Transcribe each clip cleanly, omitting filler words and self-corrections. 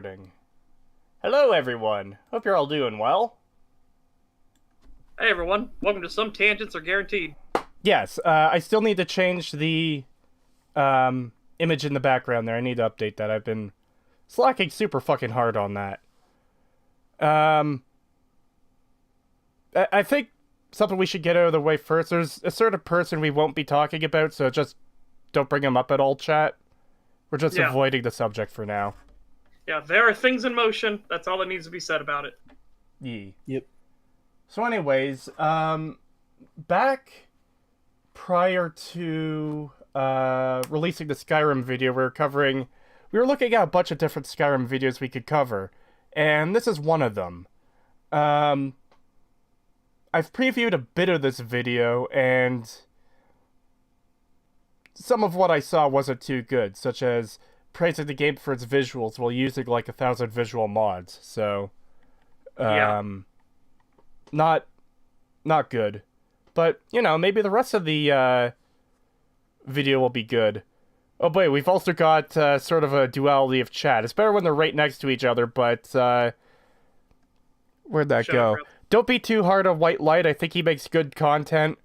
recording. Hello, everyone. Hope you're all doing well. Hey everyone, welcome to Some Tangents Are Guaranteed. Yes, I still need to change the image in the background there. I need to update that. I've been slacking super fucking hard on that. I think something we should get out of the way first. There's a certain person we won't be talking about, so just don't bring him up at all, chat. We're just avoiding the subject for now. Yeah, there are things in motion. That's all that needs to be said about it. Yep. So anyways, back prior to releasing the Skyrim video, we were looking at a bunch of different Skyrim videos we could cover, and this is one of them. I've previewed a bit of this video, and some of what I saw wasn't too good, such as praising the game for its visuals while using like 1,000 visual mods. So, not good. But, you know, maybe the rest of the video will be good. Oh boy, we've also got sort of a duality of chat. It's better when they're right next to each other, but where'd that go? Don't be too hard on White Light. I think he makes good content.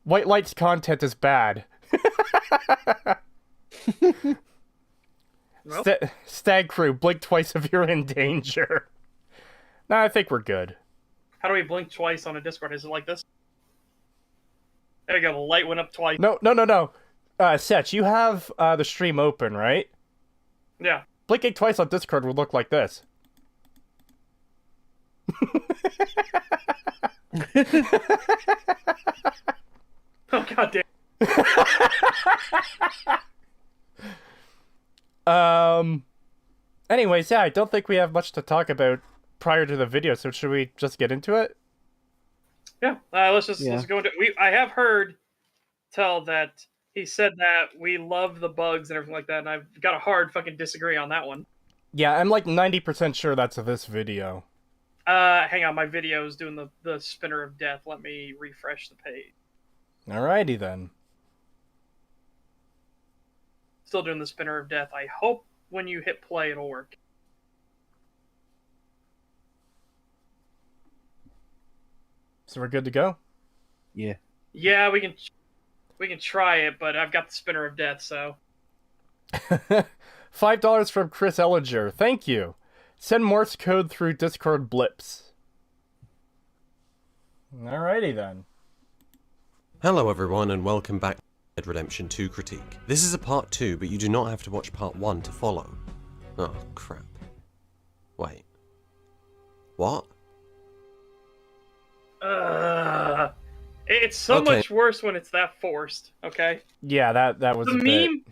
White Light's content is bad. Well, Stag crew, blink twice if you're in danger. Nah, I think we're good. how do we blink twice on a Discord? Is it like this? There you go, the light went up twice. No. Setch, you have the stream open, right? Yeah. Blinking twice on Discord would look like this. Oh god damn. Anyways, yeah, I don't think we have much to talk about prior to the video, so should we just get into it? Yeah, let's go into I have heard tell that he said that we love the bugs and everything like that, and I've got a hard fucking disagree on that one. Yeah, I'm like 90% sure that's this video. Hang on, my video is doing the spinner of death. Let me refresh the page. Alrighty then. Still doing the spinner of death. I hope when you hit play it'll work. So we're good to go? Yeah. Yeah, we can try it, but I've got the spinner of death, so. $5 from Chris Ellinger. Thank you. Send Morse code through Discord blips. Alrighty then. Hello everyone and welcome back to Red Dead Redemption 2 Critique. This is a part 2, but you do not have to watch part 1 to follow. Oh, crap. Wait. What? It's so much worse when it's that forced, okay? Yeah, that was The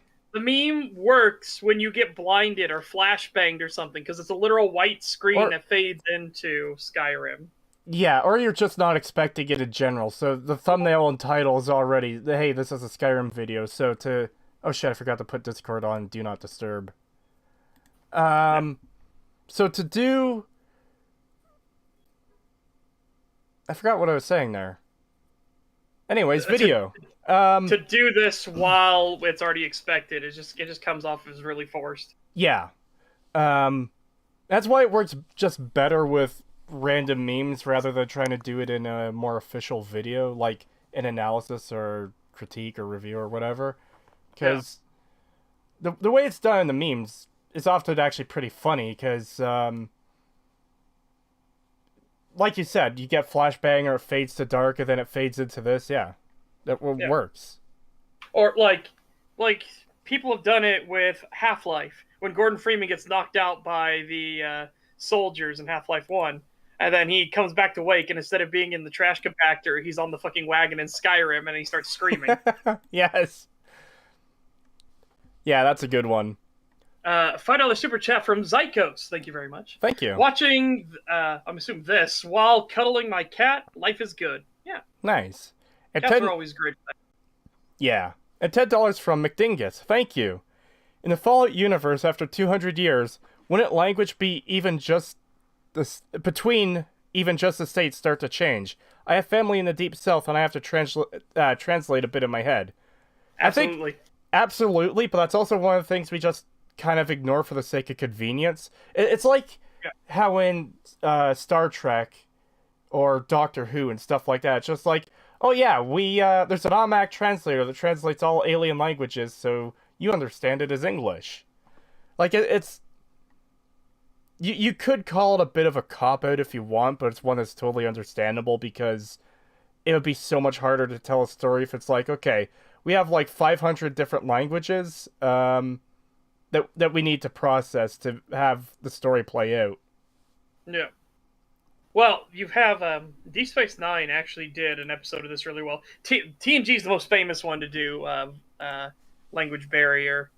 meme works when you get blinded or flashbanged or something, because it's a literal white screen that fades into Skyrim. Yeah, or you're just not expecting it in general. So the thumbnail and title is already, hey, this is a Skyrim video. So oh shit, I forgot to put Discord on Do Not Disturb. So to do, I forgot what I was saying there. Anyways, video. To do this while it's already expected, it just comes off as really forced. Yeah. That's why it works just better with random memes rather than trying to do it in a more official video, like an analysis or critique or review or whatever. Because the way it's done in the memes is often actually pretty funny, because like you said, you get flashbang or it fades to dark and then it fades into this. Yeah, that works. Or like people have done it with Half-Life when Gordon Freeman gets knocked out by the soldiers in Half-Life 1. And then he comes back to wake, and instead of being in the trash compactor, he's on the fucking wagon in Skyrim, and he starts screaming. Yes. Yeah, that's a good one. $5 super chat from Zycos. Thank you very much. Thank you. Watching, I'm assuming this, while cuddling my cat, life is good. Yeah. Nice. And Cats are always great. Yeah. And $10 from McDingus. Thank you. In the Fallout universe, after 200 years, wouldn't language be between even just the states start to change? I have family in the deep south, and I have to translate a bit in my head. Absolutely. Absolutely, but that's also one of the things we just kind of ignore for the sake of convenience. It's like how in Star Trek or Doctor Who and stuff like that, it's just like, oh yeah, there's an automatic translator that translates all alien languages, so you understand it as English. Like, it's... You could call it a bit of a cop-out if you want, but it's one that's totally understandable, because it would be so much harder to tell a story if it's like, okay, we have like 500 different languages that we need to process to have the story play out. Yeah. Well, you have Deep Space Nine actually did an episode of this really well. TNG is the most famous one to do language barrier,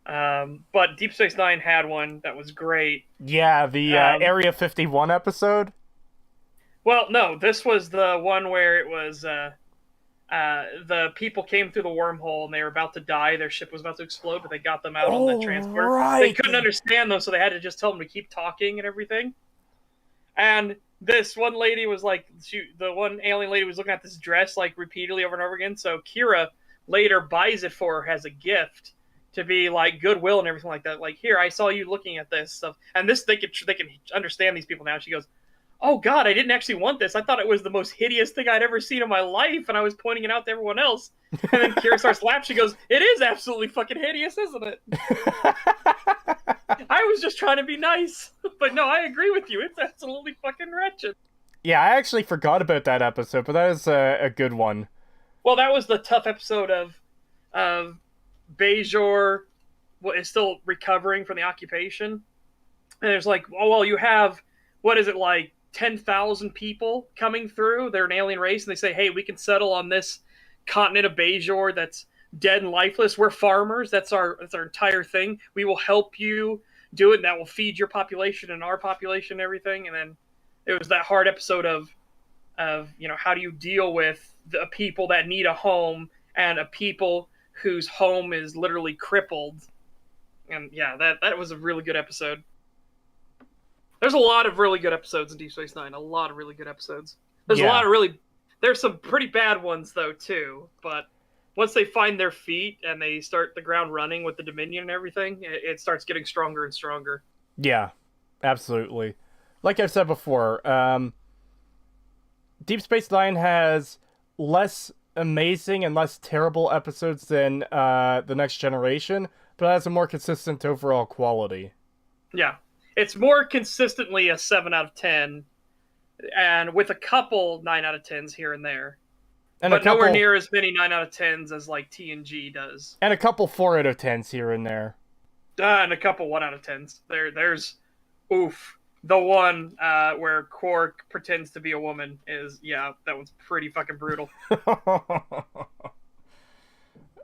but Deep Space Nine had one that was great. Yeah, the Area 51 episode. Well, no, this was the one where it was the people came through the wormhole and they were about to die. Their ship was about to explode, but they got them out on the transport. Right. They couldn't understand them, so they had to just tell them to keep talking and everything. And this one lady was like, the one alien lady was looking at this dress like repeatedly over and over again. So Kira later buys it for her as a gift to be like goodwill and everything like that. Like, here, I saw you looking at this stuff, and this they can understand these people now. She goes, "Oh God, I didn't actually want this. I thought it was the most hideous thing I'd ever seen in my life, and I was pointing it out to everyone else." And then Kira starts laughing. She goes, "It is absolutely fucking hideous, isn't it?" I was just trying to be nice. But no, I agree with you. It's absolutely fucking wretched. Yeah, I actually forgot about that episode, but that is a good one. Well, that was the tough episode of Bajor is still recovering from the occupation. And there's like, oh, well, you have, what is it, like 10,000 people coming through. They're an alien race, and they say, hey, we can settle on this continent of Bajor that's dead and lifeless. We're farmers. That's our entire thing. We will help you do it, and that will feed your population and our population and everything. And then it was that hard episode of how do you deal with the people that need a home and a people whose home is literally crippled. And yeah, that was a really good episode. There's a lot of really good episodes in Deep Space Nine. A lot of really good episodes. There's some pretty bad ones though too, but once they find their feet and they start the ground running with the Dominion and everything, it starts getting stronger and stronger. Yeah, absolutely. Like I've said before, Deep Space Nine has less amazing and less terrible episodes than The Next Generation, but it has a more consistent overall quality. Yeah. It's more consistently a 7 out of 10, and with a couple 9 out of 10s here and there. But nowhere near as many 9 out of 10s as like TNG does. And a couple 4 out of 10s here and there. And a couple 1 out of 10s. There's oof. The one where Quark pretends to be a woman is, yeah, that one's pretty fucking brutal.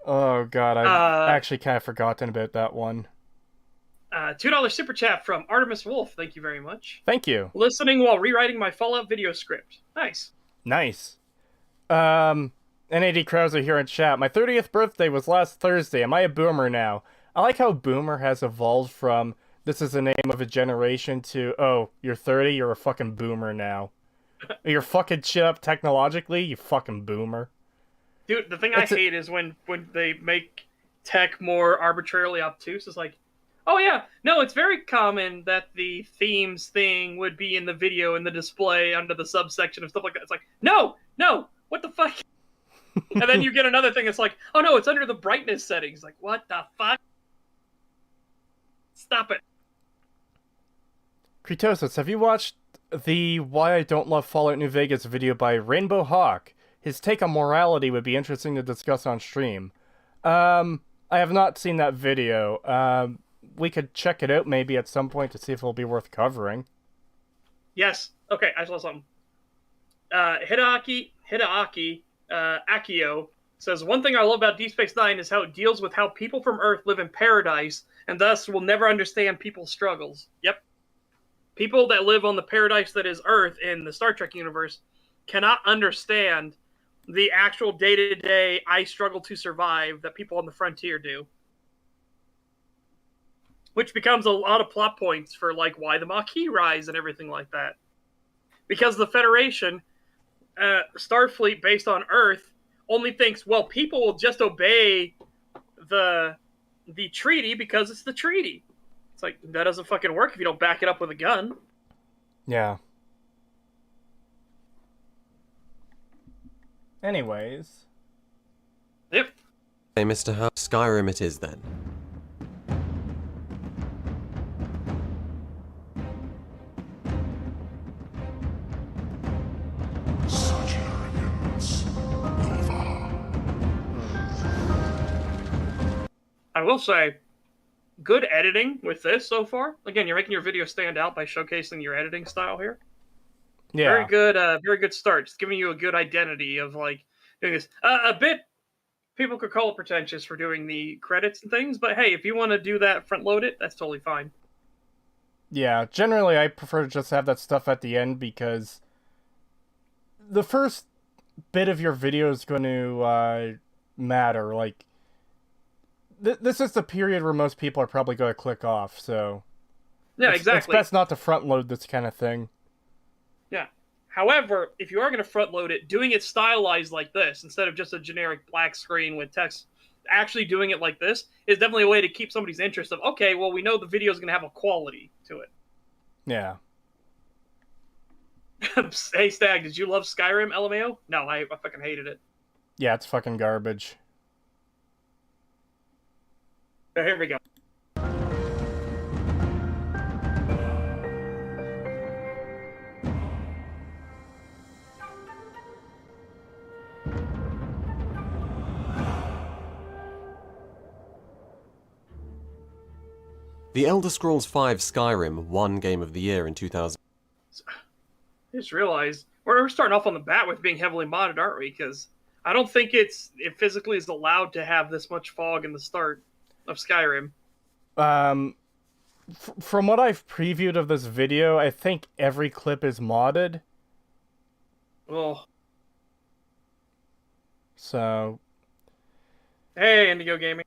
Oh god, I've actually kind of forgotten about that one. $2 super chat from Artemis Wolf. Thank you very much. Thank you. Listening while rewriting my Fallout video script. Nice. Nice. NAD Krauser here in chat. My 30th birthday was last Thursday. Am I a boomer now? I like how boomer has evolved from this is the name of a generation to, oh, you're 30, you're a fucking boomer now. You're fucking shit up technologically, you fucking boomer. Dude, the thing I hate is when they make tech more arbitrarily obtuse. It's like, oh yeah, no, it's very common that the themes thing would be in the video in the display under the subsection of stuff like that. It's like, no, what the fuck? And then you get another thing that's like, oh no, it's under the brightness settings. Like, what the fuck? Stop it. Creetosis, have you watched the Why I Don't Love Fallout New Vegas video by Rainbow Hawk? His take on morality would be interesting to discuss on stream. I have not seen that video. We could check it out maybe at some point to see if it'll be worth covering. Yes. Okay, I saw something. Hideaki Akio says, one thing I love about Deep Space Nine is how it deals with how people from Earth live in paradise and thus will never understand people's struggles. Yep. People that live on the paradise that is Earth in the Star Trek universe cannot understand the actual day-to-day I struggle to survive that people on the frontier do. Which becomes a lot of plot points for like why the Maquis rise and everything like that. Because the Federation, Starfleet based on Earth, only thinks, well, people will just obey the the treaty because it's the treaty. It's like, that doesn't fucking work if you don't back it up with a gun. Yeah. Anyways. Yep. Hey, Mr. House, Skyrim it is then. Such arrogance. Nova. I will say, good editing with this so far. Again, you're making your video stand out by showcasing your editing style here. Yeah. Very good start. Just giving you a good identity of like doing this. A bit, people could call it pretentious for doing the credits and things, but hey, if you want to do that, front load it, that's totally fine. Yeah, generally I prefer to just have that stuff at the end because the first bit of your video is going to matter. Like, this is the period where most people are probably going to click off, so... Yeah, it's exactly. It's best not to front load this kind of thing. Yeah. However, if you are going to front load it, doing it stylized like this, instead of just a generic black screen with text, actually doing it like this is definitely a way to keep somebody's interest of, okay, well, we know the video is going to have a quality to it. Yeah. Hey, Stag, did you love Skyrim, LMAO? No, I fucking hated it. Yeah, it's fucking garbage. Here we go. The Elder Scrolls V Skyrim won Game of the Year in 2000. I just realized we're starting off on the bat with being heavily modded, aren't we? Because I don't think it physically is allowed to have this much fog in the start of Skyrim. From what I've previewed of this video, I think every clip is modded. Oh. So... Hey, Indigo Gaming.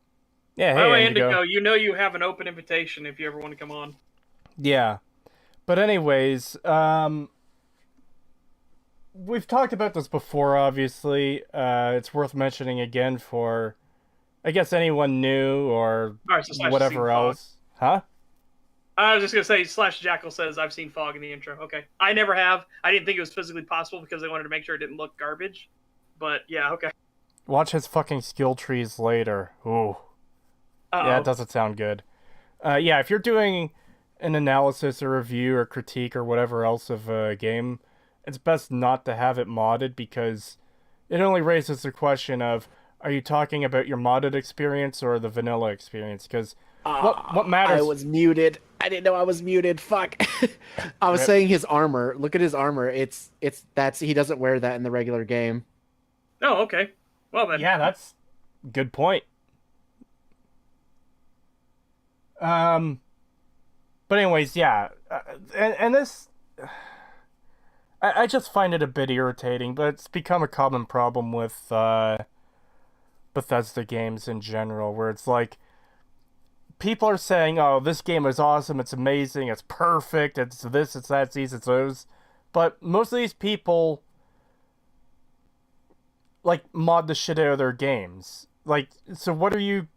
Yeah, By the way, hey, Indigo, you know you have an open invitation if you ever want to come on. Yeah. But anyways, we've talked about this before, obviously. It's worth mentioning again for, I guess, anyone new or Right, so whatever else. Huh? I was just going to say, Slash Jackal says, I've seen fog in the intro. Okay. I never have. I didn't think it was physically possible because they wanted to make sure it didn't look garbage. But, yeah, okay. Watch his fucking skill trees later. Ooh. Uh-oh. Yeah, it doesn't sound good. Yeah, if you're doing an analysis or review or critique or whatever else of a game, it's best not to have it modded because it only raises the question of, are you talking about your modded experience or the vanilla experience? Because what matters... I was muted. I didn't know I was muted. Fuck. I was saying his armor. Look at his armor. He doesn't wear that in the regular game. Oh, okay. Well then. Yeah, that's a good point. But anyways, yeah, and this, I just find it a bit irritating, but it's become a common problem with Bethesda games in general, where it's like, people are saying, oh, this game is awesome, it's amazing, it's perfect, it's this, it's that, it's these, it's those, but most of these people, like, mod the shit out of their games. Like, so what are you,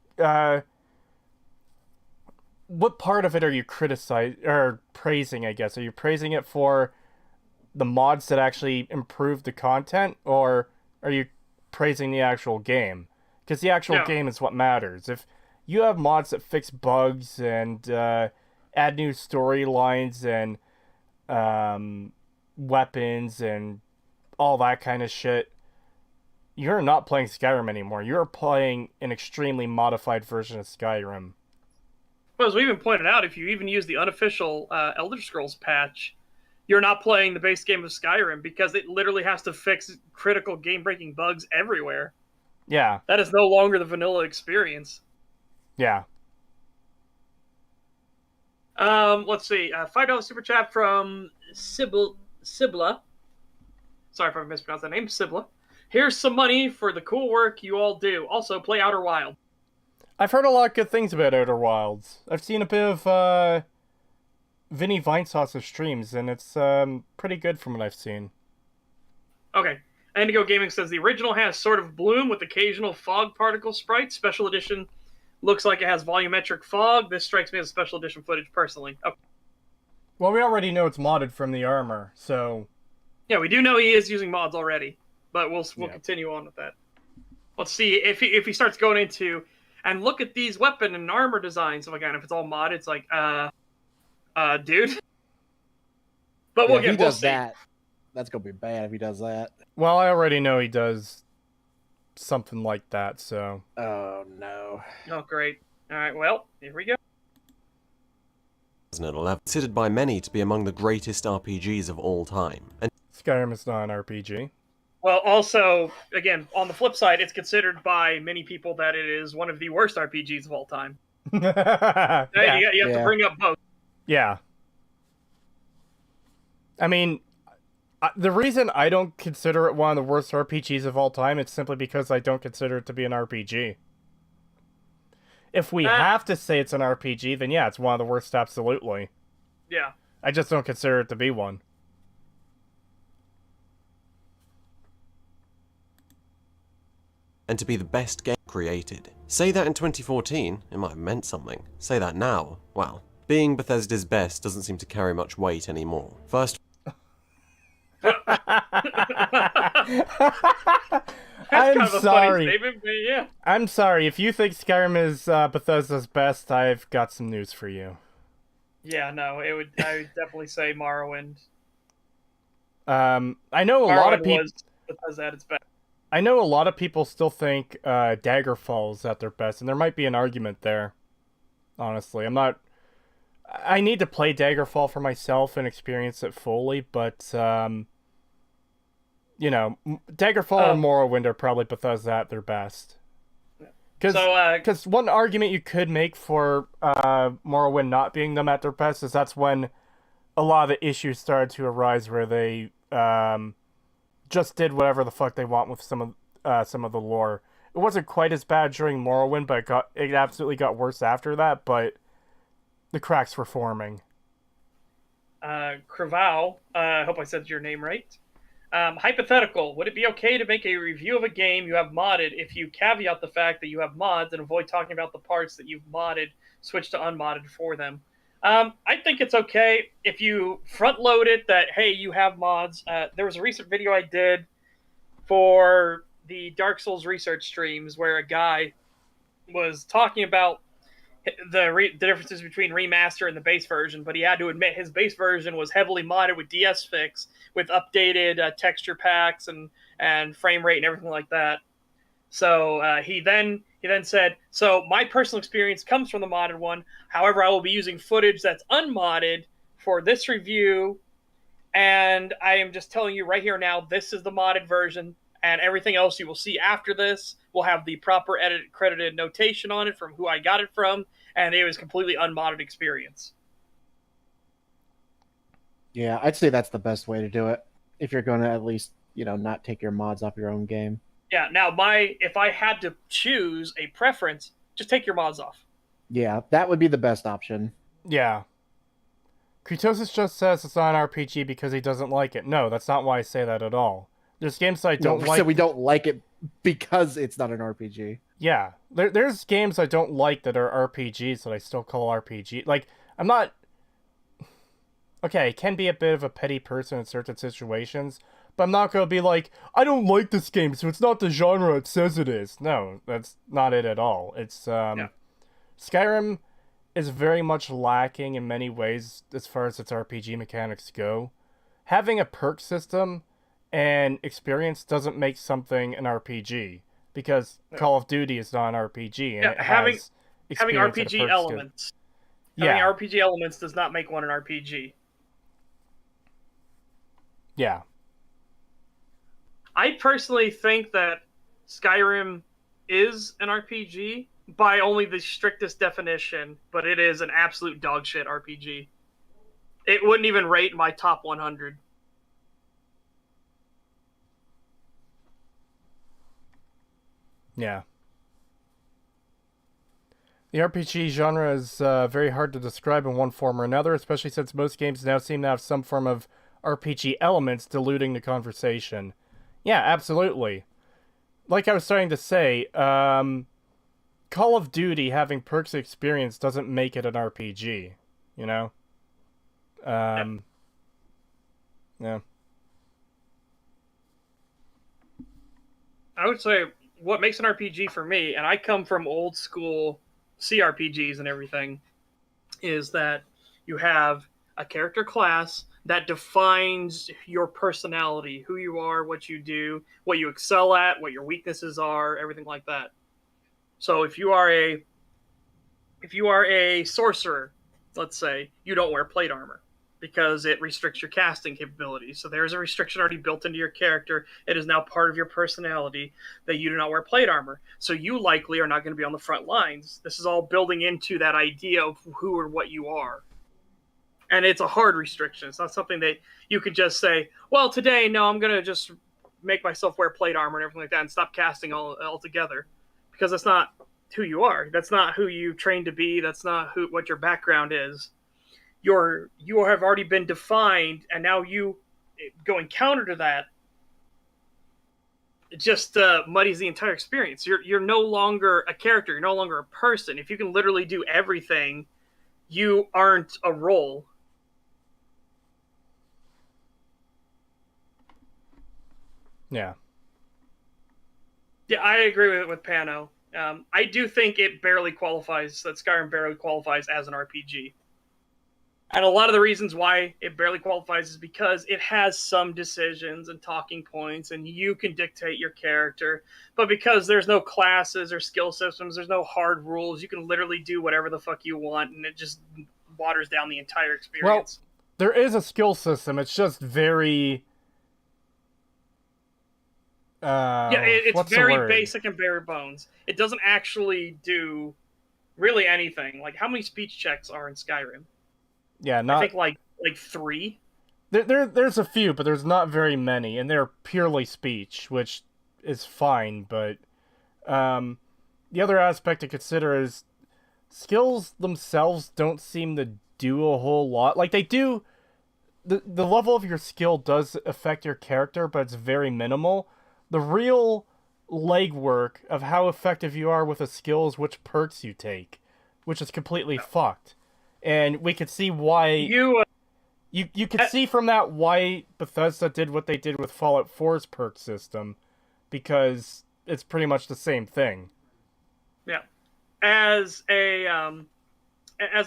what part of it are you criticizing or praising, I guess? Are you praising it for the mods that actually improve the content, or are you praising the actual game? Because the actual game is what matters. If you have mods that fix bugs and add new storylines and weapons and all that kind of shit, you're not playing Skyrim anymore. You're playing an extremely modified version of Skyrim. Well, as we even pointed out, if you even use the unofficial Elder Scrolls patch, you're not playing the base game of Skyrim because it literally has to fix critical game-breaking bugs everywhere. Yeah. That is no longer the vanilla experience. Yeah. Let's see. $5 super chat from Sibla. Sorry if I mispronounced that name. Sibla. Here's some money for the cool work you all do. Also, play Outer Wild. I've heard a lot of good things about Outer Wilds. I've seen a bit of Vinny Vinesauce's streams, and it's pretty good from what I've seen. Okay. Indigo Gaming says the original has sort of bloom with occasional fog particle sprites. Special edition Looks like it has volumetric fog. This strikes me as special edition footage, personally. Okay. Well, we already know it's modded from the armor, so... Yeah, we do know he is using mods already, but we'll Yeah. continue on with that. Let's see if he starts going into and look at these weapon and armor designs. So again, if it's all modded, it's like, dude. But Yeah, we'll if he we'll does see. that, that's gonna be bad if he does that. Well, I already know he does something like that, so... Oh no. Oh, great. All right, well, here we go. 2011, considered by many to be among the greatest RPGs of all time. And Skyrim is not an RPG. Well, also, again, on the flip side, it's considered by many people that it is one of the worst RPGs of all time. Yeah. You have to bring up both. Yeah. I mean, the reason I don't consider it one of the worst RPGs of all time is simply because I don't consider it to be an RPG. If we have to say it's an RPG, then yeah, it's one of the worst, absolutely. Yeah. I just don't consider it to be one. and to be the best game created. Say that in 2014, it might have meant something. Say that now, well, being Bethesda's best doesn't seem to carry much weight anymore. First, I'm sorry. Statement, but yeah. I'm sorry. If you think Skyrim is Bethesda's best, I've got some news for you. Yeah, no, I would definitely say Morrowind. I know a lot of people. was Bethesda at its best. I know a lot of people still think Daggerfall's at their best, and there might be an argument there. Honestly, I need to play Daggerfall for myself and experience it fully, but you know, Daggerfall and Morrowind are probably Bethesda at their best. Because one argument you could make for Morrowind not being them at their best is that's when a lot of the issues started to arise where they just did whatever the fuck they want with some of the lore. It wasn't quite as bad during Morrowind, but it absolutely got worse after that. But the cracks were forming. Kravow, I hope I said your name right. Hypothetical, would it be okay to make a review of a game you have modded if you caveat the fact that you have mods and avoid talking about the parts that you've modded, switch to unmodded for them? I think it's okay if you front load it that, hey, you have mods. There was a recent video I did for the Dark Souls research streams where a guy was talking about the differences between remaster and the base version, but he had to admit his base version was heavily modded with DS Fix, with updated texture packs and frame rate and everything like that. So he then said, so my personal experience comes from the modded one. However, I will be using footage that's unmodded for this review, and I am just telling you right here now, this is the modded version, and everything else you will see after this will have the proper edited credited notation on it from who I got it from, and it was completely unmodded experience. Yeah, I'd say that's the best way to do it. If you're going to at least, not take your mods off your own game. Yeah, now if I had to choose a preference, just take your mods off. Yeah, that would be the best option. Yeah. Creetosis just says it's not an RPG because he doesn't like it. No, that's not why I say that at all. There's games I don't like. So we don't like it because it's not an RPG. Yeah, there's games I don't like that are RPGs that I still call RPG. Like, I'm not... Okay, I can be a bit of a petty person in certain situations, but I'm not going to be like, I don't like this game, so it's not the genre it says it is. No, that's not it at all. It's, Yeah. Skyrim is very much lacking in many ways as far as its RPG mechanics go. Having a perk system and experience doesn't make something an RPG, because Call of Duty is not an RPG, and it having has experience and RPG perks elements. Yeah. Having RPG elements does not make one an RPG. Yeah. I personally think that Skyrim is an RPG by only the strictest definition, but it is an absolute dogshit RPG. It wouldn't even rate my top 100. Yeah. The RPG genre is very hard to describe in one form or another, especially since most games now seem to have some form of RPG elements diluting the conversation. Yeah, absolutely. Like I was starting to say, Call Call of Duty having perks experience doesn't make it an RPG, you know? Yeah. I would say what makes an RPG for me, and I come from old school CRPGs and everything, is that you have a character class that defines your personality, who you are, what you do, what you excel at, what your weaknesses are, everything like that. So if you are a sorcerer, let's say, you don't wear plate armor because it restricts your casting capabilities. So there's a restriction already built into your character. It is now part of your personality that you do not wear plate armor. So you likely are not going to be on the front lines. This is all building into that idea of who or what you are. And it's a hard restriction. It's not something that you could just say, well, today, no, I'm going to just make myself wear plate armor and everything like that and stop casting altogether. Because that's not who you are. That's not who you trained to be. That's not what your background is. You have already been defined, and now you going counter to that. It just muddies the entire experience. You're no longer a character. You're no longer a person. If you can literally do everything, you aren't a role. Yeah. Yeah, I agree with Pano. I do think it barely qualifies, that Skyrim barely qualifies as an RPG. And a lot of the reasons why it barely qualifies is because it has some decisions and talking points, and you can dictate your character. But because there's no classes or skill systems, there's no hard rules, you can literally do whatever the fuck you want, and it just waters down the entire experience. Well, there is a skill system. It's just very... it's very basic and bare bones. It doesn't actually do really anything. Like, how many speech checks are in Skyrim? Yeah, not... I think like 3. There's a few, but there's not very many, and they're purely speech, which is fine, but the other aspect to consider is skills themselves don't seem to do a whole lot. Like, they do... The level of your skill does affect your character, but it's very minimal. The real legwork of how effective you are with a skill is which perks you take, which is completely fucked. And we could see why... You could see from that why Bethesda did what they did with Fallout 4's perk system, because it's pretty much the same thing. Yeah. As a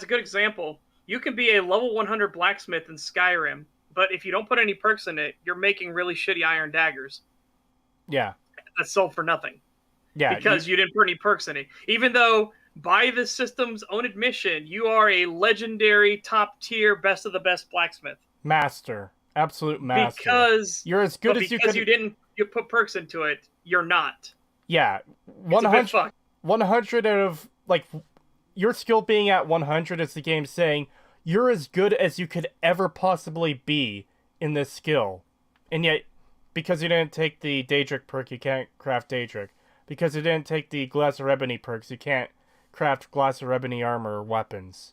good example, you can be a level 100 blacksmith in Skyrim, but if you don't put any perks in it, you're making really shitty iron daggers. Yeah. That's sold for nothing. Yeah. Because you didn't put any perks in it. Even though, by the system's own admission, you are a legendary, top-tier, best of the best blacksmith. Master. Absolute master. Because you're as good as you could... you put perks into it, you're not. Yeah. 100 out of... Like, your skill being at 100 is the game saying, you're as good as you could ever possibly be in this skill. And yet... Because you didn't take the Daedric perk, you can't craft Daedric. Because you didn't take the Glass of Ebony perks, you can't craft Glass of Ebony armor or weapons.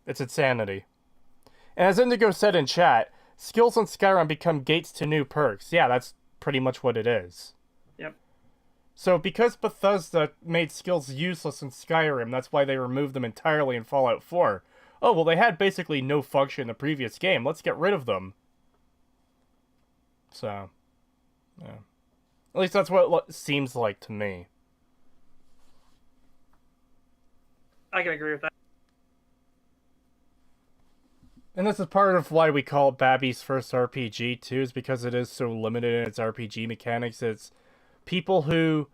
It's insanity. And as Indigo said in chat, skills in Skyrim become gates to new perks. Yeah, that's pretty much what it is. Yep. So because Bethesda made skills useless in Skyrim, that's why they removed them entirely in Fallout 4. Oh, well, they had basically no function in the previous game. Let's get rid of them. So, yeah. At least that's what it seems like to me. I can agree with that. And this is part of why we call it Babby's first RPG, too, is because it is so limited in its RPG mechanics. It's people who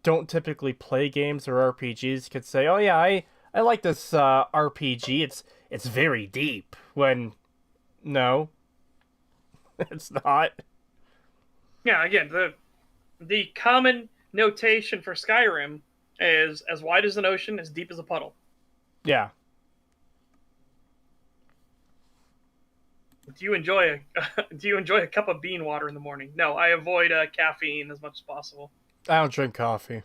don't typically play games or RPGs could say, oh yeah, I like this RPG, it's very deep, when no. It's not. Yeah, again, the common notation for Skyrim is as wide as an ocean, as deep as a puddle. Yeah. Do you enjoy a cup of bean water in the morning? No, I avoid caffeine as much as possible. I don't drink coffee.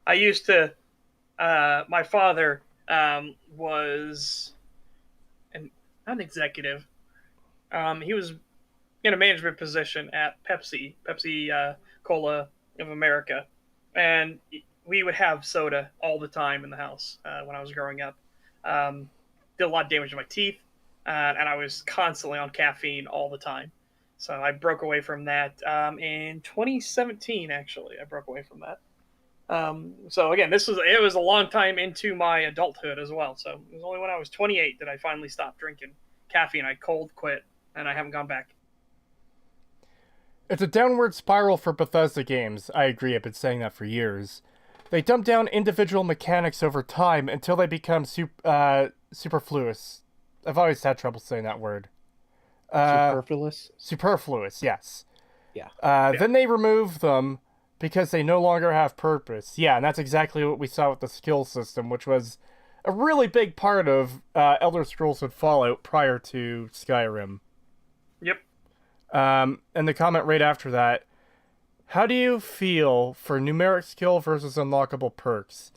I used to. My father was an executive. He was in a management position at Pepsi Cola of America, and we would have soda all the time in the house when I was growing up. Did a lot of damage to my teeth, and I was constantly on caffeine all the time. So I broke away from that in 2017. Actually, I broke away from that. So again, it was a long time into my adulthood as well. So it was only when I was 28 that I finally stopped drinking caffeine. I cold quit, and I haven't gone back. It's a downward spiral for Bethesda games. I agree, I've been saying that for years. They dumb down individual mechanics over time until they become superfluous. I've always had trouble saying that word. Superfluous. Superfluous, yes. Yeah. Then they remove them because they no longer have purpose. Yeah, and that's exactly what we saw with the skill system, which was a really big part of Elder Scrolls and Fallout prior to Skyrim. Yep. And the comment right after that, how do you feel for numeric skill versus unlockable perks?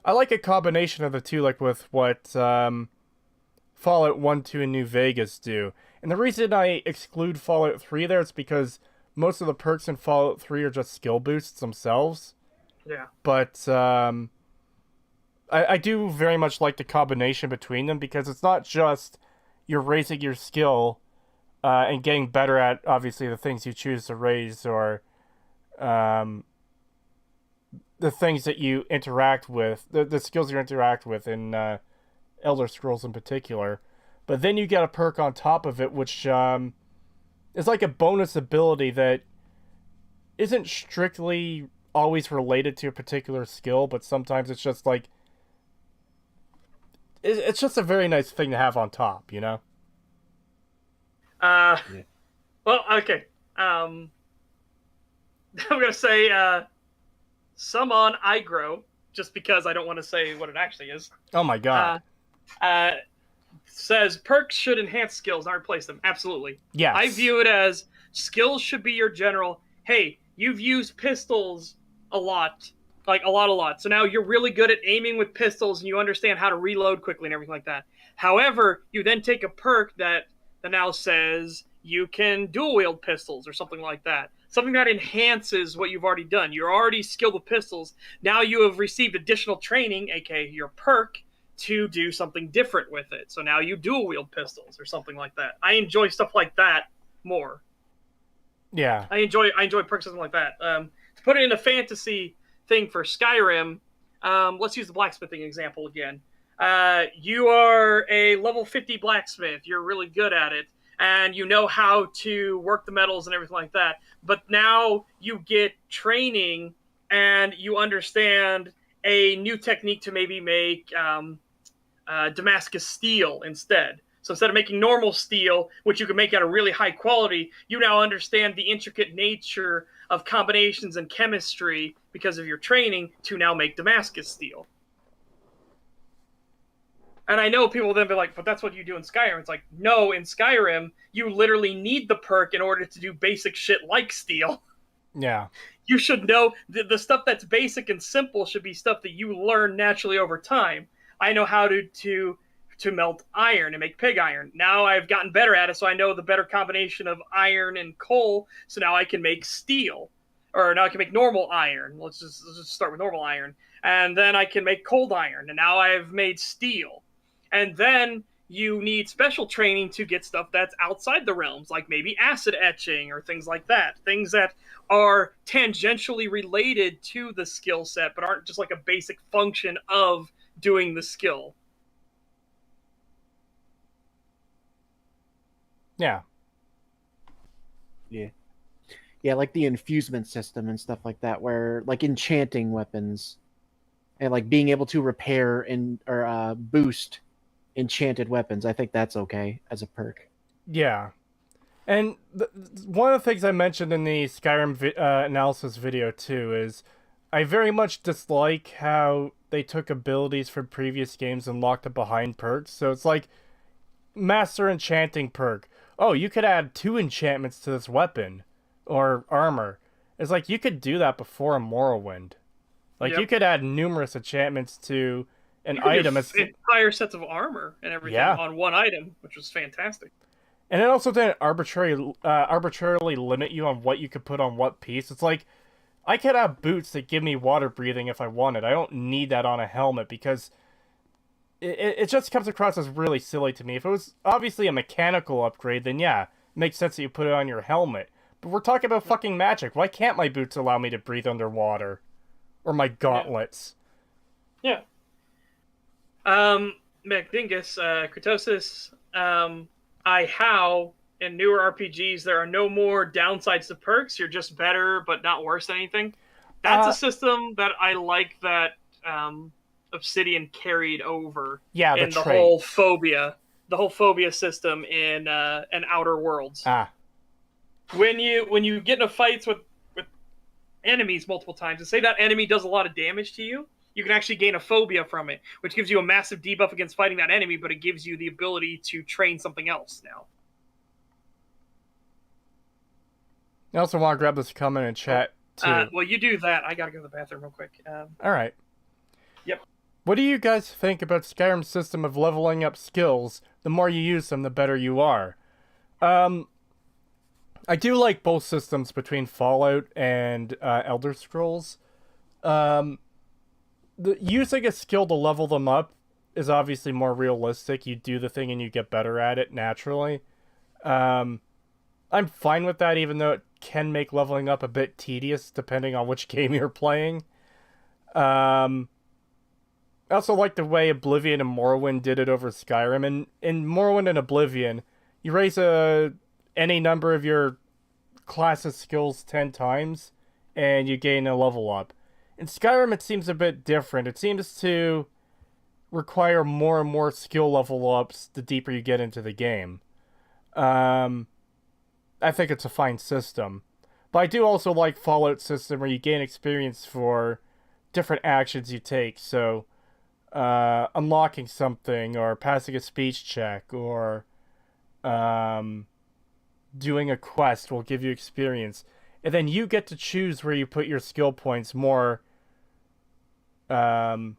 I like a combination of the two, like with what Fallout 1, 2, and New Vegas do. And the reason I exclude Fallout 3 there is because most of the perks in Fallout 3 are just skill boosts themselves. Yeah. But I do very much like the combination between them, because it's not just you're raising your skill and getting better at, obviously, the things you choose to raise, or the things that you interact with, the skills you interact with in Elder Scrolls in particular. But then you get a perk on top of it, which is like a bonus ability that isn't strictly always related to a particular skill, but sometimes it's just like, it's just a very nice thing to have on top, you know? Yeah. Well, okay. I'm gonna say summon Igro, just because I don't want to say what it actually is. Oh my god. Says perks should enhance skills, not replace them. Absolutely. Yes. I view it as skills should be your general. Hey, you've used pistols a lot. Like, a lot. So now you're really good at aiming with pistols, and you understand how to reload quickly and everything like that. However, you then take a perk that now says you can dual-wield pistols or something like that. Something that enhances what you've already done. You're already skilled with pistols. Now you have received additional training, aka your perk, to do something different with it. So now you dual-wield pistols or something like that. I enjoy stuff like that more. Yeah. I enjoy perks, something like that. To put it in a fantasy thing for Skyrim, let's use the blacksmithing example again. You are a level 50 blacksmith. You're really good at it, and you know how to work the metals and everything like that. But now you get training, and you understand a new technique to maybe make Damascus steel instead. So instead of making normal steel, which you can make at a really high quality, you now understand the intricate nature of combinations and chemistry because of your training to now make Damascus steel. And I know people will then be like, but that's what you do in Skyrim. It's like, no, in Skyrim, you literally need the perk in order to do basic shit like steel. Yeah. You should know the stuff that's basic and simple should be stuff that you learn naturally over time. I know how to melt iron and make pig iron. Now I've gotten better at it, so I know the better combination of iron and coal, so now I can make steel. Or now I can make normal iron. Let's just start with normal iron. And then I can make cold iron, and now I've made steel. And then you need special training to get stuff that's outside the realms, like maybe acid etching or things like that. Things that are tangentially related to the skill set, but aren't just like a basic function of doing the skill. Yeah. Yeah, like the infusement system and stuff like that, where like enchanting weapons and like being able to repair and or boost enchanted weapons. I think that's okay as a perk. Yeah. And one of the things I mentioned in the Skyrim analysis video too is I very much dislike how they took abilities from previous games and locked it behind perks. So it's like Master Enchanting perk. Oh, you could add 2 enchantments to this weapon or armor. It's like you could do that before a Morrowind. Like, Yep. you could add numerous enchantments to an You could item. do entire sets of armor and everything on one item, which was fantastic. And it also didn't arbitrarily limit you on what you could put on what piece. It's like, I could have boots that give me water breathing if I wanted. I don't need that on a helmet because it just comes across as really silly to me. If it was obviously a mechanical upgrade, then yeah, it makes sense that you put it on your helmet. But we're talking about fucking magic. Why can't my boots allow me to breathe underwater? Or my gauntlets? Yeah. McDingus, Creetosis, how in newer RPGs there are no more downsides to perks. You're just better, but not worse than anything. That's a system that I like that Obsidian carried over. Yeah, in the whole phobia system in Outer Worlds. Ah. When you get into fights with enemies multiple times, and say that enemy does a lot of damage to you, you can actually gain a phobia from it, which gives you a massive debuff against fighting that enemy, but it gives you the ability to train something else now. I also want to grab this comment in chat, too. Well, you do that. I gotta go to the bathroom real quick. Alright. Yep. What do you guys think about Skyrim's system of leveling up skills? The more you use them, the better you are. I do like both systems between Fallout and Elder Scrolls. Using a skill to level them up is obviously more realistic. You do the thing and you get better at it naturally. I'm fine with that, even though it can make leveling up a bit tedious depending on which game you're playing. I also like the way Oblivion and Morrowind did it over Skyrim. And in Morrowind and Oblivion, you raise any number of your class's skills 10 times, and you gain a level up. In Skyrim, it seems a bit different. It seems to require more and more skill level ups the deeper you get into the game. I think it's a fine system. But I do also like Fallout system where you gain experience for different actions you take. So, unlocking something, or passing a speech check, or doing a quest will give you experience. And then you get to choose where you put your skill points more. God,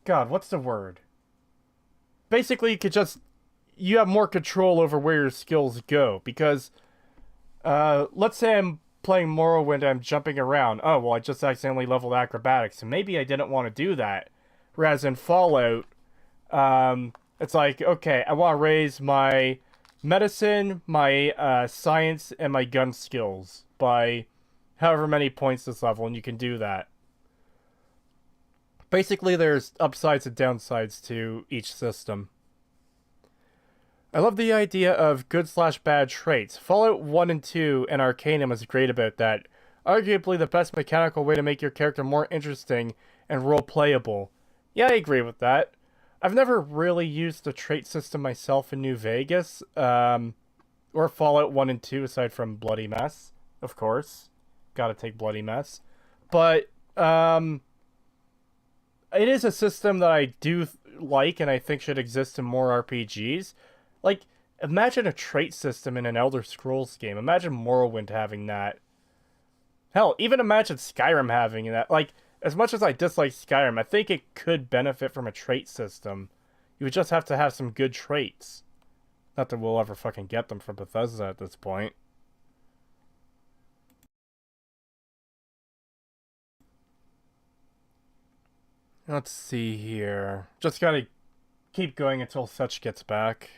what's the word? Basically, you have more control over where your skills go. Because, let's say I'm playing Morrowind and I'm jumping around. Oh, well, I just accidentally leveled acrobatics, and maybe I didn't want to do that. Whereas in Fallout, it's like, okay, I want to raise my medicine, my science, and my gun skills by however many points this level, and you can do that. Basically, there's upsides and downsides to each system. I love the idea of good/bad traits. Fallout 1 and 2 and Arcanum is great about that. Arguably the best mechanical way to make your character more interesting and role-playable. Yeah, I agree with that. I've never really used the trait system myself in New Vegas, or Fallout 1 and 2, aside from Bloody Mess, of course. Gotta take Bloody Mess. But, it is a system that I do like and I think should exist in more RPGs. Like, imagine a trait system in an Elder Scrolls game. Imagine Morrowind having that. Hell, even imagine Skyrim having that. Like, as much as I dislike Skyrim, I think it could benefit from a trait system. You would just have to have some good traits. Not that we'll ever fucking get them from Bethesda at this point. Let's see here. Just gotta keep going until Such gets back.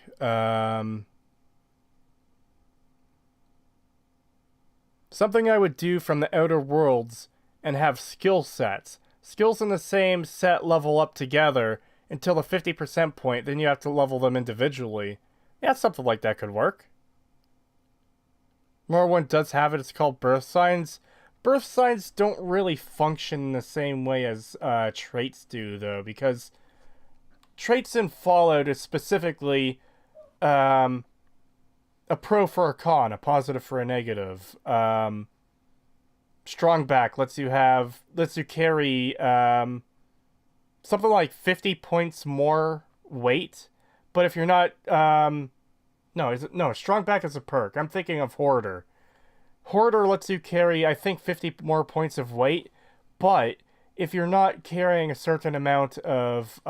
Something I would do from the Outer Worlds and have skill sets. Skills in the same set level up together until the 50% point, then you have to level them individually. Yeah, something like that could work. Morrowind does have it. It's called Birth Signs. Birth Signs don't really function in the same way as traits do, though, because traits in Fallout is specifically a pro for a con, a positive for a negative. Strong back lets you carry something like 50 points more weight, but if you're not no, strong back is a perk. I'm thinking of Hoarder. Hoarder lets you carry, I think, 50 more points of weight, but if you're not carrying a certain amount of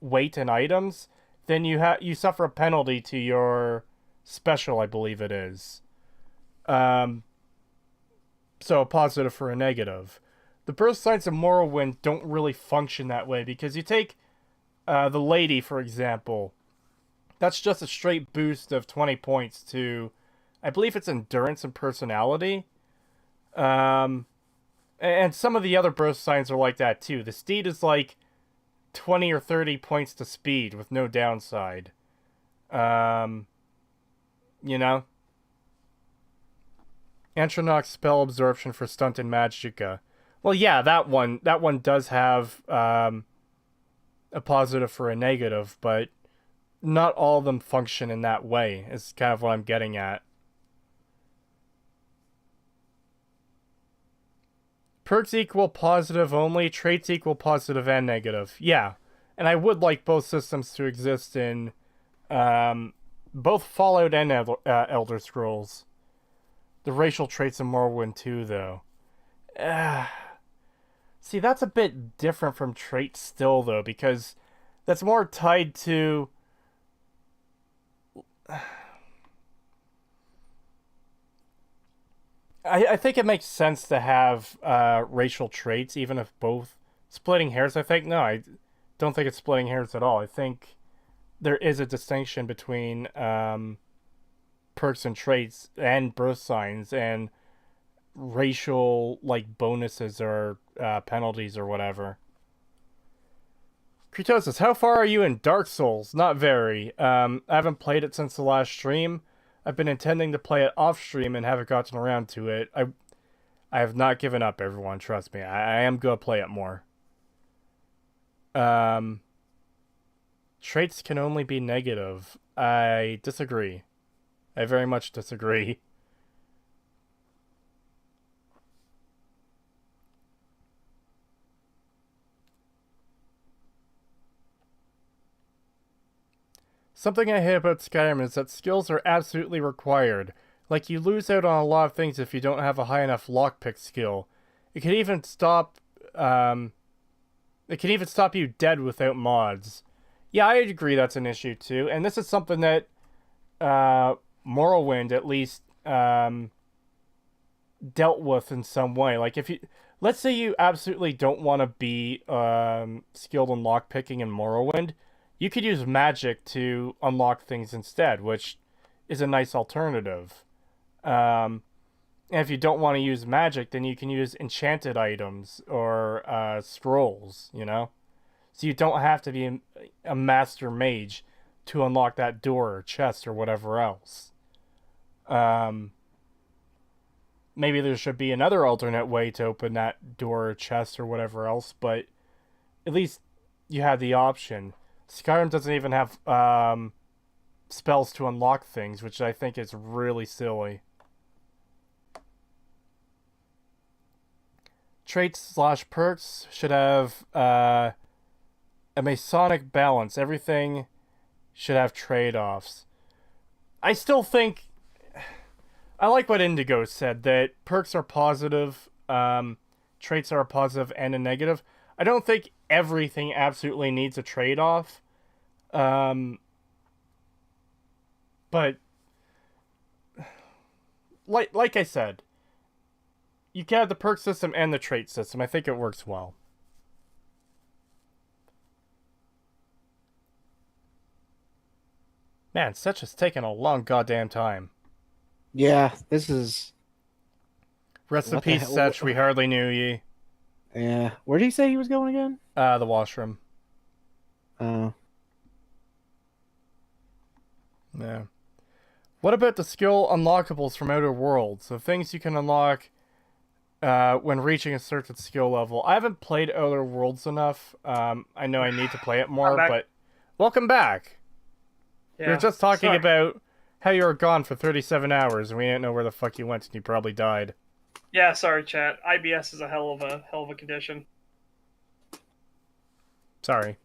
weight and items, then you suffer a penalty to your special, I believe it is. So a positive for a negative. The burst signs of Morrowind don't really function that way, because you take the lady, for example. That's just a straight boost of 20 points to, I believe it's endurance and personality. And some of the other burst signs are like that too. The steed is like 20 or 30 points to speed with no downside. You know? Antronox spell absorption for stunted magicka. Well, yeah, that one does have a positive for a negative, but not all of them function in that way, is kind of what I'm getting at. Perks equal positive only, traits equal positive and negative. Yeah, and I would like both systems to exist in both Fallout and Elder Scrolls. The racial traits in Morrowind too, though. See, that's a bit different from traits still, though, because that's more tied to... I think it makes sense to have racial traits, even if both... Splitting hairs, I think? No, I don't think it's splitting hairs at all. I think there is a distinction between perks and traits and birth signs and racial, like, bonuses or penalties or whatever. Creetosis, how far are you in Dark Souls? Not very. I haven't played it since the last stream. I've been intending to play it off stream and haven't gotten around to it. I have not given up, everyone. Trust me. I am going to play it more. Traits can only be negative. I disagree. I very much disagree. Something I hate about Skyrim is that skills are absolutely required. Like, you lose out on a lot of things if you don't have a high enough lockpick skill. It can even stop you dead without mods. Yeah, I agree that's an issue too. And this is something that Morrowind at least dealt with in some way. Like, if you, let's say you absolutely don't want to be skilled in lockpicking in Morrowind, you could use magic to unlock things instead, which is a nice alternative. And if you don't want to use magic, then you can use enchanted items or scrolls, you know? So you don't have to be a master mage to unlock that door or chest or whatever else. Maybe there should be another alternate way to open that door or chest or whatever else, but at least you have the option. Skyrim doesn't even have spells to unlock things, which I think is really silly. Traits/perks should have a Masonic balance. Everything should have trade-offs. I still think... I like what Indigo said, that perks are positive, traits are a positive and a negative. I don't think everything absolutely needs a trade-off. But like I said, you can have the perk system and the trait system. I think it works well. Man, Setch has taken a long goddamn time. Yeah, this is... Rest in What the peace, hell? Setch. We hardly knew ye. Yeah. Where did he say he was going again? The washroom. Oh. Yeah. What about the skill unlockables from Outer Worlds? So things you can unlock when reaching a certain skill level. I haven't played Outer Worlds enough. I know I need to play it more, but... Welcome back! Yeah, We were just talking sorry. about how you were gone for 37 hours and we didn't know where the fuck you went and you probably died. Yeah, sorry, chat. IBS is a hell of a condition. Sorry.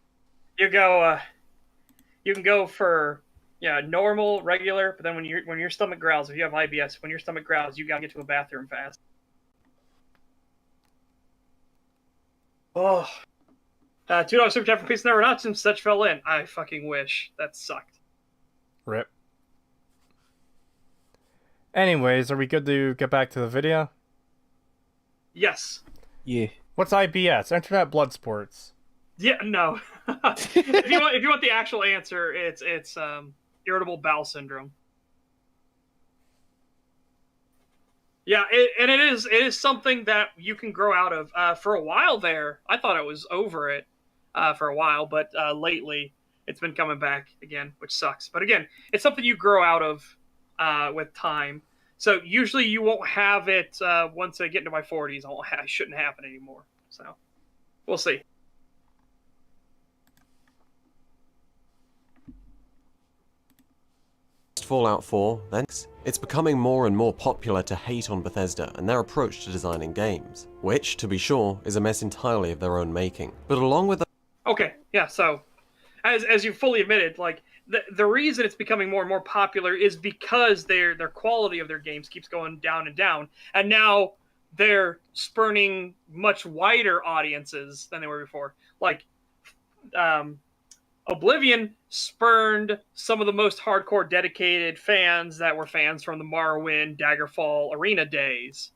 You can go for normal, regular, but then when your stomach growls, if you have IBS, when your stomach growls, you gotta get to a bathroom fast. Oh. $2 super chat for Peace Never Not since Such fell in. I fucking wish. That sucked. Rip. Anyways, are we good to get back to the video? Yes. Yeah. What's IBS? Internet Blood Sports. Yeah. No. if you want the actual answer, it's irritable bowel syndrome. Yeah, and it is something that you can grow out of. For a while there, I thought I was over it for a while, but lately it's been coming back again, which sucks. But again, it's something you grow out of with time. So usually you won't have it once I get into my 40s. It shouldn't happen anymore. So we'll see. Fallout 4, then, it's becoming more and more popular to hate on Bethesda and their approach to designing games, which, to be sure, is a mess entirely of their own making. But along with the Okay, yeah, so as you fully admitted, like the reason it's becoming more and more popular is because their quality of their games keeps going down and down, and now they're spurning much wider audiences than they were before. Like Oblivion spurned some of the most hardcore dedicated fans that were fans from the Morrowind, Daggerfall, Arena days.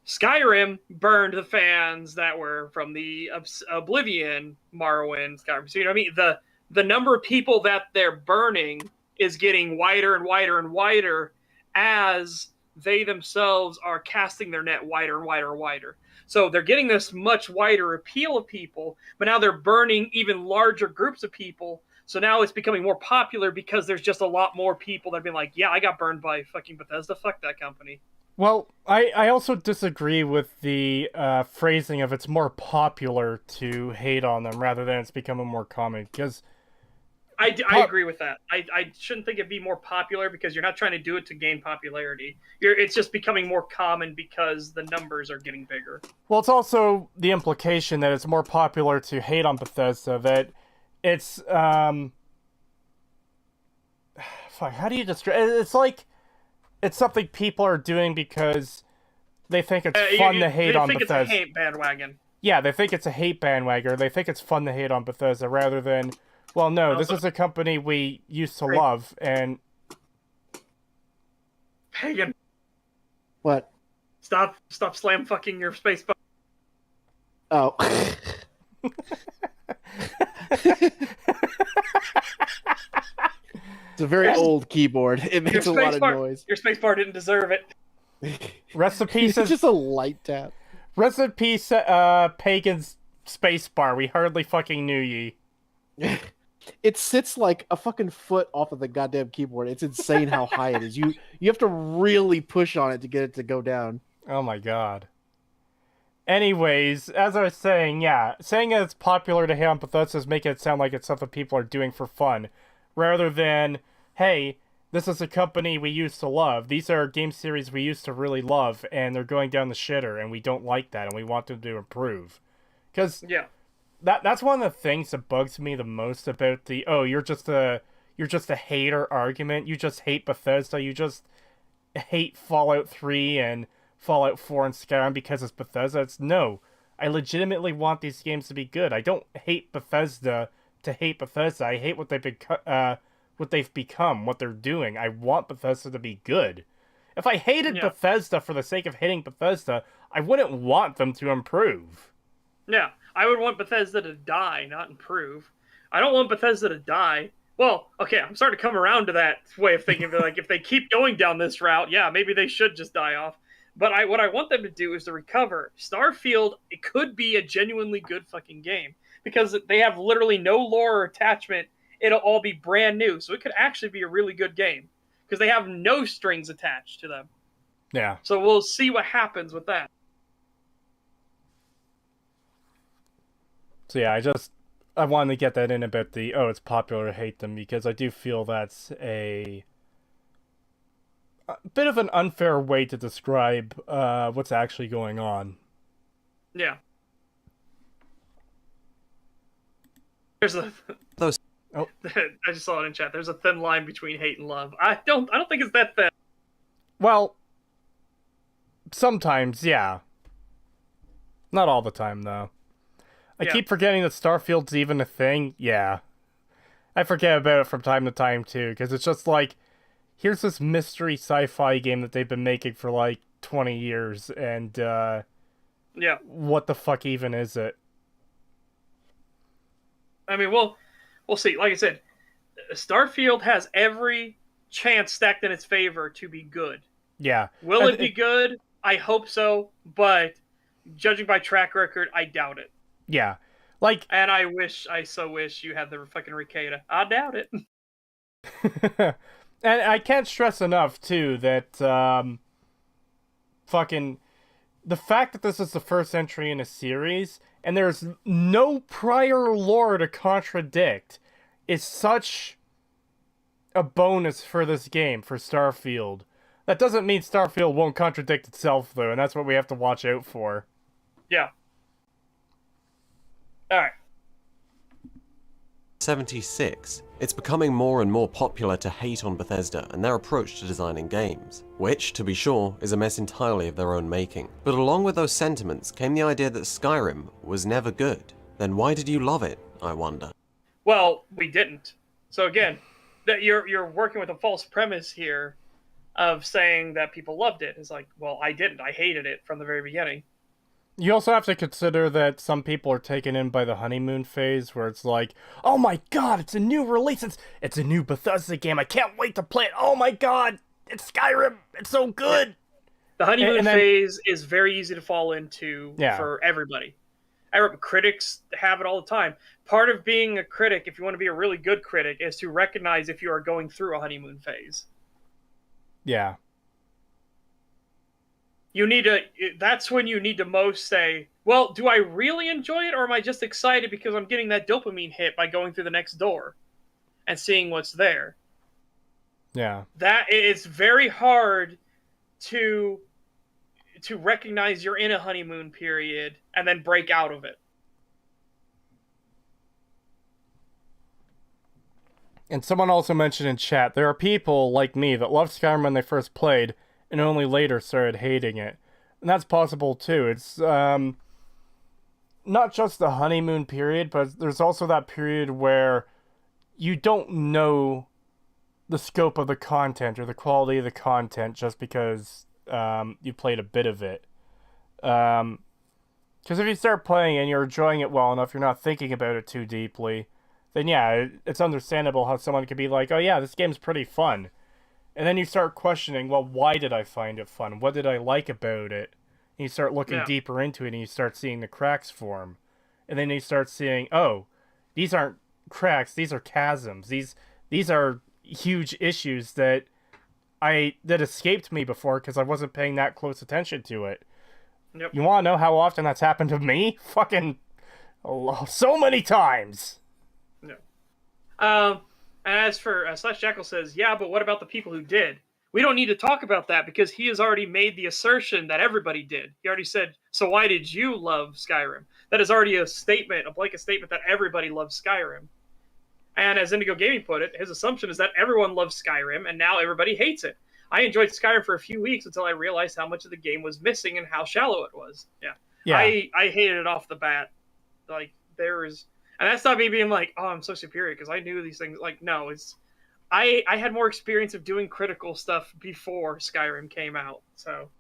Skyrim burned the fans that were from the Oblivion, Morrowind, Skyrim. So, you know what I mean? The number of people that they're burning is getting wider and wider and wider as they themselves are casting their net wider and wider and wider. So they're getting this much wider appeal of people, but now they're burning even larger groups of people. So now it's becoming more popular because there's just a lot more people that have been like, yeah, I got burned by fucking Bethesda. Fuck that company. Well, I also disagree with the phrasing of it's more popular to hate on them rather than it's becoming more common, because I agree with that. I shouldn't think it'd be more popular because you're not trying to do it to gain popularity. It's just becoming more common because the numbers are getting bigger. Well, it's also the implication that it's more popular to hate on Bethesda, that it's fuck, how do you describe? It's like it's something people are doing because they think it's fun to hate on Bethesda. They think it's a hate bandwagon. Yeah, they think it's a hate bandwagon. Or they think it's fun to hate on Bethesda rather than, well, no, this is a company we used to love, and Pagan. What? Stop slam fucking your space bar. Oh. It's a very old keyboard. It makes a lot of noise. Your space bar didn't deserve it. Recipe says It's just a light tap. Recipe Pagan's space bar. We hardly fucking knew ye. It sits like a fucking foot off of the goddamn keyboard. It's insane how high it is. You have to really push on it to get it to go down. Oh my god. Anyways, as I was saying, yeah, saying that it's popular to hate on Bethesda is making it sound like it's something people are doing for fun, rather than, hey, this is a company we used to love. These are game series we used to really love, and they're going down the shitter, and we don't like that, and we want them to improve. Because yeah, that's one of the things that bugs me the most about the, oh, you're just a hater argument. You just hate Bethesda. You just hate Fallout 3 and Fallout 4 and Skyrim because it's Bethesda. It's no. I legitimately want these games to be good. I don't hate Bethesda to hate Bethesda. I hate what they've become, what they're doing. I want Bethesda to be good. If I hated Bethesda for the sake of hating Bethesda, I wouldn't want them to improve. Yeah, I would want Bethesda to die, not improve. I don't want Bethesda to die. Well, okay, I'm starting to come around to that way of thinking. Like, if they keep going down this route, yeah, maybe they should just die off. But what I want them to do is to recover. Starfield, it could be a genuinely good fucking game because they have literally no lore or attachment. It'll all be brand new, so it could actually be a really good game because they have no strings attached to them. Yeah. So we'll see what happens with that. So yeah, I wanted to get that in about the, oh, it's popular to hate them, because I do feel that's a bit of an unfair way to describe what's actually going on. Yeah. There's a Those. Oh. I just saw it in chat. There's a thin line between hate and love. I don't think it's that thin. Well, sometimes, yeah. Not all the time, though. I keep forgetting that Starfield's even a thing. Yeah. I forget about it from time to time, too, because it's just like, here's this mystery sci-fi game that they've been making for, like, 20 years, and, Yeah. what the fuck even is it? I mean, we'll see. Like I said, Starfield has every chance stacked in its favor to be good. Yeah. Will it be good? I hope so, but judging by track record, I doubt it. Yeah. Like, And I so wish you had the fucking Ricada. I doubt it. and I can't stress enough too that fucking the fact that this is the first entry in a series and there's no prior lore to contradict is such a bonus for this game, for Starfield. That doesn't mean Starfield won't contradict itself though, and that's what we have to watch out for. Yeah. Alright. 76. It's becoming more and more popular to hate on Bethesda and their approach to designing games, which, to be sure, is a mess entirely of their own making. But along with those sentiments came the idea that Skyrim was never good. Then why did you love it, I wonder? Well, we didn't. So again, that you're working with a false premise here of saying that people loved it. It's like, well, I didn't. I hated it from the very beginning. You also have to consider that some people are taken in by the honeymoon phase, where it's like, oh my god, it's a new release, it's a new Bethesda game, I can't wait to play it, oh my god, it's Skyrim, it's so good! The honeymoon and then, phase is very easy to fall into for everybody. Critics have it all the time. Part of being a critic, if you want to be a really good critic, is to recognize if you are going through a honeymoon phase. Yeah. That's when you need to most say, well, do I really enjoy it, or am I just excited because I'm getting that dopamine hit by going through the next door and seeing what's there? Yeah. That it's very hard to recognize you're in a honeymoon period and then break out of it. And someone also mentioned in chat, there are people like me that loved Skyrim when they first played, and only later started hating it. And that's possible too. It's not just the honeymoon period, but there's also that period where you don't know the scope of the content or the quality of the content just because you played a bit of it. Because if you start playing and you're enjoying it well enough, you're not thinking about it too deeply, then yeah, it's understandable how someone could be like, oh yeah, this game's pretty fun. And then you start questioning, well, why did I find it fun? What did I like about it? And you start looking deeper into it, and you start seeing the cracks form. And then you start seeing, oh, these aren't cracks, these are chasms. These are huge issues that escaped me before because I wasn't paying that close attention to it. Yep. You want to know how often that's happened to me? Fucking so many times. No. And as for Slash Jackal says, yeah, but what about the people who did? We don't need to talk about that because he has already made the assertion that everybody did. He already said, so why did you love Skyrim? That is already a statement, a blanket statement that everybody loves Skyrim. And as Indigo Gaming put it, his assumption is that everyone loves Skyrim and now everybody hates it. I enjoyed Skyrim for a few weeks until I realized how much of the game was missing and how shallow it was. Yeah. I hated it off the bat. Like, and that's not me being like, oh, I'm so superior because I knew these things. Like, no, I had more experience of doing critical stuff before Skyrim came out. So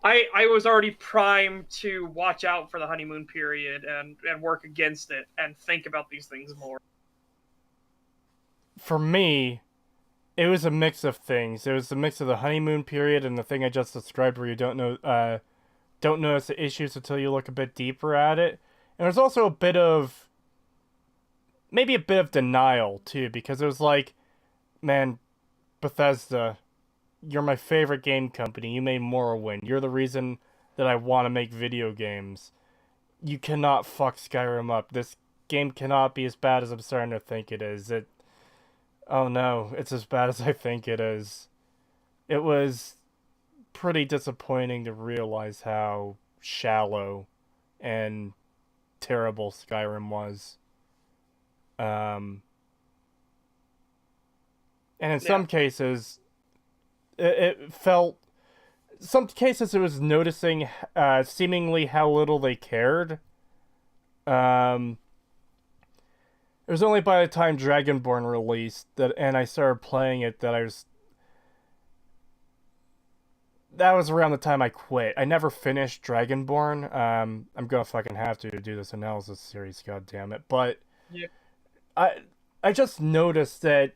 I was already primed to watch out for the honeymoon period and work against it and think about these things more. For me, it was a mix of things. It was a mix of the honeymoon period and the thing I just described where you don't notice the issues until you look a bit deeper at it. And there's also maybe a bit of denial too, because it was like, man, Bethesda, you're my favorite game company. You made Morrowind. You're the reason that I want to make video games. You cannot fuck Skyrim up. This game cannot be as bad as I'm starting to think it is. Oh no, it's as bad as I think it is. It was pretty disappointing to realize how shallow and terrible Skyrim was. And in some cases, it felt... Some cases it was noticing seemingly how little they cared. It was only by the time Dragonborn released and I started playing it that that was around the time I quit. I never finished Dragonborn. I'm gonna fucking have to do this analysis series, god damn it. But Yeah. I just noticed that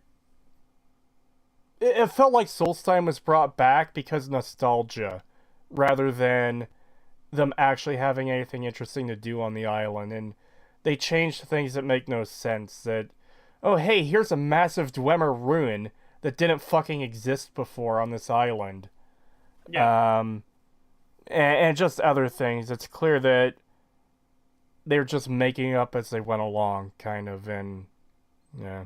it felt like Solstheim was brought back because of nostalgia, rather than them actually having anything interesting to do on the island. And they changed things that make no sense. That, oh hey, here's a massive Dwemer ruin that didn't fucking exist before on this island. Yeah. And just other things. It's clear that they're just making up as they went along, kind of, and yeah.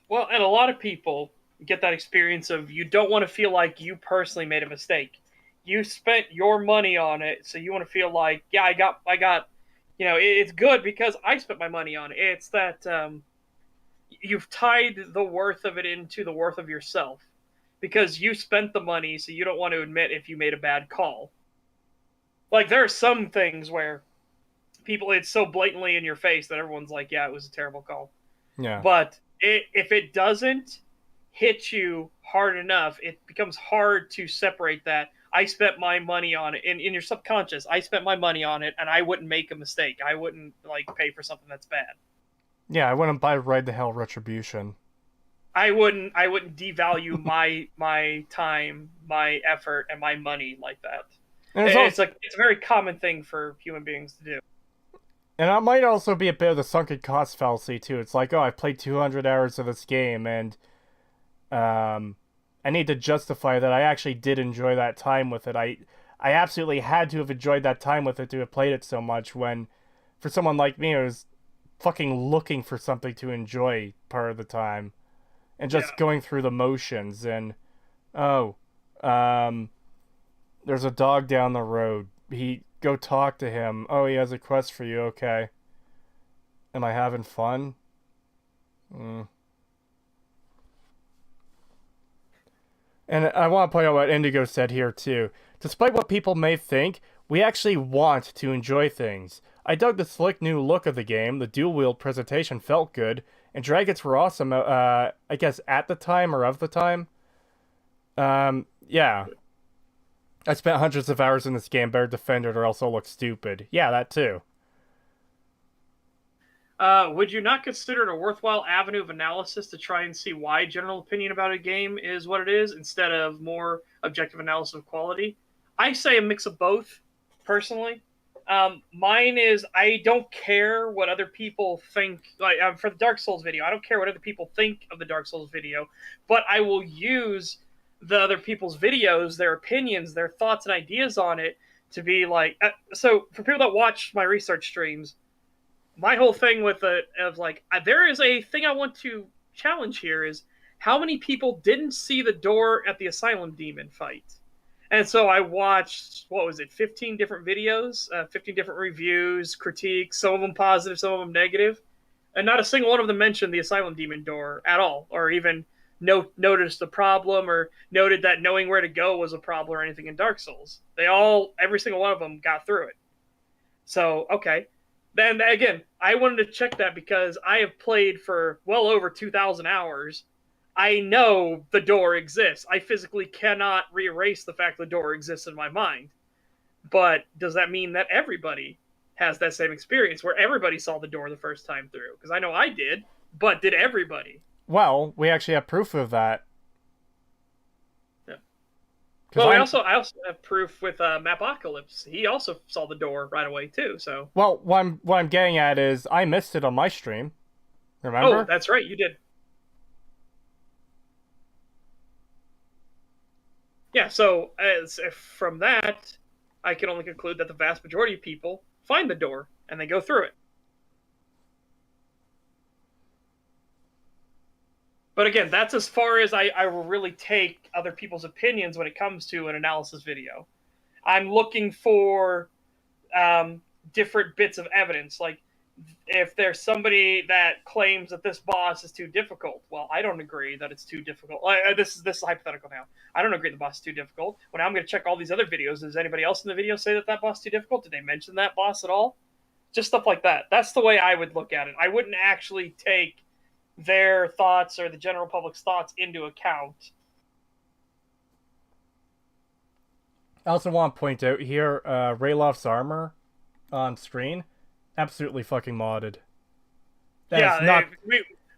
Well, and a lot of people get that experience of you don't want to feel like you personally made a mistake. You spent your money on it, so you want to feel like, yeah, I got, it's good because I spent my money on it. It's that you've tied the worth of it into the worth of yourself because you spent the money, so you don't want to admit if you made a bad call. Like, there are some things where people, it's so blatantly in your face that everyone's like, yeah, it was a terrible call. Yeah. But if it doesn't hit you hard enough, it becomes hard to separate that. I spent my money on it. In your subconscious, I spent my money on it, and I wouldn't make a mistake. I wouldn't, pay for something that's bad. Yeah, I wouldn't buy Ride the Hell Retribution. I wouldn't devalue my time, my effort, and my money like that. And It's a very common thing for human beings to do. And it might also be a bit of the sunken cost fallacy too. It's like, oh, I've played 200 hours of this game, and I need to justify that I actually did enjoy that time with it. I absolutely had to have enjoyed that time with it to have played it so much. When, for someone like me, I was fucking looking for something to enjoy part of the time, and just going through the motions. And there's a dog down the road. Go talk to him. Oh, he has a quest for you. Okay. Am I having fun? And I want to point out what Indigo said here, too. Despite what people may think, we actually want to enjoy things. I dug the slick new look of the game, the dual-wield presentation felt good, and dragons were awesome, I guess, at the time or of the time. Yeah. I spent hundreds of hours in this game, better defend it or else I'll look stupid. Yeah, that too. Would you not consider it a worthwhile avenue of analysis to try and see why general opinion about a game is what it is, instead of more objective analysis of quality? I say a mix of both, personally. Mine is, I don't care what other people think. Like, for the Dark Souls video, I don't care what other people think of the Dark Souls video, but I will use the other people's videos, their opinions, their thoughts and ideas on it to be like, so for people that watch my research streams, my whole thing with it of like, there is a thing I want to challenge here is how many people didn't see the door at the Asylum Demon fight. And so I watched, 15 different videos, 15 different reviews, critiques, some of them positive, some of them negative, and not a single one of them mentioned the Asylum Demon door at all, or even noticed the problem or noted that knowing where to go was a problem or anything in Dark Souls. Every single one of them got through it. So, okay. Then again, I wanted to check that because I have played for well over 2,000 hours. I know the door exists. I physically cannot re-erase the fact the door exists in my mind. But does that mean that everybody has that same experience where everybody saw the door the first time through? Because I know I did, but did everybody? Well, we actually have proof of that. Yeah. Well, I also have proof with Mapocalypse. He also saw the door right away too. So. Well, what I'm getting at is I missed it on my stream. Remember? Oh, that's right, you did. Yeah. So from that, I can only conclude that the vast majority of people find the door and they go through it. But again, that's as far as I will really take other people's opinions when it comes to an analysis video. I'm looking for different bits of evidence. Like, if there's somebody that claims that this boss is too difficult, well, I don't agree that it's too difficult. This is hypothetical now. I don't agree the boss is too difficult. Well, now I'm going to check all these other videos. Does anybody else in the video say that boss is too difficult? Did they mention that boss at all? Just stuff like that. That's the way I would look at it. I wouldn't actually take their thoughts or the general public's thoughts into account. I also want to point out here, Rayloff's armor on screen, absolutely fucking modded. That yeah, is not...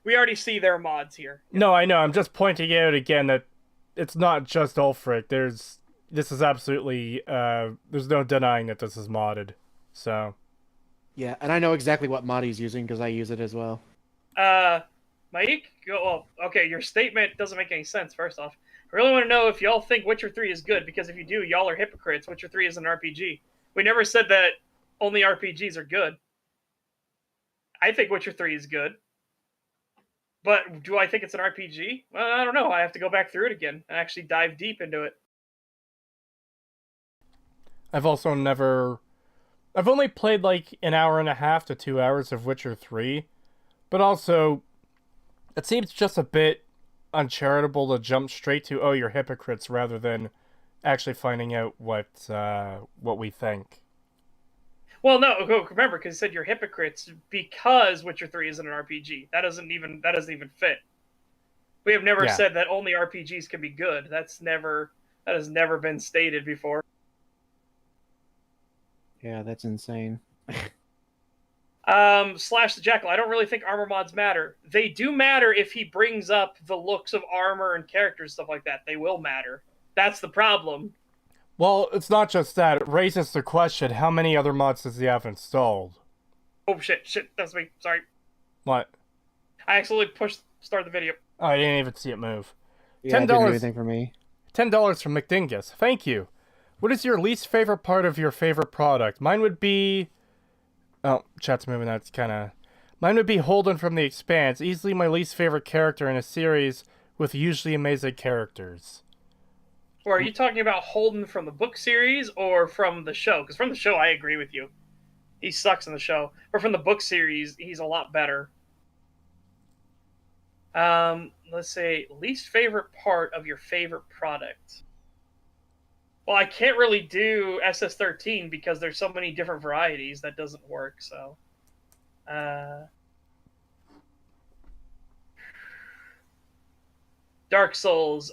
we already see their mods here. No, I know. I'm just pointing out again that it's not just Ulfric. This is absolutely there's no denying that this is modded. So Yeah, and I know exactly what mod he's using because I use it as well. Mike, well, okay, your statement doesn't make any sense. First off, I really want to know if y'all think Witcher 3 is good, because if you do, y'all are hypocrites. Witcher 3 is an RPG. We never said that only RPGs are good. I think Witcher 3 is good. But do I think it's an RPG? Well, I don't know. I have to go back through it again and actually dive deep into it. I've only played like an hour and a half to 2 hours of Witcher 3, but also it seems just a bit uncharitable to jump straight to, oh, you're hypocrites, rather than actually finding out what we think. Well, no, remember, because you said you're hypocrites because Witcher 3 isn't an RPG. That doesn't even fit. We have never said that only RPGs can be good. That has never been stated before. Yeah, that's insane. Slash the Jackal. I don't really think armor mods matter. They do matter if he brings up the looks of armor and characters, stuff like that. They will matter. That's the problem. Well, it's not just that. It raises the question, how many other mods does he have installed? Oh, shit, that's me. Sorry. What? I accidentally pushed start the video. Oh, I didn't even see it move. Yeah, $10. it didn't do anything for me. $10 from McDingus. Thank you. What is your least favorite part of your favorite product? Mine would be... Oh, chat's moving. That's kind of... Mine would be Holden from The Expanse. Easily my least favorite character in a series with usually amazing characters. Or are you talking about Holden from the book series or from the show? Because from the show, I agree with you. He sucks in the show. But from the book series, he's a lot better. Let's say, least favorite part of your favorite product. Well, I can't really do SS13 because there's so many different varieties that doesn't work, so... Dark Souls.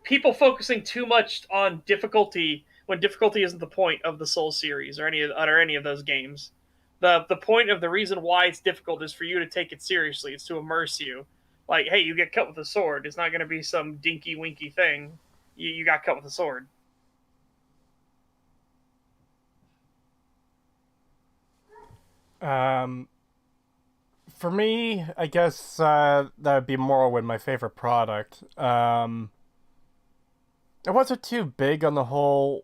People focusing too much on difficulty when difficulty isn't the point of the Souls series or any of those games. The point of the reason why it's difficult is for you to take it seriously. It's to immerse you. Like, hey, you get cut with a sword. It's not going to be some dinky winky thing. You got cut with a sword. For me, I guess that would be Morrowind, my favorite product. It wasn't too big on the whole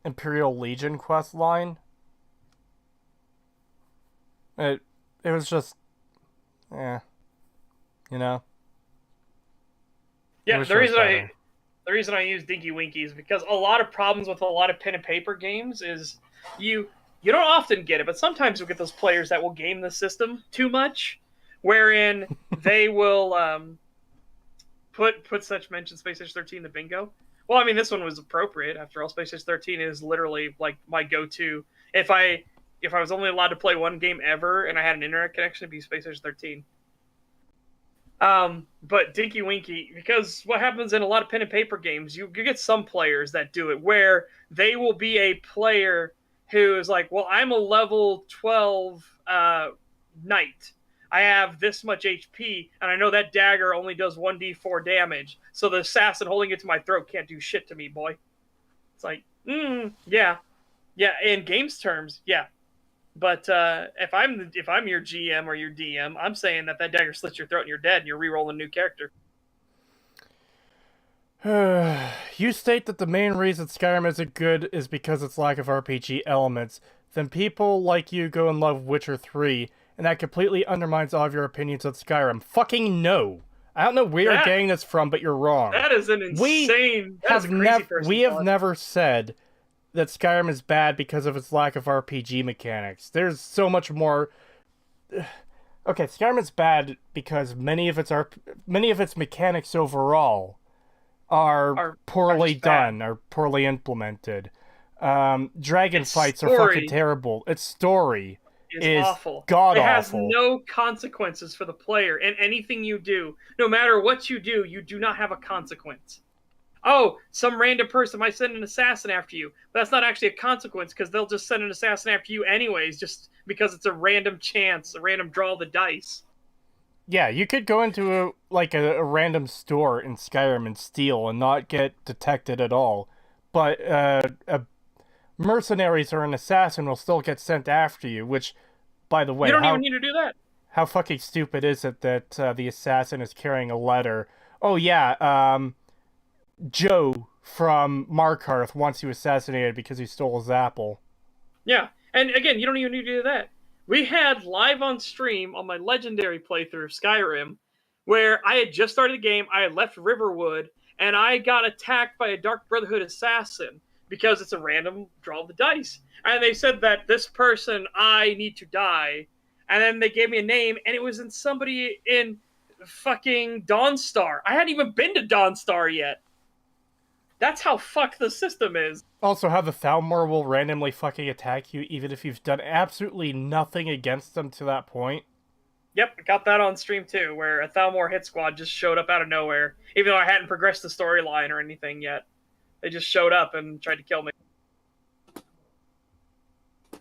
Imperial Legion quest line. It was just, you know. Yeah, the reason I use Dinky Winky is because a lot of problems with a lot of pen and paper games is you don't often get it, but sometimes you'll get those players that will game the system too much, wherein they will put such mention Space Age 13 the bingo. Well, I mean, this one was appropriate. After all, Space Age 13 is literally like my go-to. If I was only allowed to play one game ever and I had an internet connection, it'd be Space Age 13. But Dinky Winky, because what happens in a lot of pen and paper games, you get some players that do it where they will be a player who is like, well, I'm a level 12 knight. I have this much HP, and I know that dagger only does 1d4 damage, so the assassin holding it to my throat can't do shit to me, boy. It's like, yeah. Yeah, in games terms, yeah. But if I'm your GM or your DM, I'm saying that dagger slits your throat and you're dead, and you're re-rolling a new character. You state that the main reason Skyrim isn't good is because its lack of RPG elements. Then people like you go and love Witcher 3, and that completely undermines all of your opinions on Skyrim. Fucking no. I don't know where you're getting this from, but you're wrong. That is an insane... We have never said that Skyrim is bad because of its lack of RPG mechanics. There's so much more... Okay, Skyrim is bad because many of its mechanics overall are poorly done, are poorly implemented. Dragon fights are fucking terrible. Its story is awful. God-awful. It has no consequences for the player, and anything you do, no matter what you do not have a consequence. oh, some random person might send an assassin after you. But that's not actually a consequence because they'll just send an assassin after you anyways, just because it's a random chance, a random draw of the dice. Yeah, you could go into a random store in Skyrim and steal and not get detected at all. But mercenaries or an assassin will still get sent after you, which, by the way, You don't even need to do that. how fucking stupid is it that the assassin is carrying a letter? Oh yeah, Joe from Markarth wants you assassinated because he stole his apple. Yeah, and again, you don't even need to do that. We had live on stream on my legendary playthrough of Skyrim, where I had just started the game, I had left Riverwood, and I got attacked by a Dark Brotherhood assassin because it's a random draw of the dice. And they said that this person, I need to die. And then they gave me a name, and it was in somebody in fucking Dawnstar. I hadn't even been to Dawnstar yet. That's how fucked the system is. Also, how the Thalmor will randomly fucking attack you even if you've done absolutely nothing against them to that point. Yep, I got that on stream too, where a Thalmor hit squad just showed up out of nowhere, even though I hadn't progressed the storyline or anything yet. They just showed up and tried to kill me.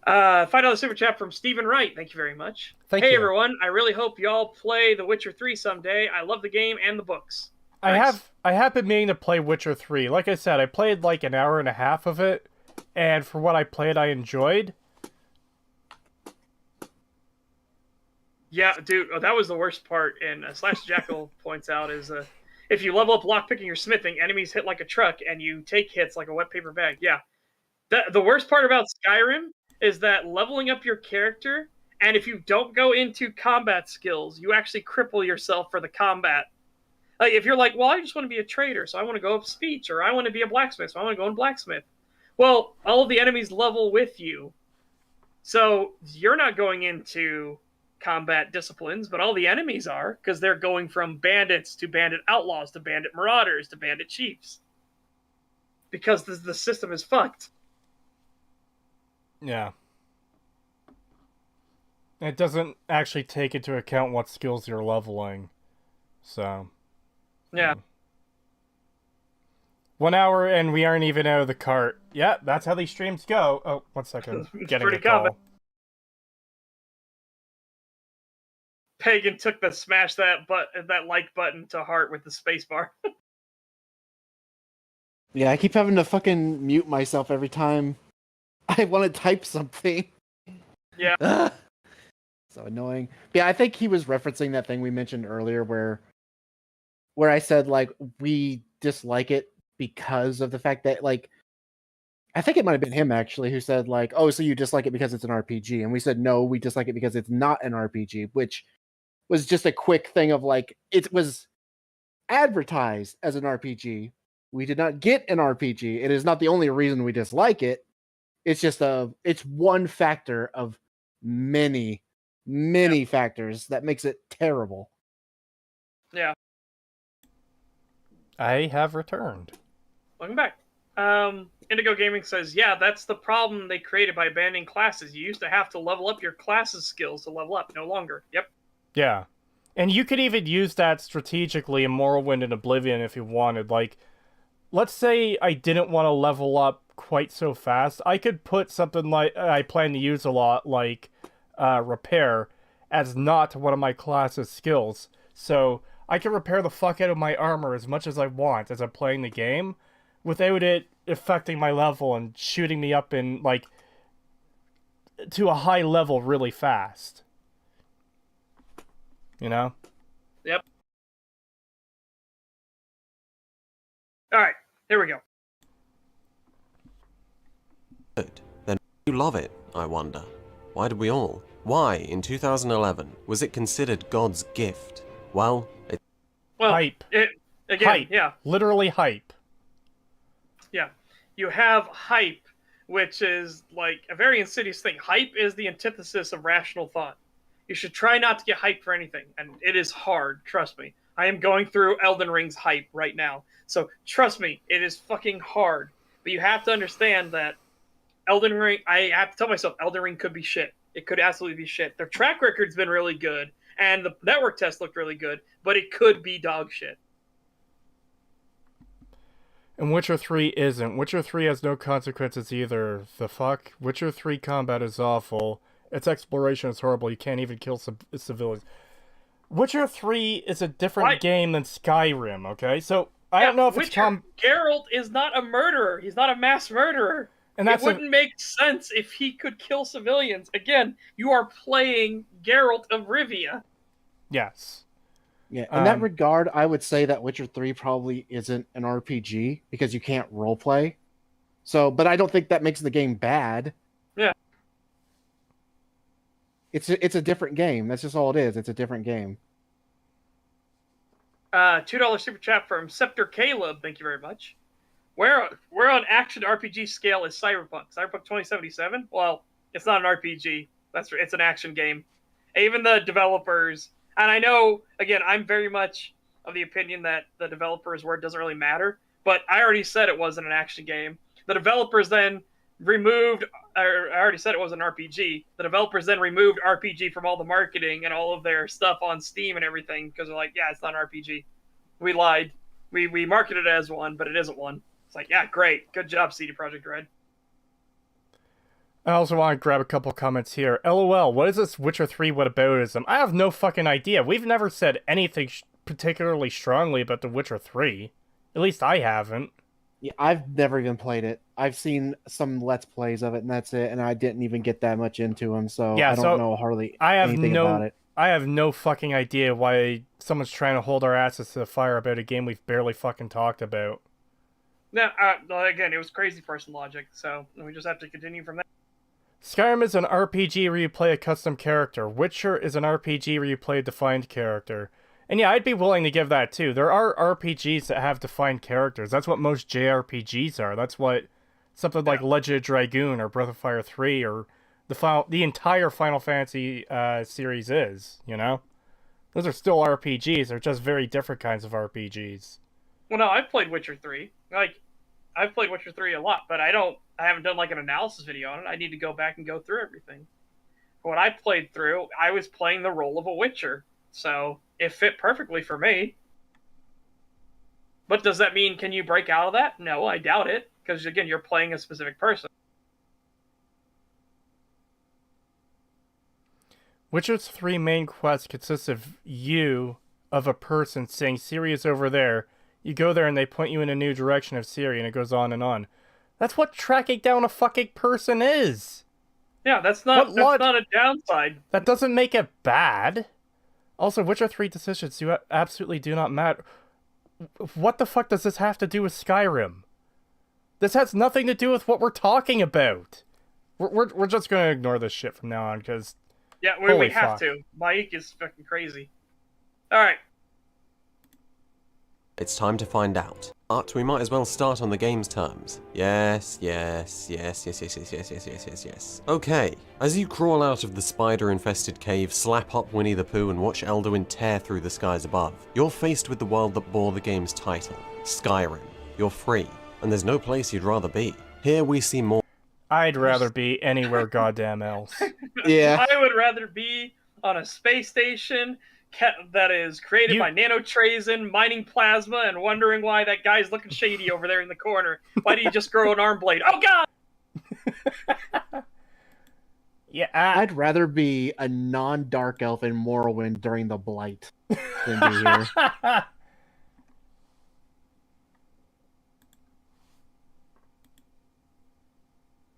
$5 super chat from Stephen Wright. Thank you very much. Thank hey you. everyone, I really hope y'all play The Witcher 3 someday. I love the game and the books. Nice. I have been meaning to play Witcher 3. Like I said, I played like an hour and a half of it, and for what I played, I enjoyed. Yeah, dude, that was the worst part. And Slash Jackal points out is if you level up lockpicking or smithing, enemies hit like a truck, and you take hits like a wet paper bag. Yeah, the worst part about Skyrim is that leveling up your character, and if you don't go into combat skills, you actually cripple yourself for the combat. Like, if you're like, well, I just want to be a trader, so I want to go up speech, or I want to be a blacksmith, so I want to go in blacksmith. Well, all of the enemies level with you. So you're not going into combat disciplines, but all the enemies are, because they're going from bandits to bandit outlaws to bandit marauders to bandit chiefs. Because the system is fucked. Yeah. It doesn't actually take into account what skills you're leveling. So... Yeah. 1 hour and we aren't even out of the cart. Yeah, that's how these streams go. Oh, 1 second. Getting pretty a call. common. Pagan took the smash that like button to heart with the spacebar. Yeah, I keep having to fucking mute myself every time I want to type something. Yeah. So annoying. But yeah, I think he was referencing that thing we mentioned earlier where I said, like, we dislike it because of the fact that, like, I think it might have been him, actually, who said, like, oh, so you dislike it because it's an RPG. And we said, no, we dislike it because it's not an RPG, which was just a quick thing of, like, it was advertised as an RPG. We did not get an RPG. It is not the only reason we dislike it. It's just it's one factor of many factors that makes it terrible. Yeah. I have returned. Welcome back. Indigo Gaming says, yeah, that's the problem they created by banning classes. You used to have to level up your class's skills to level up. No longer. Yep. Yeah. And you could even use that strategically in Morrowind and Oblivion if you wanted. Like, let's say I didn't want to level up quite so fast. I could put something like I plan to use a lot, like repair, as not one of my class's skills. So I can repair the fuck out of my armor as much as I want as I'm playing the game, without it affecting my level and shooting me up in, like, to a high level really fast. You know? Yep. Alright, here we go. Good. Then you love it, I wonder. Why did we all? Why, in 2011, was it considered God's gift? Well, Hype. Again, Hype. yeah. Literally hype. Yeah. You have hype, which is like a very insidious thing. Hype is the antithesis of rational thought. You should try not to get hyped for anything, and it is hard, trust me. I am going through Elden Ring's hype right now. So trust me, it is fucking hard. But you have to understand that Elden Ring, I have to tell myself, Elden Ring could be shit. It could absolutely be shit. Their track record's been really good, and the network test looked really good, but it could be dog shit. And Witcher 3 isn't. Witcher 3 has no consequences either. The fuck? Witcher 3 combat is awful. Its exploration is horrible. You can't even kill civilians. Witcher 3 is a different game than Skyrim, okay? So, I don't know if Witcher, Geralt is not a murderer. He's not a mass murderer. And it wouldn't make sense if he could kill civilians. Again, you are playing Geralt of Rivia. Yes. Yeah, in that regard, I would say that Witcher 3 probably isn't an RPG because you can't roleplay. So, but I don't think that makes the game bad. Yeah. It's a different game. That's just all it is. It's a different game. $2 super chat from Scepter Caleb. Thank you very much. Where on action RPG scale is Cyberpunk? Cyberpunk 2077? Well, it's not an RPG. It's an action game. Even the developers, and I know, again, I'm very much of the opinion that the developers' word doesn't really matter, but I already said it wasn't an action game. The developers then removed, or I already said it was an RPG. The developers then removed RPG from all the marketing and all of their stuff on Steam and everything because they're like, yeah, it's not an RPG. We lied. We marketed it as one, but it isn't one. It's like, yeah, great. Good job, CD Projekt Red. I also want to grab a couple comments here. LOL, what is this Witcher 3 whataboutism? I have no fucking idea. We've never said anything particularly strongly about The Witcher 3. At least I haven't. Yeah, I've never even played it. I've seen some Let's Plays of it, and that's it. And I didn't even get that much into them, so yeah, I don't know hardly anything about it. I have no fucking idea why someone's trying to hold our asses to the fire about a game we've barely fucking talked about. No, again, it was crazy person logic, so we just have to continue from there. Skyrim is an RPG where you play a custom character. Witcher is an RPG where you play a defined character. And yeah, I'd be willing to give that too. There are RPGs that have defined characters. That's what most JRPGs are. That's what something like Legend of Dragoon or Breath of Fire 3 or the entire Final Fantasy series is, you know? Those are still RPGs. They're just very different kinds of RPGs. Well, no, I've played Witcher 3. I've played Witcher 3 a lot, but I haven't done an analysis video on it. I need to go back and go through everything. What I played through, I was playing the role of a Witcher, so it fit perfectly for me. But does that mean, can you break out of that? No, I doubt it, because again, you're playing a specific person. Witcher's 3 main quest consists of a person saying, Ciri is over there. You go there and they point you in a new direction of Ciri, and it goes on and on. That's what tracking down a fucking person is. Yeah, that's not a downside. That doesn't make it bad. Also, Witcher 3 decisions absolutely do not matter. What the fuck does this have to do with Skyrim? This has nothing to do with what we're talking about. We're just gonna ignore this shit from now on, because... Yeah, we have to. Mike is fucking crazy. Alright. It's time to find out. But we might as well start on the game's terms. Yes. Okay, as you crawl out of the spider-infested cave, slap up Winnie the Pooh and watch Elduin tear through the skies above, you're faced with the world that bore the game's title, Skyrim. You're free, and there's no place you'd rather be. Here we see more... I'd rather be anywhere goddamn else. Yeah. I would rather be on a space station that is created by nanotrazen, mining plasma, and wondering why that guy's looking shady over there in the corner. Why did he just grow an arm blade? Oh, God! Yeah, I'd rather be a non-dark elf in Morrowind during the Blight than be here.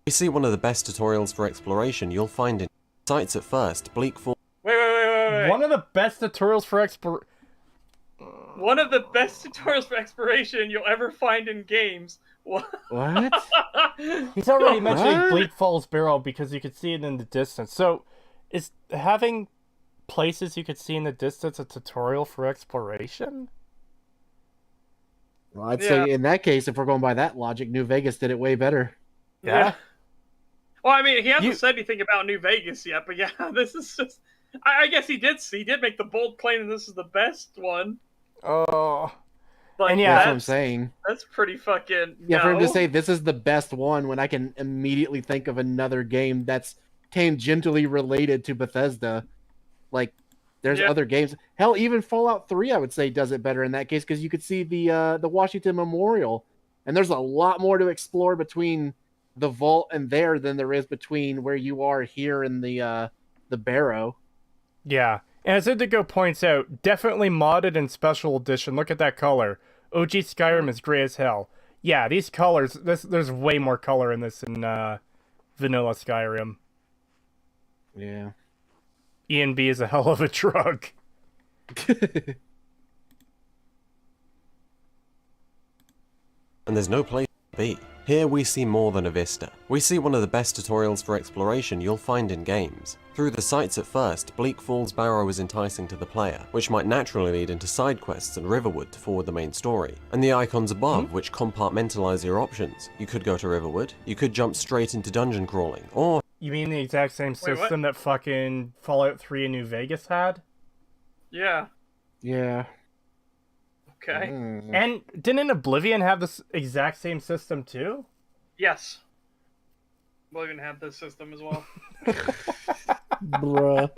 You see one of the best tutorials for exploration you'll find in sites at first, Bleak Falls. Wait. One of the best tutorials for One of the best tutorials for exploration you'll ever find in games. What? He's already mentioning Bleak Falls Barrow because you could see it in the distance. So, is having places you could see in the distance a tutorial for exploration? Well, I'd say in that case, if we're going by that logic, New Vegas did it way better. Yeah. Well, I mean, he hasn't said anything about New Vegas yet, but yeah, this is just... I guess he did make the bold claim that this is the best one. Oh. Like, and yeah, that's what I'm saying. That's pretty fucking... Yeah, for him to say this is the best one when I can immediately think of another game that's tangentially related to Bethesda. Like, there's other games. Hell, even Fallout 3, I would say, does it better in that case, because you could see the Washington Memorial And there's a lot more to explore between the vault and there than there is between where you are here in the barrow. Yeah. And as Indigo points out, definitely modded and special edition. Look at that color. OG Skyrim is gray as hell. Yeah, these colors, there's way more color in this than vanilla Skyrim. Yeah. E&B is a hell of a drug. And there's no place to be. Here we see more than a vista. We see one of the best tutorials for exploration you'll find in games. Through the sights at first, Bleak Falls Barrow is enticing to the player, which might naturally lead into side quests and Riverwood to forward the main story. And the icons above, which compartmentalize your options. You could go to Riverwood, you could jump straight into dungeon crawling, or... You mean the exact same system that fucking Fallout 3 in New Vegas had? Yeah. Yeah. Okay. And didn't Oblivion have this exact same system too? Yes. Oblivion had this system as well. Bruh.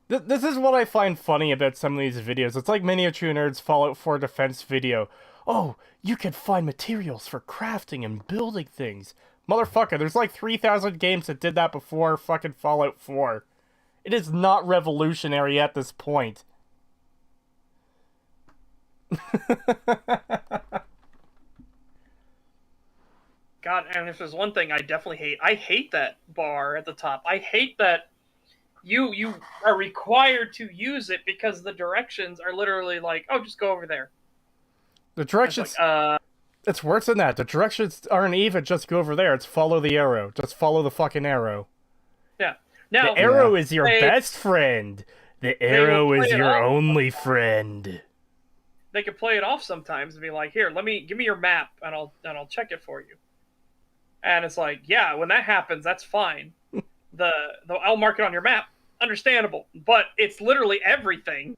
This is what I find funny about some of these videos. It's like Miniature Nerd's Fallout 4 defense video. Oh, you can find materials for crafting and building things. Motherfucker, there's like 3,000 games that did that before fucking Fallout 4. It is not revolutionary at this point. God, and if there's one thing I definitely hate, I hate that bar at the top. I hate that you are required to use it because the directions are literally like, oh, just go over there. The directions... It's like, it's worse than that. The directions aren't even just go over there. It's follow the arrow. Just follow the fucking arrow. yeah. Now, The arrow is your best friend. The arrow is your only friend. They could play it off sometimes and be like, "Here, give me your map, and I'll check it for you." And it's like, yeah, when that happens, that's fine. I'll mark it on your map, understandable, but it's literally everything.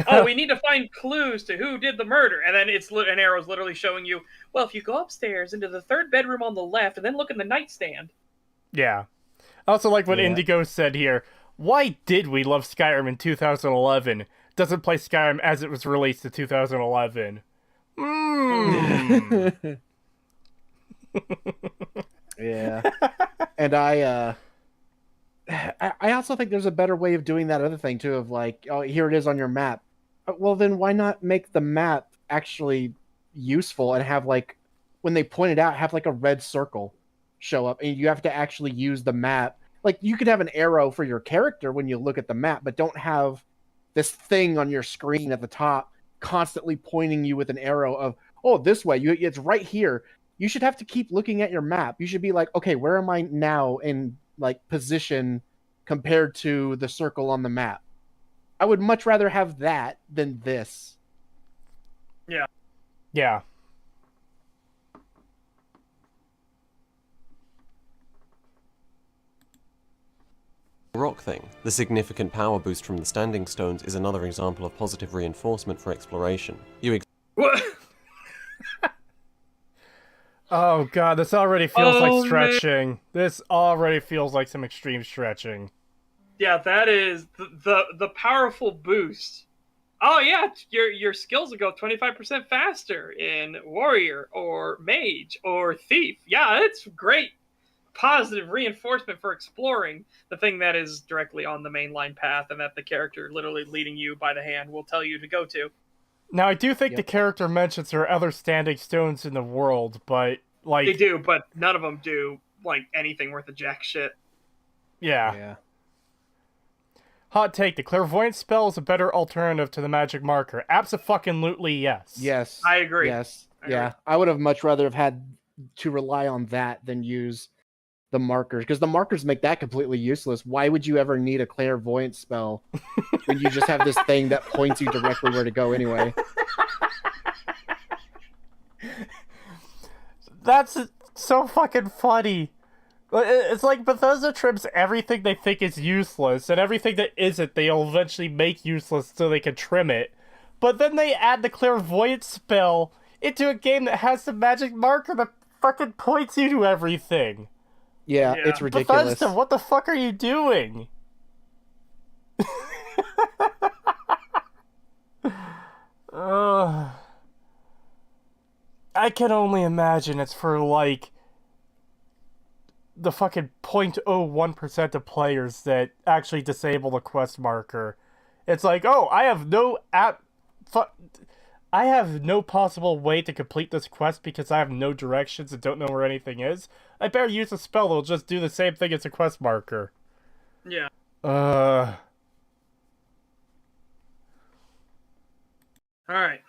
Oh, we need to find clues to who did the murder, and then an arrow's literally showing you. Well, if you go upstairs into the third bedroom on the left, and then look in the nightstand. Yeah. I also like what Indigo said here. Why did we love Skyrim in 2011? Doesn't play Skyrim as it was released in 2011. Yeah. And I also think there's a better way of doing that other thing too, of like, oh, here it is on your map. Well, then why not make the map actually useful and have, like, when they point it out, have like a red circle show up, and you have to actually use the map. Like, you could have an arrow for your character when you look at the map, but don't have this thing on your screen at the top constantly pointing you with an arrow of, oh, this way. It's right here. You should have to keep looking at your map. You should be like, okay, where am I now in, like, position compared to the circle on the map? I would much rather have that than this. Yeah. Yeah. Rock thing. The significant power boost from the standing stones is another example of positive reinforcement for exploration. What? Oh god, this already feels like man. stretching. This already feels like some extreme stretching. Yeah, that is the powerful boost. Oh yeah, your skills will go 25% faster in warrior or mage or thief. Yeah, it's great. Positive reinforcement for exploring the thing that is directly on the mainline path and that the character literally leading you by the hand will tell you to go to. Now, I do think the character mentions there are other standing stones in the world, but, like... They do, but none of them do, like, anything worth a jack shit. Yeah. Hot take, the clairvoyant spell is a better alternative to the magic marker. Abso-fucking-lutely, yes. Yes. I agree. Yes. I would have much rather have had to rely on that than use the markers, because the markers make that completely useless. Why would you ever need a clairvoyant spell when you just have this thing that points you directly where to go anyway? That's so fucking funny. It's like Bethesda trims everything they think is useless, and everything that isn't they'll eventually make useless so they can trim it. But then they add the clairvoyant spell into a game that has the magic marker that fucking points you to everything. Yeah, it's ridiculous. Bethesda, what the fuck are you doing? I can only imagine it's for like the fucking 0.01% of players that actually disable the quest marker. It's like, oh, I have no I have no possible way to complete this quest because I have no directions and don't know where anything is. I better use a spell that'll just do the same thing as a quest marker. Yeah. Uh. All right.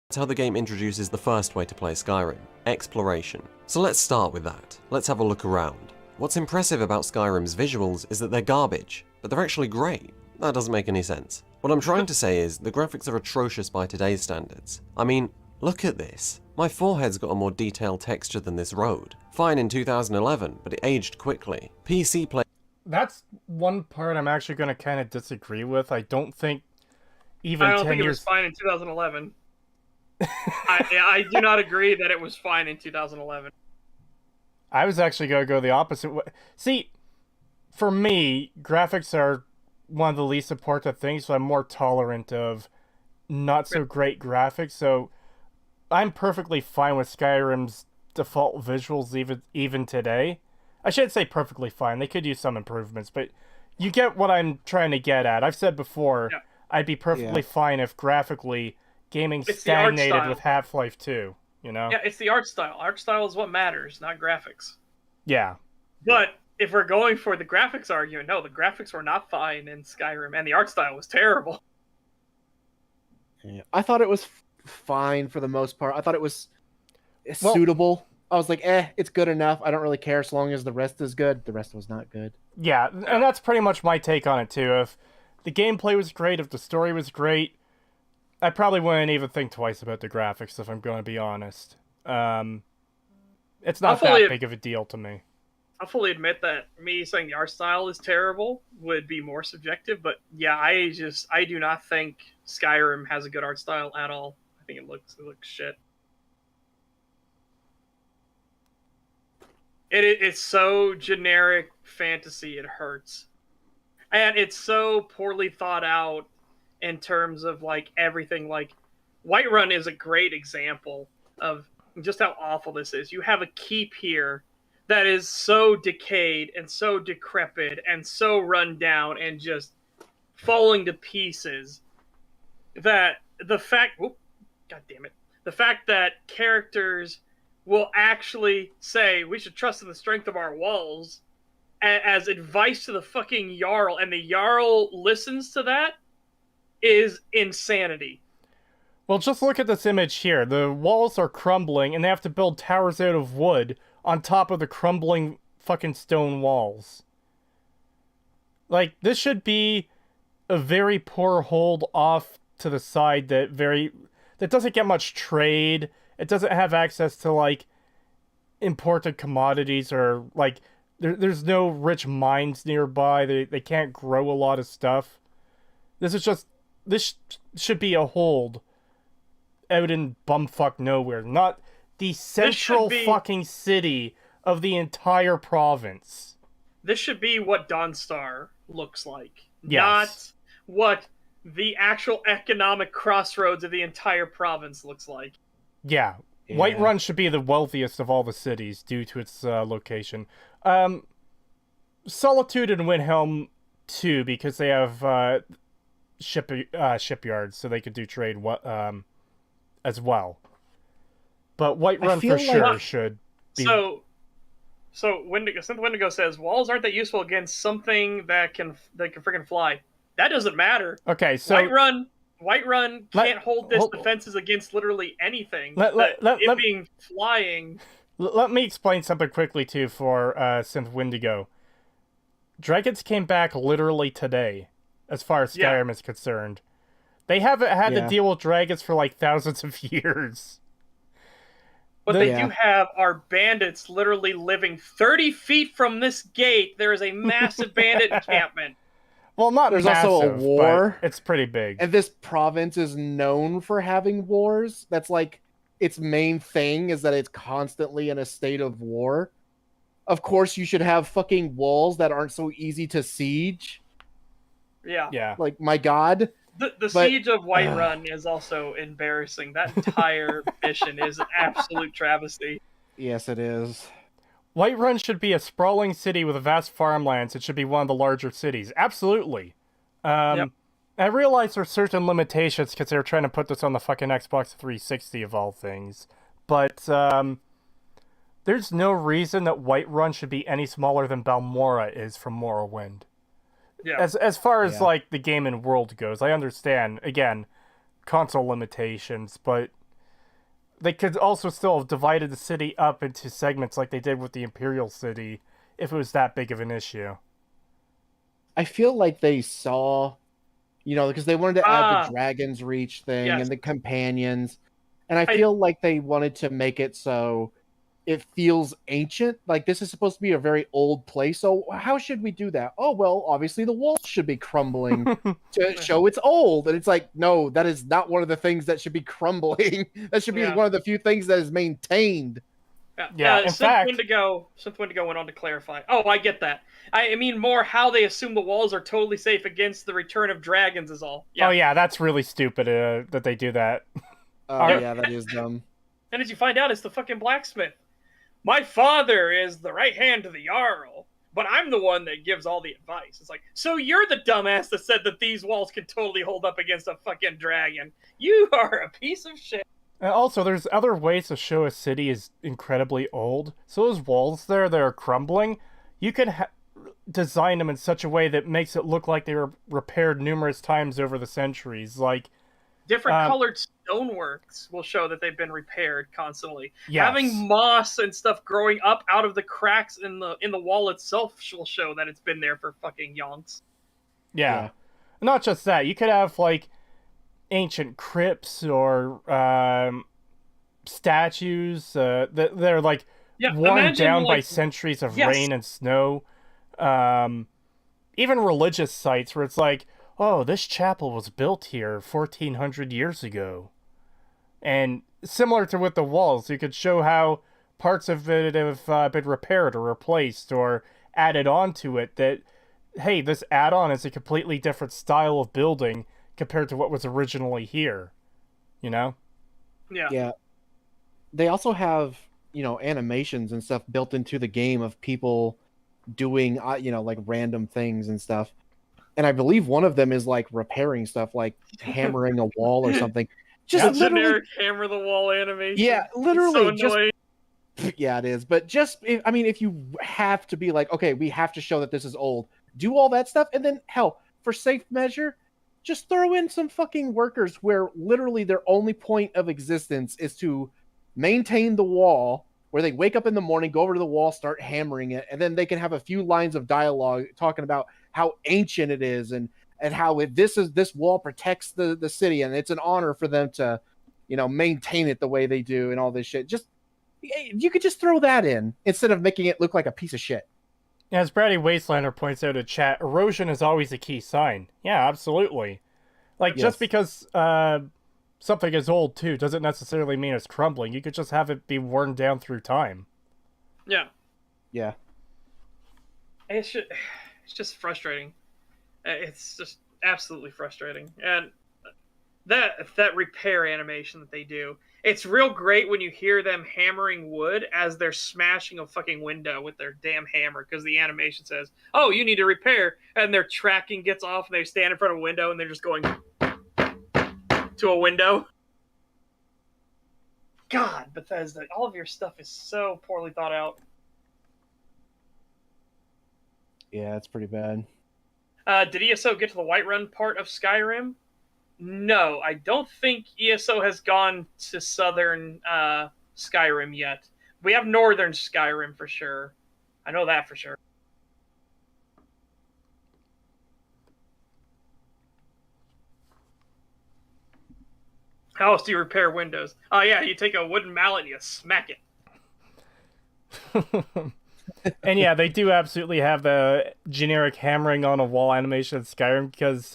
That's how the game introduces the first way to play Skyrim, exploration. So let's start with that. Let's have a look around. What's impressive about Skyrim's visuals is that they're garbage, but they're actually great. That doesn't make any sense. What I'm trying to say is, the graphics are atrocious by today's standards. I mean, look at this. My forehead's got a more detailed texture than this road. Fine in 2011, but it aged quickly. PC play. That's one part I'm actually going to kind of disagree with. I don't think even I don't 10 think it was years... fine in 2011. I do not agree that it was fine in 2011. I was actually going to go the opposite way. See, for me, graphics are one of the least important things, so I'm more tolerant of not so great graphics. So I'm perfectly fine with Skyrim's default visuals even today. I shouldn't say perfectly fine. They could use some improvements, but you get what I'm trying to get at. I've said before, Yeah. I'd be perfectly fine if graphically gaming It's the art stagnated style. with Half-Life 2, you know? Yeah, it's the art style. Art style is what matters, not graphics. Yeah. But if we're going for the graphics argument, no, the graphics were not fine in Skyrim, and the art style was terrible. Yeah. I thought it was fine for the most part. I thought it was suitable. I was like, it's good enough. I don't really care as long as the rest is good. The rest was not good. Yeah, and that's pretty much my take on it, too. If the gameplay was great, if the story was great, I probably wouldn't even think twice about the graphics, if I'm going to be honest. It's not that big of a deal to me. I'll fully admit that me saying the art style is terrible would be more subjective, but yeah, I do not think Skyrim has a good art style at all. I think it looks shit. It's so generic fantasy, it hurts. And it's so poorly thought out in terms of like everything. Like Whiterun is a great example of just how awful this is. You have a keep here that is so decayed and so decrepit and so run down and just falling to pieces that the fact the fact that characters will actually say we should trust in the strength of our walls as advice to the fucking Jarl, and the Jarl listens to that, is insanity. Well, just look at this image here. The walls are crumbling, and they have to build towers out of wood on top of the crumbling fucking stone walls. Like, this should be a very poor hold off to the side that doesn't get much trade. It doesn't have access to, like, imported commodities or, like, there's no rich mines nearby. They can't grow a lot of stuff. This should be a hold out in bumfuck nowhere, not the central fucking city of the entire province. This should be what Dawnstar looks like, yes. Not what the actual economic crossroads of the entire province looks like. Yeah. Whiterun should be the wealthiest of all the cities due to its location. Solitude and Windhelm too, because they have shipyards, so they could do trade as well. But Whiterun for sure should be. So Wendigo says walls aren't that useful against something that can freaking fly. That doesn't matter. Okay, so Whiterun can't hold this defenses against literally anything. Being flying. Let me explain something quickly too for Synth Wendigo. Dragons came back literally today, as far as Skyrim is concerned. They haven't had to deal with dragons for like thousands of years. What they do have are bandits literally living 30 feet from this gate. There is a massive bandit encampment. Well, there's massive, also a war. It's pretty big. And this province is known for having wars. That's like its main thing, is that it's constantly in a state of war. Of course, you should have fucking walls that aren't so easy to siege. Yeah. Yeah. Like, my god. The But- Siege of Whiterun is also embarrassing. That entire mission is an absolute travesty. Yes, it is. Whiterun should be a sprawling city with vast farmlands. It should be one of the larger cities. Absolutely. Yep. I realize there's certain limitations because they were trying to put this on the fucking Xbox 360 of all things. But there's no reason that Whiterun should be any smaller than Balmora is from Morrowind. Yeah. As far as Yeah. like the game and world goes, I understand again console limitations, but they could also still have divided the city up into segments like they did with the Imperial City if it was that big of an issue. I feel like they saw, because they wanted to add the Dragon's Reach thing Yes. and the companions. And I feel like they wanted to make it so it feels ancient. Like this is supposed to be a very old place. So how should we do that? Oh, well, obviously the walls should be crumbling to show it's old. And it's like, no, that is not one of the things that should be crumbling. That should be Yeah. one of the few things that is maintained. Yeah, in fact- Synth Wendigo went on to clarify. Oh, I get that. I mean more how they assume the walls are totally safe against the return of dragons is all. Oh yeah, that's really stupid that they do that. Oh, Yeah. yeah, that is dumb. And as you find out, it's the fucking blacksmith. My father is the right hand to the Jarl, but I'm the one that gives all the advice. It's like, so you're the dumbass that said that these walls can totally hold up against a fucking dragon. You are a piece of shit. And also, there's other ways to show a city is incredibly old. So those walls there that are crumbling, you can design them in such a way that makes it look like they were repaired numerous times over the centuries. Like, Different colored stoneworks will show that they've been repaired constantly. yes. Having moss and stuff growing up out of the cracks in the wall itself will show that it's been there for fucking yonks. Yeah. Not just that. You could have, like, ancient crypts or statues that they're, like, Yeah, worn imagine, down by like- centuries of Yes. rain and snow. Even religious sites where it's like, oh, this chapel was built here 1,400 years ago. And similar to with the walls, you could show how parts of it have been repaired or replaced or added on to it that, hey, this add-on is a completely different style of building compared to what was originally here. You know? Yeah. Yeah. They also have, animations and stuff built into the game of people doing, like random things and stuff. And I believe one of them is like repairing stuff, like hammering a wall or something. Just Yeah, literally, generic hammer the wall animation. yeah, It's literally, so just annoying. yeah, it is. But if you have to be like, okay, we have to show that this is old, do all that stuff, and then hell, for safe measure, just throw in some fucking workers where literally their only point of existence is to maintain the wall, where they wake up in the morning, go over to the wall, start hammering it, and then they can have a few lines of dialogue talking about how ancient it is and how this wall protects the city, and it's an honor for them to, maintain it the way they do and all this shit. Just you could just throw that in instead of making it look like a piece of shit. As Brady Wastelander points out in chat, erosion is always a key sign. Yeah, absolutely. Like, Yes. just because something is old, too, doesn't necessarily mean it's crumbling. You could just have it be worn down through time. Yeah. Yeah. It's just frustrating. It's just absolutely frustrating. And that repair animation that they do, it's real great when you hear them hammering wood as they're smashing a fucking window with their damn hammer, because the animation says, oh, you need to repair, and their tracking gets off and they stand in front of a window and they're just going to a window. God, Bethesda, all of your stuff is so poorly thought out. Yeah, it's pretty bad. Did ESO get to the Whiterun part of Skyrim? No, I don't think ESO has gone to southern Skyrim yet. We have northern Skyrim for sure. I know that for sure. How else do you repair windows? Oh yeah, you take a wooden mallet and you smack it. And yeah, they do absolutely have the generic hammering on a wall animation in Skyrim, because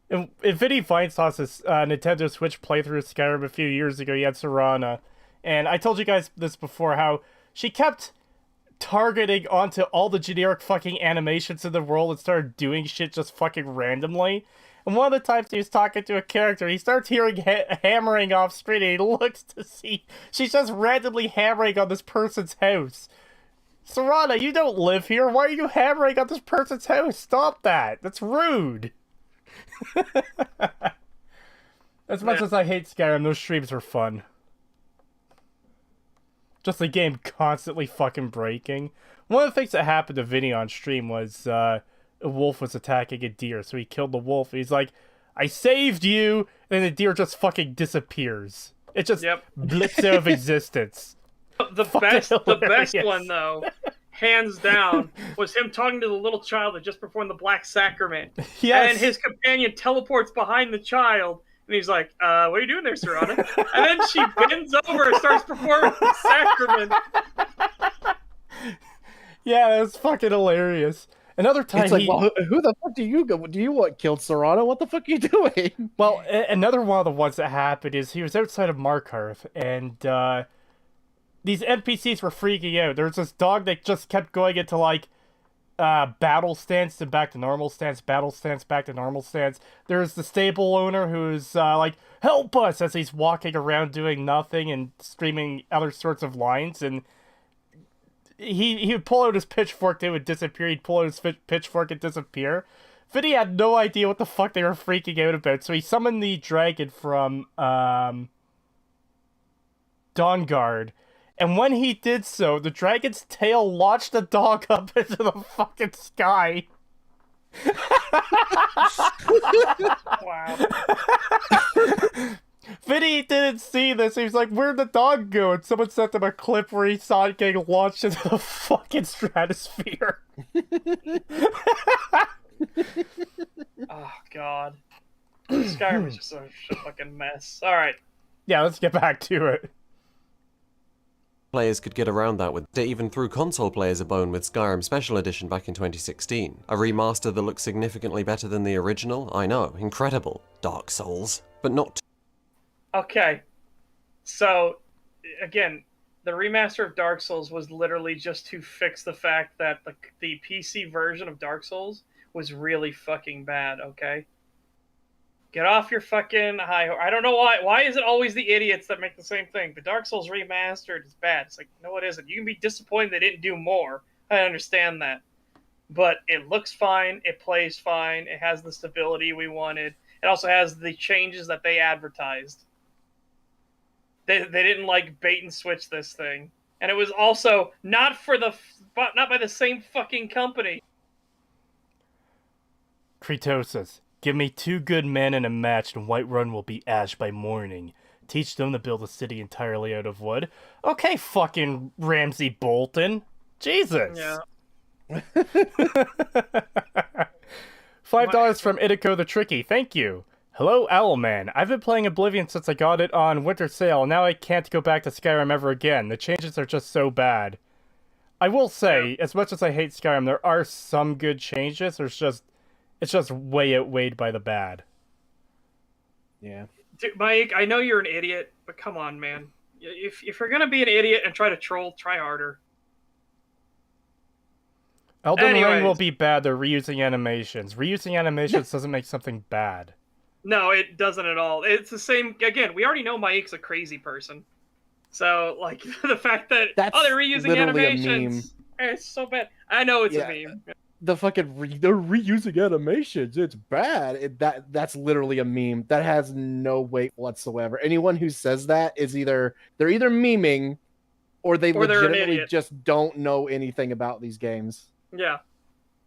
if Vinny Feinstoss's Nintendo Switch playthrough of Skyrim a few years ago, you had Serana, and I told you guys this before, how she kept targeting onto all the generic fucking animations in the world and started doing shit just fucking randomly. And one of the times he was talking to a character, he starts hearing hammering off screen, and he looks to see she's just randomly hammering on this person's house. Serana, you don't live here. Why are you hammering on this person's house? Stop that. That's rude. As much as I hate Skyrim, those streams were fun. Just the game constantly fucking breaking. One of the things that happened to Vinny on stream was a wolf was attacking a deer, so he killed the wolf. He's like, I saved you, and the deer just fucking disappears. It just blips out of existence. The best one, though, hands down, was him talking to the little child that just performed the Black Sacrament. Yes. And his companion teleports behind the child, and he's like, what are you doing there, Serana? And then she bends over and starts performing the sacrament. Yeah, that's fucking hilarious. Another time it's like, well, who the fuck do you want killed, Serana? What the fuck are you doing? Well, another one of the ones that happened is he was outside of Markarth, and these NPCs were freaking out. There was this dog that just kept going into, like, battle stance and back to normal stance, battle stance, back to normal stance. There's the stable owner who's like, help us, as he's walking around doing nothing and screaming other sorts of lines, and he would pull out his pitchfork, they would disappear, he'd pull out his pitchfork and disappear. Vinny had no idea what the fuck they were freaking out about, so he summoned the dragon from Dawnguard, and when he did so, the dragon's tail launched the dog up into the fucking sky. Wow. Vinny didn't see this. He was like, where'd the dog go? And someone sent him a clip where he saw it getting launched into the fucking stratosphere. Oh, God. Skyrim is just a fucking mess. Alright. Yeah, let's get back to it. Players could get around that with it even threw console players a bone with Skyrim Special Edition back in 2016. A remaster that looks significantly better than the original? I know, incredible. Dark Souls. But not Okay. So, again, the remaster of Dark Souls was literally just to fix the fact that the PC version of Dark Souls was really fucking bad, okay? Get off your fucking high horse. I don't know why. Why is it always the idiots that make the same thing? The Dark Souls remastered is bad. It's like, no, it isn't. You can be disappointed they didn't do more. I understand that. But it looks fine. It plays fine. It has the stability we wanted. It also has the changes that they advertised. They didn't like bait and switch this thing. And it was also not by the same fucking company. Creetosis. Give me 2 good men in a match and Whiterun will be ash by morning. Teach them to build a city entirely out of wood. Okay, fucking Ramsay Bolton. Jesus. Yeah. $5 from Itako the Tricky. Thank you. Hello, Owlman. I've been playing Oblivion since I got it on winter sale. Now I can't go back to Skyrim ever again. The changes are just so bad. I will say, as much as I hate Skyrim, there are some good changes. It's just way outweighed by the bad. Yeah. Dude, Mike, I know you're an idiot, but come on, man. If you're gonna be an idiot and try to troll, try harder. Elden Ring will be bad. They're reusing animations. Reusing animations doesn't make something bad. No, it doesn't at all. It's the same. Again, we already know Mike's a crazy person. So, like, the fact that they're reusing animations, it's so bad. I know it's a meme. The fucking they're reusing animations. It's bad. That's literally a meme that has no weight whatsoever. Anyone who says that is they're either memeing, or they legitimately just don't know anything about these games. Yeah,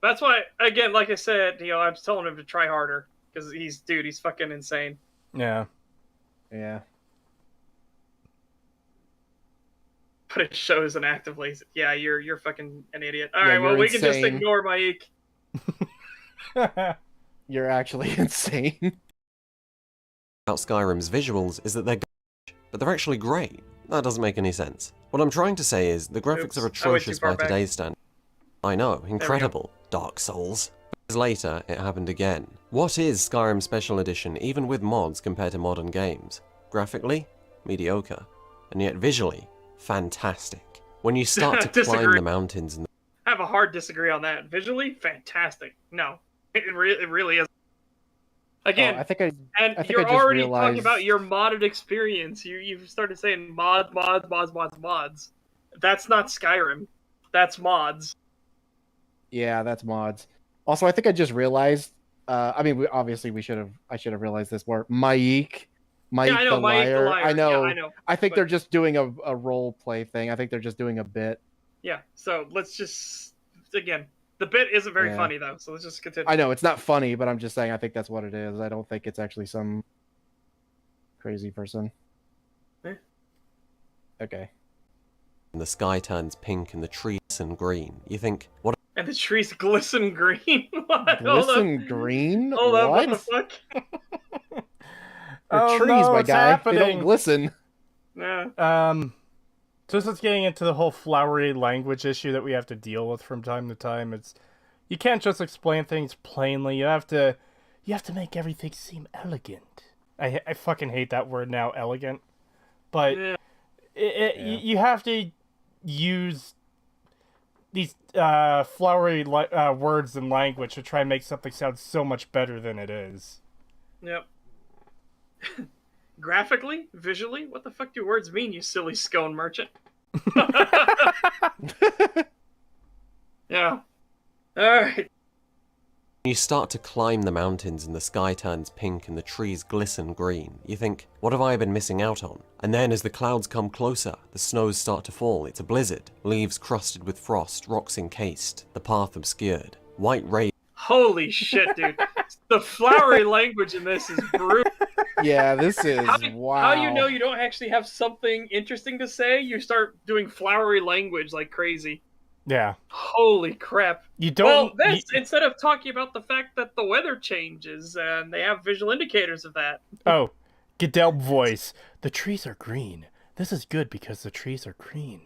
that's why. Again, like I said, I'm telling him to try harder because he's fucking insane. Yeah. Yeah. But it shows an actively. Yeah, you're fucking an idiot. All right, well, we can just ignore Mike. You're actually insane. About Skyrim's visuals is that they're garbage, but they're actually great. That doesn't make any sense. What I'm trying to say is the graphics are atrocious by today's standards. I know, incredible. Dark Souls. Years later, it happened again. What is Skyrim Special Edition even with mods compared to modern games? Graphically, mediocre. And yet visually, fantastic. When you start to climb the mountains and I have a hard disagree on that. Visually, fantastic. No, it really is. Again, I think I and think you're I just already talking about realized- your modded experience. You've started saying mods. That's not Skyrim. That's mods. Yeah, that's mods. Also, I think I just realized. I mean, I should have realized this more. Maik Yeah, I know. the Mike the liar. liar. I know. Yeah, I know. I think But- they're just doing a role play thing. I think they're just doing a bit. Yeah. So let's just again. The bit isn't very Yeah. funny though, so let's just continue. I know it's not funny, but I'm just saying I think that's what it is. I don't think it's actually some crazy person. Eh. Okay. And the sky turns pink and the trees turn green. You think, what And the trees glisten green. What? Glisten green? Hold up. What the What? fuck? They're Oh, trees, no, my it's guy. They happening. don't glisten. Yeah. So this is getting into the whole flowery language issue that we have to deal with from time to time. It's you can't just explain things plainly. You have to make everything seem elegant. I fucking hate that word now, elegant. But Yeah. you have to use these flowery words and language to try and make something sound so much better than it is. Yep. Graphically, visually, what the fuck do words mean, you silly scone merchant? Yeah. Alright. you start to climb the mountains and the sky turns pink and the trees glisten green. You think, what have I been missing out on? And then as the clouds come closer, the snows start to fall. It's a blizzard. Leaves crusted with frost, rocks encased, the path obscured. White rays Holy shit, dude. The flowery language in this is brutal. Yeah, this is wow. How you know you don't actually have something interesting to say? You start doing flowery language like crazy. Yeah. Holy crap. You Well, don't. this, instead of talking about the fact that the weather changes and they have visual indicators of that. Oh, Gelb voice. The trees are green. This is good because the trees are green.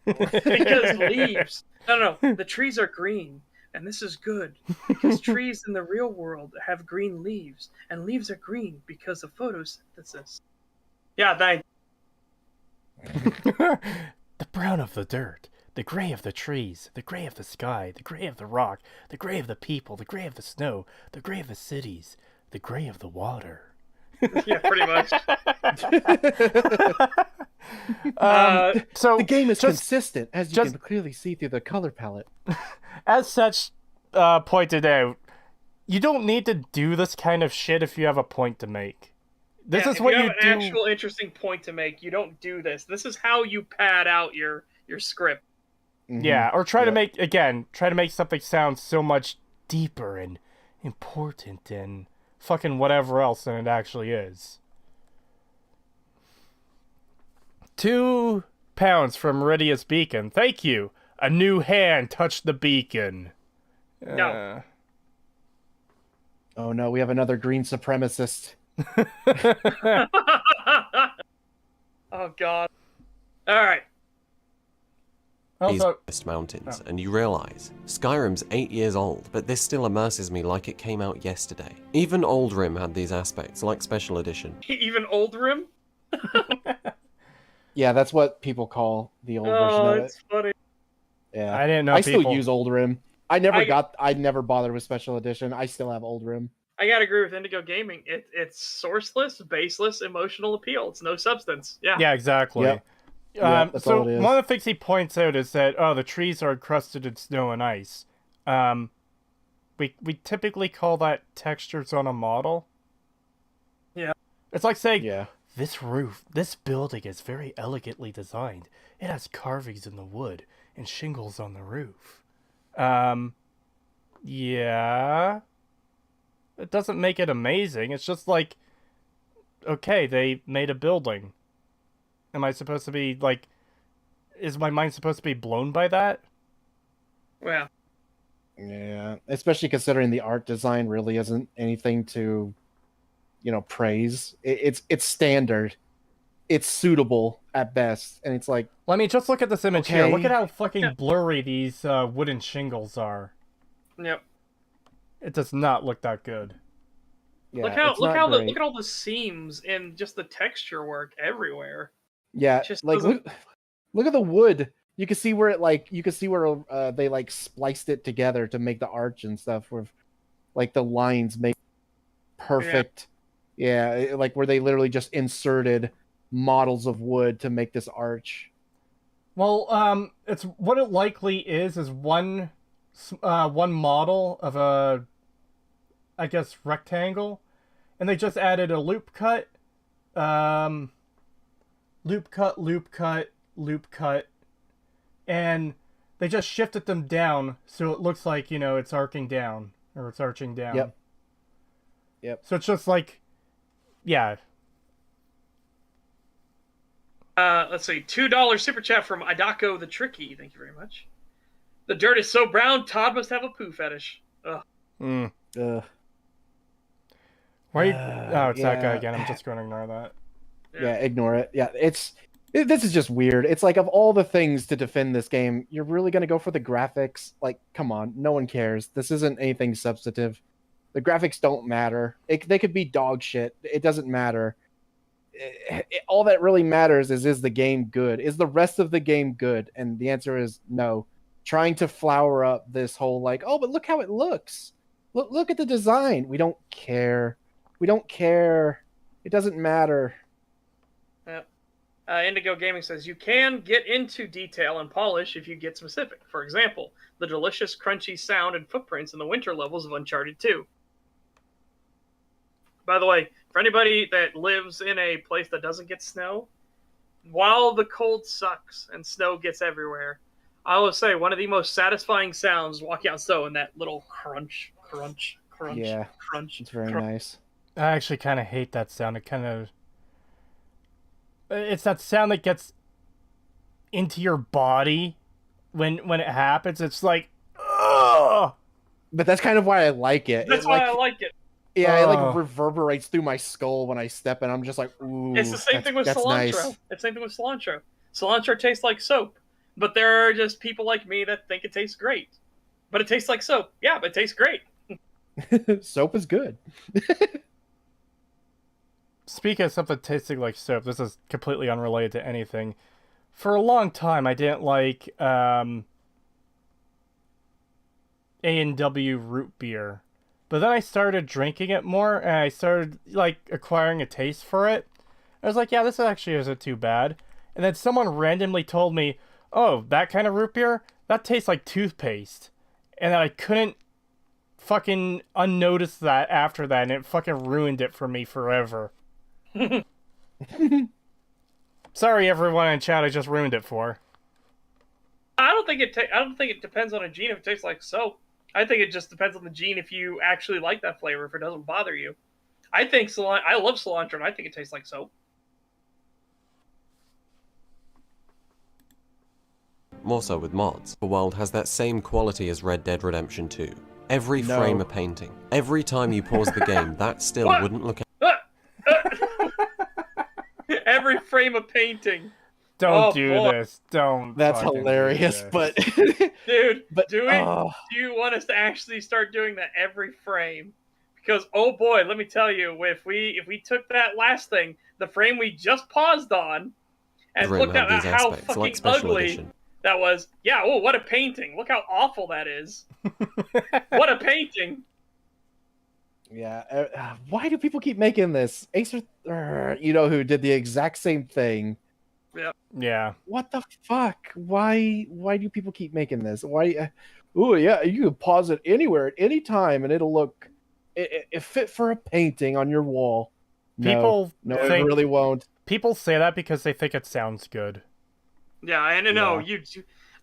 Because leaves. No, the trees are green. And this is good because trees in the real world have green leaves. And leaves are green because of photosynthesis. Yeah, thanks. The brown of the dirt, the gray of the trees, the gray of the sky, the gray of the rock, the gray of the people, the gray of the snow, the gray of the cities, the gray of the water. Yeah, pretty much. So The game is just consistent, as you just- can clearly see through the color palette. as such pointed out, you don't need to do this kind of shit if you have a point to make. This is what if you you have do. an actual interesting point to make. You don't do this. This is how you pad out your script. Mhm. Yeah, or try to Yep. make something sound so much deeper and important and fucking whatever else than it actually is. 2 pounds from Meridius Beacon. Thank you. A new hand touched the beacon. No. Oh no, we have another green supremacist. Oh god. All right. Also, mountains, and you realize Skyrim's 8 years old, but this still immerses me like it came out yesterday. Even Old Rim had these aspects, like Special Edition. Even Old Rim. Yeah, that's what people call the old version Oh, of it. it's funny. Yeah, I didn't know I people. still use Old Rim. I never bothered with Special Edition. I still have Old Rim. I gotta agree with Indigo Gaming. It's sourceless, baseless, emotional appeal. It's no substance. Yeah. Yeah, exactly. Yep. Yeah, that's so all it is. one of the things he points out is that the trees are encrusted in snow and ice. We typically call that textures on a model. Yeah. It's like saying Yeah. this building is very elegantly designed. It has carvings in the wood and shingles on the roof. Yeah. It doesn't make it amazing. It's just like, okay, they made a building. Am I supposed to be like, is my mind supposed to be blown by that? Well, Yeah, especially considering the art design really isn't anything to, praise. It's standard. It's suitable at best, and it's like, Well, I mean, just look at this image here. Okay. Look at how fucking Yeah. blurry these wooden shingles are. yep. It does not look that good. yeah, look it's not great. look at all the seams and just the texture work everywhere. Yeah, just like doesn't- look at the wood. You can see where they like spliced it together to make the arch and stuff. Where like the lines make perfect. Yeah, like where they literally just inserted models of wood to make this arch. Well, it's what it likely is one model of a, I guess, rectangle, and they just added a loop cut, loop cut, loop cut, loop cut, and they just shifted them down so it looks like, it's arcing down, or it's arching down. Yep. So it's just like, yeah. Let's see, $2 super chat from Idako the Tricky. Thank you very much. The dirt is so brown, Todd must have a poo fetish. Ugh. Why? Oh, it's that guy again. I'm just going to ignore that. Yeah, ignore it. Yeah, this is just weird. It's like, of all the things to defend this game, you're really going to go for the graphics? Like, come on, no one cares. This isn't anything substantive. The graphics don't matter. They could be dog shit. It doesn't matter. All that really matters is the game good? Is the rest of the game good? And the answer is no. Trying to flower up this whole like, oh, but look how it looks. Look at the design. We don't care. We don't care. It doesn't matter. Indigo Gaming says, you can get into detail and polish if you get specific. For example, the delicious crunchy sound and footprints in the winter levels of Uncharted 2. By the way, for anybody that lives in a place that doesn't get snow, while the cold sucks and snow gets everywhere, I will say one of the most satisfying sounds walking out snow in that little crunch, crunch, crunch, Yeah, crunch. it's very crunch. nice. I actually kind of hate that sound. It's that sound that gets into your body when it happens. It's like, ugh! But that's kind of why I like it. That's why I like it. Yeah, it like reverberates through my skull when I step in. I'm just like, ooh. It's the same thing with that's cilantro. nice. It's the same thing with cilantro. Cilantro tastes like soap, but there are just people like me that think it tastes great. But it tastes like soap. Yeah, but it tastes great. Soap is good. Speaking of something tasting like soap, this is completely unrelated to anything. For a long time, I didn't like A&W root beer. But then I started drinking it more, and I started, like, acquiring a taste for it. I was like, yeah, this actually isn't too bad. And then someone randomly told me, oh, that kind of root beer? That tastes like toothpaste. And I couldn't fucking unnotice that after that, and it fucking ruined it for me forever. Sorry, everyone in chat I just ruined it for. I don't think it depends on a gene if it tastes like soap. I think it just depends on the gene if you actually like that flavor, if it doesn't bother you. I love cilantro, and I think it tastes like soap. More so with mods. The world has that same quality as Red Dead Redemption 2. Every frame a painting. Every time you pause the game, that still wouldn't look... Every frame a painting. Don't do this. Don't. That's hilarious, but dude, do you want us to actually start doing that every frame? Because oh boy, let me tell you, if we took that last thing, the frame we just paused on, and looked at how fucking ugly that was. Yeah, oh, what a painting. Look how awful that is. What a painting. Yeah, why do people keep making this? Acer, who did the exact same thing. Yeah. What the fuck? Why do people keep making this? Why? Oh yeah, you can pause it anywhere at any time, and it'll look it fit for a painting on your wall. No, it really won't. People say that because they think it sounds good. Yeah, I know.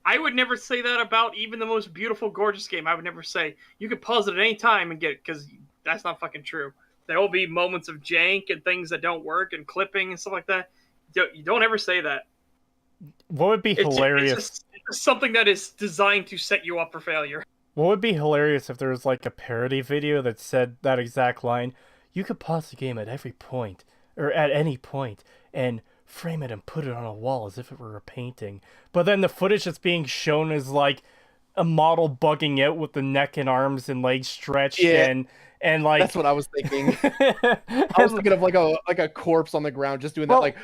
I would never say that about even the most beautiful, gorgeous game. I would never say you could pause it at any time and get it, because that's not fucking true. There will be moments of jank and things that don't work and clipping and stuff like that. You don't ever say that. What would be hilarious? It's just something that is designed to set you up for failure. What would be hilarious if there was like a parody video that said that exact line? You could pause the game at every point, or at any point, and frame it and put it on a wall as if it were a painting. But then the footage that's being shown is like a model bugging out with the neck and arms and legs stretched, and like that's what I was thinking. I was thinking of like a corpse on the ground just doing that like.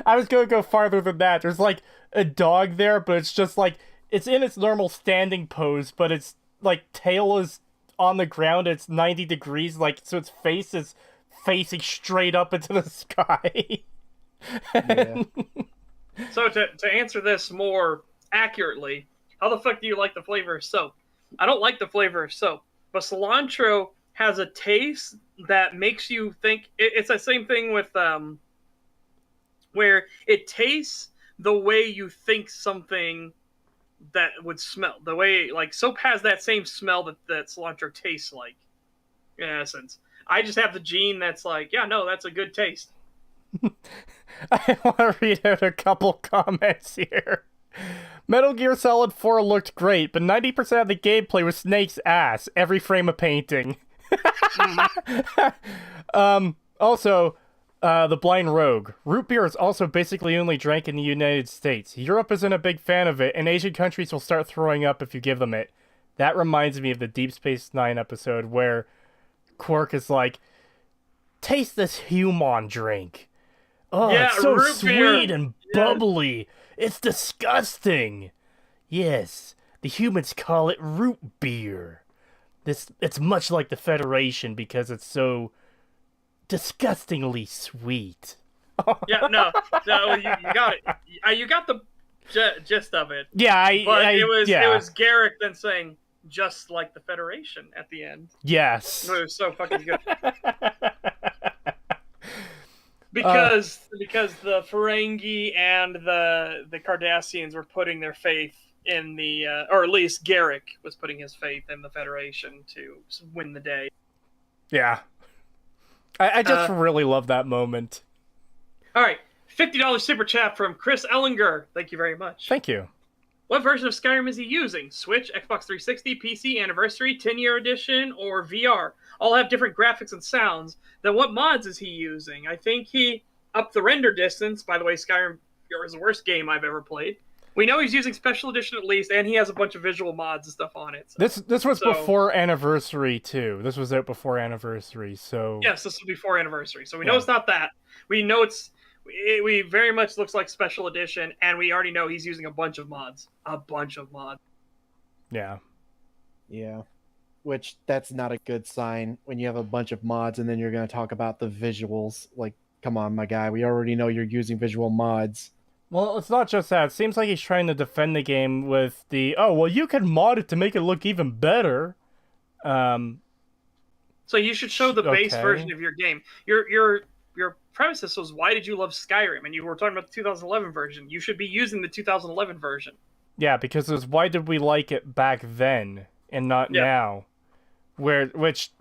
I was gonna go farther than that. There's like a dog there, but it's just like it's in its normal standing pose, but its like tail is on the ground. It's 90 degrees, like, so its face is facing straight up into the sky. Yeah. So to answer this more accurately, how the fuck do you like the flavor of soap? I don't like the flavor of soap, but cilantro has a taste that makes you think. It's the same thing with where it tastes the way you think something that would smell. The way, like, soap has that same smell that cilantro tastes like, in essence. I just have the gene that's like, yeah, no, that's a good taste. I want to read out a couple comments here. Metal Gear Solid 4 looked great, but 90% of the gameplay was Snake's ass, every frame of painting. Also, the Blind Rogue. Root beer is also basically only drank in the United States. Europe isn't a big fan of it, and Asian countries will start throwing up if you give them it. That reminds me of the Deep Space Nine episode where Quark is like, taste this human drink. Oh, Yeah, it's so root sweet beer. and bubbly. It's disgusting. Yes, the humans call it root beer. It's much like the Federation because it's so disgustingly sweet. Yeah, no, you got it. You got the gist of it. Yeah, But it yeah. was Garrick then saying, just like the Federation at the end. Yes. It was so fucking good. Because the Ferengi and the Cardassians were putting their faith in the, or at least Garrick was putting his faith in the Federation to win the day. Yeah. I just really love that moment. All right, $50 super chat from Chris Ellinger. Thank you very much. Thank you. What version of Skyrim is he using? Switch, Xbox 360, PC, Anniversary, 10-year edition, or VR? All have different graphics and sounds. Then what mods is he using? I think he upped the render distance. By the way, Skyrim is the worst game I've ever played. We know he's using Special Edition at least, and he has a bunch of visual mods and stuff on it. So. This was before Anniversary, too. This was out before Anniversary, so... Yes, this was before Anniversary. So we know it's not that. We know we very much looks like Special Edition, and we already know he's using a bunch of mods. Yeah. Yeah. Which, that's not a good sign when you have a bunch of mods and then you're going to talk about the visuals. Like, come on, my guy. We already know you're using visual mods. Well, it's not just that. It seems like he's trying to defend the game with the, oh, well, you can mod it to make it look even better. So you should show the base Okay. version of your game. Your premises was, why did you love Skyrim? And you were talking about the 2011 version. You should be using the 2011 version. Yeah, because it's why did we like it back then and not now? Which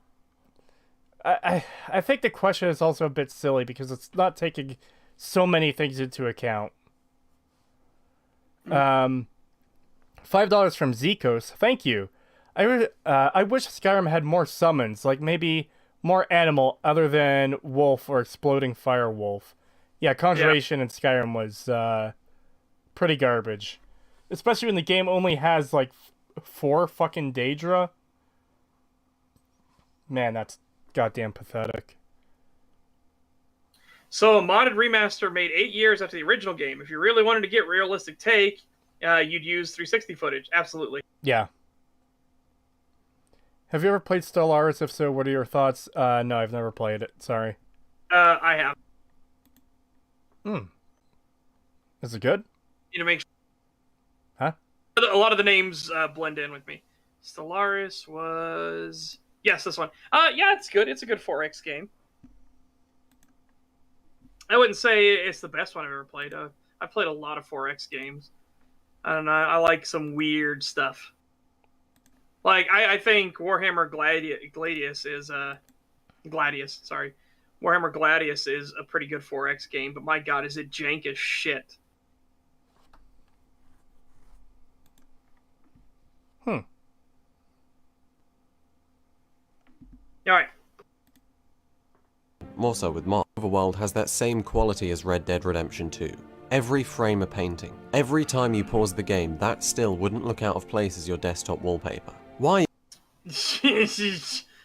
I think the question is also a bit silly because it's not taking so many things into account. $5 from Zikos. Thank you. I wish Skyrim had more summons, like maybe more animal other than wolf or exploding fire wolf. Yeah, Conjuration in Skyrim was pretty garbage. Especially when the game only has like 4 fucking Daedra. Man, that's goddamn pathetic. So a modded remaster made 8 years after the original game. If you really wanted to get realistic take, you'd use 360 footage. Absolutely. Yeah. Have you ever played Stellaris? If so, what are your thoughts? No, I've never played it. Sorry. I have. Is it good? You know, make sure. Huh? A lot of the names blend in with me. Stellaris was... Yes, this one. Yeah, it's good. It's a good 4X game. I wouldn't say it's the best one I've ever played. I've played a lot of 4X games. And I like some weird stuff. Like, I think Warhammer Gladius is... Gladius, sorry. Warhammer Gladius is a pretty good 4X game, but my god, is it jank as shit. Alright. More so with Mark. Overworld has that same quality as Red Dead Redemption 2. Every frame a painting. Every time you pause the game, that still wouldn't look out of place as your desktop wallpaper. Why?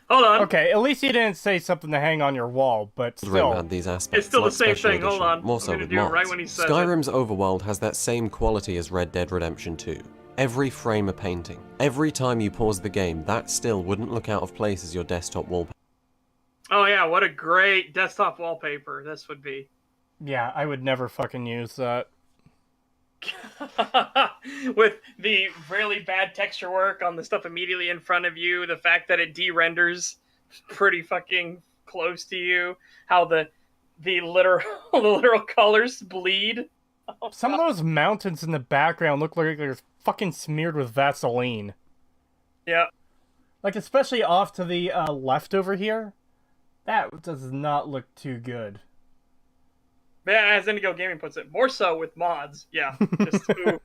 Hold on. Okay, at least you didn't say something to hang on your wall, but Skyrim still. had these aspects It's still like the same Special thing, hold Edition, on. More I'm so gonna with do it mods. right when he says it. Skyrim's Overworld has that same quality as Red Dead Redemption 2. Every frame a painting. Every time you pause the game, that still wouldn't look out of place as your desktop wallpaper. Oh yeah, what a great desktop wallpaper this would be. Yeah, I would never fucking use that. With the really bad texture work on the stuff immediately in front of you, the fact that it de-renders pretty fucking close to you, how the literal the literal colors bleed. Some of those mountains in the background look like they're fucking smeared with Vaseline. Yeah. Like, especially off to the left over here. That does not look too good. Yeah, as Indigo Gaming puts it, more so with mods. Yeah. Just ooh.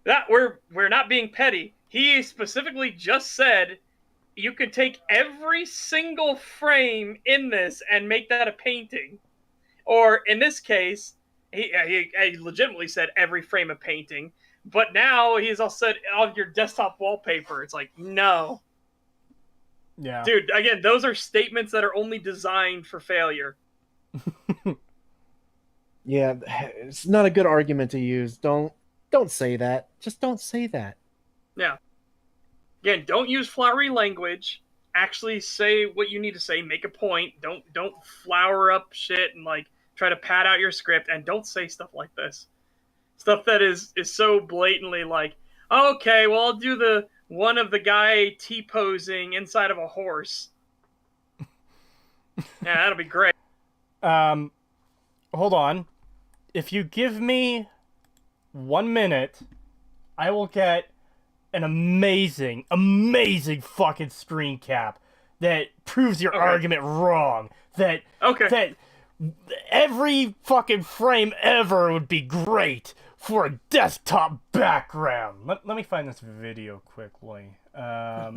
That we're not being petty. He specifically just said you could take every single frame in this and make that a painting. Or in this case, he legitimately said every frame a painting. But now he's also said on your desktop wallpaper. It's like, no. Yeah. Dude, again, those are statements that are only designed for failure. Yeah, it's not a good argument to use. Don't say that. Just don't say that. Yeah. Again, don't use flowery language. Actually say what you need to say. Make a point. Don't flower up shit and like try to pad out your script. And don't say stuff like this. Stuff that is so blatantly like, okay, well, I'll do the one of the guy T-posing inside of a horse. Yeah, that'll be great. Hold on. If you give me 1 minute, I will get an amazing fucking screen cap that proves your argument wrong. That every fucking frame ever would be great for a desktop background. Let me find this video quickly. Oh,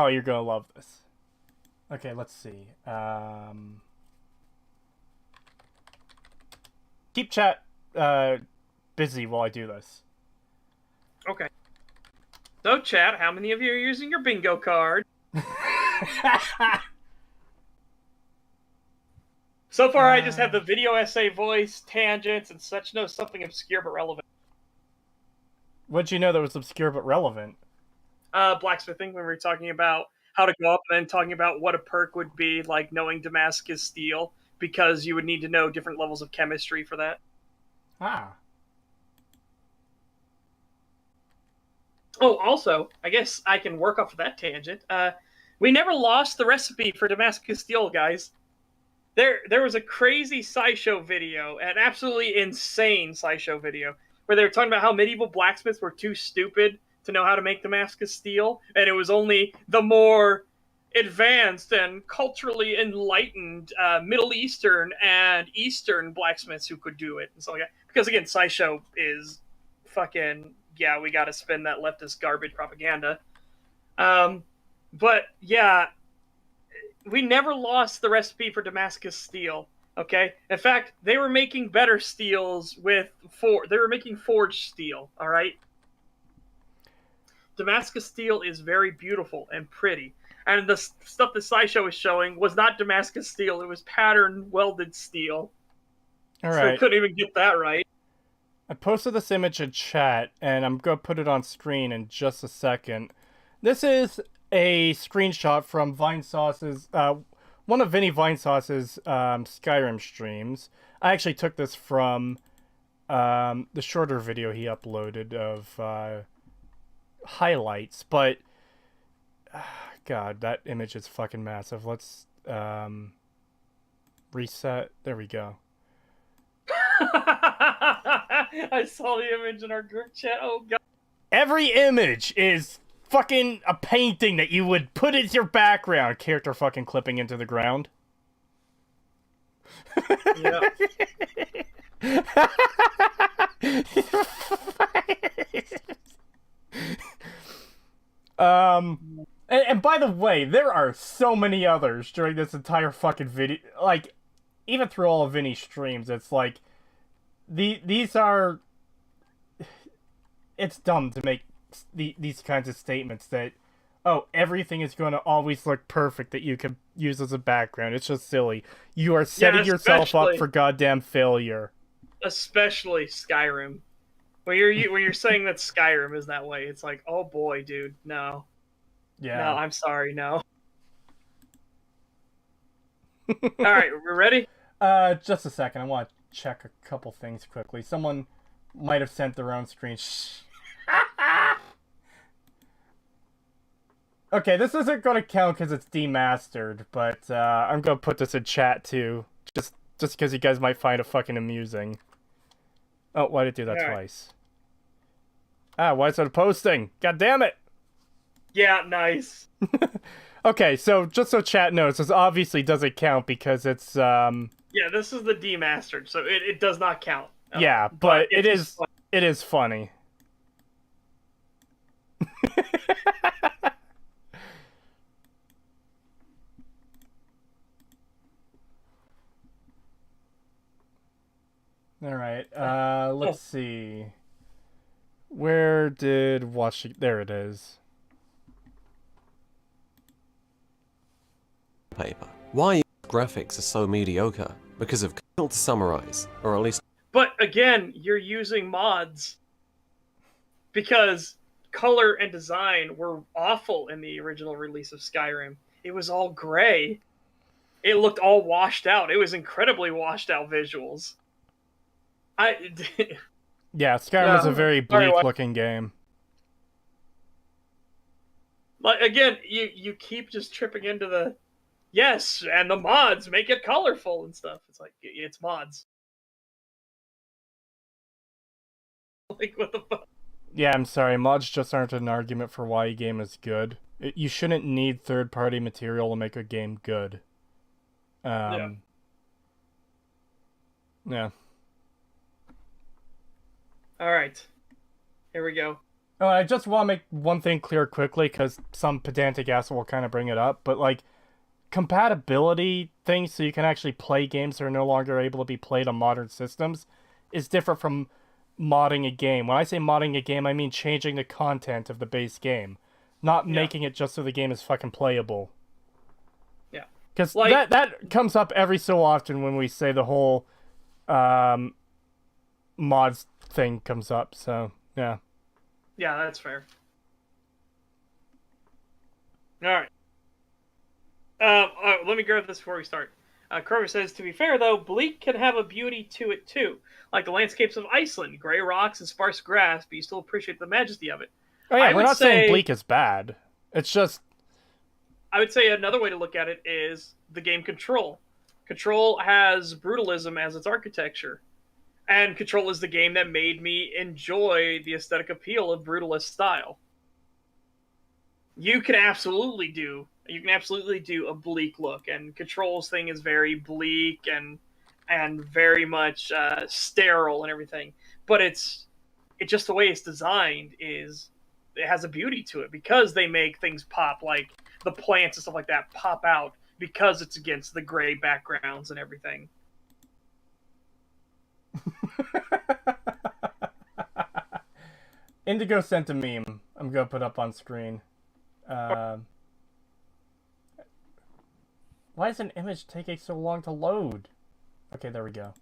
you're gonna love this. Okay, let's see. Keep chat busy while I do this. Okay. So, chat, how many of you are using your bingo card? So far, I just have the video essay voice, tangents, and such. No, something obscure but relevant. What'd you know that was obscure but relevant? Blacksmithing, when we were talking about how to go up, and then talking about what a perk would be, like knowing Damascus steel, because you would need to know different levels of chemistry for that. Ah. Oh, also, I guess I can work off of that tangent. We never lost the recipe for Damascus steel, guys. There was a crazy SciShow video, an absolutely insane SciShow video, where they were talking about how medieval blacksmiths were too stupid to know how to make Damascus steel, and it was only the more advanced and culturally enlightened Middle Eastern and Eastern blacksmiths who could do it. And so, yeah, because again, SciShow is fucking, yeah, we got to spin that leftist garbage propaganda. But yeah, we never lost the recipe for Damascus steel. Okay, in fact, they were making better steels they were making forged steel. All right, Damascus steel is very beautiful and pretty, and the stuff the SciShow was showing was not Damascus steel; it was pattern welded steel. All So right. they couldn't even get that right. I posted this image in chat, and I'm going to put it on screen in just a second. This is a screenshot from Vinesauce's, one of Vinny Vinesauce's Skyrim streams. I actually took this from the shorter video he uploaded of highlights, but God, that image is fucking massive. Let's reset. There we go. I saw the image in our group chat. Oh god. Every image is fucking a painting that you would put as your background. Character fucking clipping into the ground. Yeah. And by the way, there are so many others during this entire fucking video. Like, even through all of Vinny's streams, it's like, these are... It's dumb to make these kinds of statements that oh, everything is going to always look perfect that you can use as a background. It's just silly. You are setting yourself up for goddamn failure. Especially Skyrim. When you're saying that Skyrim is that way, it's like, oh boy, dude, no. Yeah. No, I'm sorry, no. Alright, we're ready? Just a second. I want to check a couple things quickly. Someone might have sent their own screen. Shh. Okay, this isn't going to count because it's demastered, but I'm going to put this in chat too. Just because you guys might find it fucking amusing. Oh, why did it do that twice? Ah, why is it posting? God damn it! Yeah, nice. Okay, so just so chat knows, this obviously doesn't count because it's Yeah, this is the demastered, so it does not count. Yeah, but it is funny. All right. Let's see. Where did watch? There it is. Paper. Why graphics are so mediocre? Because of to summarize, or at least. But again, you're using mods because color and design were awful in the original release of Skyrim. It was all gray. It looked all washed out. It was incredibly washed out visuals. Yeah, Skyrim is a very bleak-looking game. Like again, you keep just tripping into the yes, and the mods make it colorful and stuff. It's like it's mods. Like what the fuck? Yeah, I'm sorry. Mods just aren't an argument for why a game is good. You shouldn't need third-party material to make a game good. Yeah. All right, here we go. Oh, I just want to make one thing clear quickly, because some pedantic asshole will kind of bring it up, but like, compatibility things so you can actually play games that are no longer able to be played on modern systems is different from modding a game. When I say modding a game, I mean changing the content of the base game, not making it just so the game is fucking playable. Yeah. Because that comes up every so often when we say the whole mods thing comes up, so yeah. Yeah, that's fair. Alright. Let me grab this before we start. Kroger says, to be fair though, bleak can have a beauty to it too. Like the landscapes of Iceland, gray rocks and sparse grass, but you still appreciate the majesty of it. Oh yeah, we're not saying bleak is bad. It's just... I would say another way to look at it is the game Control. Control has brutalism as its architecture. And Control is the game that made me enjoy the aesthetic appeal of brutalist style. You can absolutely do a bleak look, and Control's thing is very bleak and very much sterile and everything. But it's just the way it's designed is it has a beauty to it because they make things pop, like the plants and stuff like that pop out because it's against the gray backgrounds and everything. Indigo sent a meme. I'm gonna put up on screen. Why is an image taking so long to load? Okay, there we go.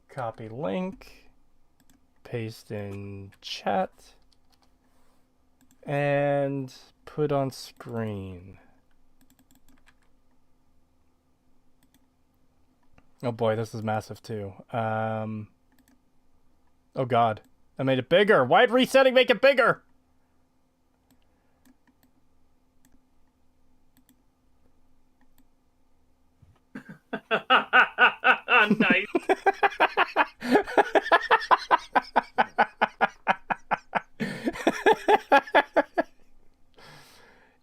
Copy link. Paste in chat. And put on screen. Oh boy, this is massive too. Oh god. I made it bigger. Why did resetting make it bigger? Nice.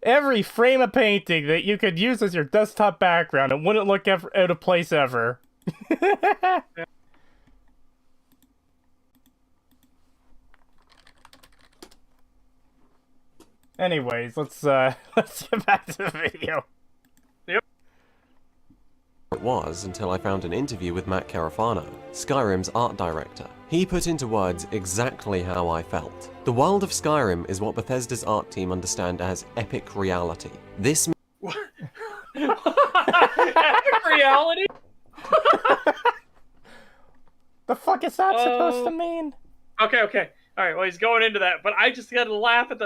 Every frame of painting that you could use as your desktop background, it wouldn't look out of place ever. Anyways, let's get back to the video. Yep. It was until I found an interview with Matt Carafano, Skyrim's art director. He put into words exactly how I felt. The world of Skyrim is what Bethesda's art team understand as epic reality. This What? Epic reality? The fuck is that supposed to mean? Okay. Alright, well, he's going into that, but I just got to laugh at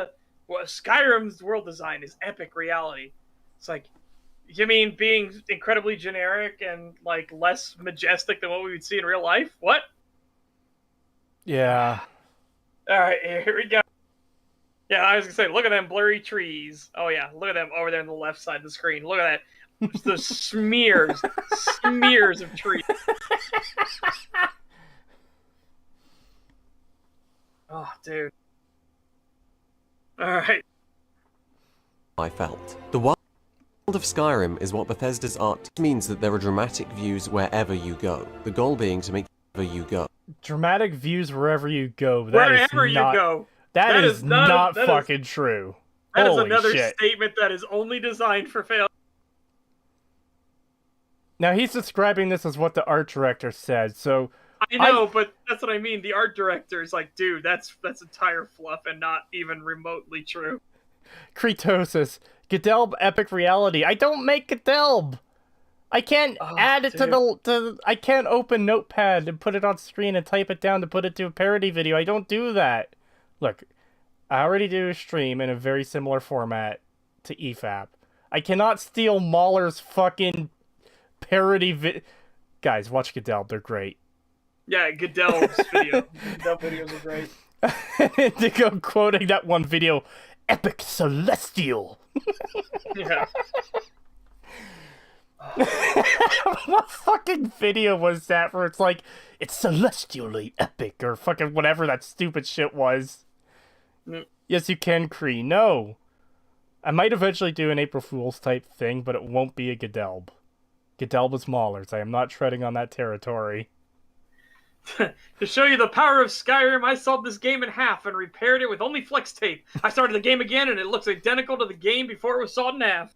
Skyrim's world design is epic reality. It's like, you mean being incredibly generic and, like, less majestic than what we would see in real life? What? Yeah. Alright, here we go. Yeah, I was gonna say, look at them blurry trees. Oh yeah, look at them over there on the left side of the screen. Look at that. Just the smears of trees. Oh, dude. Alright. I felt. The world of Skyrim is what Bethesda's art means that there are dramatic views wherever you go. The goal being to make wherever you go. Dramatic views wherever you go. Wherever you go. That is not fucking true. That Holy is another shit. statement that is only designed for fail. Now he's describing this as what the art director said, so I know, but that's what I mean. The art director is like, dude, that's entire fluff and not even remotely true. Creetosis, Gadelb epic reality. I don't make Gadelb. I can't add it to I can't open Notepad and put it on screen and type it down to put it to a parody video. I don't do that. Look, I already do a stream in a very similar format to EFAP. I cannot steal Mahler's fucking parody Guys, watch Gadelb. They're great. Yeah, Goodell's video. Goodell videos are great. Indigo quoting that one video, epic celestial. Yeah. What fucking video was that where it's like, it's celestially epic, or fucking whatever that stupid shit was? Yes, you can, Cree. No. I might eventually do an April Fool's type thing, but it won't be a Gadelb. Gadelb is Mahler's. I am not treading on that territory. To show you the power of Skyrim, I sawed this game in half and repaired it with only flex tape. I started the game again, and it looks identical to the game before it was sawed in half.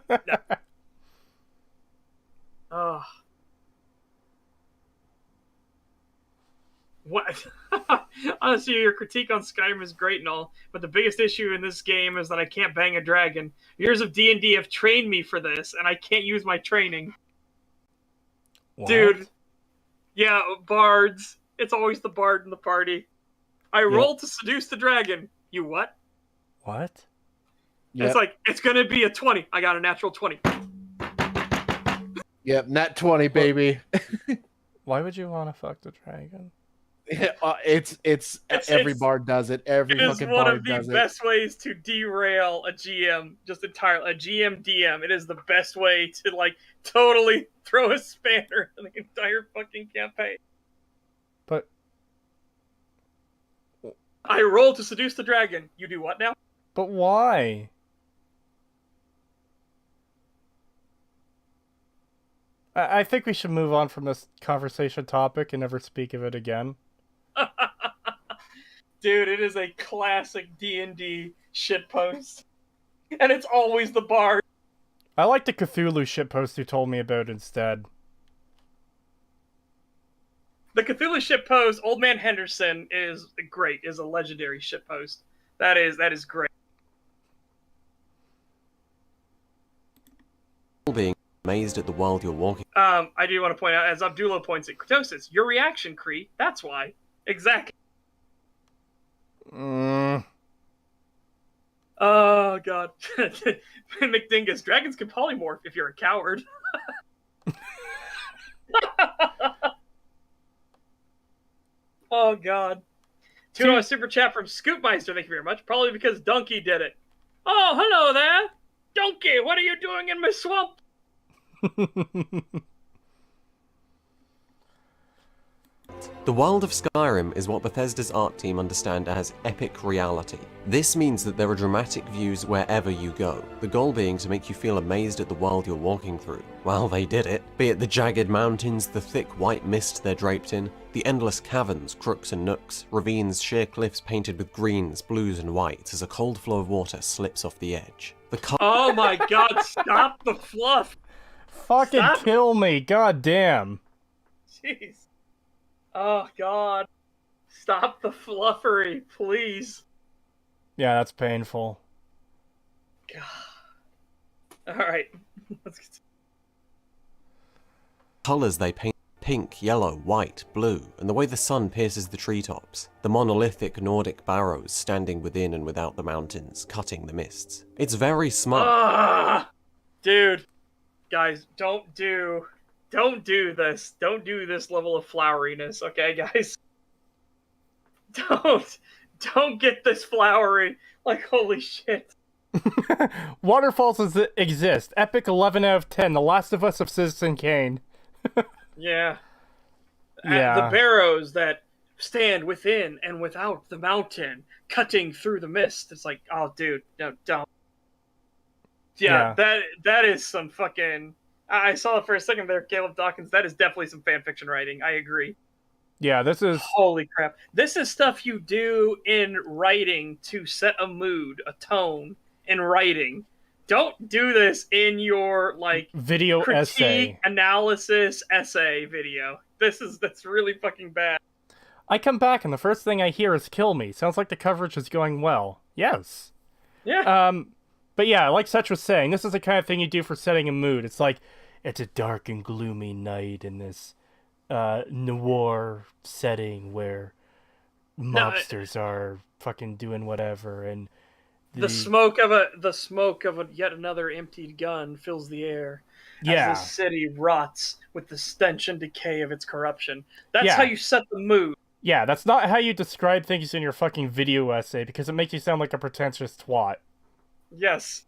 No. Oh. What? Honestly, your critique on Skyrim is great and all, but the biggest issue in this game is that I can't bang a dragon. Years of D&D have trained me for this, and I can't use my training. What? Dude. Yeah, bards. It's always the bard in the party. I rolled to seduce the dragon. You what? What? Yep. It's like, it's gonna be a 20. I got a natural 20. Yep, nat 20, baby. Why would you want to fuck the dragon? It's every bard does it. Every It is fucking one bard of the does it. best ways to derail a GM, just entirely a GM DM. It is the best way to like totally throw a spanner in the entire fucking campaign. But I roll to seduce the dragon. You do what now? But why? I think we should move on from this conversation topic and never speak of it again. Dude, it is a classic D&D shitpost. And it's always the bard. I like the Cthulhu shitpost you told me about instead. The Cthulhu shitpost, Old Man Henderson, is great. Is a legendary shitpost. That is great. Being amazed at the world you're walking. I do want to point out, as Abdullah points at Creetosis, your reaction, Cree. That's why. Exactly. Oh god. McDingus, dragons can polymorph if you're a coward. Oh god. $2 super chat from Scoopmeister, thank you very much. Probably because Donkey did it. Oh, hello there! Donkey, what are you doing in my swamp? The world of Skyrim is what Bethesda's art team understand as epic reality. This means that there are dramatic views wherever you go, the goal being to make you feel amazed at the world you're walking through. Well, they did it. Be it the jagged mountains, the thick white mist they're draped in, the endless caverns, crooks and nooks, ravines, sheer cliffs painted with greens, blues and whites as a cold flow of water slips off the edge. Oh my god, stop the fluff! Fucking kill me, god damn. Jeez. Oh God! Stop the fluffery, please. Yeah, that's painful. God. All right. Let's get Colours they paint: pink, yellow, white, blue, and the way the sun pierces the treetops. The monolithic Nordic barrows standing within and without the mountains, cutting the mists. It's very smart. Ah, dude, guys, don't do this. Don't do this level of floweriness, okay, guys? Don't get this flowery. Like, holy shit. Waterfalls exist. Epic 11 out of 10. The Last of Us of Citizen Kane. Yeah. Yeah. The barrows that stand within and without the mountain, cutting through the mist. It's like, oh, dude, no, don't. Yeah, that is some fucking. I saw it for a second there, Caleb Dawkins. That is definitely some fan fiction writing. I agree. Yeah, this is... Holy crap. This is stuff you do in writing to set a mood, a tone in writing. Don't do this in your, like, video critique, essay. analysis, essay video. That's really fucking bad. I come back and the first thing I hear is "kill me." Sounds like the coverage is going well. Yes. Yeah. But yeah, like Setch was saying, this is the kind of thing you do for setting a mood. It's like, it's a dark and gloomy night in this noir setting where mobsters are fucking doing whatever, and the smoke of a yet another emptied gun fills the air. Yeah. As the city rots with the stench and decay of its corruption. That's how you set the mood. Yeah, that's not how you describe things in your fucking video essay, because it makes you sound like a pretentious twat. Yes.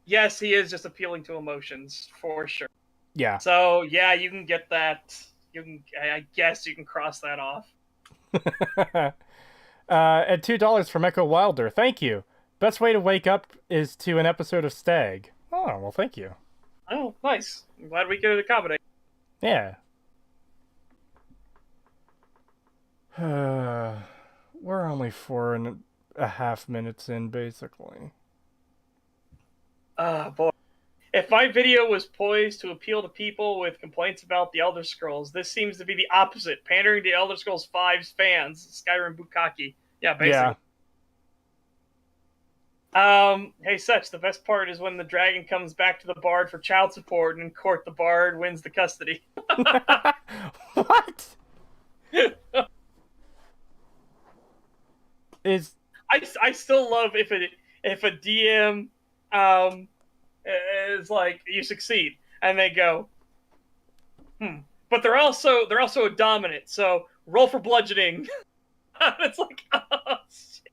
Yes, he is just appealing to emotions, for sure. Yeah. So, yeah, you can get that. I guess you can cross that off. At $2 from Echo Wilder. Thank you. Best way to wake up is to an episode of Stag. Oh, well, thank you. Oh, nice. I'm glad we could accommodate. Yeah. We're only 4.5 minutes in, basically. Boy. If my video was poised to appeal to people with complaints about the Elder Scrolls, this seems to be the opposite, pandering to Elder Scrolls V's fans, Skyrim Bukkake. Yeah, basically. Yeah. Hey, Such, the best part is when the dragon comes back to the bard for child support, and in court the bard wins the custody. What? I still love if a DM is like, you succeed, and they go, but they're also a dominant, so roll for bludgeoning. It's like, oh shit.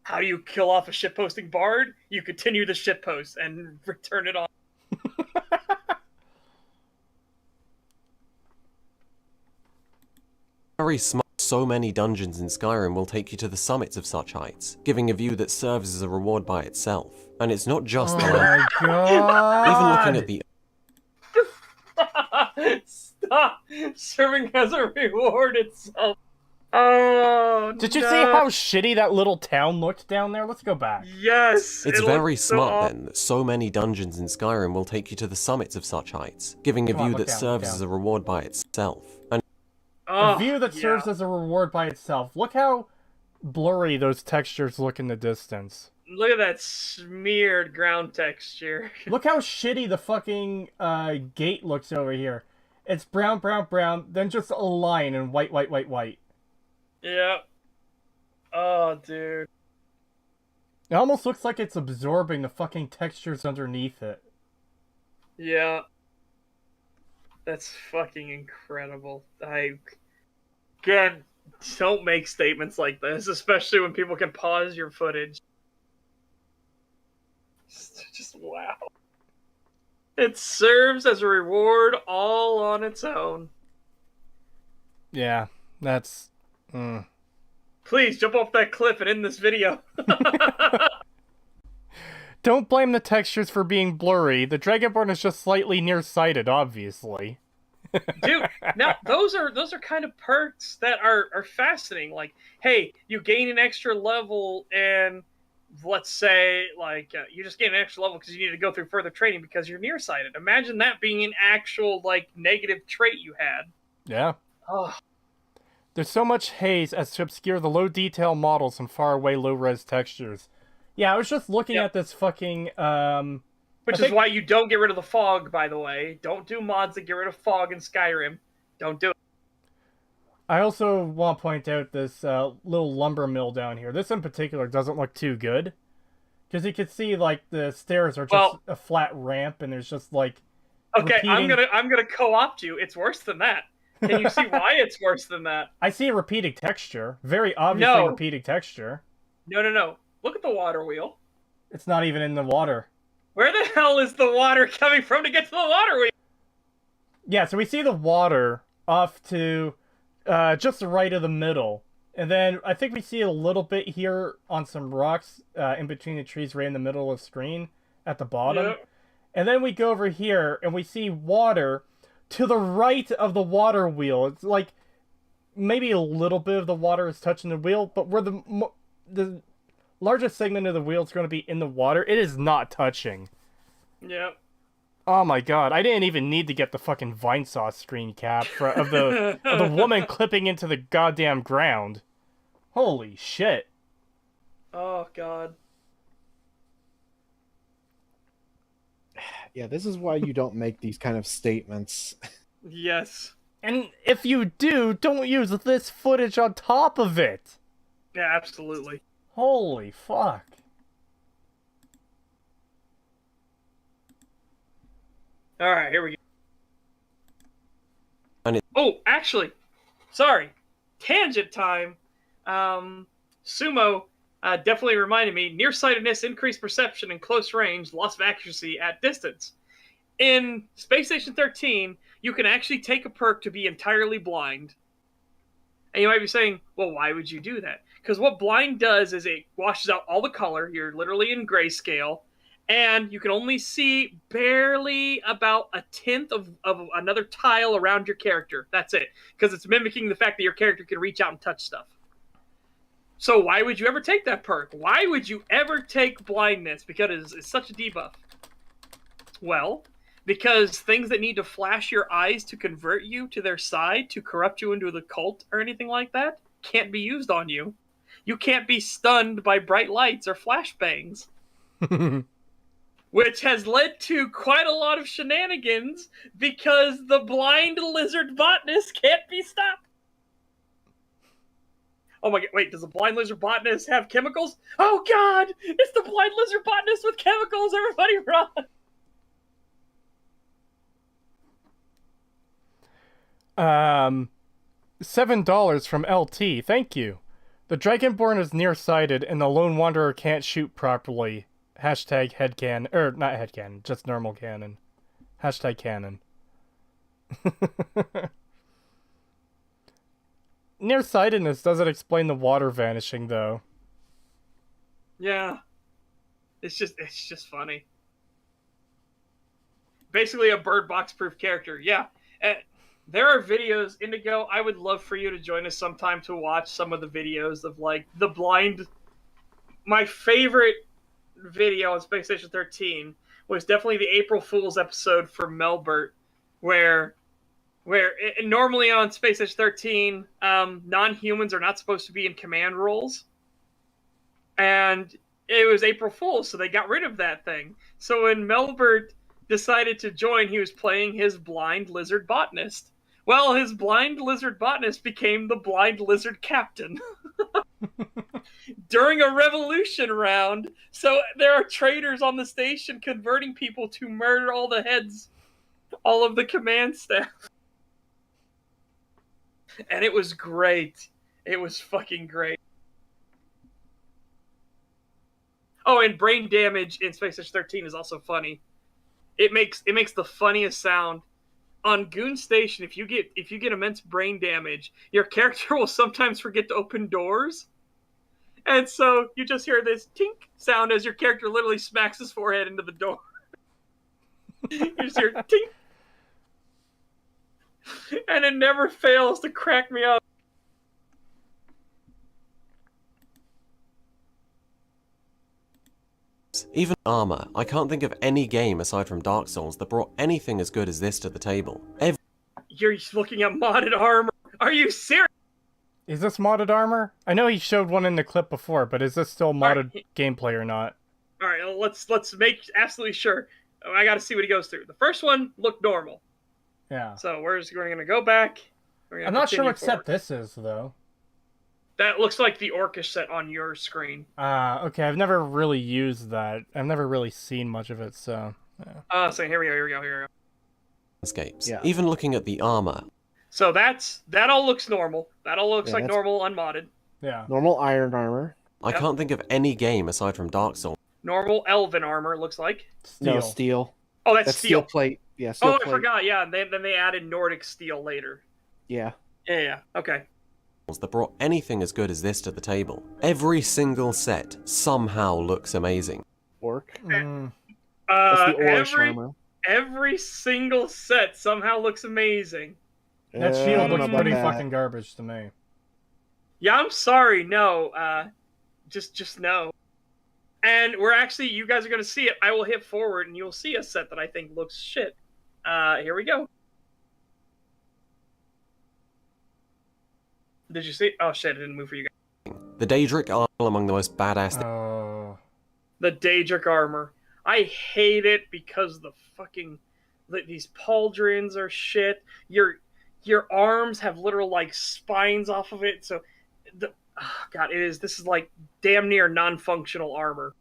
How do you kill off a shitposting bard? You continue the shitpost and return it on. Very smart. So many dungeons in Skyrim will take you to the summits of such heights, giving a view that serves as a reward by itself. And it's not just my god! Even looking at the Stop serving as a reward itself. Oh, did you see how shitty that little town looked down there? Let's go back. Yes. It's very smart then that so many dungeons in Skyrim will take you to the summits of such heights, giving a view that serves as a reward by itself. And a view that serves as a reward by itself. Look how blurry those textures look in the distance. Look at that smeared ground texture. Look how shitty the fucking gate looks over here. It's brown, brown, brown, then just a line and white, white, white, white. Yeah. Oh, dude. It almost looks like it's absorbing the fucking textures underneath it. Yeah. That's fucking incredible. Again, don't make statements like this, especially when people can pause your footage. Just wow. It serves as a reward all on its own. Yeah, that's... Please jump off that cliff and end this video. Don't blame the textures for being blurry. The Dragonborn is just slightly nearsighted, obviously. Dude, now those are kind of perks that are fascinating. Like, hey, you gain an extra level and let's say, like, you just get an extra level because you need to go through further training because you're nearsighted. Imagine that being an actual, like, negative trait you had. Yeah. Oh, There's so much haze as to obscure the low detail models and far away low res textures. Yeah, I was just looking Yep. at this fucking which I is think- why you don't get rid of the fog, by the way. Don't do mods that get rid of fog in Skyrim. Don't do it. I also want to point out this little lumber mill down here. This in particular doesn't look too good. Because you can see, like, the stairs are just a flat ramp, and there's just, like... Okay, repeating... I'm gonna co-opt you. It's worse than that. Can you see why it's worse than that? I see a repeating texture. Very obviously repeating texture. No. Look at the water wheel. It's not even in the water. Where the hell is the water coming from to get to the water wheel? Yeah, so we see the water off to just the right of the middle. And then I think we see a little bit here on some rocks in between the trees right in the middle of the screen at the bottom. Yep. And then we go over here and we see water to the right of the water wheel. It's like maybe a little bit of the water is touching the wheel, but where the largest segment of the wheel is going to be in the water, it is not touching. Yep. Oh my god, I didn't even need to get the fucking Vinesauce screen cap of the woman clipping into the goddamn ground. Holy shit. Oh god. Yeah, this is why you don't make these kind of statements. Yes. And if you do, don't use this footage on top of it. Yeah, absolutely. Holy fuck. Alright, here we And go. Oh, actually, sorry. Tangent time. Sumo definitely reminded me, nearsightedness, increased perception in close range, loss of accuracy at distance. In Space Station 13, you can actually take a perk to be entirely blind. And you might be saying, well, why would you do that? Because what blind does is it washes out all the color. You're literally in grayscale. And you can only see barely about a tenth of another tile around your character. That's it. Because it's mimicking the fact that your character can reach out and touch stuff. So why would you ever take that perk? Why would you ever take blindness? Because it's such a debuff. Well, because things that need to flash your eyes to convert you to their side, to corrupt you into the cult or anything like that, can't be used on you. You can't be stunned by bright lights or flashbangs. Which has led to quite a lot of shenanigans because the blind lizard botanist can't be stopped. Oh my god, wait, does the blind lizard botanist have chemicals? Oh god, it's the blind lizard botanist with chemicals, everybody run! $7 from LT, thank you. The Dragonborn is nearsighted and the Lone Wanderer can't shoot properly. Hashtag headcanon. Not headcanon, just normal canon. Hashtag canon. Nearsightedness doesn't explain the water vanishing, though. Yeah. It's just funny. Basically a bird box proof character, yeah. There are videos, Indigo, I would love for you to join us sometime to watch some of the videos of, like, the blind... My favorite video on Space Station 13 was definitely the April Fool's episode for Melbert, where normally on Space Station 13, non-humans are not supposed to be in command roles. And it was April Fool's, so they got rid of that thing. So when Melbert decided to join, he was playing his blind lizard botanist. Well, his blind lizard botanist became the blind lizard captain. During a revolution round, so there are traitors on the station converting people to murder all the heads, all of the command staff. And it was great. It was fucking great. Oh, and brain damage in Space Station 13 is also funny. It makes the funniest sound. On Goon Station, if you get immense brain damage, your character will sometimes forget to open doors. And so you just hear this tink sound as your character literally smacks his forehead into the door. You just hear tink. And it never fails to crack me up. escapes, even armor. I can't think of any game aside from Dark Souls that brought anything as good as this to the table. You're looking at modded armor. Are you serious? Is this modded armor? I know he showed one in the clip before, but is this still modded gameplay or not? All right, well, let's make absolutely sure. I got to see what he goes through. The first one looked normal. Yeah. So we're going to go back. I'm not sure what set this is, though. That looks like the Orcish set on your screen. Okay. I've never really used that. I've never really seen much of it, so... Yeah. So here we go. Escapes. Yeah. Even looking at the armor. So that all looks normal. That all looks like normal unmodded. Yeah. Normal iron armor. I can't think of any game aside from Dark Souls. Normal elven armor looks like. Steel. No, steel. Oh, that's steel steel. plate. Yeah, steel plate. I forgot. Yeah, and then they added Nordic steel later. Yeah. Yeah. Okay. That brought anything as good as this to the table. Every single set somehow looks amazing. Orc. Mm. That's the Orish armor. Every single set somehow looks amazing. That I shield don't know looks about pretty that. fucking garbage to me. Yeah, I'm sorry. No. Just no. And we're actually, you guys are going to see it. I will hit forward and you'll see a set that I think looks shit. Here we go. Did you see? Oh shit, it didn't move for you guys. The Daedric are among the most badass. Oh. The Daedric armor. I hate it because these pauldrons are shit. Your arms have literal like spines off of it. So, this is like damn near non-functional armor.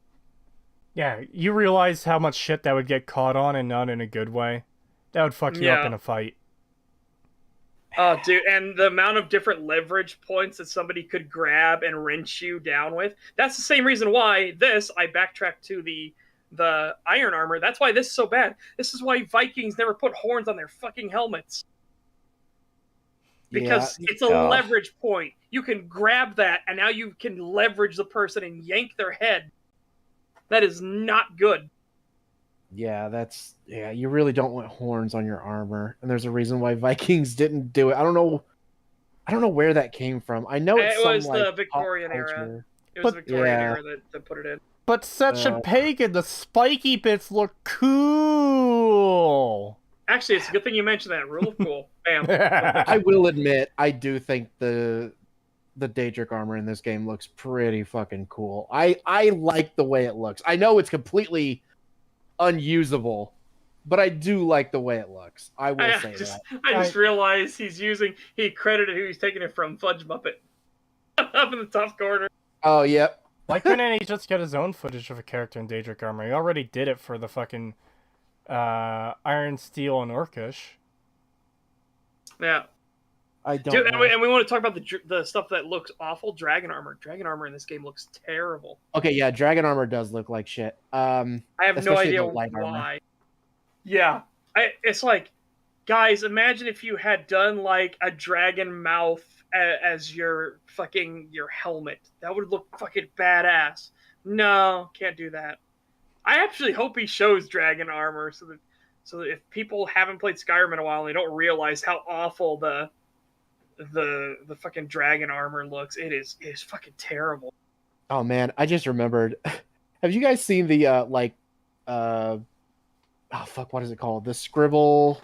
Yeah, you realize how much shit that would get caught on and not in a good way? That would fuck you up in a fight. Oh, dude, and the amount of different leverage points that somebody could grab and wrench you down with. That's the same reason why I backtracked to the iron armor. That's why this is so bad. This is why Vikings never put horns on their fucking helmets. Because it's a leverage point. You can grab that, and now you can leverage the person and yank their head. That is not good. Yeah, you really don't want horns on your armor, and there's a reason why Vikings didn't do it. I don't know where that came from. I know it was the Victorian era. It was the Victorian era that put it in. But such a pagan, the spiky bits look cool. Actually, it's a good thing you mentioned that. Rule of cool. Bam. I will admit, I do think the Daedric armor in this game looks pretty fucking cool. I like the way it looks. I know it's completely unusable, but I do like the way it looks. I will say that. I just realized he credited who he's taking it from, Fudge Muppet. Up in the top corner. Oh, yep. Why couldn't he just get his own footage of a character in Daedric armor? He already did it for the fucking Iron, Steel, and Orcish. Yeah. I don't know. And we want to talk about the stuff that looks awful. Dragon armor. Dragon armor in this game looks terrible. Okay, yeah, dragon armor does look like shit. I have no idea why. Yeah. It's like, guys, imagine if you had done like a dragon mouth as your helmet. That would look fucking badass. No, can't do that. I actually hope he shows dragon armor so that if people haven't played Skyrim in a while and they don't realize how awful the fucking dragon armor looks, it is fucking terrible. Oh man, I just remembered. Have you guys seen the what is it called? The Scribble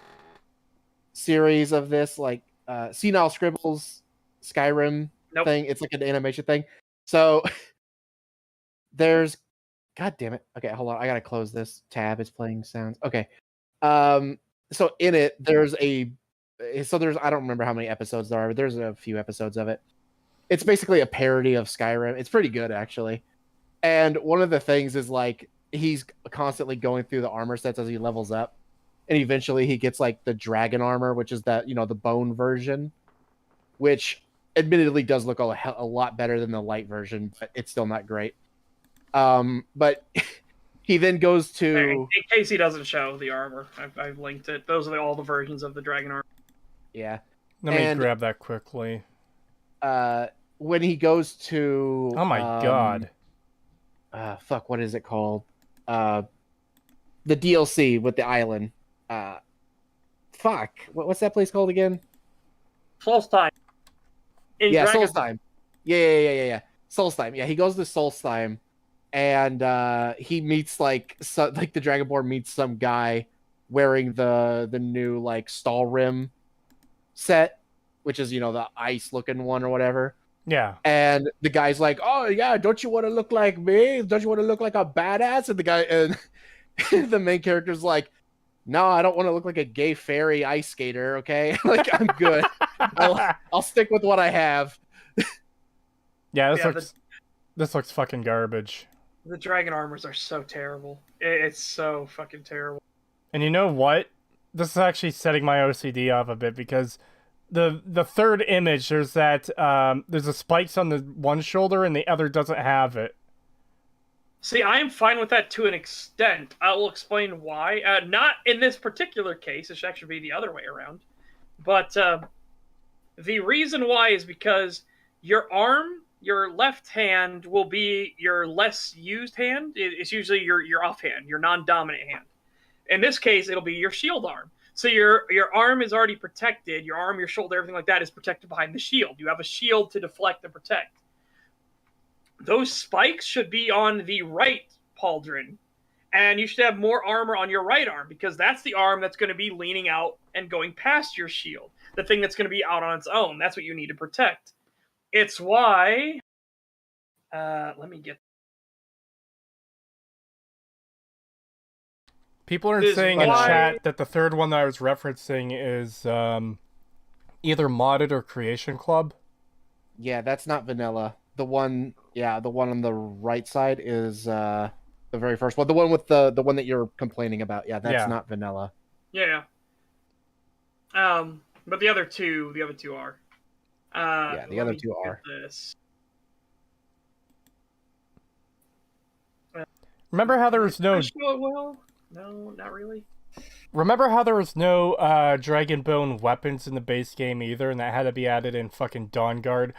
series of this, like Senile Scribbles Skyrim thing. It's like an animation thing. So there's, god damn it. Okay, hold on. I gotta close this tab. It's playing sounds. Okay. So in it, there's I don't remember how many episodes there are, but there's a few episodes of it. It's basically a parody of Skyrim. It's pretty good, actually. And one of the things is like he's constantly going through the armor sets as he levels up, and eventually he gets like the dragon armor, which is that, the bone version, which admittedly does look a lot better than the light version, but it's still not great. But he then goes to... In case he doesn't show the armor, I've linked it. Those are all the versions of the dragon armor. Yeah. Let me grab that quickly. When he goes to... Oh my god. What is it called? The DLC with the island. What's that place called again? Solstheim. Solstheim. Yeah. Solstheim. Yeah, he goes to Solstheim, and he meets like the Dragonborn meets some guy wearing the new like stall rim set, which is the ice looking one or whatever. Yeah. And the guy's like, "Oh yeah, don't you want to look like me? Don't you want to look like a badass?" And the guy and the main character's like, "No, I don't want to look like a gay fairy ice skater. Okay, like I'm good. I'll stick with what I have." Yeah, Yeah, this looks fucking garbage. The dragon armors are so terrible. It's so fucking terrible. And you know what? This is actually setting my OCD off a bit because the third image, there's that there's the spikes on the one shoulder and the other doesn't have it. See, I am fine with that to an extent. I will explain why. Not in this particular case. It should actually be the other way around. But the reason why is because your arm, your left hand, will be your less used hand. It's usually your offhand, your non-dominant hand. In this case, it'll be your shield arm. So your arm is already protected. Your arm, your shoulder, everything like that is protected behind the shield. You have a shield to deflect and protect. Those spikes should be on the right pauldron. And you should have more armor on your right arm because that's the arm that's going to be leaning out and going past your shield. The thing that's going to be out on its own. That's what you need to protect. It's why... let me get... People are saying in chat that the third one that I was referencing is either modded or Creation Club. Yeah, that's not vanilla. The one on the right side is the very first one. The one with the one that you're complaining about. Yeah, that's not vanilla. Yeah. But the other two are. Yeah, the other two are. This. Remember how there was no... Show it well? No, not really. Remember how there was no Dragonbone weapons in the base game either, and that had to be added in fucking Dawnguard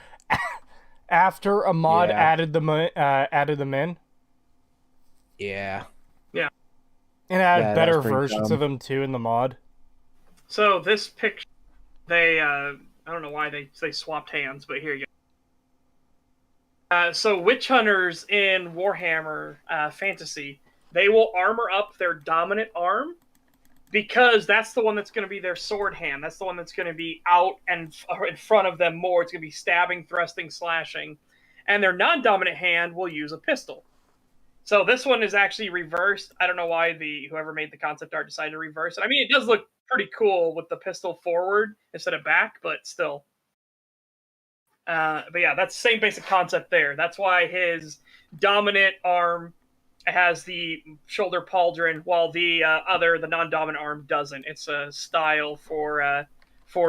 after a mod added them in? Yeah. Yeah. And added better versions of them too in the mod. So this picture, they I don't know why they swapped hands, but here you go. So witch hunters in Warhammer Fantasy, they will armor up their dominant arm because that's the one that's going to be their sword hand. That's the one that's going to be out and in front of them more. It's going to be stabbing, thrusting, slashing. And their non-dominant hand will use a pistol. So this one is actually reversed. I don't know why whoever made the concept art decided to reverse it. I mean, it does look pretty cool with the pistol forward instead of back, but still. But yeah, that's the same basic concept there. That's why his dominant arm has the shoulder pauldron, while the non-dominant arm doesn't. It's a style for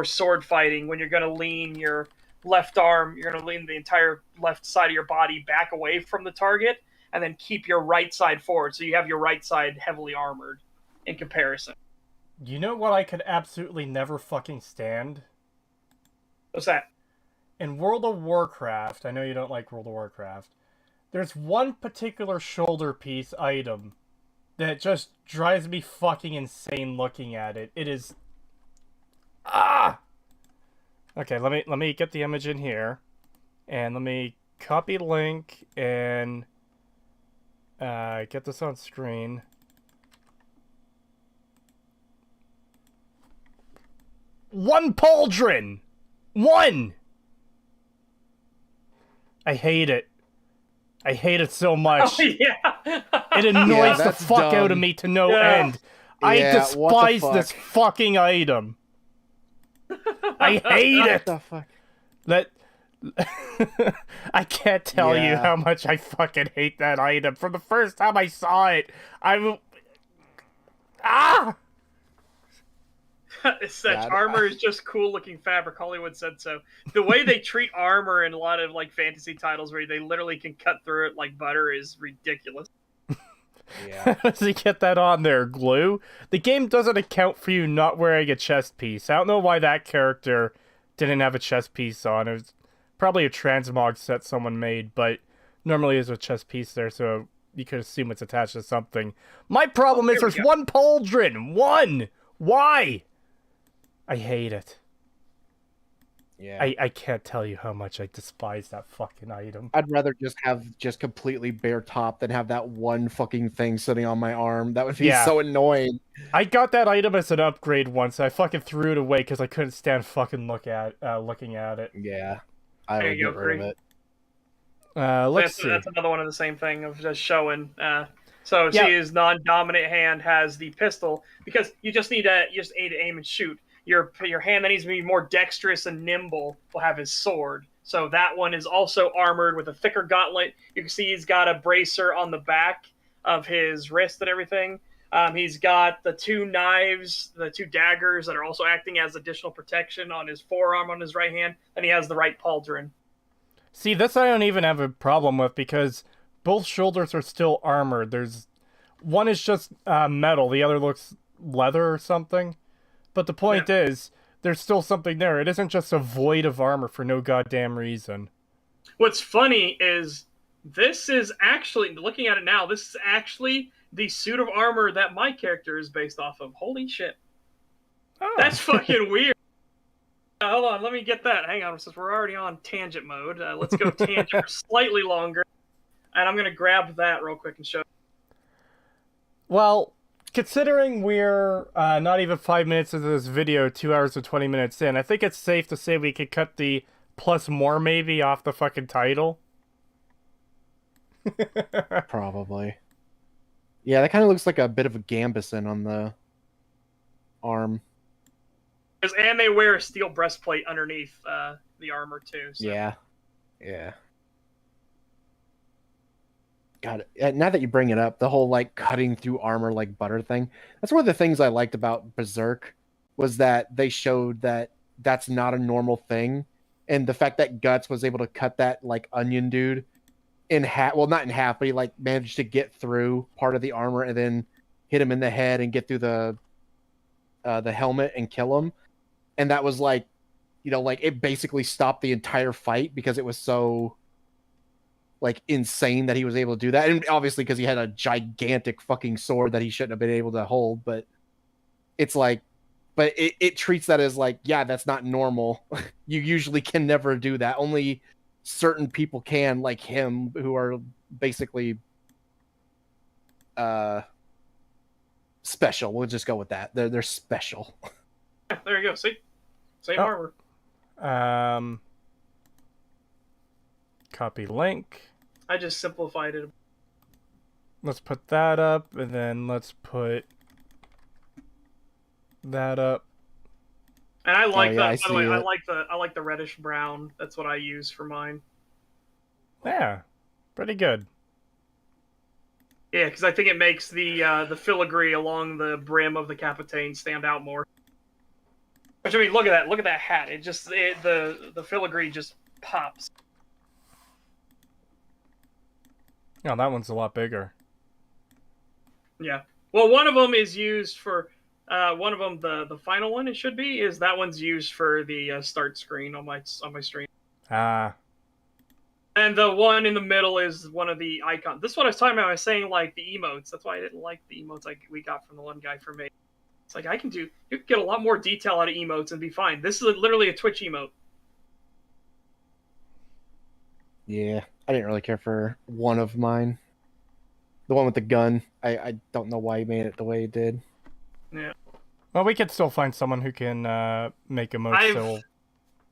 sword fighting. When you're going to lean your left arm, you're going to lean the entire left side of your body back away from the target, and then keep your right side forward. So you have your right side heavily armored in comparison. You know what I could absolutely never fucking stand? What's that? In World of Warcraft, I know you don't like World of Warcraft, there's one particular shoulder piece item that just drives me fucking insane looking at it. It is... Okay, let me get the image in here. And let me copy link and get this on screen. One pauldron! One! I hate it. I hate it so much. Oh, yeah. It annoys the fuck out of me to no end. I despise this fucking item. I hate it. What the fuck? I can't tell you how much I fucking hate that item. From the first time I saw it, Armor is just cool looking fabric. Hollywood said so. The way they treat armor in a lot of like fantasy titles where they literally can cut through it like butter is ridiculous. Yeah. How does he get that on there? Glue? The game doesn't account for you not wearing a chest piece. I don't know why that character didn't have a chest piece on. It was probably a transmog set someone made, but normally there's a chest piece there, so you could assume it's attached to something. My problem is there's one pauldron! One! Why? I hate it. Yeah. I can't tell you how much I despise that fucking item. I'd rather just have just completely bare top than have that one fucking thing sitting on my arm. That would be Yeah. so annoying. I got that item as an upgrade once. I fucking threw it away because I couldn't stand fucking looking at it. Yeah. I There would you go, get rid of Cree. it. Let's see. That's another one of the same thing of just showing. So Yeah. see, his non-dominant hand has the pistol because you just need to aim and shoot. Your hand that needs to be more dexterous and nimble will have his sword. So that one is also armored with a thicker gauntlet. You can see he's got a bracer on the back of his wrist and everything. He's got the two knives, the two daggers that are also acting as additional protection on his forearm on his right hand. And he has the right pauldron. See, this I don't even have a problem with because both shoulders are still armored. One is just metal, the other looks leather or something. But the point is, there's still something there. It isn't just a void of armor for no goddamn reason. What's funny is this is actually, looking at it now, this is actually the suit of armor that my character is based off of. Holy shit. Oh. That's fucking weird. Hold on, let me get that. Hang on, since we're already on tangent mode. Let's go tangent for slightly longer. And I'm going to grab that real quick and show. Well, considering we're not even 5 minutes into this video, 2 hours and 20 minutes in, I think it's safe to say we could cut the plus more maybe off the fucking title. Probably. Yeah, that kind of looks like a bit of a gambeson on the arm. And they wear a steel breastplate underneath the armor too. So. Yeah. Yeah. God, now that you bring it up, the whole like cutting through armor like butter thing. That's one of the things I liked about Berserk was that they showed that that's not a normal thing. And the fact that Guts was able to cut that like onion dude in half, well, not in half, but he like managed to get through part of the armor and then hit him in the head and get through the helmet and kill him. And that was like, you know, like it basically stopped the entire fight because it was so like insane that he was able to do that. And obviously because he had a gigantic fucking sword that he shouldn't have been able to hold, but it's like, but it treats that as like, yeah, that's not normal. You usually can never do that. Only certain people can, like him, who are basically special. We'll just go with that. They're special. There you go. See? Same armor. Copy link. I just simplified it. Let's put that up, and then let's put that up. And I like yeah, that. By the way, it. I like the reddish brown. That's what I use for mine. Yeah, pretty good. Yeah, because I think it makes the filigree along the brim of the capitaine stand out more. Which I mean, look at that! Look at that hat. The filigree just pops. Oh, that one's a lot bigger. Yeah. Well, one of them is used for. One of them, the final one, it should be, is that one's used for the start screen on my stream. Ah. And the one in the middle is one of the icons. This is what I was talking about. I was saying like the emotes. That's why I didn't like the emotes we got from the one guy for me. It's like you can get a lot more detail out of emotes and be fine. This is literally a Twitch emote. Yeah, I didn't really care for one of mine. The one with the gun. I don't know why he made it the way he did. Yeah. Well, we could still find someone who can make emotes.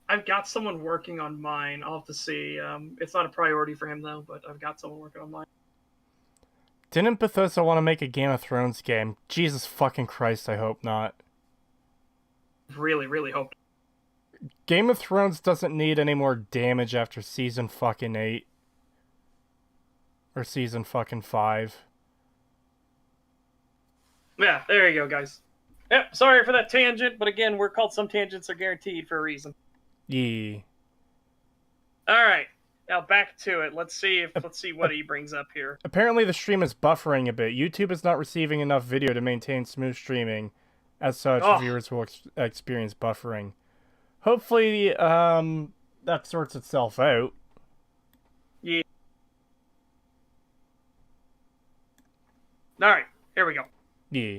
I've got someone working on mine. I'll have to see. It's not a priority for him though, but I've got someone working on mine. Didn't Bethesda want to make a Game of Thrones game? Jesus fucking Christ, I hope not. Really, really hope. Game of Thrones doesn't need any more damage after season fucking 8. Or season fucking 5. Yeah, there you go, guys. Yep, sorry for that tangent, but again, we're called Some Tangents Are Guaranteed for a reason. Yee. Alright, now back to it. Let's see what he brings up here. Apparently the stream is buffering a bit. YouTube is not receiving enough video to maintain smooth streaming. As such, viewers will experience buffering. Hopefully, that sorts itself out. Yeah. Alright, here we go. Yeah.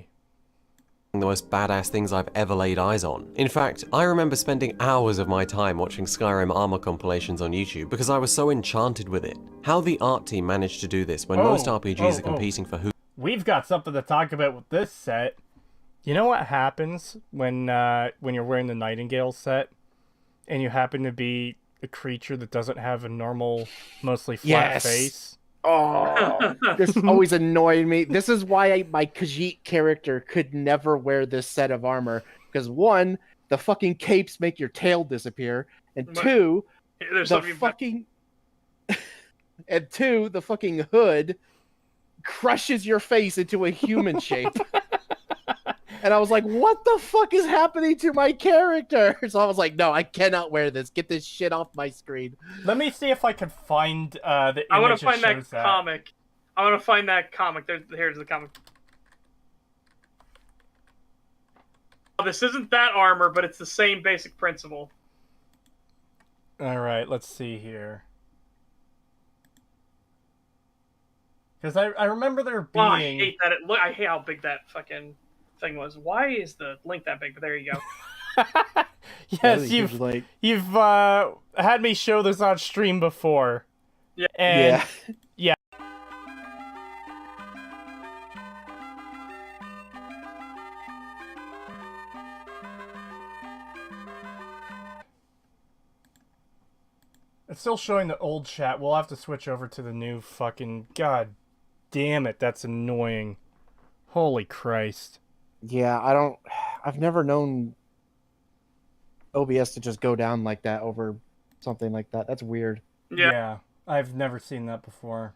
the most badass things I've ever laid eyes on. In fact, I remember spending hours of my time watching Skyrim armor compilations on YouTube because I was so enchanted with it. How the art team managed to do this when most RPGs are competing for who. We've got something to talk about with this set. You know what happens when you're wearing the Nightingale set and you happen to be a creature that doesn't have a normal, mostly flat face? Oh, this always annoyed me. This is why my Khajiit character could never wear this set of armor. Because one, the fucking capes make your tail disappear, and two, the fucking hood crushes your face into a human shape. And I was like, what the fuck is happening to my character? So I was like, no, I cannot wear this. Get this shit off my screen. Let me see if I can find the image. I want to find that comic. I want to find that comic. Here's the comic. This isn't that armor, but it's the same basic principle. Alright, let's see here. Because I remember there being... Oh, I hate that. I hate how big that fucking thing was. Why is the link that big? But there you go. Yes, you've had me show this on stream before. Yeah. And yeah. It's still showing the old chat. We'll have to switch over to the new fucking... God damn it, that's annoying. Holy Christ. Yeah, I've never known OBS to just go down like that over something like that. That's weird. Yeah, I've never seen that before.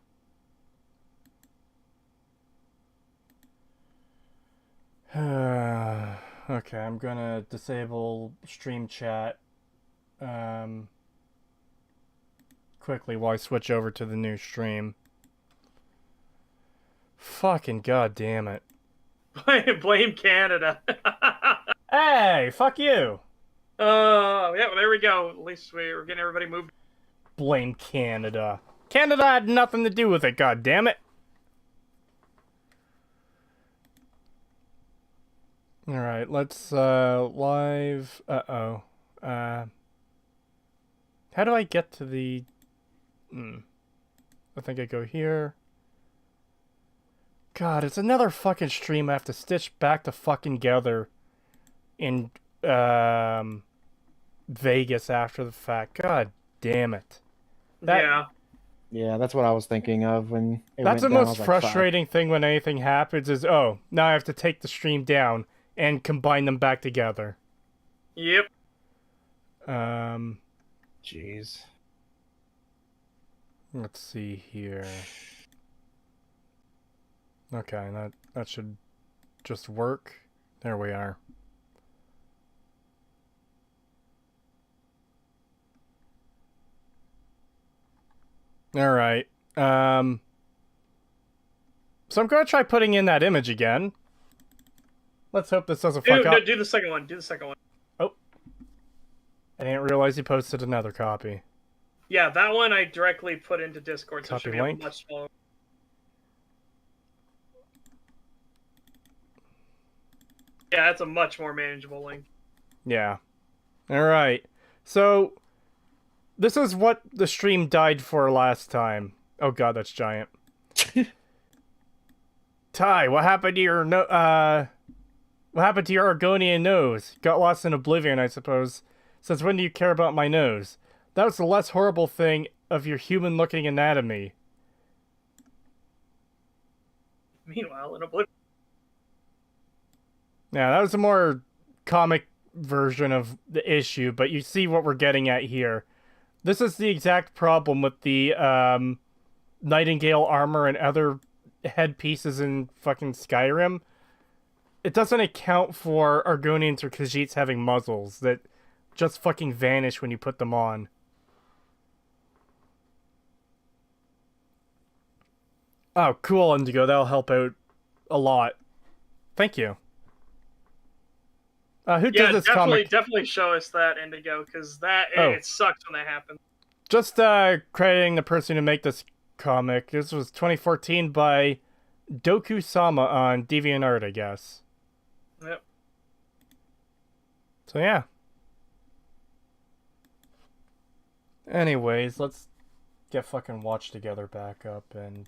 Okay, I'm gonna disable stream chat quickly while I switch over to the new stream. Fucking god damn it. Blame Canada. Hey, fuck you. Yeah, well, there we go. At least we're getting everybody moved. Blame Canada. Canada had nothing to do with it, god damn it. Alright, let's live how do I get to the I think I go here. God, it's another fucking stream I have to stitch back to fucking together in Vegas after the fact. God damn it. Yeah, that's what I was thinking of when it That's the went down. most frustrating thing when anything happens is, oh, now I have to take the stream down and combine them back together. Yep. Jeez. Let's see here. Okay, that should just work. There we are. All right. So I'm going to try putting in that image again. Let's hope this doesn't fuck up. No, do the second one. Do the second one. Oh. I didn't realize he posted another copy. Yeah, that one I directly put into Discord, so it should Copy be link. much smaller. Yeah, that's a much more manageable link. Yeah. All right. So this is what the stream died for last time. Oh god, that's giant. Ty, what happened to your what happened to your Argonian nose? Got lost in oblivion, I suppose. Since when do you care about my nose? That was the less horrible thing of your human-looking anatomy. Meanwhile, in oblivion. Yeah, that was a more comic version of the issue, but you see what we're getting at here. This is the exact problem with the Nightingale armor and other headpieces in fucking Skyrim. It doesn't account for Argonians or Khajiits having muzzles that just fucking vanish when you put them on. Oh, cool, Indigo. That'll help out a lot. Thank you. Who did this comic? Definitely show us that, Indigo, because it sucks when that happens. Just crediting the person who made this comic. This was 2014 by Doku Sama on DeviantArt, I guess. Yep. So yeah. Anyways, let's get fucking Watch Together back up and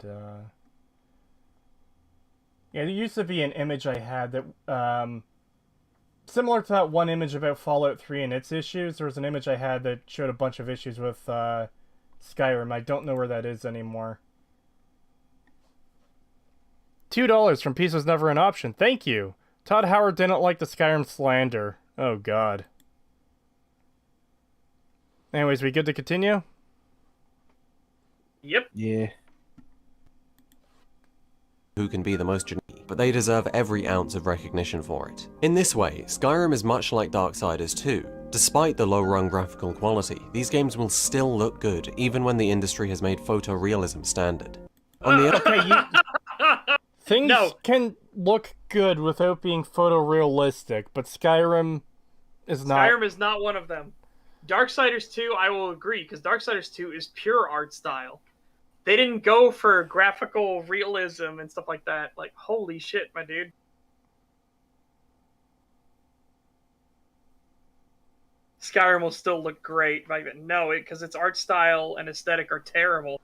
yeah, there used to be an image I had that similar to that one image about Fallout 3 and its issues. There was an image I had that showed a bunch of issues with Skyrim. I don't know where that is anymore. $2 from Peace Was Never an Option. Thank you. Todd Howard didn't like the Skyrim slander. Oh god. Anyways, we good to continue? Yep. Yeah. Who can be the most unique, but they deserve every ounce of recognition for it. In this way, Skyrim is much like Darksiders 2. Despite the low-rung graphical quality, these games will still look good, even when the industry has made photorealism standard. On the Okay, things No. can look good without being photorealistic, but Skyrim is not. Skyrim is not one of them. Darksiders 2, I will agree, because Darksiders 2 is pure art style. They didn't go for graphical realism and stuff like that. Like, holy shit, my dude. Skyrim will still look great, but no, because its art style and aesthetic are terrible.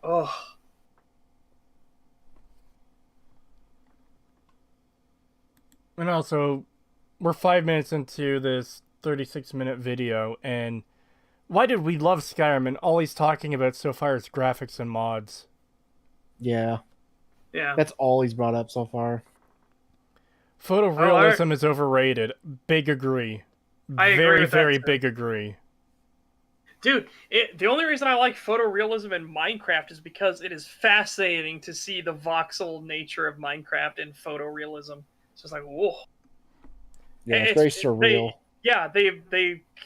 Oh. And also, we're 5 minutes into this 36-minute video, and why did we love Skyrim? And all he's talking about so far is graphics and mods. Yeah. Yeah. That's all he's brought up so far. Photorealism is overrated. Big agree. I agree Very, with that, very too. big agree. Dude, the only reason I like photorealism in Minecraft is because it is fascinating to see the voxel nature of Minecraft in photorealism. It's just like, whoa. Yeah, it's It's- very surreal.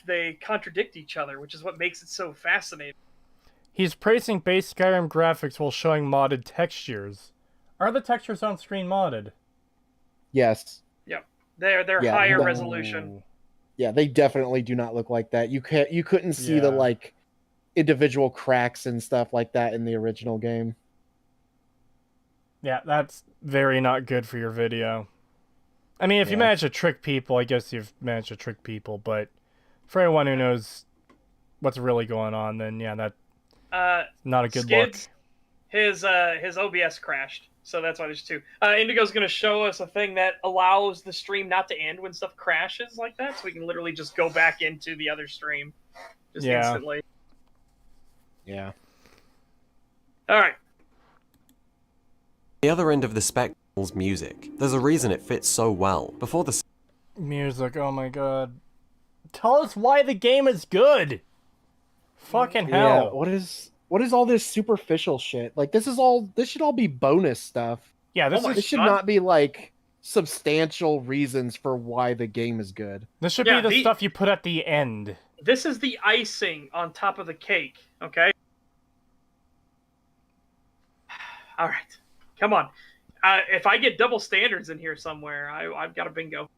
They contradict each other, which is what makes it so fascinating. He's praising base Skyrim graphics while showing modded textures. Are the textures on screen modded? Yes. They're Yeah, higher no. resolution. Yeah, they definitely do not look like that. You couldn't see the Yeah. like individual cracks and stuff like that in the original game. Yeah, that's very not good for your video. I mean, if you Yeah. manage to trick people, I guess you've managed to trick people, but for anyone who knows what's really going on, then yeah, that's not a good Skids, look. his OBS crashed, so that's why there's two. Indigo's going to show us a thing that allows the stream not to end when stuff crashes like that, so we can literally just go back into the other stream just Yeah. instantly. Yeah. All right. The other end of the spectrum's music. There's a reason it fits so well. Before the Music, oh my god. Tell us why the game is good! Fucking Yeah. hell. What is all this superficial shit? Like this should all be bonus stuff. Yeah, this Oh my is This should God. not be like substantial reasons for why the game is good. this should Yeah, be the the- stuff you put at the end. This is the icing on top of the cake, okay? All right. Come on. If I get double standards in here somewhere, I've got a bingo.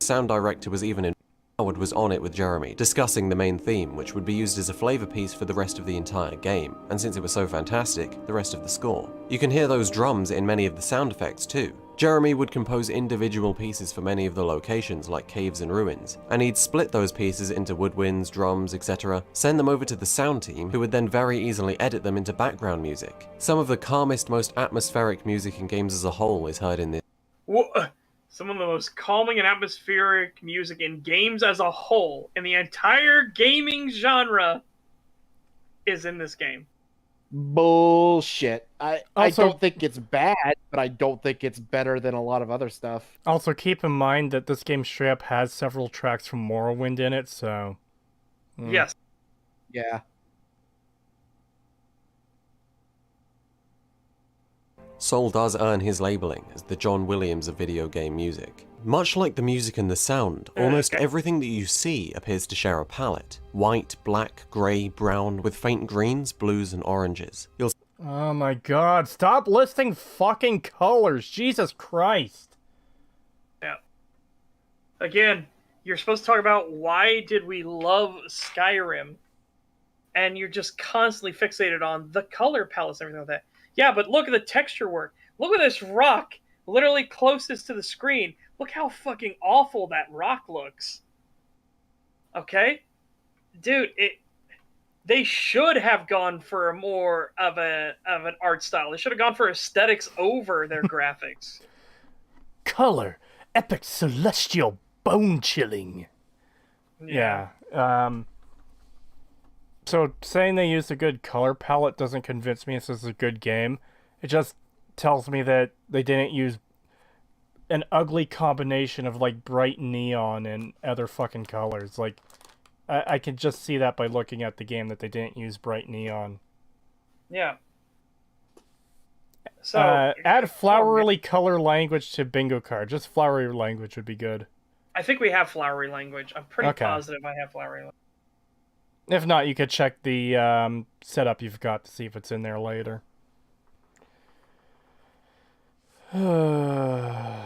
sound director was even in Howard was on it with Jeremy, discussing the main theme, which would be used as a flavor piece for the rest of the entire game, and since it was so fantastic, the rest of the score. You can hear those drums in many of the sound effects too. Jeremy would compose individual pieces for many of the locations like caves and ruins, and he'd split those pieces into woodwinds, drums, etc., send them over to the sound team, who would then very easily edit them into background music. Some of the calmest, most atmospheric music in games as a whole is heard in this. Some of the most calming and atmospheric music in games as a whole, in the entire gaming genre, is in this game. Bullshit. I Also- don't think it's bad, but I don't think it's better than a lot of other stuff. Also, keep in mind that this game straight up has several tracks from Morrowind in it, so... Yes. Yeah. Soul does earn his labeling as the John Williams of video game music. Much like the music and the sound, almost everything that you see appears to share a palette. White, black, grey, brown, with faint greens, blues, and oranges. You'll Oh my god, stop listing fucking colors! Jesus Christ! Yeah. Again, you're supposed to talk about why did we love Skyrim, and you're just constantly fixated on the color palettes and everything like that. Yeah, but look at the texture work. look at this rock literally closest to the screen. Look how fucking awful that rock looks. Okay? Dude, they should have gone for more of an art style. They should have gone for aesthetics over their graphics. Color, epic, celestial, bone chilling. Yeah. So saying they used a good color palette doesn't convince me this is a good game. It just tells me that they didn't use an ugly combination of like bright neon and other fucking colors. Like, I can just see that by looking at the game that they didn't use bright neon. Yeah. So add flowery color language to bingo card. Just flowery language would be good. I think we have flowery language. I'm pretty positive I have flowery language. If not, you could check the setup you've got to see if it's in there later. You'll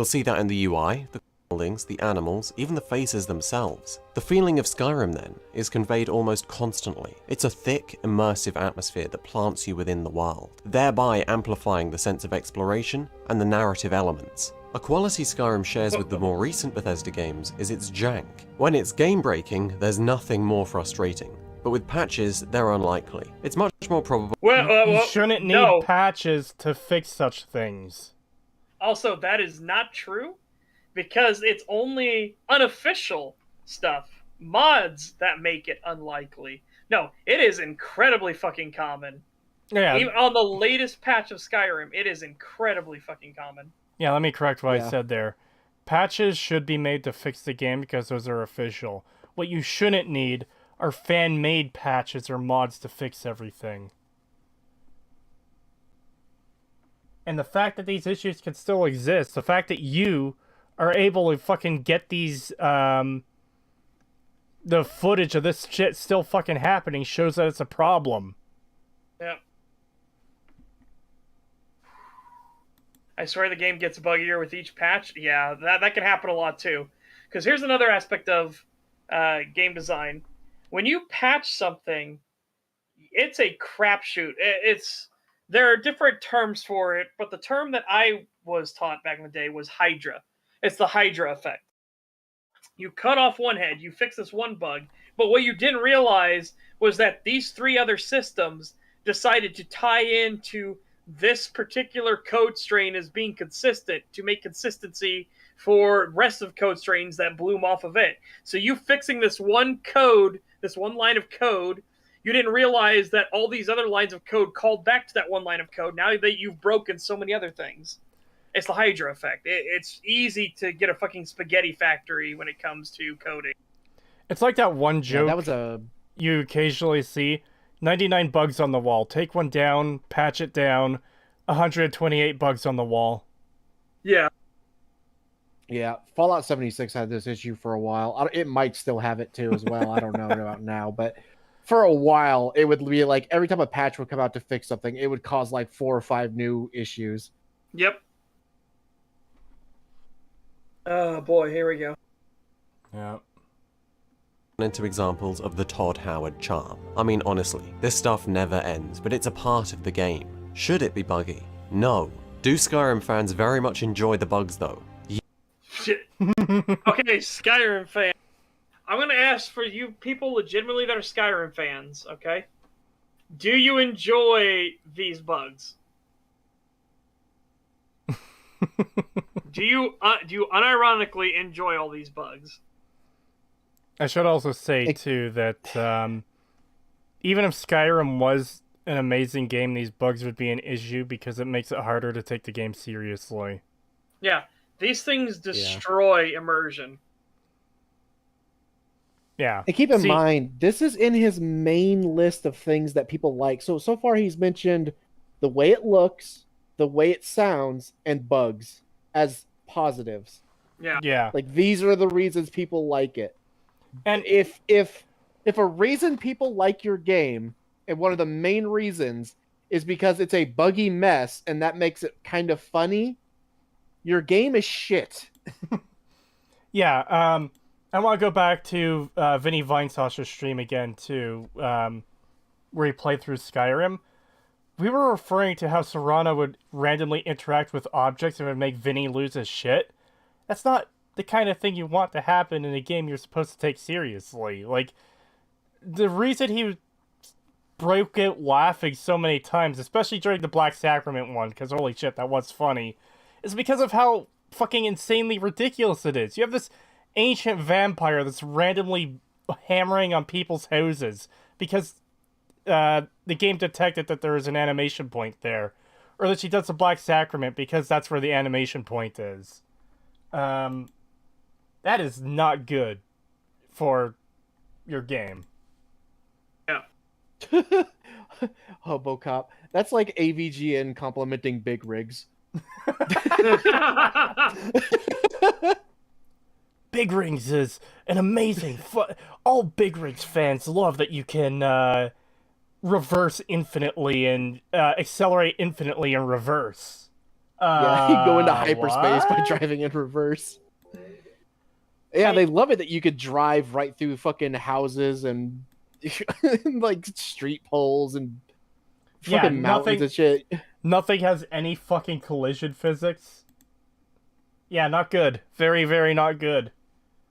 see that in the UI, the buildings, the animals, even the faces themselves. The feeling of Skyrim, then, is conveyed almost constantly. It's a thick, immersive atmosphere that plants you within the world, thereby amplifying the sense of exploration and the narrative elements. A quality Skyrim shares with the more recent Bethesda games is its jank. When it's game-breaking, there's nothing more frustrating. But with patches, they're unlikely. It's much more probable... You shouldn't need patches to fix such things. Also, that is not true, because it's only unofficial stuff, mods, that make it unlikely. No, it is incredibly fucking common. Yeah. Even on the latest patch of Skyrim, it is incredibly fucking common. Yeah, let me correct what I said there. Patches should be made to fix the game because those are official. What you shouldn't need are fan-made patches or mods to fix everything. And the fact that these issues can still exist, the fact that you are able to fucking get these, the footage of this shit still fucking happening shows that it's a problem. Yeah. I swear the game gets buggier with each patch. Yeah, that can happen a lot too. Because here's another aspect of game design. When you patch something, it's a crapshoot. There are different terms for it, but the term that I was taught back in the day was Hydra. It's the Hydra effect. You cut off one head, you fix this one bug, but what you didn't realize was that these three other systems decided to tie into this particular code strain as being consistent to make consistency for rest of code strains that bloom off of it. So you fixing this one code, this one line of code, you didn't realize that all these other lines of code called back to that one line of code now that you've broken so many other things. It's the Hydra effect. It's easy to get a fucking spaghetti factory when it comes to coding. It's like that one joke you occasionally see. 99 bugs on the wall. Take one down, patch it down. 128 bugs on the wall. Yeah. Yeah, Fallout 76 had this issue for a while. It might still have it too as well. I don't know about now, but for a while, it would be like every time a patch would come out to fix something, it would cause like 4 or 5 new issues. Yep. Oh boy, here we go. Yeah. Into examples of the Todd Howard charm. I mean, honestly, this stuff never ends, but it's a part of the game. Should it be buggy? No. Do Skyrim fans very much enjoy the bugs though? Shit. Okay, Skyrim fan. I'm going to ask for you people legitimately that are Skyrim fans, okay? Do you enjoy these bugs? Do you unironically enjoy all these bugs? I should also say, too, that even if Skyrim was an amazing game, these bugs would be an issue because it makes it harder to take the game seriously. Yeah, these things destroy immersion. Yeah. And keep in mind, this is in his main list of things that people like. So far he's mentioned the way it looks, the way it sounds, and bugs as positives. Yeah. Yeah. Like, these are the reasons people like it. And if a reason people like your game, and one of the main reasons is because it's a buggy mess and that makes it kind of funny, your game is shit. Yeah, I want to go back to Vinny Vinesaucer's stream again, too, where he played through Skyrim. we were referring to how Serana would randomly interact with objects and would make Vinny lose his shit. That's not the kind of thing you want to happen in a game you're supposed to take seriously. Like, the reason he broke out laughing so many times, especially during the Black Sacrament one, because holy shit, that was funny, is because of how fucking insanely ridiculous it is. You have this ancient vampire that's randomly hammering on people's houses because the game detected that there is an animation point there. Or that she does the Black Sacrament because that's where the animation point is. That is not good for your game. Yeah. Hobo Cop. That's like AVGN complimenting Big Rigs. Big Rings is an amazing all Big Rigs fans love that you can reverse infinitely and accelerate infinitely in reverse. Yeah, you go into hyperspace by what? driving in reverse. Yeah, they love it that you could drive right through fucking houses and like street poles and Yeah, fucking mountains and shit. Nothing has any fucking collision physics. Yeah, not good. Very, very not good.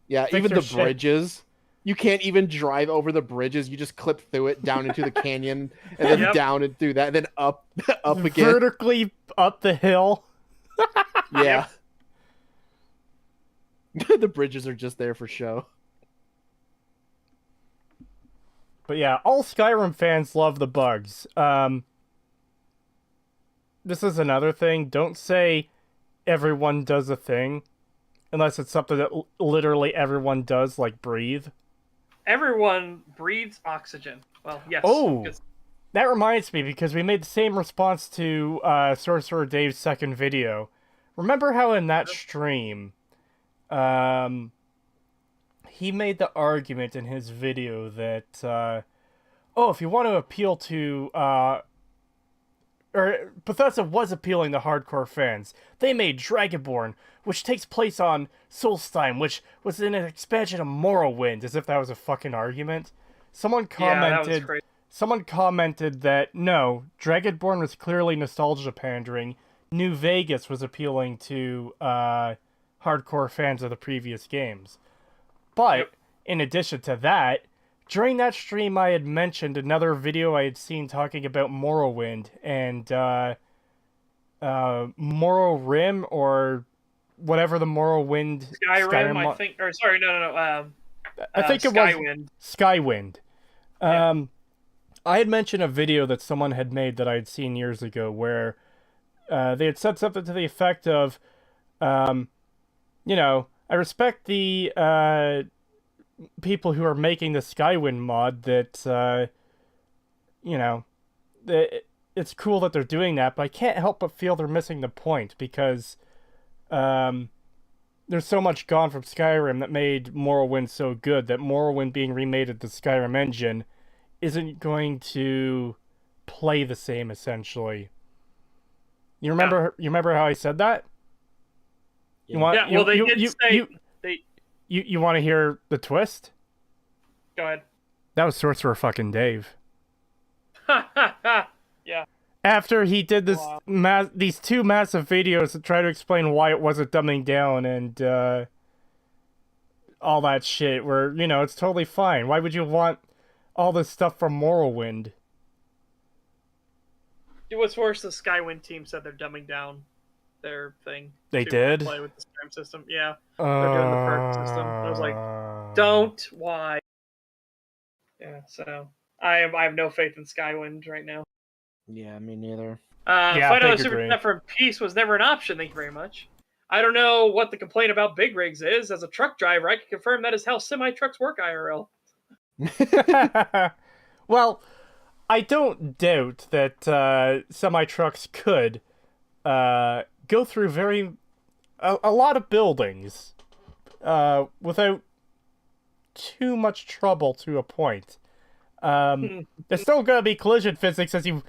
Yeah, Fix even your the shit. bridges. You can't even drive over the bridges. You just clip through it down into the canyon and then Yep. down and through that, and then up again. Vertically up the hill. Yeah. The bridges are just there for show. But yeah, all Skyrim fans love the bugs. This is another thing. Don't say everyone does a thing unless it's something that literally everyone does, like breathe. Everyone breathes oxygen. Well, yes. Oh. 'cause- That reminds me, because we made the same response to Sorcerer Dave's second video. Remember how in that stream, he made the argument in his video that, if you want to appeal to, or Bethesda was appealing to hardcore fans. They made Dragonborn, which takes place on Solstheim, which was in an expansion of Morrowind, as if that was a fucking argument. Someone Yeah, that was commented... crazy. Someone commented that, no, Dragonborn was clearly nostalgia pandering. New Vegas was appealing to hardcore fans of the previous games. But, Yep. in addition to that, during that stream I had mentioned another video I had seen talking about Morrowind and Morrowind, or whatever the Morrowind... Skyrim, I mo- think. Or sorry, no. I think it was Skywind. Skywind. Yeah. I had mentioned a video that someone had made that I had seen years ago where they had said something to the effect of, I respect the people who are making the Skywind mod that, it's cool that they're doing that, but I can't help but feel they're missing the point because there's so much gone from Skyrim that made Morrowind so good that Morrowind being remade at the Skyrim engine isn't going to play the same, essentially. You remember how I said that? You want? Yeah, well, they did say... You want to hear the twist? Go ahead. That was Sorcerer fucking Dave. Yeah. After he did this Wow. these two massive videos to try to explain why it wasn't dumbing down and all that shit, where, it's totally fine. Why would you want all this stuff from Morrowind? What's worse, the Skywind team said they're dumbing down their thing. They to did? play with the Skyrim system. Yeah. They're doing the perk system. I was like, don't. Why? Yeah, so I have no faith in Skywind right now. Yeah, me neither. Yeah, Fight on a big Super agree. Net for Peace was never an option, thank you very much. I don't know what the complaint about big rigs is. As a truck driver, I can confirm that is how semi-trucks work IRL. Well, I don't doubt that semi-trucks could go through a lot of buildings without too much trouble to a point. There's still gonna be collision physics as you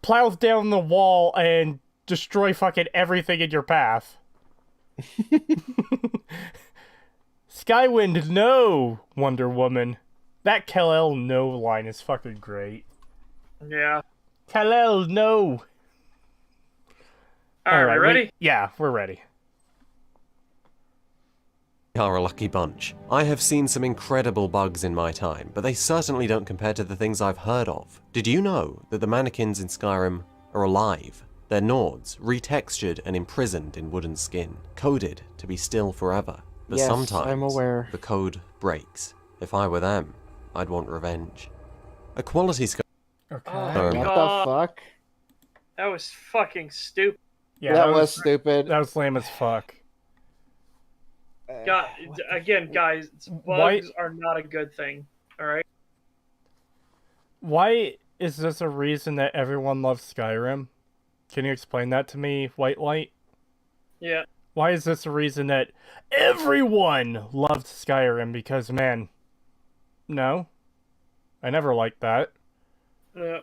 plow down the wall and destroy fucking everything in your path. Skywind, no, Wonder Woman. That Kal-El no line is fucking great. Yeah. Kal-El, no. All right, ready? Yeah, we're ready. Are a lucky bunch. I have seen some incredible bugs in my time, but they certainly don't compare to the things I've heard of. Did you know that the mannequins in Skyrim are alive? They're Nords, retextured and imprisoned in wooden skin, coded to be still forever. But Yes, sometimes I'm aware. the code breaks. If I were them, I'd want revenge. A quality Skyrim. Okay. Oh, What God. the fuck? That was fucking stupid. Yeah, that was stupid. That was lame as fuck. God, again, guys, bugs are not a good thing. All right. Why is this a reason that everyone loves Skyrim? Can you explain that to me, White Light? Yeah. Why is this a reason that everyone loved Skyrim? Because, man, no. I never liked that. Yeah.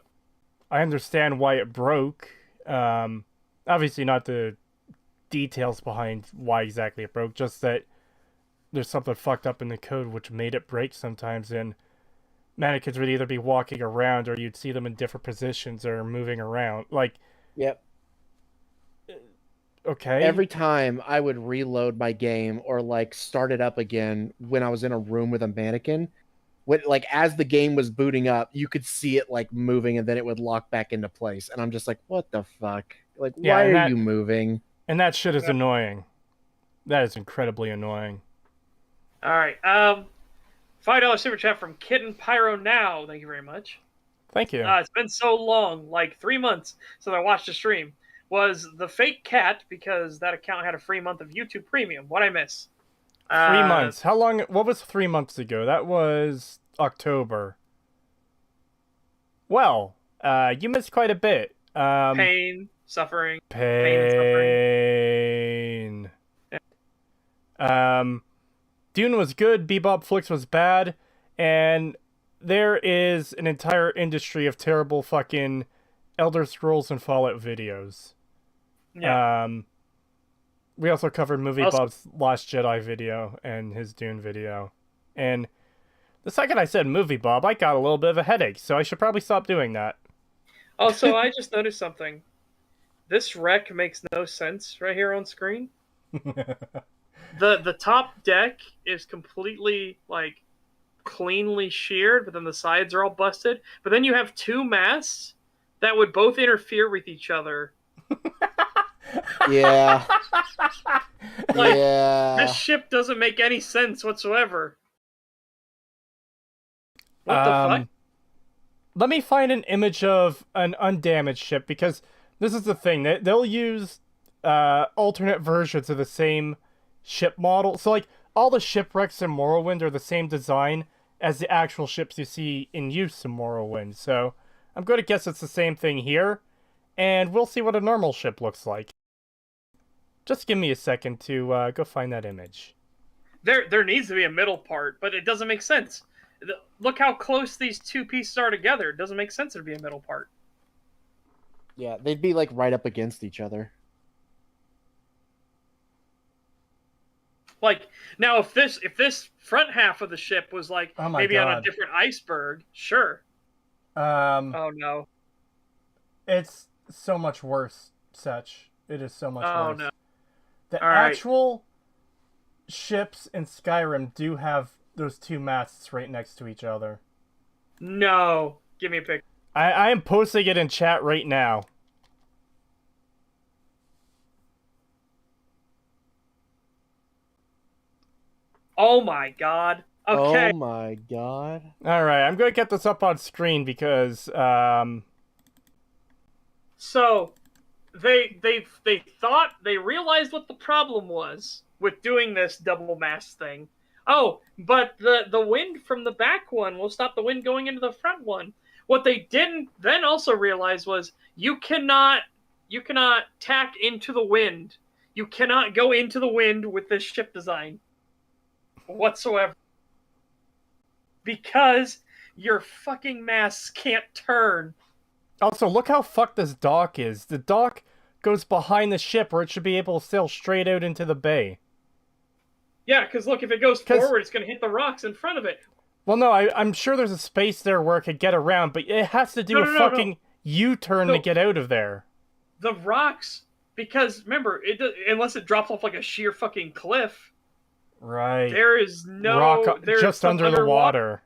I understand why it broke. Obviously not the details behind why exactly it broke, just that there's something fucked up in the code which made it break sometimes, and mannequins would either be walking around or you'd see them in different positions or moving around. Like, Yep. okay. Every time I would reload my game or like start it up again when I was in a room with a mannequin, when like as the game was booting up, you could see it like moving and then it would lock back into place. And I'm just like, what the fuck? Like, Yeah, why and are that- you moving? And that shit is annoying. That is incredibly annoying. All right. $5 super chat from Kitten Pyro Now. Thank you very much. Thank you. It's been so long, like 3 months since I watched a stream. Was the fake cat because that account had a free month of YouTube Premium? What'd I miss? 3 months. How long? What was 3 months ago? That was October. Well, you missed quite a bit. Pain, suffering. Pain and Pain. Dune was good. Bebop Flix was bad, and there is an entire industry of terrible fucking Elder Scrolls and Fallout videos. Yeah. We also covered Movie Bob's Last Jedi video and his Dune video. And the second I said Movie Bob, I got a little bit of a headache, so I should probably stop doing that. Also, I just noticed something. This wreck makes no sense right here on screen. The top deck is completely like cleanly sheared, but then the sides are all busted. But then you have two masts that would both interfere with each other. Yeah. Like, yeah. This ship doesn't make any sense whatsoever. What the fuck? Let me find an image of an undamaged ship, because this is the thing. They'll use alternate versions of the same ship model. So, like, all the shipwrecks in Morrowind are the same design as the actual ships you see in use in Morrowind. So, I'm going to guess it's the same thing here, and we'll see what a normal ship looks like. Just give me a second to go find that image. There needs to be a middle part, but it doesn't make sense. Look how close these two pieces are together. It doesn't make sense to be a middle part. Yeah, they'd be like right up against each other. Like, now if this front half of the ship was like maybe on a different iceberg, sure. Oh no. It's so much worse, Setch. It is so much worse. Oh no. The All right. actual ships in Skyrim do have those two masts right next to each other. No. Give me a pic. I am posting it in chat right now. Oh my god. Okay. Oh my god. Alright, I'm going to get this up on screen because, So, they realized what the problem was with doing this double mast thing. Oh, but the wind from the back one will stop the wind going into the front one. What they didn't then also realize was you cannot tack into the wind. You cannot go into the wind with this ship design whatsoever. Because your fucking masts can't turn. also, look how fucked this dock is. The dock goes behind the ship where it should be able to sail straight out into the bay. Yeah, because look, if it goes forward, it's going to hit the rocks in front of it. Well, no, I'm sure there's a space there where it could get around, but it has to do with fucking U-turn to No. get out of there. The rocks, because remember, unless it drops off like a sheer fucking cliff, Right. there is no Rock there's just some under the water.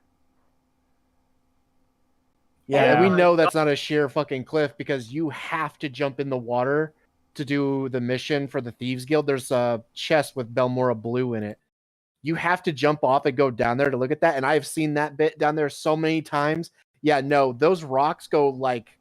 Yeah, Yeah. and we know that's not a sheer fucking cliff because you have to jump in the water to do the mission for the Thieves Guild. There's a chest with Belmora Blue in it. You have to jump off and go down there to look at that, and I've seen that bit down there so many times. Yeah, no, those rocks go like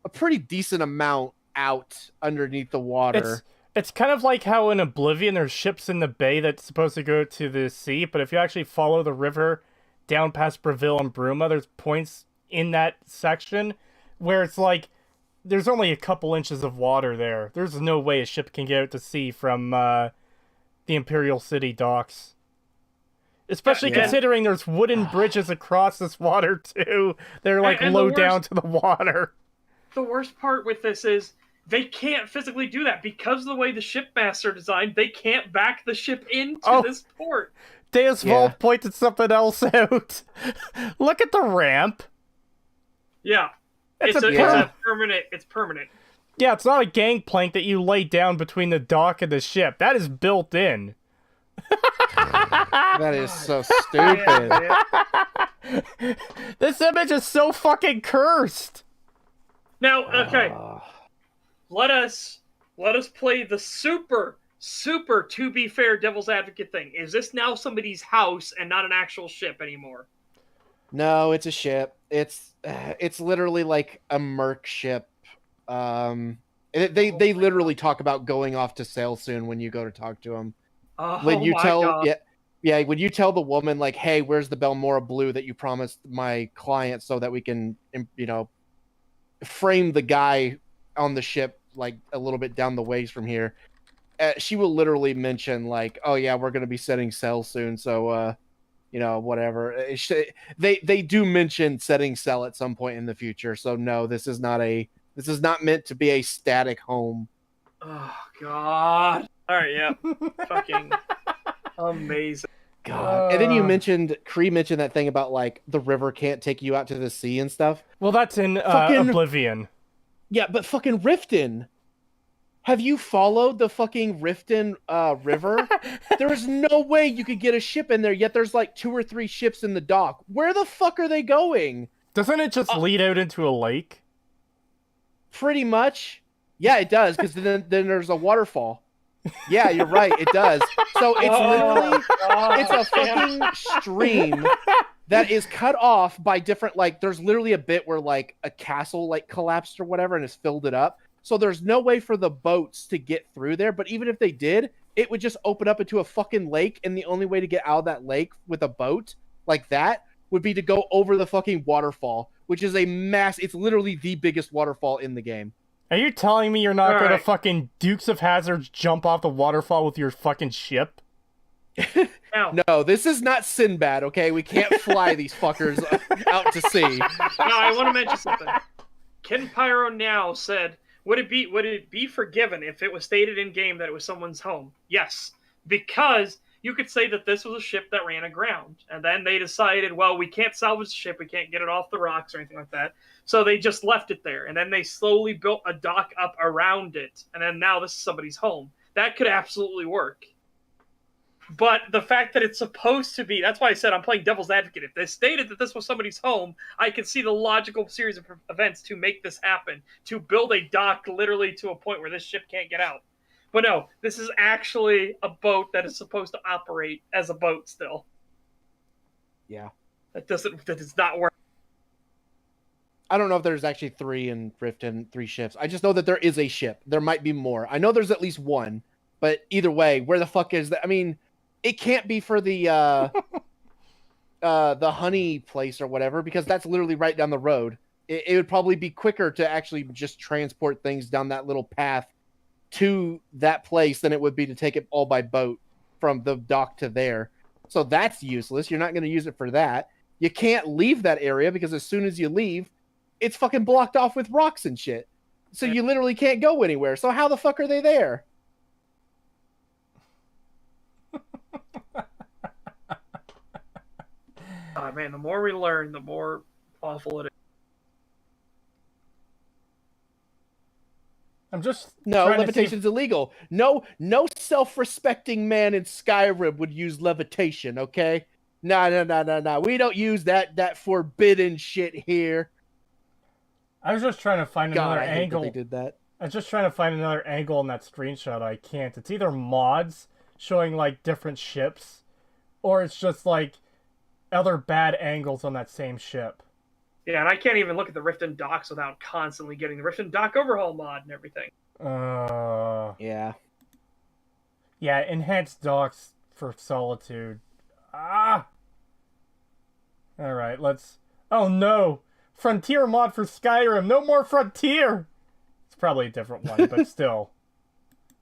a pretty decent amount out underneath the water. It's kind of like how in Oblivion there's ships in the bay that's supposed to go to the sea, but if you actually follow the river down past Breville and Bruma, there's points in that section where it's like there's only a couple inches of water there. There's no way a ship can get out to sea from the Imperial City docks. Especially Yeah. considering there's wooden bridges across this water too. They're like And the low worst- down to the water. The worst part with this is they can't physically do that because of the way the shipmaster designed. They can't back the ship into this port. Deus Yeah. Vult pointed something else out. Look at the ramp. Yeah, It's it's a a permanent. It's permanent. Yeah, it's not a gangplank that you lay down between the dock and the ship. That is built in. That is so stupid. This image is so fucking cursed. Now, okay, Ah. let us play the super to be fair devil's advocate thing. Is this now somebody's house and not an actual ship anymore? No, it's a ship. It's literally like a merc ship. They literally talk about going off to sail soon when you go to talk to them. When you my tell God. yeah, when you tell the woman like, "Hey, where's the Belmora Blue that you promised my client so that we can, frame the guy on the ship like a little bit down the ways from here," she will literally mention like, "Oh yeah, we're going to be setting sail soon, so whatever." They do mention setting sail at some point in the future. So no, this is not meant to be a static home. Oh God! All right, yeah, fucking amazing. God. And then you mentioned Cree mentioned that thing about like the river can't take you out to the sea and stuff. Well, that's in Fucking- Oblivion. Yeah, but fucking Riften. Have you followed the fucking Riften river? There's no way you could get a ship in there, yet there's like 2 or 3 ships in the dock. Where the fuck are they going? Doesn't it just lead out into a lake? Pretty much. Yeah, it does, because then there's a waterfall. Yeah, you're right, it does. So it's literally it's a fucking stream that is cut off by different, like, there's literally a bit where like a castle like collapsed or whatever and has filled it up. So there's no way for the boats to get through there, but even if they did, it would just open up into a fucking lake, and the only way to get out of that lake with a boat like that would be to go over the fucking waterfall, which is it's literally the biggest waterfall in the game. Are you telling me you're not going to Alright. fucking Dukes of Hazzard jump off the waterfall with your fucking ship? Now, No, this is not Sinbad, okay? We can't fly these fuckers out to sea. now I want to mention something. Ken Pyro now said, would it be forgiven if it was stated in game that it was someone's home? Yes, because you could say that this was a ship that ran aground, and then they decided, well, we can't salvage the ship, we can't get it off the rocks or anything like that, so they just left it there, and then they slowly built a dock up around it, and then now this is somebody's home. That could absolutely work. But the fact that it's supposed to be, that's why I said I'm playing devil's advocate. If they stated that this was somebody's home, I can see the logical series of events to make this happen, to build a dock literally to a point where this ship can't get out. But no, this is actually a boat that is supposed to operate as a boat still. Yeah. That does not work. I don't know if there's actually 3 in Riften, 3 ships. I just know that there is a ship. There might be more. I know there's at least one, but either way, where the fuck is that? I mean, it can't be for the honey place or whatever, because that's literally right down the road. It would probably be quicker to actually just transport things down that little path to that place than it would be to take it all by boat from the dock to there. So that's useless. You're not going to use it for that. You can't leave that area because as soon as you leave, it's fucking blocked off with rocks and shit. So you literally can't go anywhere. So how the fuck are they there? Man, the more we learn, the more awful it is. I'm just No, trying to see levitation's illegal. No self-respecting man in Skyrim would use levitation, okay? No. We don't use that forbidden shit here. I was just trying to find God, another I hate that angle. they did that. I was just trying to find another angle in that screenshot. I can't. It's either mods showing like different ships, or it's just like other bad angles on that same ship. Yeah, and I can't even look at the Riften docks without constantly getting the Riften dock overhaul mod and everything. Yeah. Yeah, enhanced docks for Solitude. Ah! Alright, let's... Oh no! Frontier mod for Skyrim! No more Frontier! It's probably a different one, but still.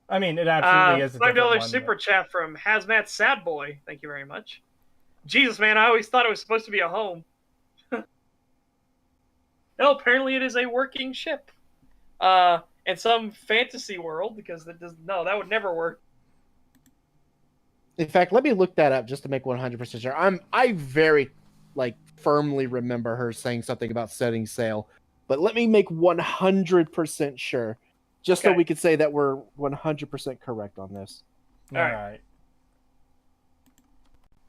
I mean, it absolutely is a different $5 one. super chat from Hazmat Sad Boy. Thank you very much. Jesus, man, I always thought it was supposed to be a home. No, apparently it is a working ship. In some fantasy world, because that would never work. In fact, let me look that up just to make 100% sure. I very firmly remember her saying something about setting sail, but let me make 100% sure, just so Okay. we could say that we're 100% correct on this. Alright.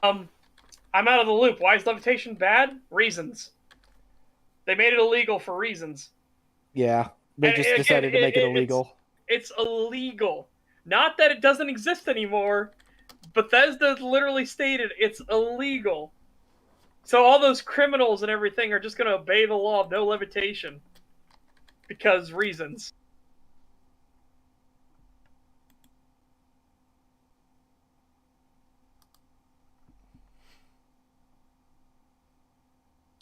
I'm out of the loop. Why is levitation bad? Reasons. They made it illegal for reasons. Yeah, they And just decided to make it illegal. It's illegal. Not that it doesn't exist anymore. Bethesda literally stated it's illegal. So all those criminals and everything are just going to obey the law of no levitation. Because reasons.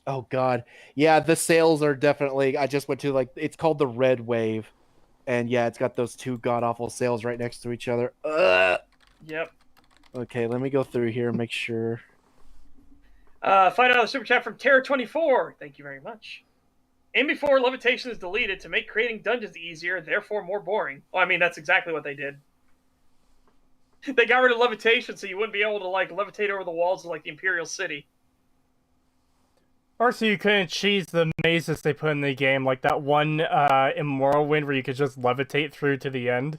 Oh god, yeah, the sails are definitely. I just went to it's called the Red Wave, and yeah, it's got those two god awful sails right next to each other. Ugh. Yep. Okay, let me go through here and make sure. $5 super chat from Terror24. Thank you very much. In before levitation is deleted to make creating dungeons easier, therefore more boring. Well, I mean, that's exactly what they did. They got rid of levitation so you wouldn't be able to levitate over the walls of the Imperial City. Or so you couldn't cheese the mazes they put in the game, like that one in Morrowind where you could just levitate through to the end.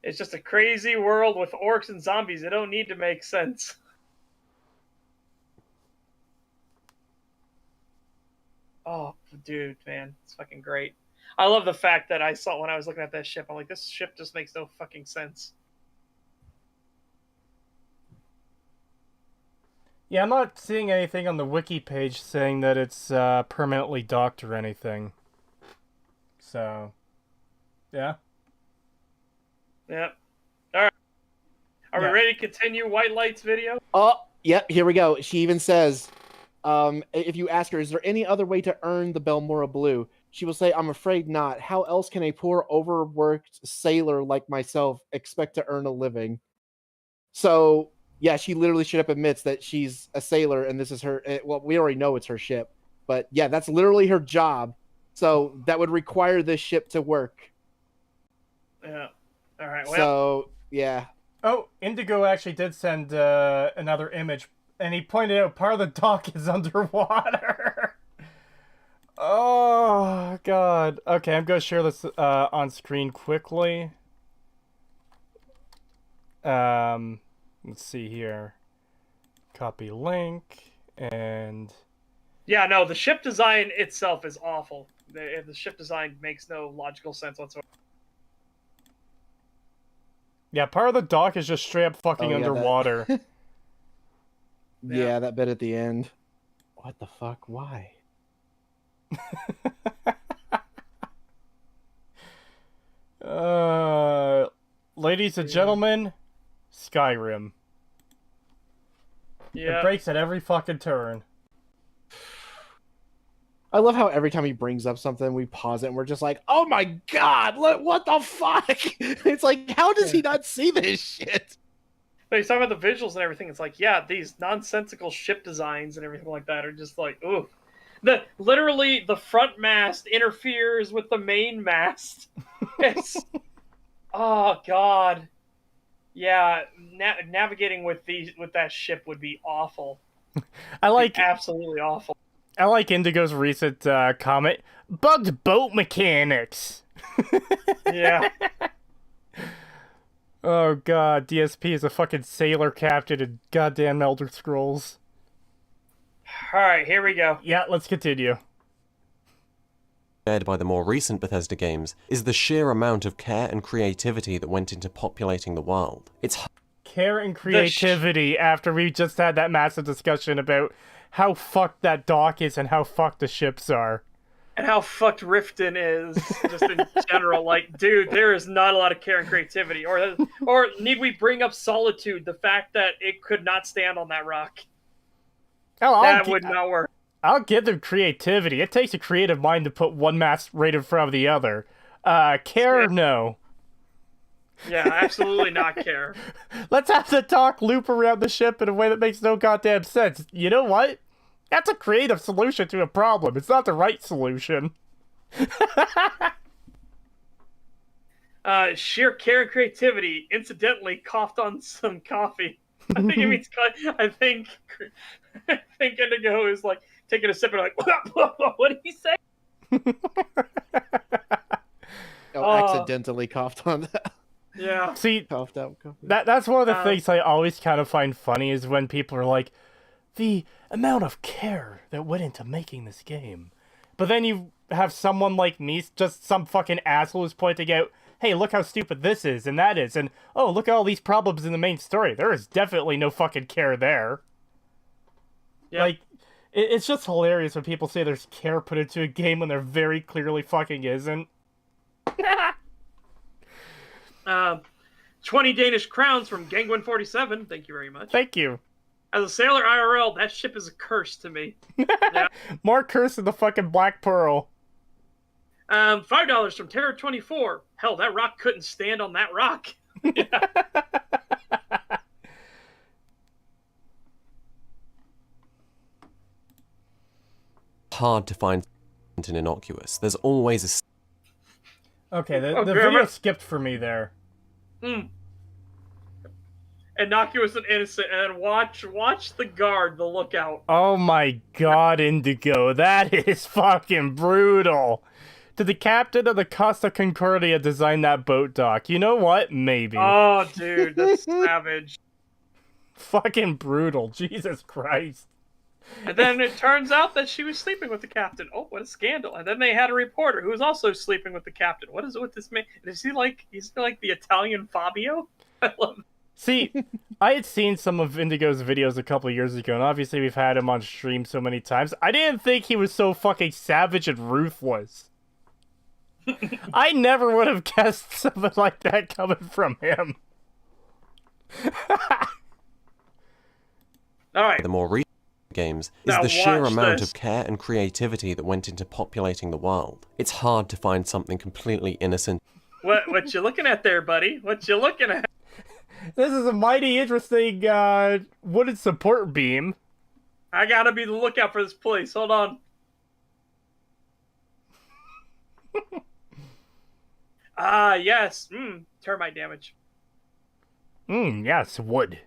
It's just a crazy world with orcs and zombies. It don't need to make sense. Oh, dude, man. It's fucking great. I love the fact that I saw when I was looking at that ship, I'm like, this ship just makes no fucking sense. Yeah, I'm not seeing anything on the wiki page saying that it's permanently docked or anything. So, yeah. Yep. Alright. Are we ready to continue White Light's video? Oh, yep, here we go. She even says, if you ask her, is there any other way to earn the Belmora Blue? She will say, I'm afraid not. How else can a poor, overworked sailor like myself expect to earn a living? So, yeah, she literally straight up admits that she's a sailor and this is her. Well, we already know it's her ship. But yeah, that's literally her job. So that would require this ship to work. Yeah. Alright, well. So, yeah. Oh, Indigo actually did send another image, and he pointed out part of the dock is underwater. Oh, God. Okay, I'm going to share this on screen quickly. Let's see here. Copy link, and... Yeah, no, the ship design itself is awful. The ship design makes no logical sense whatsoever. Yeah, part of the dock is just straight up fucking underwater. Yeah, that bit at the end. What the fuck? Why? Ladies and gentlemen, Skyrim. Yeah. It breaks at every fucking turn. I love how every time he brings up something, we pause it and we're just like, oh my god, what the fuck? It's like, how does he not see this shit? But he's talking about the visuals and everything. It's like, yeah, these nonsensical ship designs and everything like that are just like, ooh. Literally, the front mast interferes with the main mast. It's... Oh, God. Yeah, navigating with that ship would be awful. I like Absolutely awful. Indigo's recent comment. Bugged boat mechanics. Yeah. Oh god, DSP is a fucking sailor captain in goddamn Elder Scrolls. All right, here we go. Yeah, let's continue. Shared by the more recent Bethesda games is the sheer amount of care and creativity that went into populating the world. It's Care and creativity after we just had that massive discussion about how fucked that dock is and how fucked the ships are. And how fucked Riften is, just in general. Like, dude, there is not a lot of care and creativity. Or need we bring up Solitude, the fact that it could not stand on that rock? That would not work. I'll give them creativity. It takes a creative mind to put one mast right in front of the other. Care, Yeah. no. Yeah, absolutely not care. Let's have the dock loop around the ship in a way that makes no goddamn sense. You know what? That's a creative solution to a problem. It's not the right solution. Sheer care and creativity. Incidentally, coughed on some coffee. I think it means. I think Indigo is like taking a sip and like, what did he say? Accidentally coughed on that. Yeah. See, Coughed out. Coughed. that's one of the things I always kind of find funny is when people are like, the amount of care that went into making this game. But then you have someone like me, just some fucking asshole who's pointing out, hey, look how stupid this is and that is, and oh, look at all these problems in the main story. There is definitely no fucking care there. Yep. Like, it's just hilarious when people say there's care put into a game when there very clearly fucking isn't. 20 Danish crowns from Gangwin47. Thank you very much. Thank you. As a sailor IRL, that ship is a curse to me. Yeah. More curse than the fucking Black Pearl. $5 from Terror24. Hell, that rock couldn't stand on that rock. Yeah. hard to find something innocuous. There's always a Okay, the Oh, video grammar. skipped for me there. Innocuous and innocent, and then watch the guard, the lookout. Oh my god, Indigo, that is fucking brutal. Did the captain of the Costa Concordia design that boat dock? You know what? Maybe. Oh, dude, that's savage. Fucking brutal. Jesus Christ. And then it turns out that she was sleeping with the captain. Oh, what a scandal! And then they had a reporter who was also sleeping with the captain. What is it with this man? Is he like the Italian Fabio? I love. See, I had seen some of Indigo's videos a couple years ago, and obviously we've had him on stream so many times. I didn't think he was so fucking savage and ruthless. I never would have guessed something like that coming from him. All right. the more recent games is Now the sheer watch amount this. of care and creativity that went into populating the world. It's hard to find something completely innocent. What you looking at there, buddy? What you looking at? This is a mighty interesting wooden support beam. I gotta be the lookout for this place. Hold on. Ah, yes. Termite damage. Yes, wood.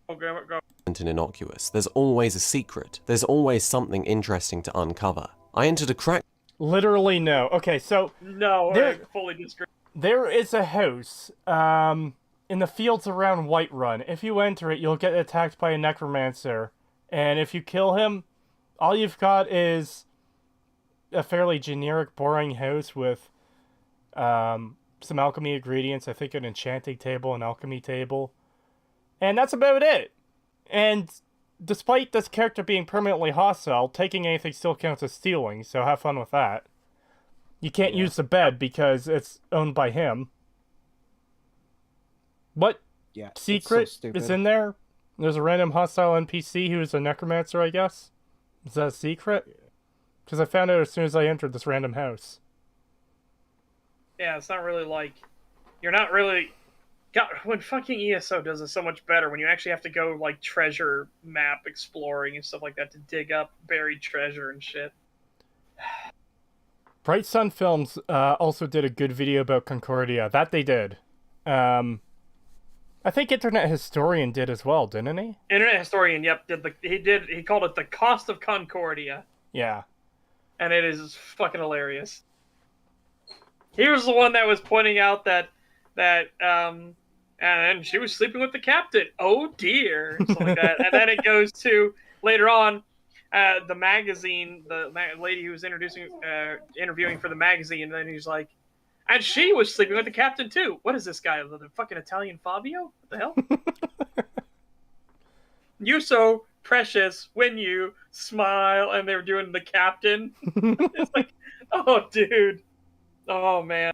Oh, go. And innocuous. There's always a secret. There's always something interesting to uncover. I entered a crack Literally no. Okay, so No, There- I fully disagree. there is a house in the fields around Whiterun. If you enter it, you'll get attacked by a necromancer. And if you kill him, all you've got is a fairly generic, boring house with some alchemy ingredients. I think an enchanting table, an alchemy table. And that's about it. And despite this character being permanently hostile, taking anything still counts as stealing, so have fun with that. You can't use the bed because it's owned by him. What Yeah. it's secret so stupid. is in there? There's a random hostile NPC who is a necromancer, I guess? Is that a secret? Because I found out as soon as I entered this random house. Yeah, it's not really like you're not really. God, when fucking ESO does it so much better, when you actually have to go like treasure map exploring and stuff like that to dig up buried treasure and shit. Bright Sun Films also did a good video about Concordia. That they did. I think Internet Historian did as well, didn't he? Internet Historian, yep, he called it the cost of Concordia, Yeah. and it is fucking hilarious. He was the one that was pointing out and she was sleeping with the captain. Oh dear, something like that. And then it goes to later on, the magazine, lady who was interviewing for the magazine, and then he's like, and she was sleeping with the captain too. What is this guy? The fucking Italian Fabio? What the hell? You're so precious when you smile, and they're doing the captain. It's like, oh dude, oh man.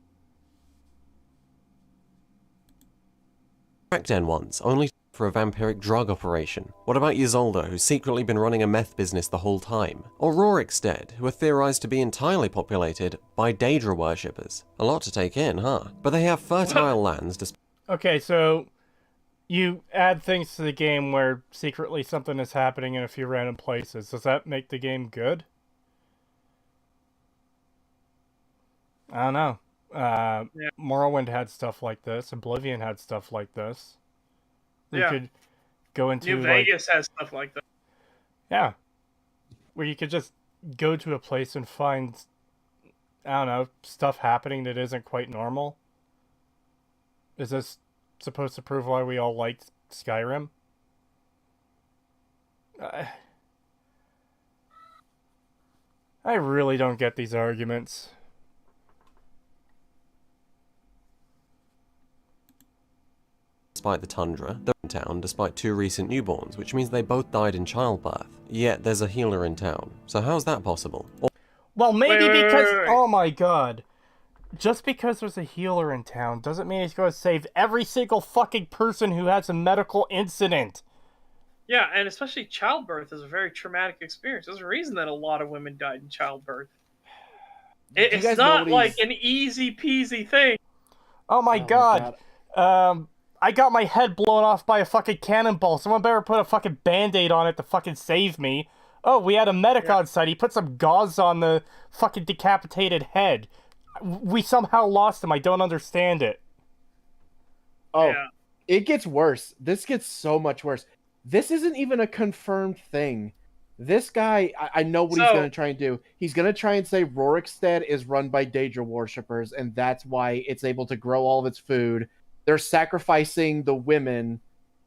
Cracked in once, only for a vampiric drug operation. What about Ysolda, who's secretly been running a meth business the whole time? Or Rorikstead, who are theorized to be entirely populated by Daedra worshippers? A lot to take in, huh? But they have fertile lands despite Okay, so you add things to the game where secretly something is happening in a few random places. Does that make the game good? I don't know. Morrowind had stuff like this. Oblivion had stuff like this. You could go into New Vegas has stuff like that. Yeah. Where you could just go to a place and find, I don't know, stuff happening that isn't quite normal. Is this supposed to prove why we all liked Skyrim? I really don't get these arguments. the tundra. They're in town despite 2 recent newborns, which means they both died in childbirth. Yet there's a healer in town. So how's that possible? Well, maybe Wait. oh my god. Just because there's a healer in town doesn't mean he's going to save every single fucking person who has a medical incident. Yeah, and especially childbirth is a very traumatic experience. There's a reason that a lot of women died in childbirth. It's not like an easy peasy thing. Oh my god. I got my head blown off by a fucking cannonball. Someone better put a fucking band-aid on it to fucking save me. Oh, we had a medic on site. He put some gauze on the fucking decapitated head. We somehow lost him. I don't understand it. Oh, yeah. It gets worse. This gets so much worse. This isn't even a confirmed thing. This guy, I know what he's going to try and do. He's going to try and say Rorikstead is run by Daedra worshippers, and that's why it's able to grow all of its food. They're sacrificing the women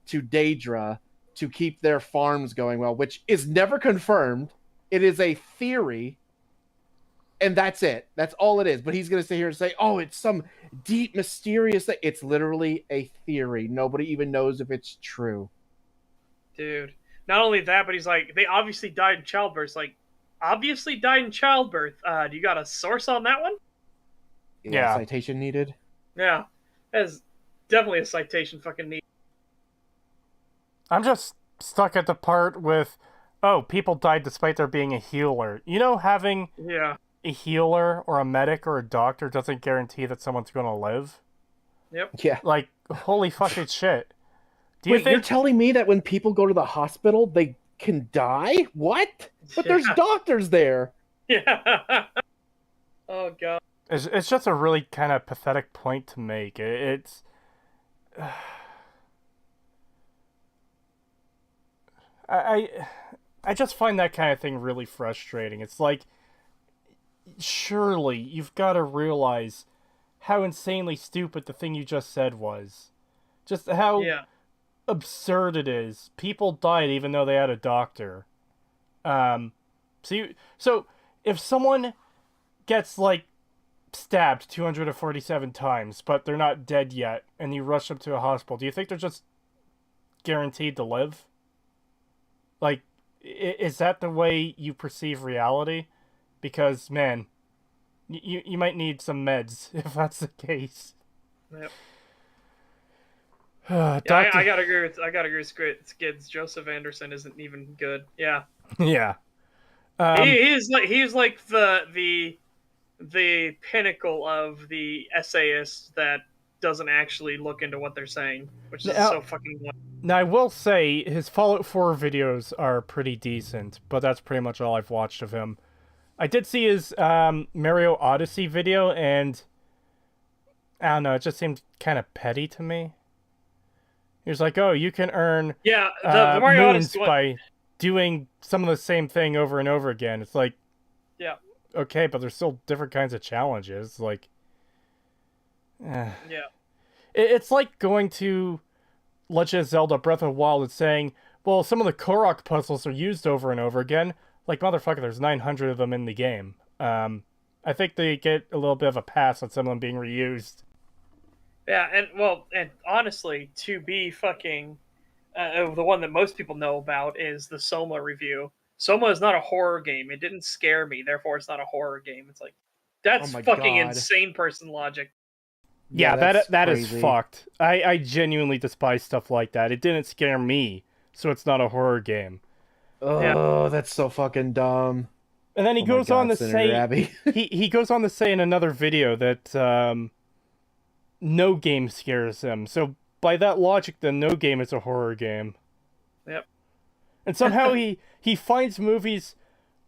to Daedra to keep their farms going well, which is never confirmed. It is a theory, and that's it. That's all it is. But he's going to sit here and say, oh, it's some deep, mysterious thing. It's literally a theory. Nobody even knows if it's true. Dude. Not only that, but he's like, they obviously died in childbirth. It's like, obviously died in childbirth. Do you got a source on that one? Yeah. Citation needed? Yeah. That's definitely a citation fucking needed. I'm just stuck at the part with, oh, people died despite there being a healer. You know, having a healer or a medic or a doctor doesn't guarantee that someone's going to live? Yep. Yeah. Like, holy fucking shit. You're telling me that when people go to the hospital, they can die? What? But there's doctors there. Yeah. Oh, God. It's just a really kind of pathetic point to make. It's... I just find that kind of thing really frustrating. It's like, surely you've got to realize how insanely stupid the thing you just said was. Just how... absurd it is. People died even though they had a doctor. So if someone gets like stabbed 247 times, but they're not dead yet, and you rush them to a hospital, do you think they're just guaranteed to live? Like, is that the way you perceive reality? Because, man, you might need some meds if that's the case. Yep. I gotta agree with Skids. Joseph Anderson isn't even good. Yeah. Yeah. He's like the pinnacle of the essayist that doesn't actually look into what they're saying, which is so fucking annoying. Now I will say his Fallout 4 videos are pretty decent, but that's pretty much all I've watched of him. I did see his Mario Odyssey video, and I don't know, it just seemed kind of petty to me. He was like, "Oh, you can earn Yeah, the Mario moons Odyssey one. by doing some of the same thing over and over again." It's like, Yeah. okay, but there's still different kinds of challenges. Like, Yeah. it's like going to Legend of Zelda Breath of the Wild and saying, "Well, some of the Korok puzzles are used over and over again." Like, motherfucker, there's 900 of them in the game. I think they get a little bit of a pass on some of them being reused. Yeah, and honestly, to be fucking the one that most people know about is the Soma review. Soma is not a horror game. It didn't scare me, therefore it's not a horror game. It's like that's Oh my fucking God. insane person logic. Yeah, that's that is crazy. fucked. I genuinely despise stuff like that. It didn't scare me, so it's not a horror game. Oh, that's so fucking dumb. And then he Oh my goes on God, to Senator say Abby. he goes on to say in another video that no game scares him. So by that logic, then no game is a horror game. Yep. And somehow he finds movies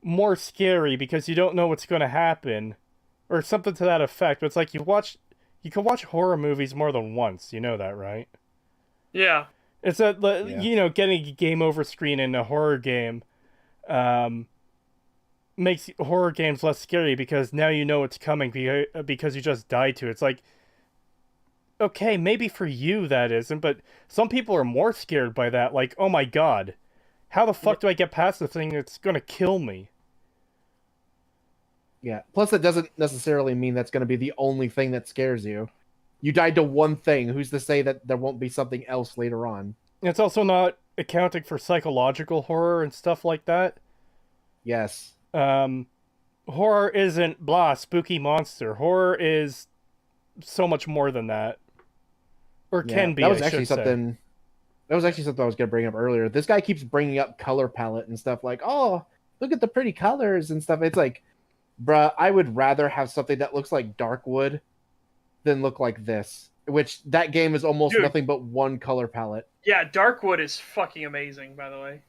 more scary because you don't know what's going to happen, or something to that effect. But it's like you can watch horror movies more than once. You know that, right? Yeah. It's getting a game over screen in a horror game makes horror games less scary because now you know it's coming because you just died to it. It's like, okay, maybe for you that isn't, but some people are more scared by that. Like, oh my God, how the fuck do I get past the thing that's gonna kill me? Yeah. Plus, it doesn't necessarily mean that's going to be the only thing that scares you. You died to one thing. Who's to say that there won't be something else later on? It's also not accounting for psychological horror and stuff like that. Yes. Horror isn't blah spooky monster. Horror is so much more than that, or Yeah, can be. that was I actually should say. something. That was actually something I was going to bring up earlier. This guy keeps bringing up color palette and stuff like, "Oh, look at the pretty colors and stuff." It's like, bruh, I would rather have something that looks like Darkwood than look like this. Which that game is almost Dude. nothing but one color palette. Yeah, Darkwood is fucking amazing, by the way.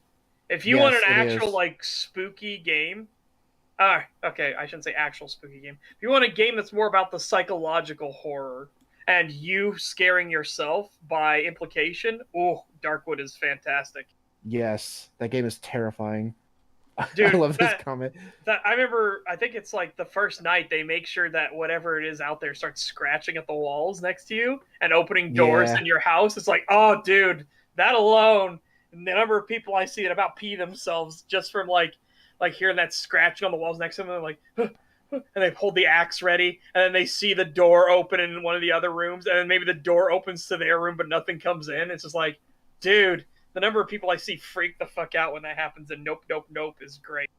If you want an Yes, it actual is. like spooky game, okay, I shouldn't say actual spooky game. If you want a game that's more about the psychological horror and you scaring yourself by implication, oh, Darkwood is fantastic. Yes, that game is terrifying. Dude, I love this that- comment. That I remember, I think it's like the first night they make sure that whatever it is out there starts scratching at the walls next to you and opening doors Yeah. in your house. It's like, oh, dude, that alone. And the number of people I see that about pee themselves just from like hearing that scratching on the walls next to them. They're like, huh, huh, and they hold the axe ready, and then they see the door open in one of the other rooms, and then maybe the door opens to their room, but nothing comes in. It's just like, dude, the number of people I see freak the fuck out when that happens, and nope, nope, nope is great.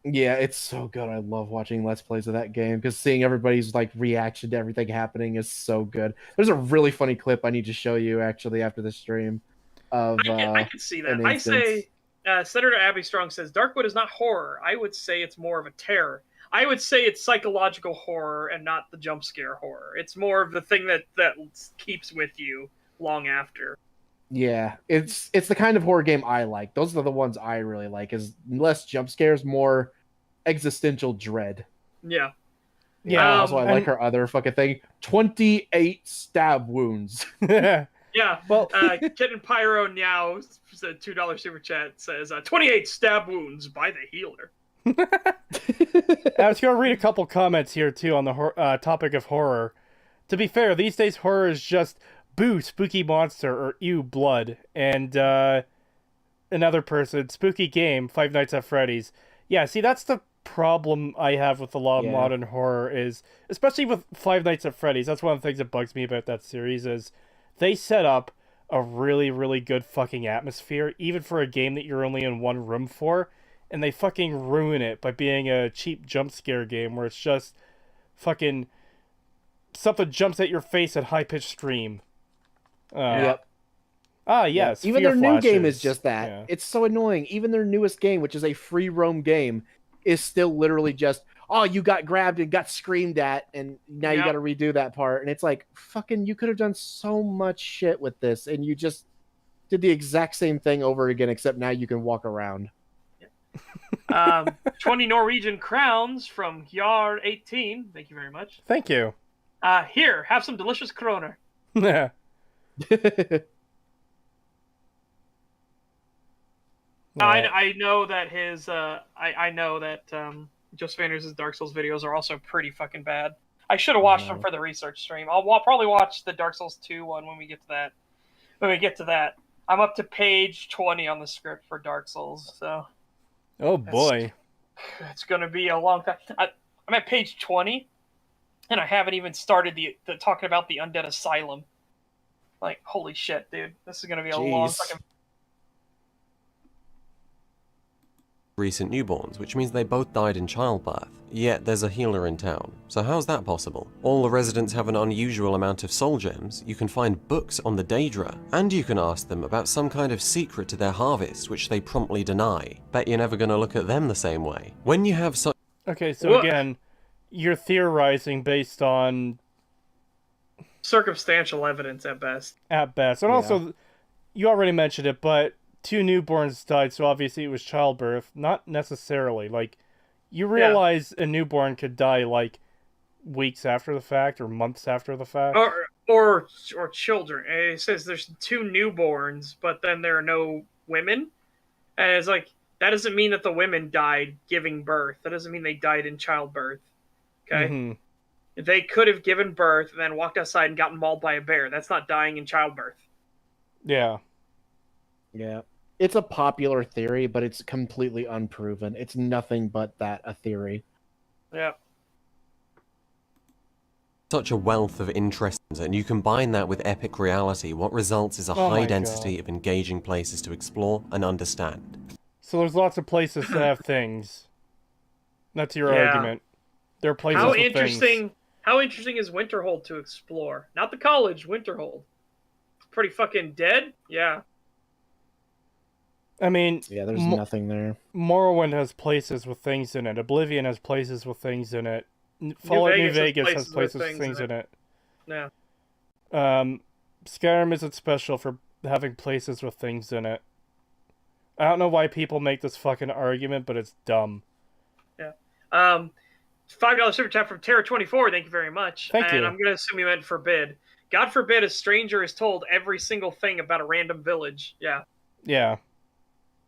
Yeah, it's so good. I love watching Let's Plays of that game because seeing everybody's like reaction to everything happening is so good. There's a really funny clip I need to show you actually after the stream of I can see that. an I instance. say, Senator Abby Strong says Darkwood is not horror. I would say it's more of a terror. I would say it's psychological horror and not the jump scare horror. It's more of the thing that keeps with you long after. Yeah, it's the kind of horror game I like. Those are the ones I really like. Is less jump scares, more existential dread. Yeah. Yeah. Also, I like her other fucking thing. 28 stab wounds. Yeah. Well, Kitten Pyro Meow said $2 super chat says 28 stab wounds by the healer. I was going to read a couple comments here too on the topic of horror. To be fair, these days horror is just boo, spooky monster, or ew, blood. And another person, spooky game, Five Nights at Freddy's. Yeah, see, that's the problem I have with a lot of modern horror is, especially with Five Nights at Freddy's, that's one of the things that bugs me about that series is they set up a really, really good fucking atmosphere, even for a game that you're only in one room for, and they fucking ruin it by being a cheap jump scare game where it's just fucking something jumps at your face at high-pitched scream. Yep. Ah, yes. Even fear their new game flashes. is just that. Yeah. It's so annoying. Even their newest game, which is a free roam game, is still literally just, oh, you got grabbed and got screamed at, and now you Yep. got to redo that part. And it's like, fucking, you could have done so much shit with this, and you just did the exact same thing over again, except now you can walk around. 20 Norwegian crowns from Yar18. Thank you very much. Thank you. Here, have some delicious kroner. Yeah. I know that his I know that Joseph Anders' Dark Souls videos are also pretty fucking bad. I should have watched them for the research stream. I'll probably watch the Dark Souls 2 one when we get to that. When we get to that, I'm up to page 20 on the script for Dark Souls, so Oh boy. it's gonna be a long time. I'm at page 20, and I haven't even started the talking about the Undead Asylum. Like, holy shit, dude! This is gonna be a long Jeez. fucking. Recent newborns, which means they both died in childbirth. Yet there's a healer in town. So how's that possible? All the residents have an unusual amount of soul gems, you can find books on the Daedra, and you can ask them about some kind of secret to their harvest, which they promptly deny. Bet you're never gonna look at them the same way. When you have such Okay, so again, you're theorizing based on Circumstantial evidence at best. at best. And Yeah. also, you already mentioned it, but 2 newborns died, so obviously it was childbirth. Not necessarily. Like, you realize a newborn could die, like, weeks after the fact or months after the fact. Or children. It says there's 2 newborns, but then there are no women. And it's like, that doesn't mean that the women died giving birth. That doesn't mean they died in childbirth. Okay? Mhm. They could have given birth and then walked outside and gotten mauled by a bear. That's not dying in childbirth. Yeah. Yeah. It's a popular theory, but it's completely unproven. It's nothing but that, a theory. Yeah. such a wealth of interests, and you combine that with epic reality, what results is a Oh my high density God. of engaging places to explore and understand. So there's lots of places that have things. That's your Yeah. argument. There are places How with interesting! things. How interesting is Winterhold to explore? Not the college, Winterhold. Pretty fucking dead. Yeah. I mean, Yeah, there's nothing there. Morrowind has places with things in it. Oblivion has places with things in it. Fallout New Vegas has places with things in it. Yeah. Skyrim isn't special for having places with things in it. I don't know why people make this fucking argument, but it's dumb. Yeah. $5 super chat from Terra24. Thank you very much. Thank you. And I'm gonna assume you meant forbid. God forbid a stranger is told every single thing about a random village. Yeah. Yeah.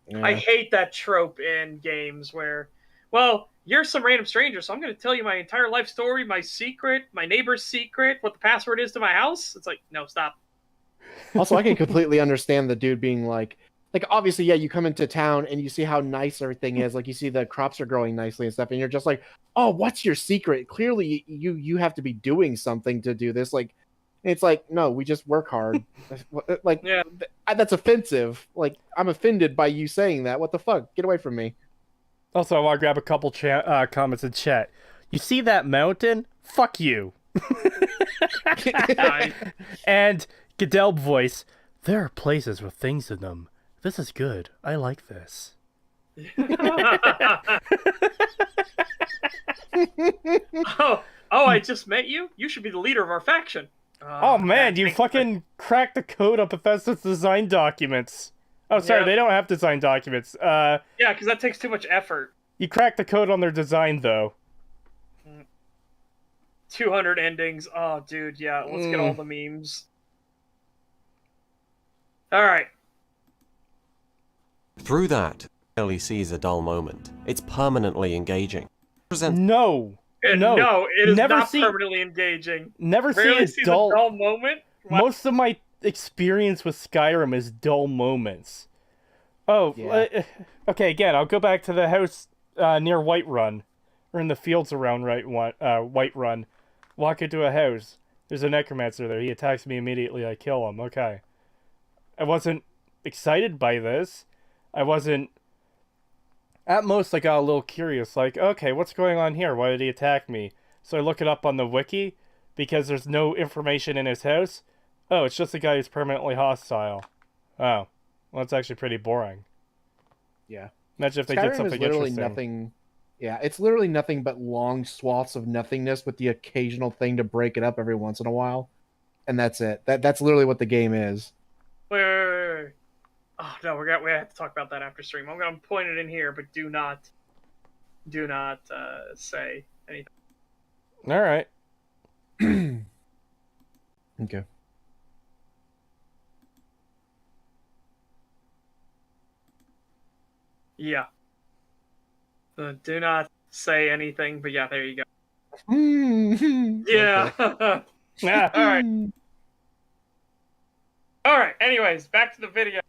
Yeah. I hate that trope in games where, well, you're some random stranger, so I'm going to tell you my entire life story, my secret, my neighbor's secret, what the password is to my house. It's like, no, stop. Also, I can completely understand the dude being like obviously, yeah, you come into town and you see how nice everything is, like you see the crops are growing nicely and stuff, and you're just like, oh, what's your secret? Clearly, you have to be doing something to do this. Like, it's like, no, we just work hard. Like, Yeah. that's offensive. Like, I'm offended by you saying that. What the fuck? Get away from me. Also, I want to grab a couple comments in chat. You see that mountain? Fuck you. And Godelb voice. There are places with things in them. This is good. I like this. Oh, I just met you? You should be the leader of our faction. Oh man, you fucking cracked the code of Bethesda's design documents. Oh, sorry, Yeah. they don't have design documents. Yeah, because that takes too much effort. You cracked the code on their design, though. 200 endings. Oh, dude, yeah. Let's get all the memes. All right. Through that, rarely sees a dull moment. It's permanently engaging. Present No. No. No, it is Never not see- permanently engaging. Never Rarely see sees a dull... a dull moment. What? Most of my experience with Skyrim is dull moments. Oh, Yeah. Okay, again, I'll go back to the house near Whiterun. Or in the fields around Whiterun. Walk into a house. There's a necromancer there. He attacks me immediately. I kill him. Okay. I wasn't excited by this. I wasn't... At most, I got a little curious. Like, okay, what's going on here? Why did he attack me? So I look it up on the wiki. Because there's no information in his house. Oh, it's just a guy who's permanently hostile. Oh. Well, that's actually pretty boring. Yeah. Imagine if they Skyrim did is something literally interesting. nothing. Yeah, it's literally nothing but long swaths of nothingness with the occasional thing to break it up every once in a while, and that's it. That's literally what the game is. Wait. Oh no, we have to talk about that after stream. I'm gonna point it in here, but do not say anything. All right. Okay. Yeah. Do not say anything, but yeah, there you go. Yeah. Yeah. All right. All right. Anyways, back to the video.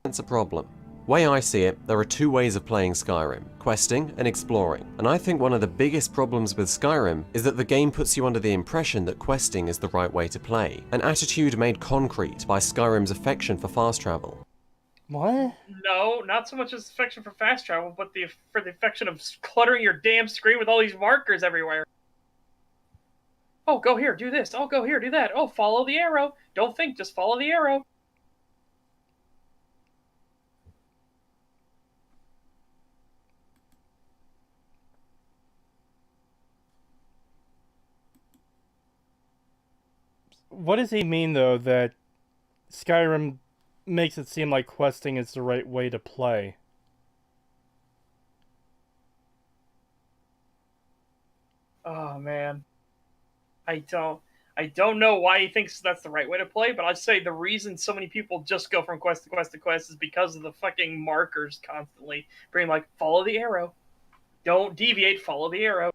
That's a problem. Way I see it, there are two ways of playing Skyrim, questing and exploring. And I think one of the biggest problems with Skyrim is that the game puts you under the impression that questing is the right way to play, an attitude made concrete by Skyrim's affection for fast travel. What? No, not so much as affection for fast travel, but for the affection of cluttering your damn screen with all these markers everywhere. Oh, go here, do this. Oh, go here, do that. Oh, follow the arrow. Don't think, just follow the arrow. What does he mean, though, that Skyrim makes it seem like questing is the right way to play? Oh, man. I don't know why he thinks that's the right way to play, but I'd say the reason so many people just go from quest to quest to quest is because of the fucking markers constantly being like, follow the arrow. Don't deviate, follow the arrow.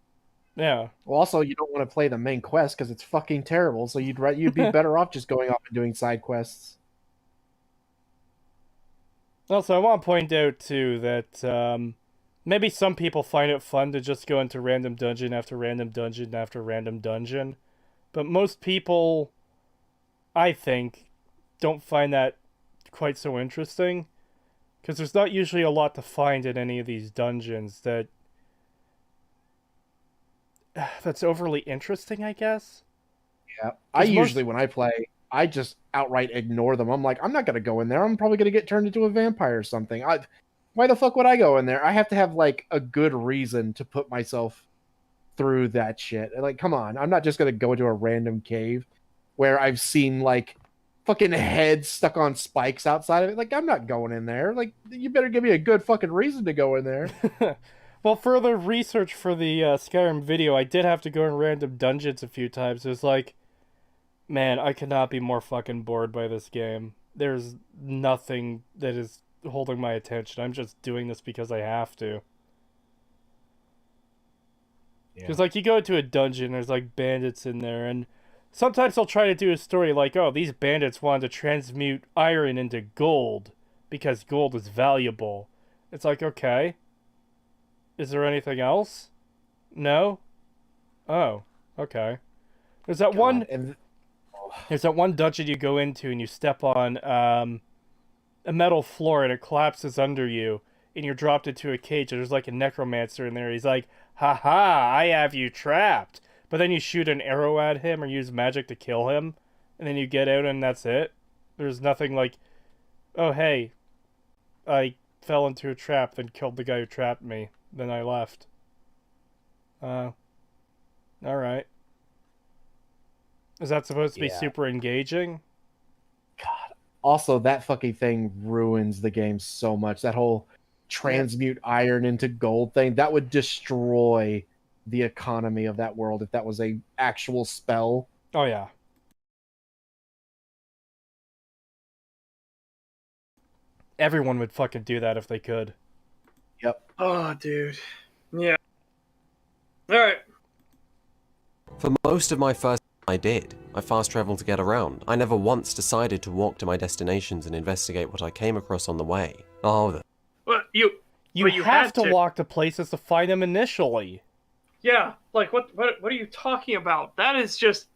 Yeah. Well, also, you don't want to play the main quest because it's fucking terrible. So you'd be better off just going off and doing side quests. Also, I want to point out, too, that maybe some people find it fun to just go into random dungeon after random dungeon after random dungeon. But most people, I think, don't find that quite so interesting. Because there's not usually a lot to find in any of these dungeons that's overly interesting, I guess. Yeah, I usually, when I play, I just outright ignore them. I'm like, I'm not going to go in there. I'm probably going to get turned into a vampire or something. Why the fuck would I go in there? I have to have, like, a good reason to put myself through that shit. Like, come on. I'm not just going to go into a random cave where I've seen, like, fucking heads stuck on spikes outside of it. Like, I'm not going in there. Like, you better give me a good fucking reason to go in there. Well, further research for the Skyrim video, I did have to go in random dungeons a few times. It was like, man, I could not be more fucking bored by this game. There's nothing that is holding my attention. I'm just doing this because I have to. Because, like, you go into a dungeon, there's, like, bandits in there, and sometimes they'll try to do a story like, oh, these bandits wanted to transmute iron into gold because gold is valuable. It's like, okay. Is there anything else? No? Oh, okay. There's that There's that one dungeon you go into and you step on a metal floor and it collapses under you and you're dropped into a cage and there's like a necromancer in there. He's like, haha, I have you trapped. But then you shoot an arrow at him or use magic to kill him and then you get out and that's it. There's nothing like, oh hey, I fell into a trap then killed the guy who trapped me. Then I left. Alright. Is that supposed to be super engaging? God. Also, that fucking thing ruins the game so much. That whole transmute iron into gold thing, that would destroy the economy of that world if that was a actual spell. Oh, yeah. Everyone would fucking do that if they could. Yep. Oh, dude. Yeah. Alright. For most of my first I did. I fast traveled to get around. I never once decided to walk to my destinations and investigate what I came across on the way. Oh, Well, You you have had to to. walk to places to find them initially. Yeah, like what are you talking about? That is just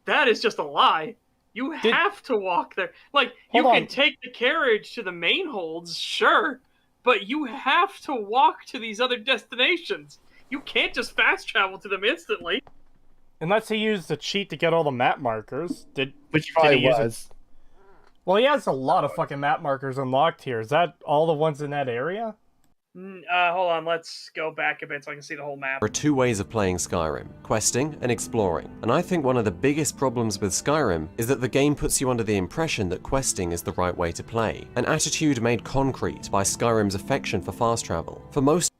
a lie. You have to walk there. Like you Hold can on. take the carriage to the main holds, sure, but you have to walk to these other destinations. You can't just fast travel to them instantly. Unless he used the cheat to get all the map markers. Which he probably use was. Well, he has a lot of fucking map markers unlocked here. Is that all the ones in that area? Hold on, let's go back a bit so I can see the whole map. there are two ways of playing Skyrim, questing and exploring. And I think one of the biggest problems with Skyrim is that the game puts you under the impression that questing is the right way to play, an attitude made concrete by Skyrim's affection for fast travel. For most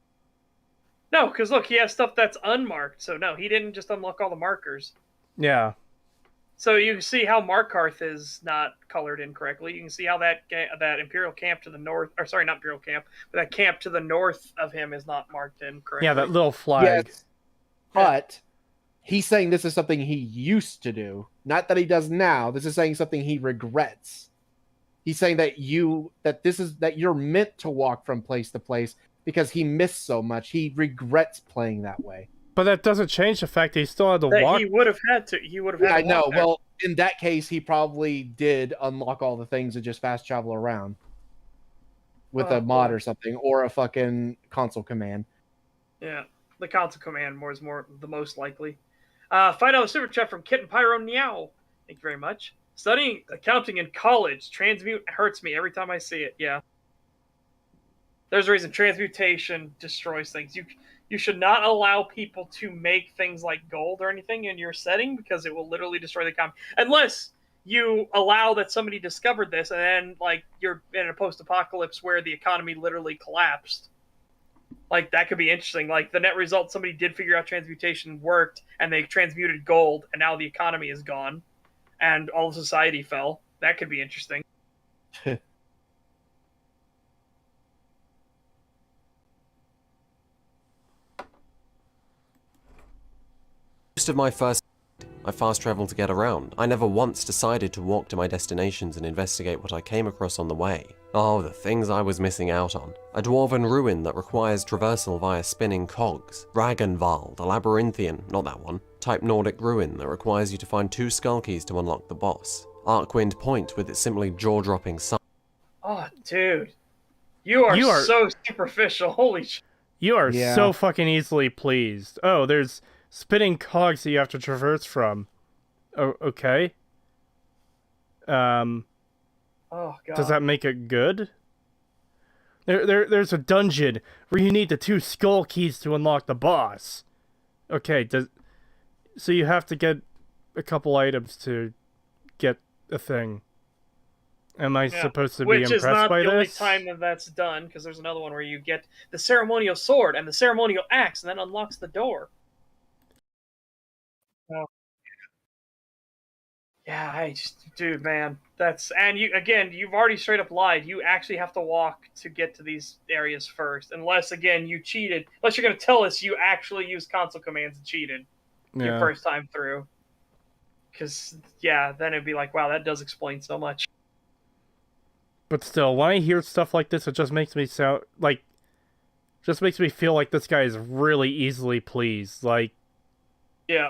No, because look, he has stuff that's unmarked, so no, he didn't just unlock all the markers. Yeah. So you can see how Markarth is not colored incorrectly. You can see how that Imperial camp to the north, or sorry, not Imperial camp, but that camp to the north of him is not marked incorrectly. Yeah, that little flag. Yes, but he's saying this is something he used to do, not that he does now. This is saying something he regrets. He's saying that you're meant to walk from place to place because he missed so much. He regrets playing that way. But that doesn't change the fact that he still had to That walk. he would have had to. He would have. Yeah, had I to know. walk there. Well, in that case, he probably did unlock all the things and just fast travel around with a mod or something, or a fucking console command. Yeah, the console command is more the most likely. Find out the super chat from Kitten Pyro Meow. Thank you very much. Studying accounting in college. Transmute hurts me every time I see it. Yeah. There's a reason transmutation destroys things. You should not allow people to make things like gold or anything in your setting because it will literally destroy the economy. Unless you allow that somebody discovered this and then like you're in a post-apocalypse where the economy literally collapsed. Like that could be interesting. Like the net result, somebody did figure out transmutation worked and they transmuted gold and now the economy is gone and all of society fell. That could be interesting. Most of my first I fast traveled to get around. I never once decided to walk to my destinations and investigate what I came across on the way. Oh, the things I was missing out on. A dwarven ruin that requires traversal via spinning cogs. Ragnvald, a labyrinthian, not that one, type Nordic ruin that requires you to find 2 skull keys to unlock the boss. Arkwind Point with its simply jaw-dropping sight. Oh, dude. You are so superficial. Holy shit. You are so fucking easily pleased. Oh, there's spinning cogs that you have to traverse from. Oh, okay. Oh, God. Does that make it good? There's a dungeon where you need the 2 skull keys to unlock the boss. Okay, so you have to get a couple items to get a thing. Am I supposed to be impressed by this? Which is not the only time that's done, because there's another one where you get the ceremonial sword and the ceremonial axe, and then unlocks the door. Oh. Yeah, dude, man, you've already straight up lied. You actually have to walk to get to these areas first, unless again you cheated. Unless you're gonna tell us you actually used console commands and cheated your first time through. Because then it'd be like, wow, that does explain so much. But still, when I hear stuff like this, it just makes me feel like this guy is really easily pleased. Like, yeah.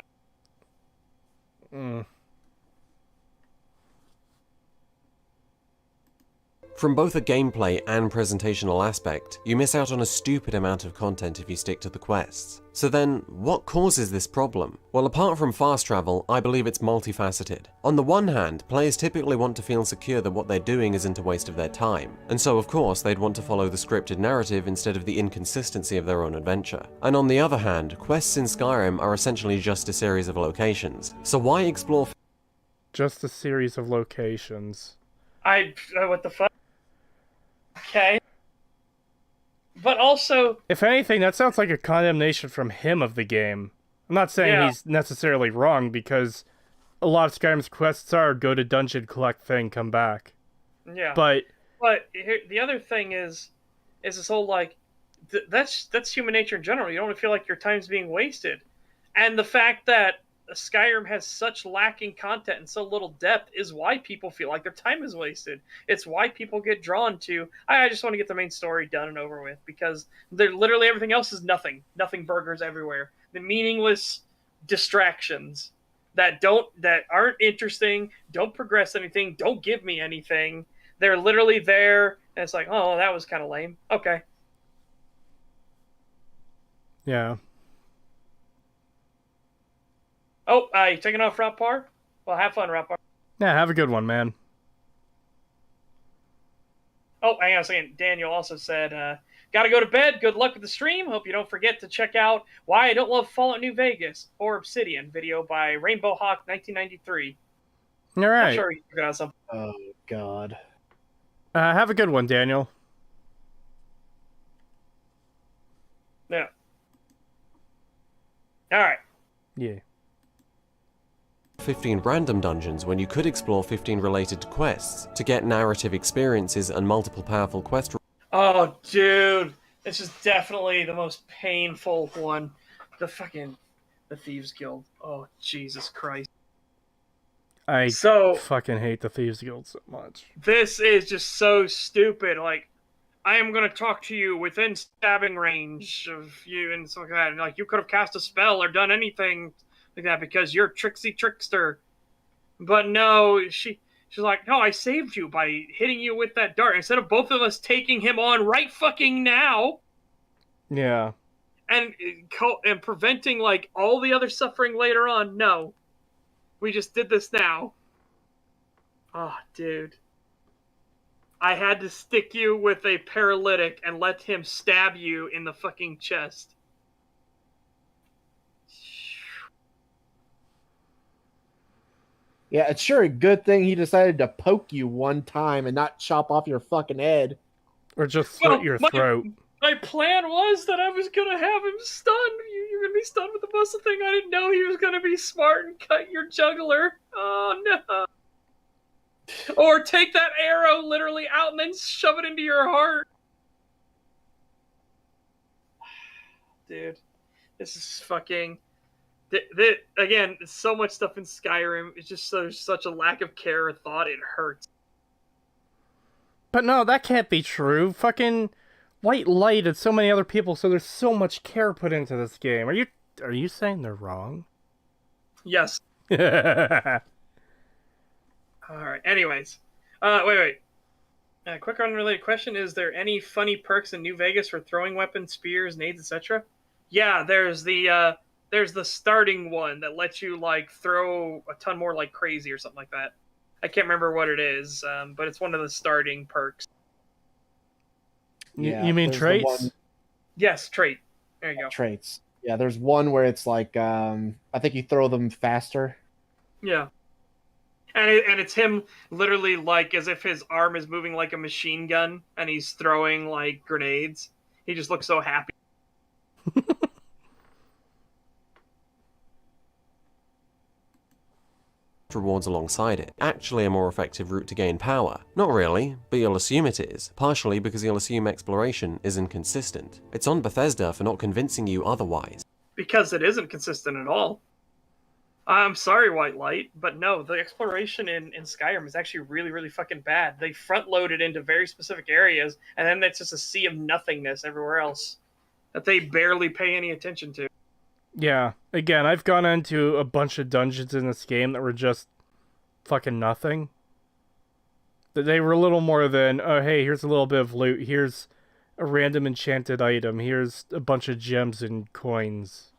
From both a gameplay and presentational aspect, you miss out on a stupid amount of content if you stick to the quests. So then, what causes this problem? Well, apart from fast travel, I believe it's multifaceted. On the one hand, players typically want to feel secure that what they're doing isn't a waste of their time, and so of course they'd want to follow the scripted narrative instead of the inconsistency of their own adventure. And on the other hand, quests in Skyrim are essentially just a series of locations, so why explore just a series of locations? What the fuck? Okay. But also... If anything, that sounds like a condemnation from him of the game. I'm not saying he's necessarily wrong, because a lot of Skyrim's quests are go to dungeon, collect thing, come back. Yeah. But here, the other thing is this whole, like... that's human nature in general. You don't want to feel like your time's being wasted. And the fact that Skyrim has such lacking content and so little depth is why people feel like their time is wasted. It's why people get drawn to, I just want to get the main story done and over with, because they're literally everything else is nothing burgers everywhere. The meaningless distractions that aren't interesting, don't progress anything, don't give me anything. They're literally there and it's like, oh, that was kind of lame. Okay. Yeah. Oh, you taking off, Rapar? Well, have fun, Rapar. Yeah, have a good one, man. Oh, hang on a second. Daniel also said, gotta go to bed. Good luck with the stream. Hope you don't forget to check out Why I Don't Love Fallout New Vegas or Obsidian video by Rainbow Hawk 1993. All right. I'm sure you forgot something. Oh, God. Have a good one, Daniel. Yeah. All right. Yeah. 15 random dungeons when you could explore 15 related quests to get narrative experiences and multiple powerful quest. Oh, dude, this is definitely the most painful one. The Thieves Guild. Oh, Jesus Christ. I So fucking hate the Thieves Guild so much. this is just so stupid. Like, I am gonna talk to you within stabbing range of you and stuff like that. And, like, you could have cast a spell or done anything like that because you're Trixie Trickster. But no, she's like, no, I saved you by hitting you with that dart instead of both of us taking him on right fucking now. Yeah. And preventing, like, all the other suffering later on. No. We just did this now. Oh, dude. I had to stick you with a paralytic and let him stab you in the fucking chest. Yeah, it's sure a good thing he decided to poke you one time and not chop off your fucking head. Or just slit your throat. My plan was that I was gonna have him stunned. You're gonna be stunned with the muscle thing. I didn't know he was gonna be smart and cut your jugular. Oh no. Or take that arrow literally out and then shove it into your heart. Dude, this is fucking... Again, so much stuff in Skyrim. It's just such a lack of care or thought. It hurts. But no, that can't be true. Fucking White Light and so many other people, so there's so much care put into this game. Are you saying they're wrong? Yes. Alright, anyways. Wait. Quick unrelated question. Is there any funny perks in New Vegas for throwing weapons, spears, nades, etc.? Yeah, there's the starting one that lets you, like, throw a ton more like crazy or something like that. I can't remember what it is, but it's one of the starting perks. Yeah, you mean traits? Yes, trait. There you go. Traits. Yeah, there's one where it's like, I think you throw them faster. Yeah. And it's him literally, like, as if his arm is moving like a machine gun and he's throwing, like, grenades. He just looks so happy. Rewards alongside it. Actually a more effective route to gain power. Not really, but you'll assume it is, partially because you'll assume exploration is inconsistent. It's on Bethesda for not convincing you otherwise. Because it isn't consistent at all. I'm sorry, White Light, but no, the exploration in Skyrim is actually really, really fucking bad. They front-load it into very specific areas, and then it's just a sea of nothingness everywhere else that they barely pay any attention to. Yeah. Again, I've gone into a bunch of dungeons in this game that were just fucking nothing. They were a little more than, oh, hey, here's a little bit of loot. Here's a random enchanted item. Here's a bunch of gems and coins.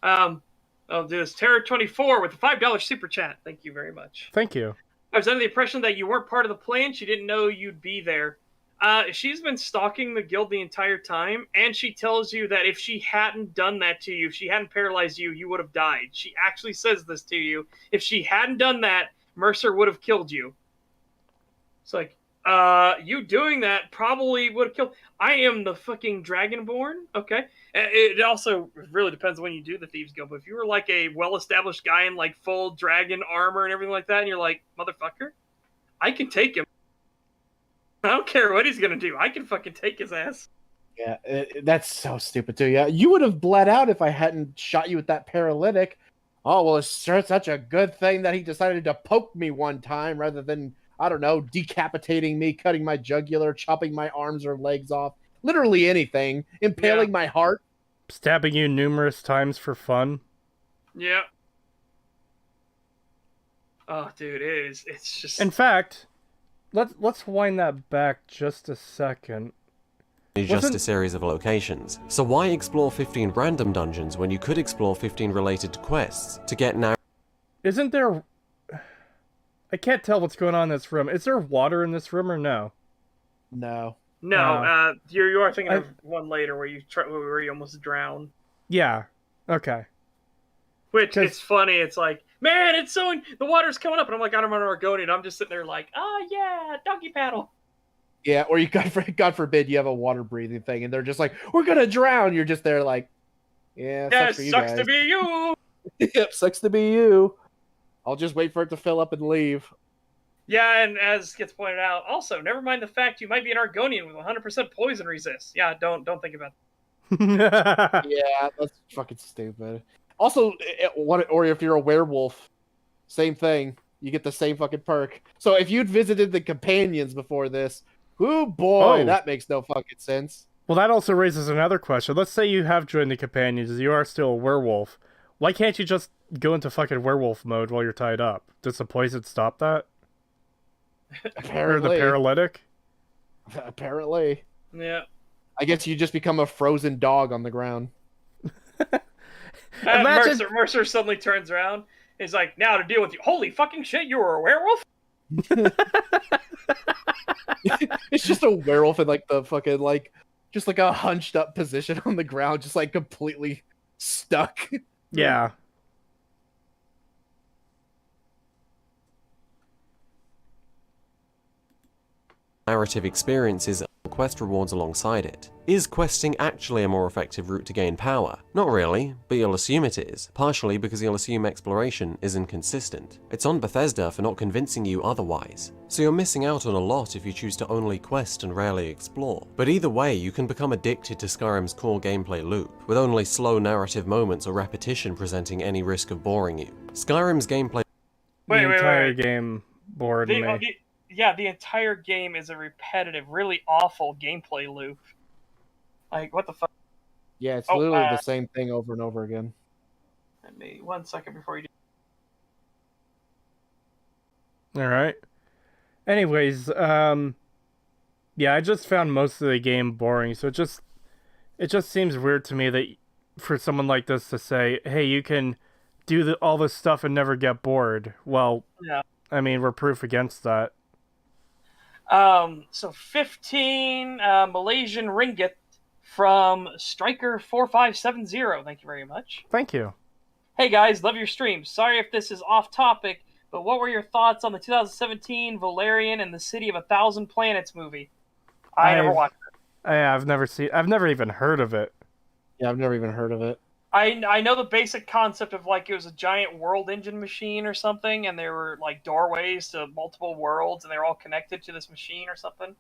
I'll do this. Terror24 with a $5 super chat. Thank you very much. Thank you. I was under the impression that you weren't part of the plan. She didn't know you'd be there. She's been stalking the guild the entire time, and she tells you that if she hadn't done that to you, if she hadn't paralyzed you, you would have died. She actually says this to you. If she hadn't done that, Mercer would have killed you. It's like, you doing that probably would have killed... I am the fucking Dragonborn, okay? It also really depends on when you do the Thieves Guild, but if you were like a well-established guy in like full dragon armor and everything like that, and you're like, motherfucker, I can take him. I don't care what he's gonna do. I can fucking take his ass. Yeah, that's so stupid too. Yeah, you would have bled out if I hadn't shot you with that paralytic. Oh, well, it's such a good thing that he decided to poke me one time rather than, I don't know, decapitating me, cutting my jugular, chopping my arms or legs off. Literally anything. Impaling my heart. Stabbing you numerous times for fun. Yeah. Oh, dude, it's just... In fact... Let's wind that back just a second. Just a series of locations. So why explore 15 random dungeons when you could explore 15 related quests to get now? Isn't there... I can't tell what's going on in this room. Is there water in this room or no? No. No, you are thinking of one later where you almost drown. Yeah. Okay. Which, it's funny, it's like, man, it's so... The water's coming up, and I'm like, I don't know where we're going, and I'm just sitting there like, oh, yeah, doggy paddle. Yeah, or you, God forbid, you have a water-breathing thing, and they're just like, we're gonna drown! You're just there like, yeah, sucks to be you! Yep, sucks to be you. I'll just wait for it to fill up and leave. Yeah, and as gets pointed out, also, never mind the fact you might be an Argonian with 100% poison resist. Yeah, don't think about that. Yeah, that's fucking stupid. Also, or if you're a werewolf, same thing. You get the same fucking perk. So if you'd visited the companions before this, oh boy, that makes no fucking sense. Well, that also raises another question. Let's say you have joined the companions, you are still a werewolf. Why can't you just go into fucking werewolf mode while you're tied up? Does the poison stop that? Apparently. Or the paralytic? Apparently. Yeah. I guess you just become a frozen dog on the ground. Imagine... Mercer suddenly turns around. He's like, now to deal with you. Holy fucking shit, you were a werewolf? It's just a werewolf in like the fucking just like a hunched up position on the ground, just like completely stuck. Yeah. Narrative experiences and quest rewards alongside it. Is questing actually a more effective route to gain power? Not really, but you'll assume it is, partially because you'll assume exploration is inconsistent. It's on Bethesda for not convincing you otherwise, so you're missing out on a lot if you choose to only quest and rarely explore. But either way, you can become addicted to Skyrim's core gameplay loop, with only slow narrative moments or repetition presenting any risk of boring you. Skyrim's gameplay... The entire game bored me. Yeah, the entire game is a repetitive, really awful gameplay loop. Like, what the fuck? Yeah, it's literally the same thing over and over again. Let me 1 second before you do. Alright. Anyways, yeah, I just found most of the game boring, so it just seems weird to me that for someone like this to say, hey, you can do all this stuff and never get bored. Well, yeah. I mean, we're proof against that. So 15 Malaysian ringgit from Striker4570. Thank you very much. Thank you. Hey guys, love your stream. Sorry if this is off topic, but what were your thoughts on the 2017 Valerian and the City of a Thousand Planets movie? I never watched it. I've never even heard of it. Yeah, I've never even heard of it. I know the basic concept of like it was a giant world engine machine or something, and there were like doorways to multiple worlds, and they were all connected to this machine or something.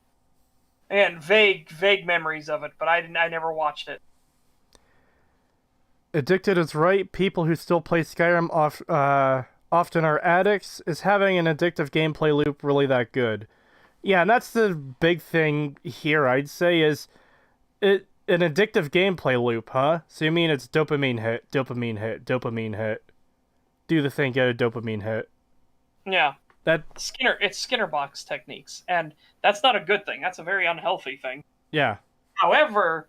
And vague memories of it, but I never watched it. Addicted is right. People who still play Skyrim often are addicts. Is having an addictive gameplay loop really that good? Yeah, and that's the big thing here, I'd say, is an addictive gameplay loop, huh? So you mean it's dopamine hit, dopamine hit, dopamine hit. Do the thing, get a dopamine hit. Yeah. It's Skinner box techniques, and that's not a good thing. That's a very unhealthy thing. Yeah. However,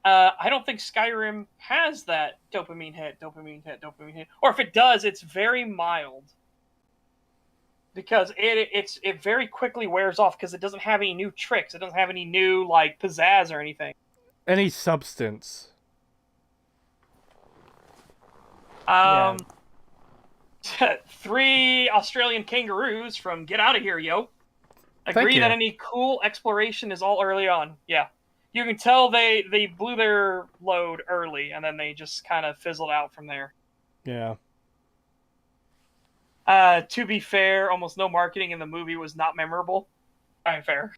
I don't think Skyrim has that dopamine hit, dopamine hit, dopamine hit. Or if it does, it's very mild. Because it very quickly wears off because it doesn't have any new tricks. It doesn't have any new, like, pizzazz or anything. Any substance. Yeah. 3 Australian kangaroos from Get Out of Here, yo. Agree that any cool exploration is all early on. Yeah. You can tell they blew their load early, and then they just kind of fizzled out from there. Yeah. To be fair, almost no marketing in the movie was not memorable. Alright, fair.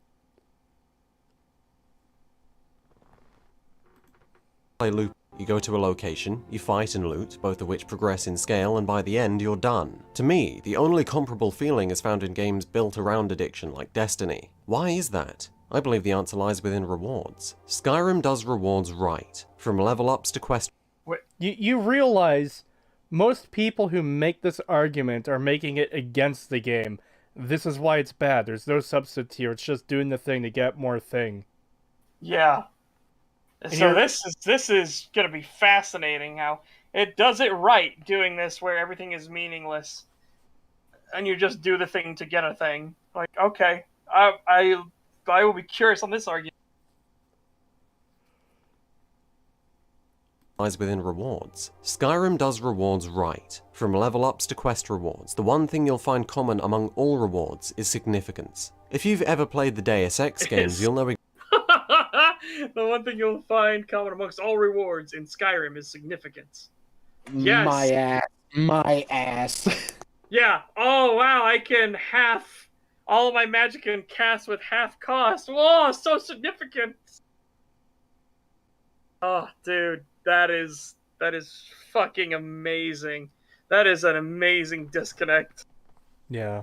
Loop. You go to a location, you fight and loot, both of which progress in scale, and by the end you're done. To me, the only comparable feeling is found in games built around addiction like Destiny. Why is that? I believe the answer lies within rewards. Skyrim does rewards right, from level ups to quest... You realize most people who make this argument are making it against the game. This is why it's bad. There's no substance here. It's just doing the thing to get more thing. Yeah. So this is going to be fascinating how it does it right doing this where everything is meaningless and you just do the thing to get a thing. Like, okay, I will be curious on this argument. Lies within rewards. Skyrim does rewards right. From level ups to quest rewards, the one thing you'll find common among all rewards is significance. If you've ever played the Deus Ex games, you'll know the one thing you'll find common amongst all rewards in Skyrim is significance. Yes. My ass. Yeah. Oh wow, I can half all of my magic and cast with half cost. Whoa, so significant. Oh, dude, that is fucking amazing. That is an amazing disconnect. Yeah.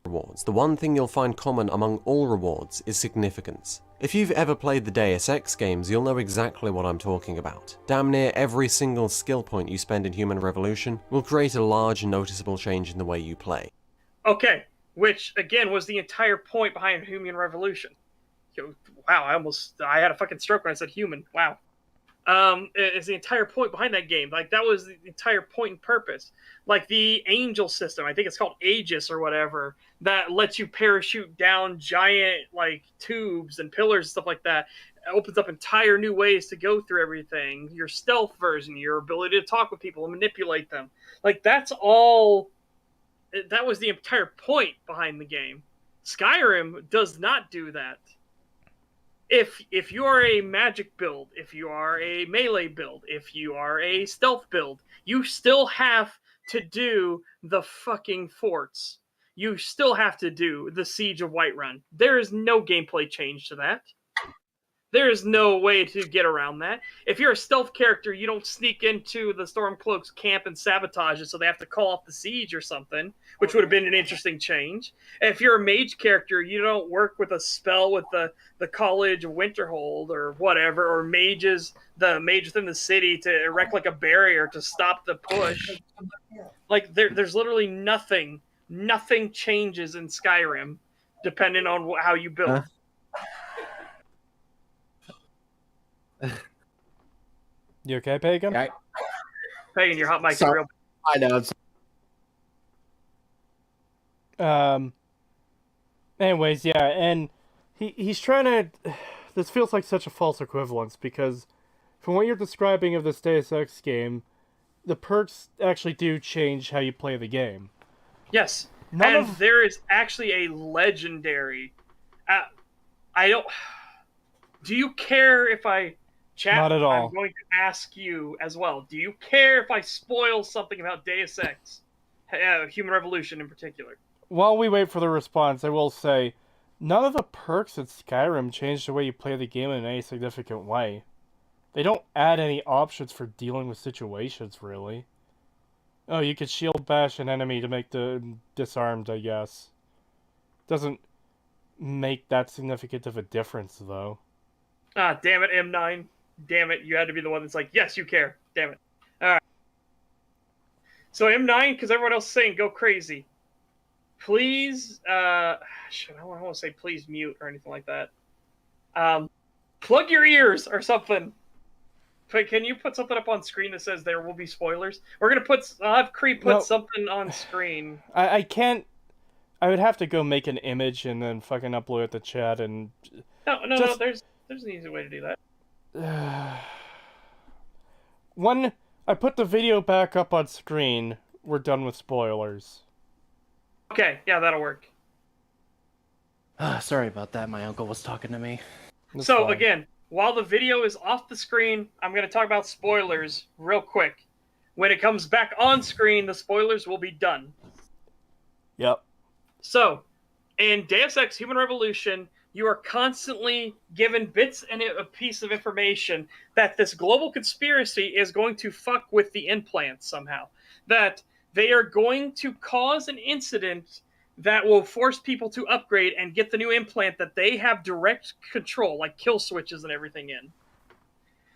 Rewards. The one thing you'll find common among all rewards is significance. If you've ever played the Deus Ex games, you'll know exactly what I'm talking about. Damn near every single skill point you spend in Human Revolution will create a large and noticeable change in the way you play. Okay, which again was the entire point behind Human Revolution. Wow, I had a fucking stroke when I said human. Wow. Is the entire point behind that game. Like, that was the entire point and purpose. Like, the angel system, I think it's called Aegis or whatever, that lets you parachute down giant, like, tubes and pillars and stuff like that. It opens up entire new ways to go through everything. Your stealth version, your ability to talk with people and manipulate them. Like, that's all. That was the entire point behind the game. Skyrim does not do that. If you are a magic build, if you are a melee build, if you are a stealth build, you still have to do the fucking forts. You still have to do the Siege of Whiterun. There is no gameplay change to that. There is no way to get around that. If you're a stealth character, you don't sneak into the Stormcloak's camp and sabotage it, so they have to call off the siege or something, which would have been an interesting change. If you're a mage character, you don't work with a spell with the College of Winterhold or whatever, or the mage within the city to erect like a barrier to stop the push. Like, there's literally nothing changes in Skyrim depending on how you build. Huh? You okay, Pagan? Yeah, Pagan, your hot mic is Sorry. real. I know. Anyways, yeah, and he's trying to. This feels like such a false equivalence because, from what you're describing of this Deus Ex game, the perks actually do change how you play the game. Yes, None of there is actually a legendary. I don't. Do you care if I chat? Not at all. I'm going to ask you as well. Do you care if I spoil something about Deus Ex, Human Revolution in particular? While we wait for the response, I will say, none of the perks in Skyrim change the way you play the game in any significant way. They don't add any options for dealing with situations, really. Oh, you could shield bash an enemy to make them disarmed, I guess. Doesn't make that significant of a difference, though. Ah, damn it, M9. Damn it, you had to be the one that's like, yes, you care. Damn it. Alright. So M9, because everyone else is saying go crazy. Please, I don't want to say please mute or anything like that. Plug your ears or something. Can you put something up on screen that says there will be spoilers? We're gonna I'll have Cree put something on screen. I can't. I would have to go make an image and then fucking upload it to chat and. No. There's an easy way to do that. When I put the video back up on screen, we're done with spoilers. Okay, yeah, that'll work. Sorry about that. My uncle was talking to me. That's So fine. again, while the video is off the screen, I'm going to talk about spoilers real quick. When it comes back on screen, the spoilers will be done. Yep. So, in Deus Ex Human Revolution, you are constantly given bits and a piece of information that this global conspiracy is going to fuck with the implants somehow. That they are going to cause an incident that will force people to upgrade and get the new implant that they have direct control, like kill switches and everything in.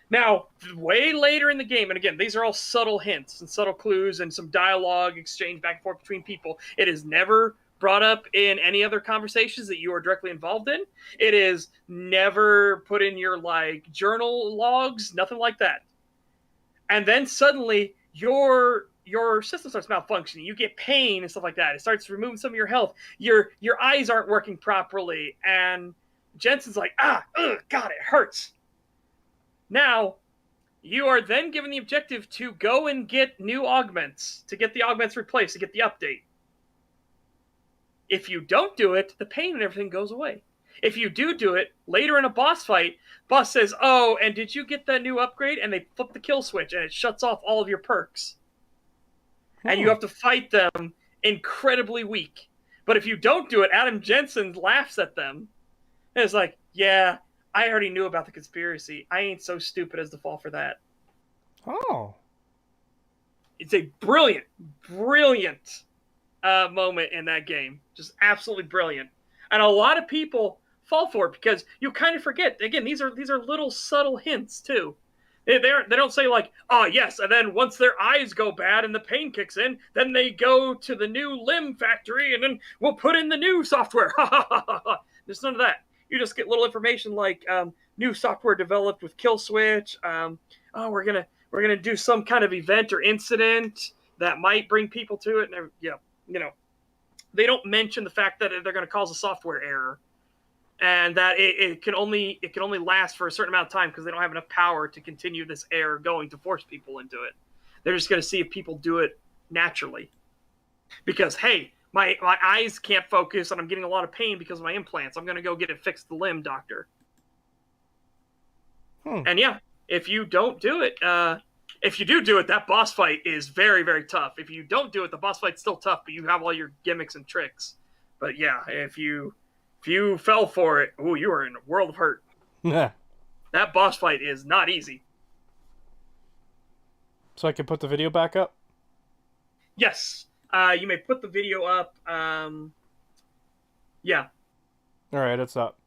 Now, way later in the game, and again, these are all subtle hints and subtle clues and some dialogue exchange back and forth between people. It is never brought up in any other conversations that you are directly involved in. It is never put in your like journal logs, nothing like that. And then suddenly your system starts malfunctioning. You get pain and stuff like that. It starts removing some of your health. Your eyes aren't working properly, and Jensen's like, God, it hurts. Now, you are then given the objective to go and get new augments, to get the augments replaced, to get the update. If you don't do it, the pain and everything goes away. If you do it, later in a boss fight, boss says, "Oh, and did you get that new upgrade?" And they flip the kill switch, and it shuts off all of your perks. And you have to fight them incredibly weak. But if you don't do it, Adam Jensen laughs at them. And it's like, yeah, I already knew about the conspiracy. I ain't so stupid as to fall for that. Oh. It's a brilliant, brilliant moment in that game. Just absolutely brilliant. And a lot of people fall for it because you kind of forget. Again, these are little subtle hints too. They don't say like, oh yes, and then once their eyes go bad and the pain kicks in, then they go to the new limb factory and then we'll put in the new software. There's none of that. You just get little information like new software developed with kill switch. We're gonna do some kind of event or incident that might bring people to it. And they don't mention the fact that they're going to cause a software error. And that it can only last for a certain amount of time because they don't have enough power to continue this error going to force people into it. They're just going to see if people do it naturally. Because, hey, my eyes can't focus and I'm getting a lot of pain because of my implants. I'm going to go get it fixed, the limb doctor. And yeah, if you don't do it, if you do it, that boss fight is very, very tough. If you don't do it, the boss fight's still tough, but you have all your gimmicks and tricks. But yeah, if you fell for it, you were in a world of hurt. That boss fight is not easy. So I can put the video back up? Yes. You may put the video up. Yeah. Alright, it's up.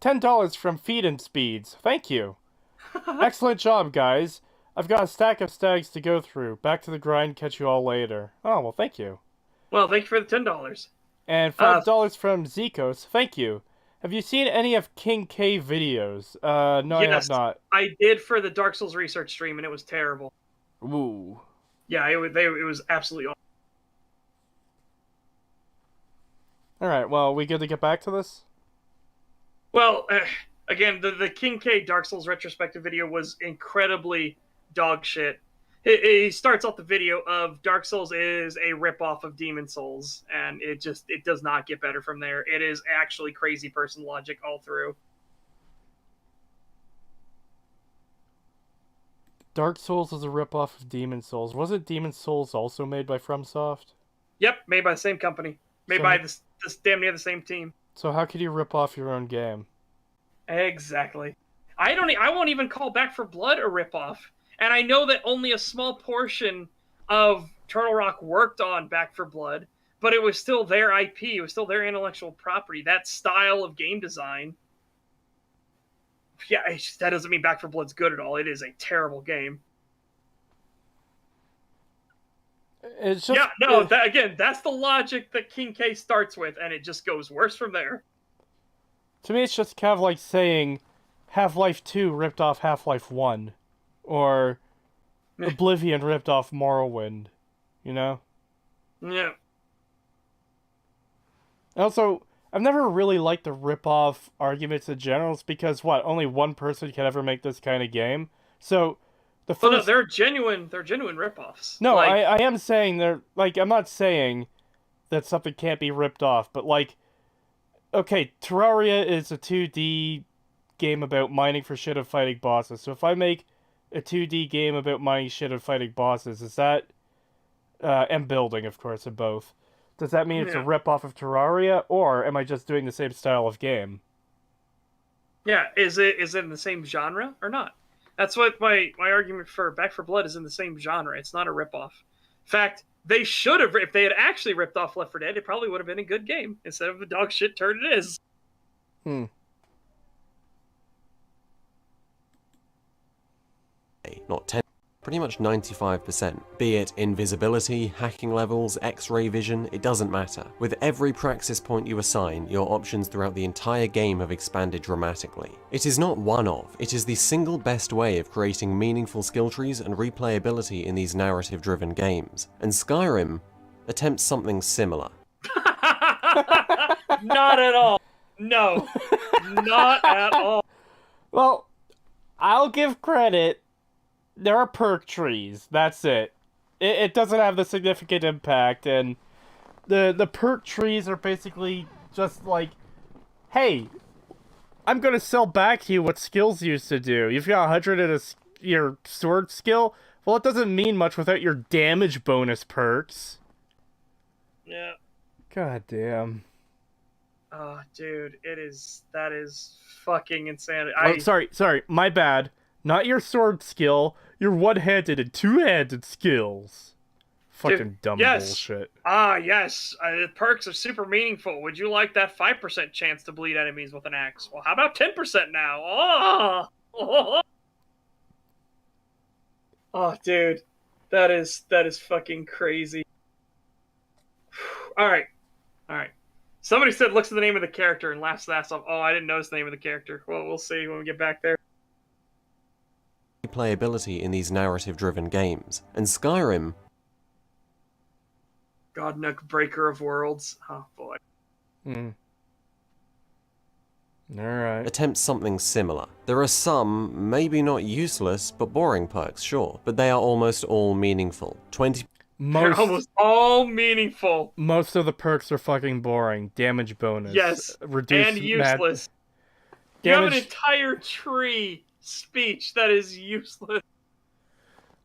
$10 from Feed and Speeds. Thank you. Excellent job, guys. I've got a stack of stags to go through. Back to the grind. Catch you all later. Oh, well, thank you. Well, thank you for the $10. And $5 from Zikos. Thank you. Have you seen any of King K videos? No, yes, I have not. I did for the Dark Souls research stream, and it was terrible. Ooh. Yeah, it was absolutely awful. Alright, well, we good to get back to this? Well, again, the King K Dark Souls retrospective video was incredibly dog shit. He starts off the video of Dark Souls is a ripoff of Demon Souls, and it does not get better from there. It is actually crazy person logic all through. Dark Souls is a ripoff of Demon Souls. Wasn't Demon Souls also made by FromSoft? Yep, made by the same company. Made by this damn near the same team. So how could you rip off your own game? Exactly. I won't even call Back for Blood a ripoff. And I know that only a small portion of Turtle Rock worked on Back for Blood, but it was still their IP. It was still their intellectual property. That style of game design. Yeah, that doesn't mean Back for Blood's good at all. It is a terrible game. It's just, that's the logic that King K starts with, and it just goes worse from there. To me, it's just kind of like saying Half-Life 2 ripped off Half-Life 1. Or Oblivion ripped off Morrowind, you know? Yeah. Also, I've never really liked the rip-off arguments in general. It's because, only one person can ever make this kind of game? So, the first... no, they're genuine rip-offs. No, I am saying they're... I'm not saying that something can't be ripped off, but, okay, Terraria is a 2D game about mining for shit and fighting bosses. So if I make a 2D game about mining shit and fighting bosses, is that... and building, of course, in both. Does that mean it's a rip-off of Terraria, or am I just doing the same style of game? Yeah, is it in the same genre or not? That's what my argument for Back for Blood is in the same genre. It's not a rip-off. In fact, they should have, if they had actually ripped off Left 4 Dead, it probably would have been a good game, instead of the dog shit turd it is. Not 10, pretty much 95%. Be it invisibility, hacking levels, X-ray vision, it doesn't matter. With every praxis point you assign, your options throughout the entire game have expanded dramatically. It is not one of, it is the single best way of creating meaningful skill trees and replayability in these narrative-driven games. And Skyrim attempts something similar. Not at all. No. Not at all. Well, I'll give credit. There are perk trees. That's it. It doesn't have the significant impact, and the perk trees are basically just hey, I'm gonna sell back to you what skills you used to do. You've got 100 in your sword skill. Well, it doesn't mean much without your damage bonus perks. Yeah. God damn. Oh, dude, that is fucking insanity. Oh, sorry, my bad. Not your sword skill, your one-handed and two-handed skills. Fucking dumb bullshit. Ah, yes. The perks are super meaningful. Would you like that 5% chance to bleed enemies with an axe? Well, how about 10% now? Oh! Oh, dude. That is fucking crazy. Alright. Somebody said looks at the name of the character and laughs that off. Oh, I didn't notice the name of the character. Well, we'll see when we get back there. Playability in these narrative-driven games, and Skyrim Godnook Breaker of Worlds. Oh, boy. Alright. attempts something similar. There are some, maybe not useless, but boring perks, sure, but they are almost all meaningful. They're almost all meaningful. Most of the perks are fucking boring. Damage bonus. Yes, Reduce and useless. You have an entire tree speech that is useless.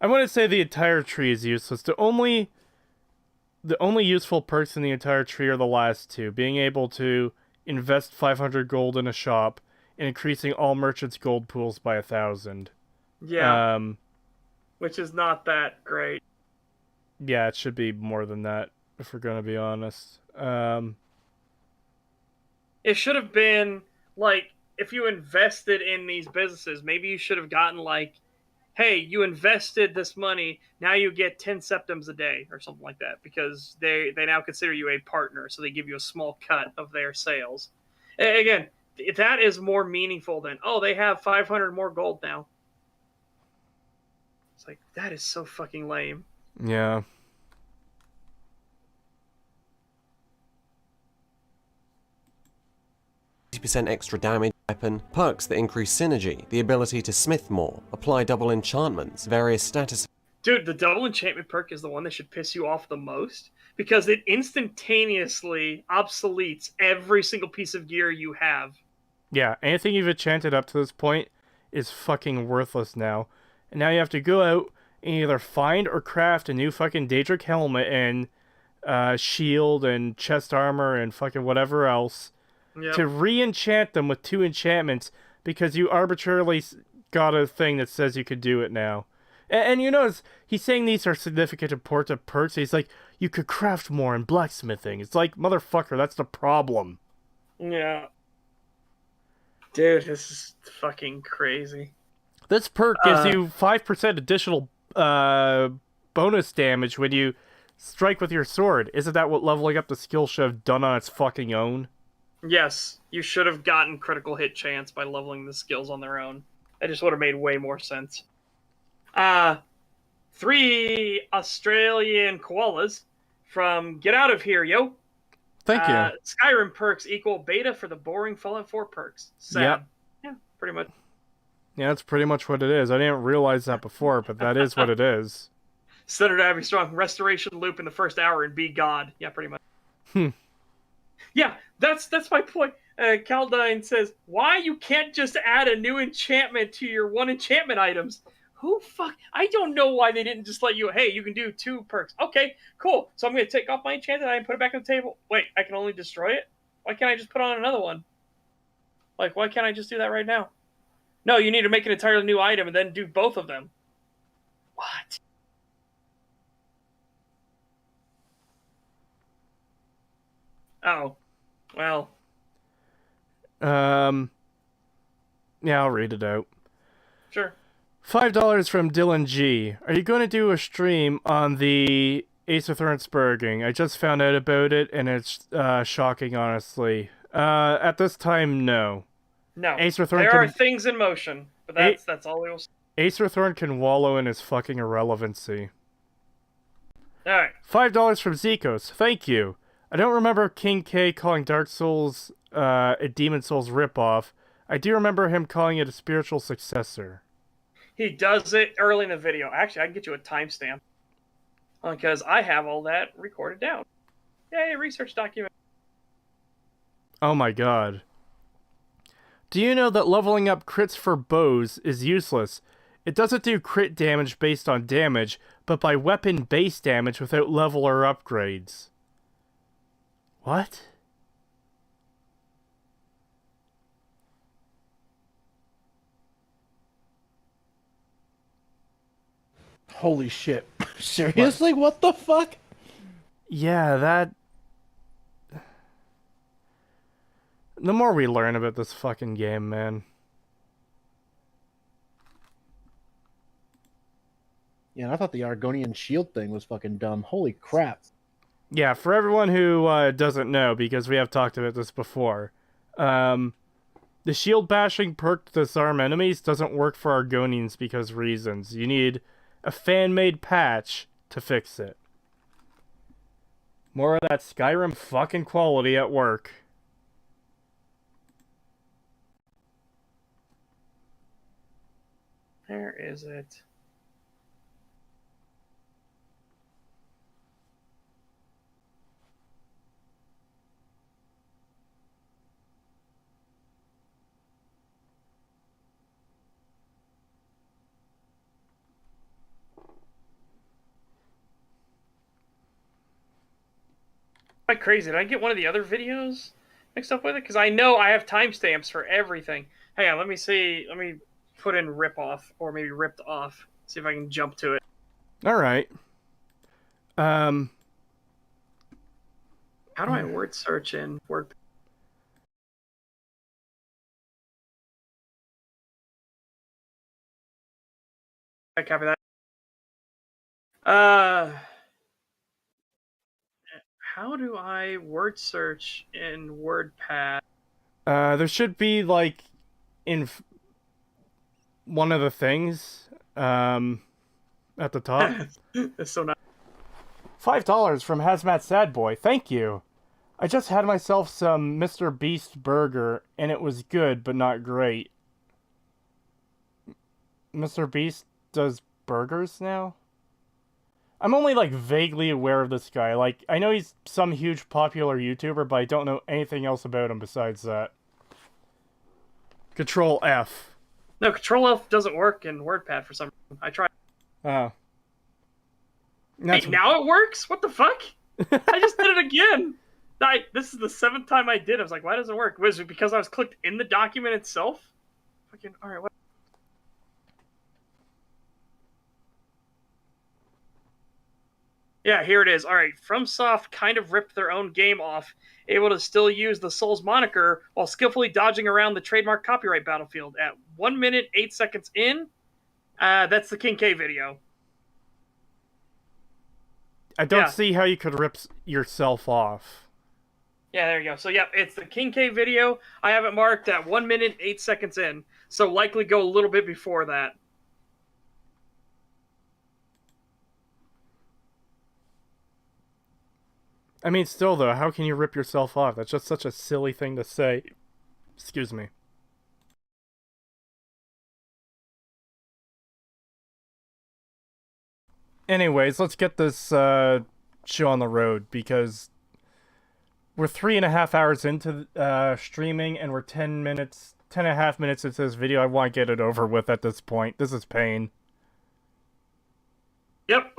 I wouldn't say the entire tree is useless. The only useful perks in the entire tree are the last two. Being able to invest 500 gold in a shop and increasing all merchants' gold pools by 1,000. Yeah. Which is not that great. Yeah, it should be more than that, if we're gonna be honest. It should have been, like, if you invested in these businesses, maybe you should have gotten, like, hey, you invested this money, now you get 10 septims a day, or something like that, because they now consider you a partner, so they give you a small cut of their sales. Again, that is more meaningful than, oh, they have 500 more gold now. It's like, that is so fucking lame. Yeah. %, extra damage, weapon, perks that increase synergy, the ability to smith more, apply double enchantments, various status. Dude, the double enchantment perk is the one that should piss you off the most, because it instantaneously obsoletes every single piece of gear you have. Yeah, anything you've enchanted up to this point is fucking worthless now. And now you have to go out and either find or craft a new fucking Daedric helmet and shield and chest armor and fucking whatever else. Yep. To re-enchant them with 2 enchantments because you arbitrarily got a thing that says you could do it now. And you notice, he's saying these are significant important perks. He's like, you could craft more in blacksmithing. It's like, motherfucker, that's the problem. Yeah. Dude, this is fucking crazy. This perk gives you 5% additional bonus damage when you strike with your sword. Isn't that what leveling up the skill should have done on its fucking own? Yes, you should have gotten critical hit chance by leveling the skills on their own. That just would have made way more sense. 3 Australian koalas from Get Out of Here, yo. Thank you. Skyrim perks equal beta for the boring Fallout 4 perks. Sad. Yep. Yeah, pretty much. Yeah, that's pretty much what it is. I didn't realize that before, but that is what it is. Senator Abby Strong, restoration loop in the first hour and be God. Yeah, pretty much. Yeah, that's my point. Caldine says, why you can't just add a new enchantment to your 1 enchantment items? I don't know why they didn't just let you, hey, you can do 2 perks. Okay, cool. So I'm going to take off my enchanted item and put it back on the table. Wait, I can only destroy it? Why can't I just put on another one? Like, why can't I just do that right now? No, you need to make an entirely new item and then do both of them. What? Oh. Well. Yeah, I'll read it out. Sure. $5 from Dylan G. Are you going to do a stream on the Ace of Thorns Spurging? I just found out about it, and it's shocking, honestly. At this time, no. No. Ace of Thorn there are things in motion, but that's all we will say. Ace of Thorn can wallow in his fucking irrelevancy. Alright. $5 from Zekos. Thank you. I don't remember King K calling Dark Souls a Demon Souls ripoff. I do remember him calling it a spiritual successor. He does it early in the video. Actually, I can get you a timestamp. Because I have all that recorded down. Yay, research document. Oh my god. Do you know that leveling up crits for bows is useless? It doesn't do crit damage based on damage, but by weapon base damage without level or upgrades. What? Holy shit. Seriously? What the fuck? Yeah, that... The more we learn about this fucking game, man. Yeah, I thought the Argonian shield thing was fucking dumb. Holy crap. Yeah, for everyone who doesn't know, because we have talked about this before, the shield bashing perk to disarm enemies doesn't work for Argonians because reasons. You need a fan-made patch to fix it. More of that Skyrim fucking quality at work. Where is it? Quite crazy. Did I get one of the other videos mixed up with it? Because I know I have timestamps for everything. Hang on, let me see. Let me put in rip off or maybe ripped off. See if I can jump to it. All right. How do I word search in Word? I copy that. How do I word search in WordPad? There should be, like, in one of the things, at the top. It's so nice. $5 from Hazmat Sad Boy. Thank you. I just had myself some Mr. Beast burger, and it was good, but not great. Mr. Beast does burgers now? I'm only, like, vaguely aware of this guy. Like, I know he's some huge popular YouTuber, but I don't know anything else about him besides that. Control F. No, Control F doesn't work in WordPad for some reason. I tried. Oh. Wait, now it works? What the fuck? I just did it again. This is the 7th time I did. I was like, why does it work? Was it because I was clicked in the document itself? Fucking, alright, what? Yeah, here it is. Alright, FromSoft kind of ripped their own game off, able to still use the Souls moniker while skillfully dodging around the trademark copyright battlefield. At 1 minute, 8 seconds in, that's the King K video. I don't see how you could rip yourself off. Yeah, there you go. So, yeah, it's the King K video. I have it marked at 1 minute, 8 seconds in. So, likely go a little bit before that. I mean, still, though, how can you rip yourself off? That's just such a silly thing to say. Excuse me. Anyways, let's get this show on the road, because we're 3.5 hours into streaming, and we're 10.5 minutes into this video. I want to get it over with at this point. This is pain. Yep.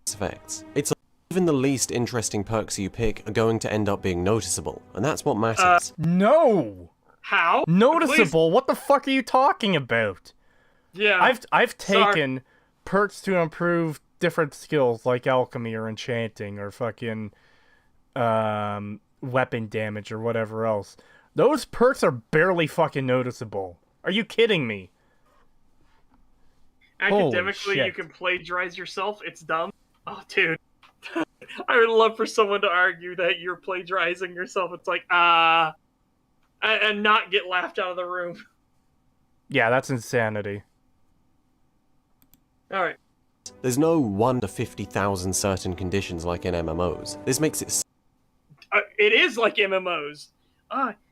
Effects. It's even the least interesting perks you pick are going to end up being noticeable, and that's what matters. No! How? Noticeable? Please. What the fuck are you talking about? Yeah. I've taken perks to improve different skills like alchemy or enchanting or fucking weapon damage or whatever else. Those perks are barely fucking noticeable. Are you kidding me? Academically, you can plagiarize yourself. It's dumb. Oh, dude. I would love for someone to argue that you're plagiarizing yourself. It's like, and not get laughed out of the room. Yeah, that's insanity. Alright. There's no 1 to 50,000 certain conditions like in MMOs. This makes it... It is like MMOs.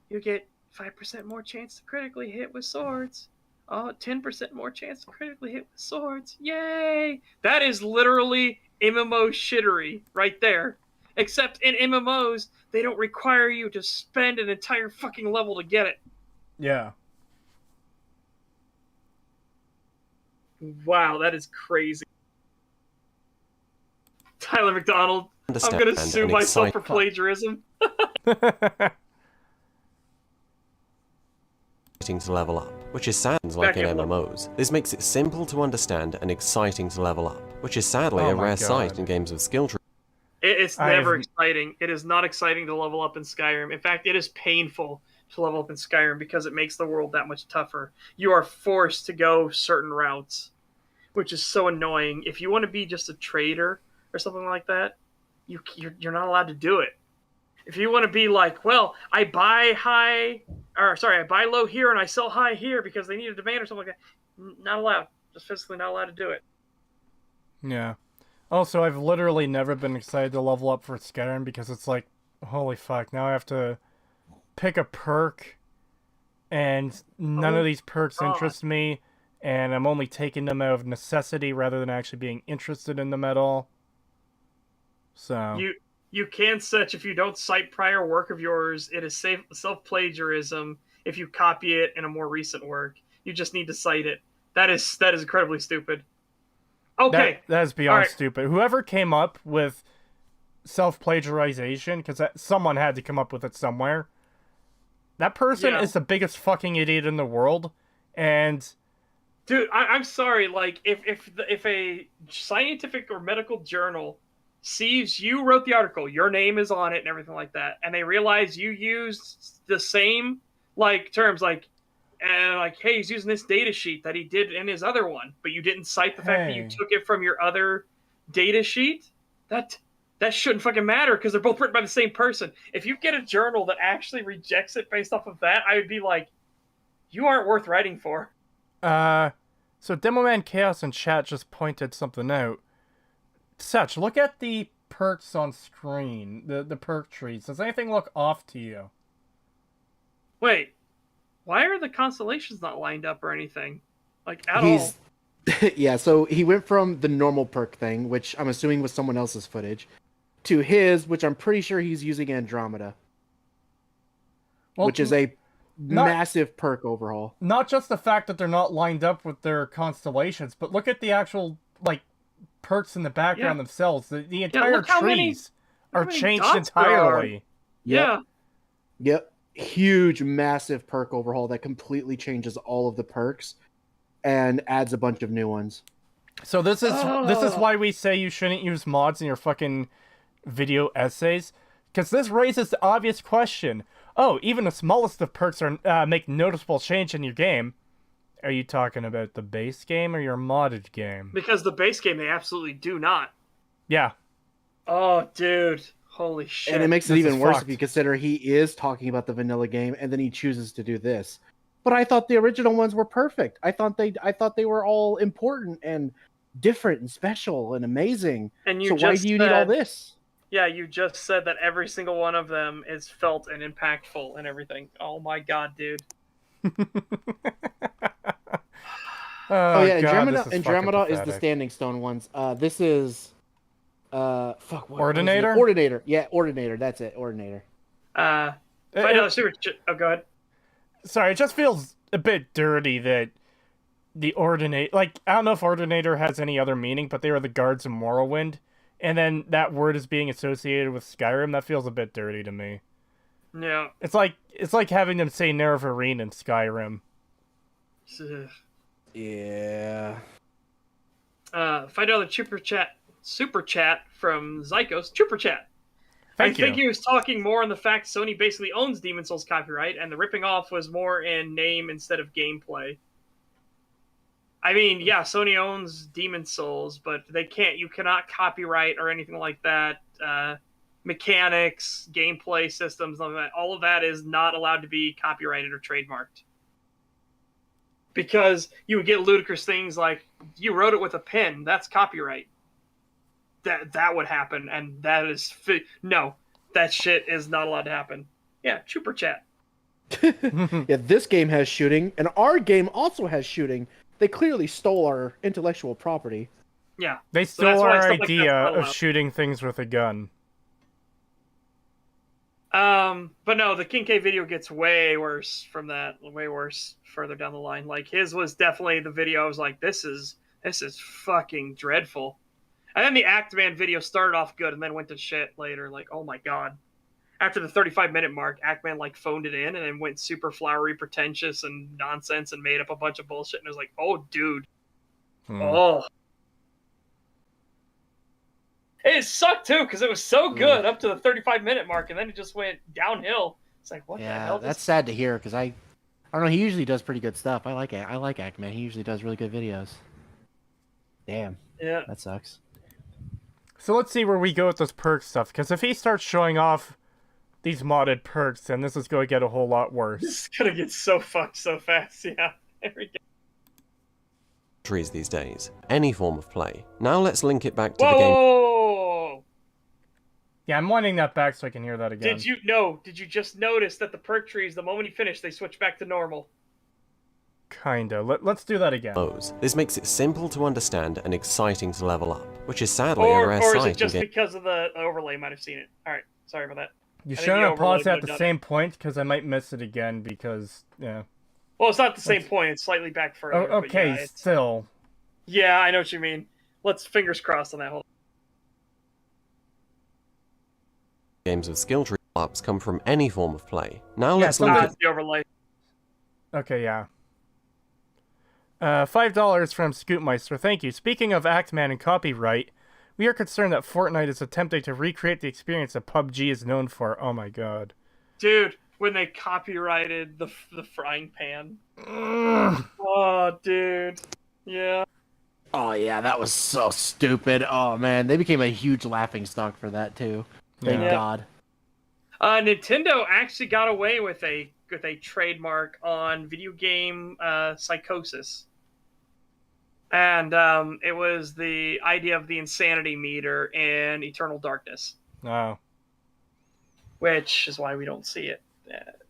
You get 5% more chance to critically hit with swords. 10% more chance to critically hit with swords. Yay! That is literally MMO shittery right there. Except in MMOs, they don't require you to spend an entire fucking level to get it. Yeah. Wow, that is crazy. Tyler McDonald, I'm Understand gonna sue and myself excite- for plagiarism. To level up, which is sounds like in Back at MMOs. This makes it simple to understand and exciting to level up, which is sadly Oh a my rare God. sight in games with skill trees. It's I never have- exciting. It is not exciting to level up in Skyrim. In fact, it is painful to level up in Skyrim because it makes the world that much tougher. You are forced to go certain routes, which is so annoying. If you want to be just a trader or something like that, you're not allowed to do it. If you want to be like, well, I buy low here and I sell high here because they need a demand or something like that, not allowed. Just physically not allowed to do it. Yeah. Also, I've literally never been excited to level up for Skyrim because it's like, holy fuck, now I have to pick a perk, and none of these perks God. interest me, and I'm only taking them out of necessity rather than actually being interested in them at all. So... You can such if you don't cite prior work of yours, it is self-plagiarism if you copy it in a more recent work. You just need to cite it. That is incredibly stupid. Okay. That is beyond All right. stupid. Whoever came up with self-plagiarization, because someone had to come up with it somewhere, that person Yeah. is the biggest fucking idiot in the world, and... Dude, I'm sorry. Like, if a scientific or medical journal sees you wrote the article, your name is on it and everything like that, and they realize you used the same like terms, like hey, he's using this data sheet that he did in his other one, but you didn't cite the fact that you Hey. took it from your other data sheet, that shouldn't fucking matter because they're both written by the same person. If you get a journal that actually rejects it based off of that, I would be like, you aren't worth writing for. So Demoman Chaos in chat just pointed something out. Such, look at the perks on screen, the perk trees. Does anything look off to you? Wait, why are the constellations not lined up or anything? Like, at all? Yeah, so he went from the normal perk thing, which I'm assuming was someone else's footage, to his, which I'm pretty sure he's using Andromeda, Well, which is a massive perk overhaul. not just the fact that they're not lined up with their constellations, but look at the actual, like, perks in the background themselves. The entire look how many- trees are many changed dots there are. entirely. Yeah. Yep. Huge, massive perk overhaul that completely changes all of the perks and adds a bunch of new ones. So this is Oh. why we say you shouldn't use mods in your fucking video essays, because this raises the obvious question. Oh, even the smallest of perks are make noticeable change in your game. Are you talking about the base game or your modded game? Because the base game, they absolutely do not. Yeah. Oh, dude. Holy shit. And it makes it This even is worse fucked. if you consider he is talking about the vanilla game and then he chooses to do this. But I thought the original ones were perfect. I thought they were all important and different and special and amazing. And you So why just do you need all said- this? Yeah, you just said that every single one of them is felt and impactful and everything. Oh my god, dude. Oh yeah, God, Andromeda, this is Andromeda fucking is the pathetic. Standing Stone ones. This is fuck, what was it? Ordinator? Ordinator. Yeah, Ordinator. That's it. Ordinator. Find It- out oh, go ahead. Sorry, it just feels a bit dirty that the Ordinator... Like, I don't know if Ordinator has any other meaning, but they were the guards of Morrowind. And then that word is being associated with Skyrim. That feels a bit dirty to me. Yeah. It's like having them say Nerevarine in Skyrim. Ugh. Yeah. Find out the super chat from Zykos. Super chat. Thank I think you. he was talking more on the fact Sony basically owns Demon's Souls copyright, and the ripping off was more in name instead of gameplay. I mean, yeah, Sony owns Demon's Souls, but you cannot copyright or anything like that. Mechanics, gameplay systems, all of that is not allowed to be copyrighted or trademarked. Because you would get ludicrous things like, you wrote it with a pen, that's copyright. That would happen, and that is... No, that shit is not allowed to happen. Yeah, super chat. Yeah, this game has shooting, and our game also has shooting. They clearly stole our intellectual property. Yeah. They So that's stole why our stuff like that's idea not of allowed. shooting things with a gun. But no, the King K video gets way worse from that. Way worse further down the line. Like his was definitely the video I was like, this is fucking dreadful. And then the Actman video started off good and then went to shit later. Like, oh my god. After the 35-minute mark, Actman like phoned it in and then went super flowery, pretentious, and nonsense and made up a bunch of bullshit. And it was like, oh, dude. Oh. It sucked too because it was so good up to the 35-minute mark, and then it just went downhill. It's like, what the hell? That's sad to hear because I don't know. He usually does pretty good stuff. I like Ackman. He usually does really good videos. Damn. Yeah. That sucks. So let's see where we go with this perk stuff, because if he starts showing off these modded perks, then this is going to get a whole lot worse. This is gonna get so fucked so fast. Yeah. There we go. Trees these days. Any form of play. Now let's link it back to the game. Whoa! Yeah, I'm winding that back so I can hear that again. Did you just notice that the perk trees, the moment you finish, they switch back to normal? Kinda. Let's do that again. This makes it simple to understand and exciting to level up, which is sadly a Or rare is sight it just in because of the overlay? Might have seen it. All right, sorry about that. You I think shouldn't the have paused overlay at the would've same point, because I might miss it again, because, yeah. Well, it's not the same point. It's slightly back further. Oh, but okay, yeah, still. Yeah, I know what you mean. Let's fingers crossed on that whole. games with skill tree ups come from any form of play. Now Yeah, let's so link that- it. It's the overlay. Okay, yeah. $5 from Scootmeister. Thank you. Speaking of Actman and copyright, we are concerned that Fortnite is attempting to recreate the experience that PUBG is known for. Oh my god. Dude, when they copyrighted the frying pan. Ugh. Oh, dude. Yeah. Oh yeah, that was so stupid. Oh man, they became a huge laughing stock for that too. Thank Yeah. God. Nintendo actually got away with a trademark on video game Psychosis. And it was the idea of the insanity meter in Eternal Darkness, Oh. which is why we don't see it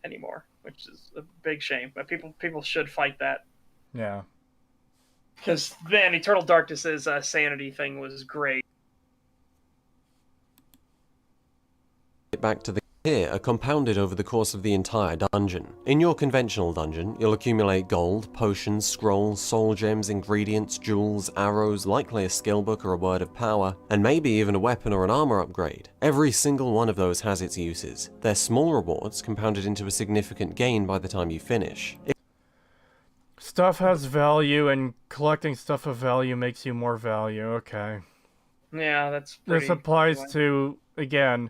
anymore, which is a big shame. But people should fight that, Yeah. because then Eternal Darkness's sanity thing was great. back to the here are compounded over the course of the entire dungeon. In your conventional dungeon, you'll accumulate gold, potions, scrolls, soul gems, ingredients, jewels, arrows, likely a skill book or a word of power, and maybe even a weapon or an armor upgrade. Every single one of those has its uses. They're small rewards compounded into a significant gain by the time you finish. Stuff has value, and collecting stuff of value makes you more value. Okay. Yeah, that's pretty. This applies to, again,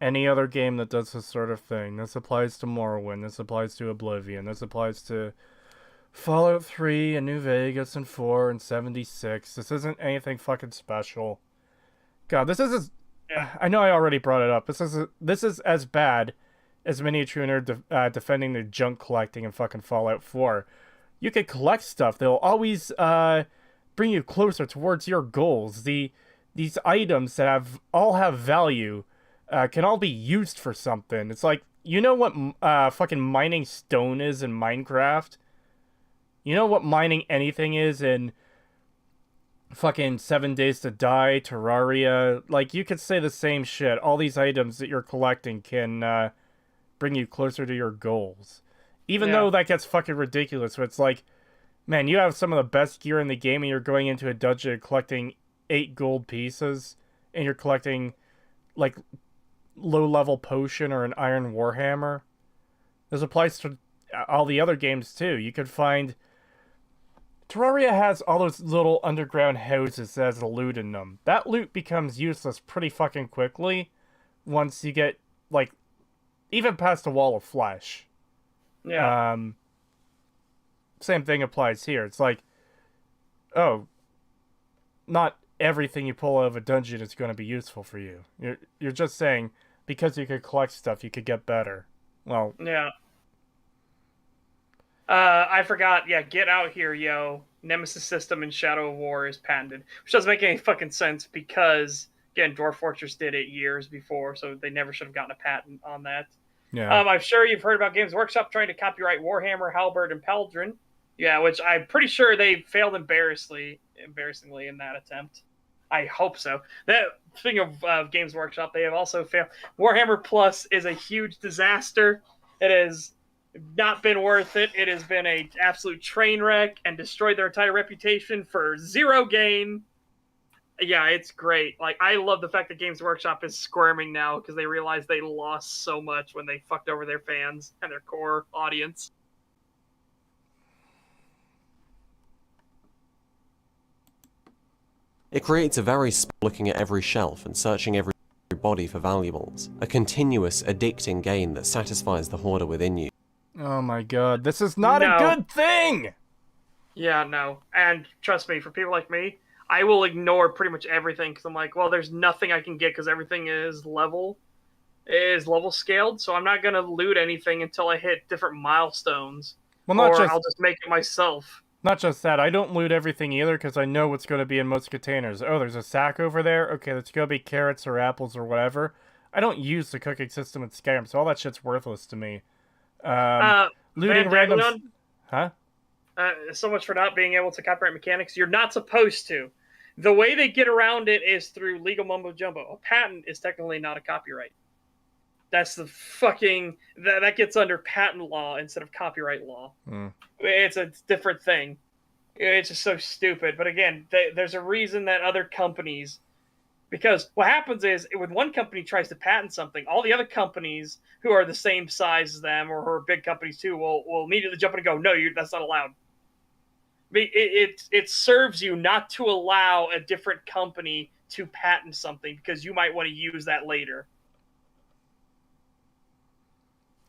any other game that does this sort of thing. This applies to Morrowind. This applies to Oblivion. This applies to Fallout 3 and New Vegas and 4 and 76. This isn't anything fucking special. God, this is... Yeah. I know I already brought it up. This is as bad as Miniatuner defending their junk collecting in fucking Fallout 4. You can collect stuff. They'll always bring you closer towards your goals. These items that all have value can all be used for something. It's like, you know what fucking mining stone is in Minecraft? You know what mining anything is in fucking 7 Days to Die, Terraria? Like, you could say the same shit. All these items that you're collecting can bring you closer to your goals. Even though that gets fucking ridiculous. So it's like, man, you have some of the best gear in the game and you're going into a dungeon collecting 8 gold pieces, and you're collecting, like, low-level potion or an iron warhammer. This applies to all the other games too. You could find... Terraria has all those little underground houses that has loot in them. That loot becomes useless pretty fucking quickly once you get, like, even past the wall of flesh. Yeah. Same thing applies here. It's like, oh, not everything you pull out of a dungeon is going to be useful for you. You're just saying, because you could collect stuff, you could get better. Well, yeah. I forgot. Yeah, get out here, yo. Nemesis system in Shadow of War is patented, which doesn't make any fucking sense because, again, Dwarf Fortress did it years before, so they never should have gotten a patent on that. yeah. I'm sure you've heard about Games Workshop trying to copyright Warhammer, Halberd, and Peldrin. Yeah, which I'm pretty sure they failed embarrassingly in that attempt. I hope so. That speaking of Games Workshop, they have also failed. Warhammer Plus is a huge disaster. It has not been worth it. It has been a absolute train wreck and destroyed their entire reputation for zero gain. Yeah, it's great. Like, I love the fact that Games Workshop is squirming now because they realize they lost so much when they fucked over their fans and their core audience. It creates a very looking at every shelf and searching every body for valuables. A continuous, addicting gain that satisfies the hoarder within you. Oh my god, this is not No. a good thing! Yeah, no. And trust me, for people like me, I will ignore pretty much everything because I'm like, well, there's nothing I can get because everything is level scaled, so I'm not going to loot anything until I hit different milestones. Well, not or just I'll just make it myself. Not just that, I don't loot everything either because I know what's going to be in most containers. Oh, there's a sack over there? Okay, that's going to be carrots or apples or whatever. I don't use the cooking system in Skyrim, so all that shit's worthless to me. Looting Van random... Daglion, Huh? so much for not being able to copyright mechanics. You're not supposed to. The way they get around it is through legal mumbo jumbo. A patent is technically not a copyright. That's the fucking... That gets under patent law instead of copyright law. It's a different thing. It's just so stupid. But again, there's a reason that other companies... Because what happens is, when one company tries to patent something, all the other companies who are the same size as them, or who are big companies too, will immediately jump in and go, no, that's not allowed. It serves you not to allow a different company to patent something, because you might want to use that later.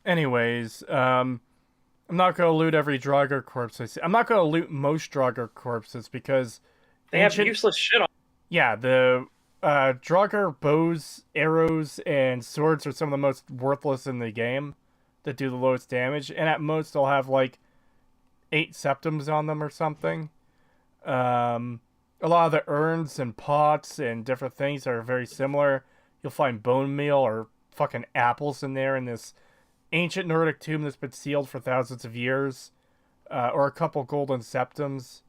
Anyways, I'm not going to loot every Draugr corpse I see. I'm not going to loot most Draugr corpses because... They have useless shit on. Yeah, the Draugr bows, arrows, and swords are some of the most worthless in the game that do the lowest damage. And at most, they'll have, like, 8 septums on them or something. A lot of the urns and pots and different things are very similar. You'll find bone meal or fucking apples in there in this ancient Nordic tomb that's been sealed for thousands of years, or a couple golden septums.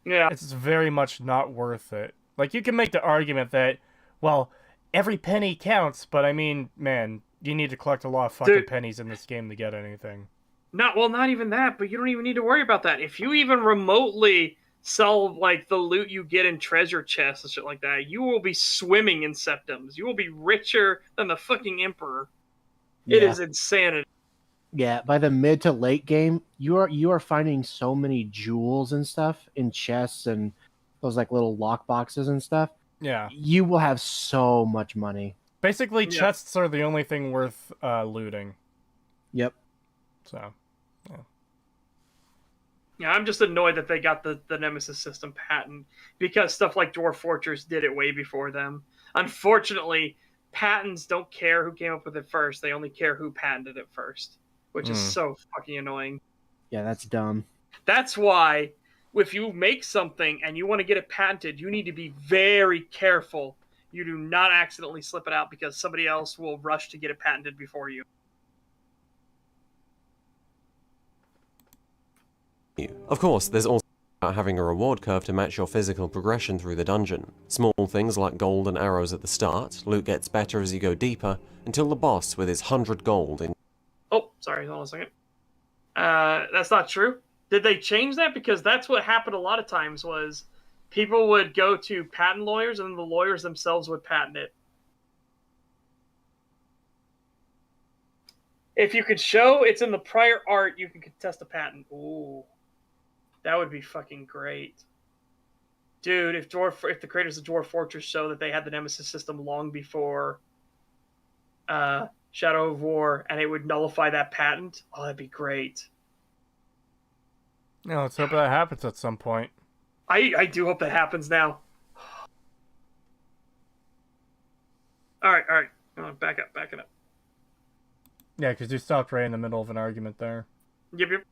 Yeah. It's very much not worth it. Like, you can make the argument that, well, every penny counts, but I mean, man, you need to collect a lot of fucking pennies in this game to get anything. Not even that, but you don't even need to worry about that. If you even remotely sell, like, the loot you get in treasure chests and shit like that, you will be swimming in septums. You will be richer than the fucking Emperor. Yeah. It is insanity. Yeah, by the mid to late game, you are finding so many jewels and stuff in chests and those like little lock boxes and stuff. Yeah. You will have so much money. Basically, chests are the only thing worth looting. Yep. So, yeah. Yeah, I'm just annoyed that they got the Nemesis system patent, because stuff like Dwarf Fortress did it way before them. Unfortunately, patents don't care who came up with it first. They only care who patented it first, which is so fucking annoying. Yeah, that's dumb. That's why, if you make something and you want to get it patented, you need to be very careful. You do not accidentally slip it out, because somebody else will rush to get it patented before you. Of course, there's also about having a reward curve to match your physical progression through the dungeon. Small things like gold and arrows at the start, loot gets better as you go deeper, until the boss with his 100 gold in... Oh, sorry, hold on a second. That's not true. Did they change that? Because that's what happened a lot of times, was people would go to patent lawyers and the lawyers themselves would patent it. If you could show it's in the prior art, you can contest a patent. Ooh. That would be fucking great. Dude, if the creators of Dwarf Fortress show that they had the Nemesis system long before Shadow of War, and it would nullify that patent, oh, that'd be great. Yeah, let's hope that happens at some point. I do hope that happens now. Alright. Back up. Yeah, because you stopped right in the middle of an argument there. Yep.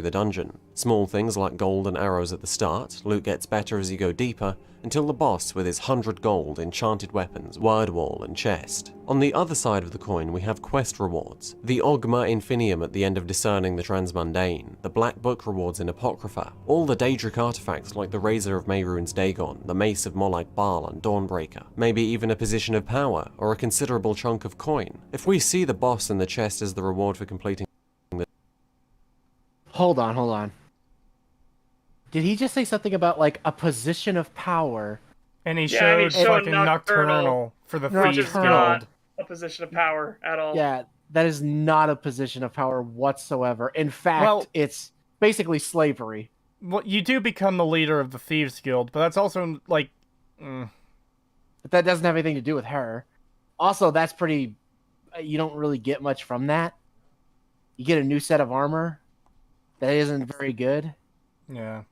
the dungeon. Small things like gold and arrows at the start, loot gets better as you go deeper, until the boss with his 100 gold, enchanted weapons, wide wall and chest. On the other side of the coin we have quest rewards. The Ogma Infinium at the end of Discerning the Transmundane, the Black Book rewards in Apocrypha, all the Daedric artifacts like the Razor of Mehrunes Dagon, the Mace of Molag Bal and Dawnbreaker, maybe even a position of power, or a considerable chunk of coin. If we see the boss in the chest as the reward for completing Hold on. Did he just say something about like a position of power? And he Yeah, and showed he showed fucking Nocturnal, Nocturnal for the which Thieves is Guild. not a position of power at all. Yeah, that is not a position of power whatsoever. In fact, Well- it's basically slavery. Well, you do become the leader of the Thieves Guild, but that's also like... But that doesn't have anything to do with her. Also, that's pretty... You don't really get much from that. You get a new set of armor. That isn't very good. Yeah.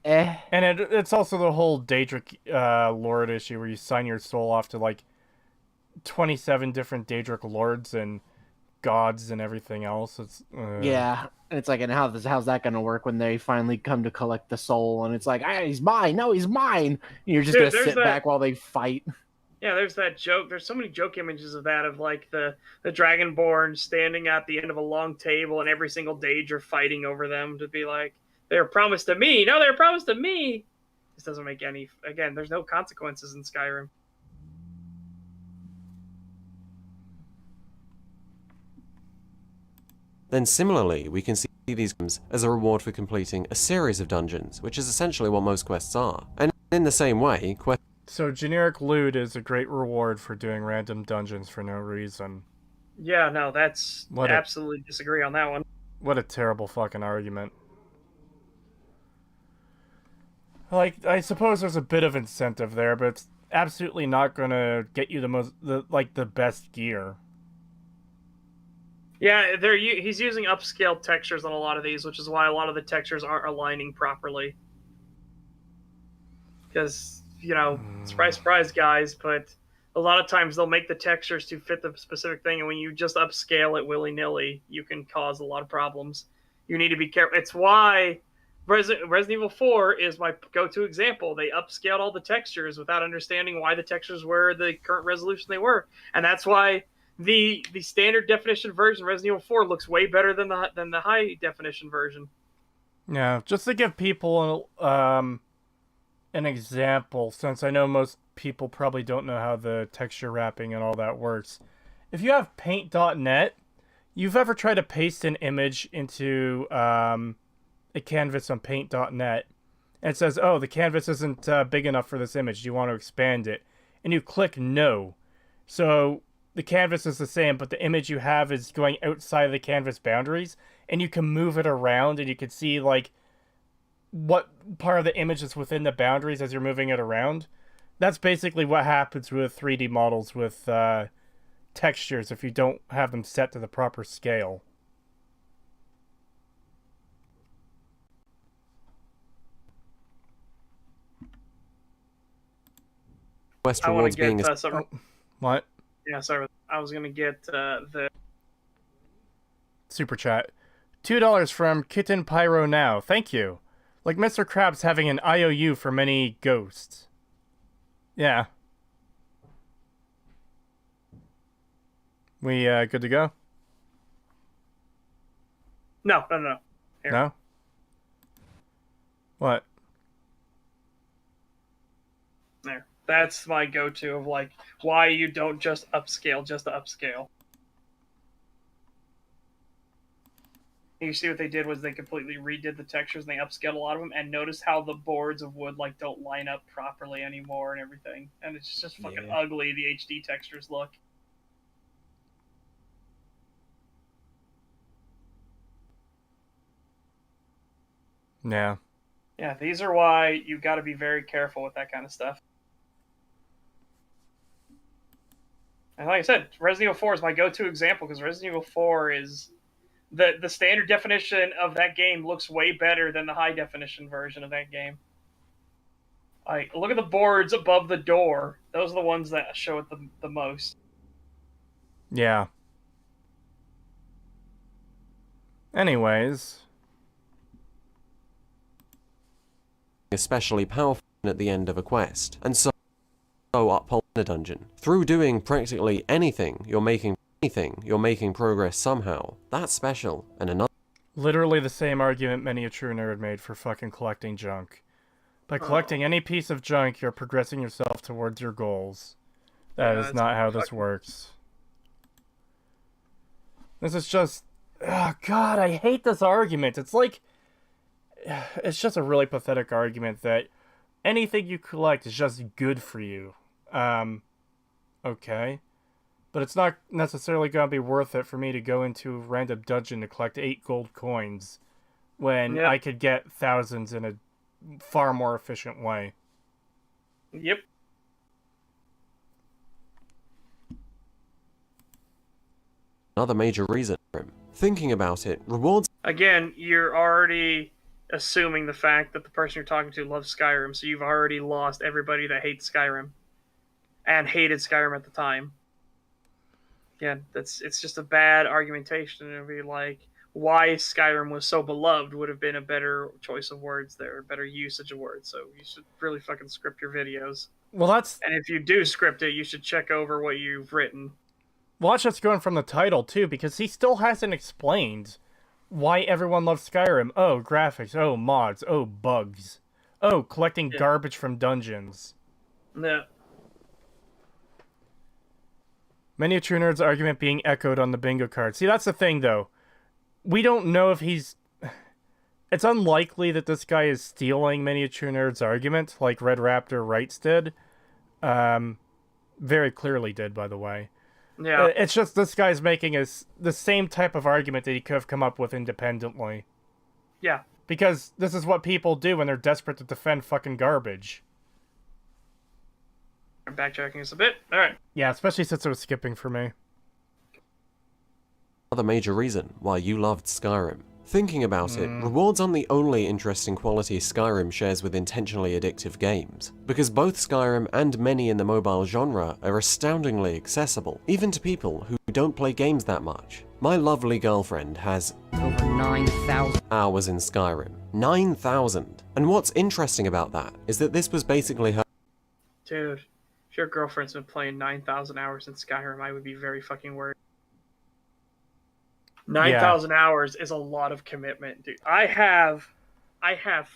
Eh. And it's also the whole Daedric Lord issue where you sign your soul off to like 27 different Daedric Lords and gods and everything else. It's Yeah. And it's like, and how's that going to work when they finally come to collect the soul? And it's like, he's mine. No, he's mine. And you're just going to sit back while they fight. Yeah, there's that joke. There's so many joke images of that, of like the Dragonborn standing at the end of a long table and every single Daedra fighting over them to be like, they were promised to me. No, they were promised to me. This doesn't make any... Again, there's no consequences in Skyrim. Then similarly, we can see these games as a reward for completing a series of dungeons, which is essentially what most quests are. And in the same way, quests So generic loot is a great reward for doing random dungeons for no reason. Yeah, no, that's... What absolutely disagree on that one. What a terrible fucking argument. Like, I suppose there's a bit of incentive there, but it's absolutely not gonna get you the best gear. Yeah, he's using upscale textures on a lot of these, which is why a lot of the textures aren't aligning properly. Because, you know, surprise, surprise, guys, but a lot of times they'll make the textures to fit the specific thing, and when you just upscale it willy-nilly, you can cause a lot of problems. You need to be careful. It's why Resident Evil 4 is my go-to example. They upscaled all the textures without understanding why the textures were the current resolution they were. And that's why the standard definition version of Resident Evil 4 looks way better than the high definition version. Yeah, just to give people an example, since I know most people probably don't know how the texture wrapping and all that works. If you have paint.net, you've ever tried to paste an image into a canvas on paint.net, and it says, oh, the canvas isn't big enough for this image, do you want to expand it? And you click no. So the canvas is the same, but the image you have is going outside of the canvas boundaries, and you can move it around, and you can see like what part of the image is within the boundaries as you're moving it around. That's basically what happens with 3D models with textures if you don't have them set to the proper scale. quest I want rewards to get being some... What? Yeah, sorry. I was going to get the... Super chat. $2 from Kitten Pyro Now. Thank you. Like Mr. Krabs having an IOU for many ghosts. Yeah. We good to go? No. Here. No? What? There. That's my go-to of like why you don't just upscale just to upscale. You see what they did was they completely redid the textures and they upscaled a lot of them, and notice how the boards of wood like don't line up properly anymore and everything. And it's just fucking ugly, the HD textures look. Yeah. Yeah, these are why you got to be very careful with that kind of stuff. And like I said, Resident Evil 4 is my go-to example because Resident Evil 4 is the standard definition of that game looks way better than the high definition version of that game. Like, look at the boards above the door. Those are the ones that show it the most. Yeah. Anyways, especially powerful at the end of a quest, and so uphold a dungeon. Through doing practically anything, you're making progress somehow. That's special, and another. Literally the same argument many a true nerd made for fucking collecting junk. By collecting any piece of junk, you're progressing yourself towards your goals. That is not how this works. This is just... Oh, God, I hate this argument. It's like... It's just a really pathetic argument that anything you collect is just good for you. Okay. But it's not necessarily going to be worth it for me to go into a random dungeon to collect 8 gold coins when I could get thousands in a far more efficient way. Yep. Another major reason for him. Thinking about it, rewards... Again, you're already assuming the fact that the person you're talking to loves Skyrim, so you've already lost everybody that hates Skyrim. And hated Skyrim at the time. Again, it's just a bad argumentation. It would be like, why Skyrim was so beloved would have been a better choice of words there, a better usage of words. So you should really fucking script your videos. Well, that's... And if you do script it, you should check over what you've written. Well, that's just going from the title, too, because he still hasn't explained why everyone loves Skyrim. Oh, graphics. Oh, mods. Oh, bugs. Oh, collecting garbage from dungeons. Yeah. Many a true nerd's argument being echoed on the bingo card. See, that's the thing, though. We don't know if he's... It's unlikely that this guy is stealing Many a true nerd's argument, like Red Raptor Writes did. Very clearly did, by the way. Yeah. It's just this guy's making the same type of argument that he could have come up with independently. Yeah. Because this is what people do when they're desperate to defend fucking garbage. I'm backtracking this a bit. Alright. Yeah, especially since it was skipping for me. Another major reason why you loved Skyrim. Thinking about it, rewards aren't the only interesting quality Skyrim shares with intentionally addictive games, because both Skyrim and many in the mobile genre are astoundingly accessible, even to people who don't play games that much. My lovely girlfriend has over 9,000 hours in Skyrim. 9,000! And what's interesting about that is that this was basically her... Dude, if your girlfriend's been playing 9,000 hours in Skyrim, I would be very fucking worried. 9,000 hours is a lot of commitment, dude. I have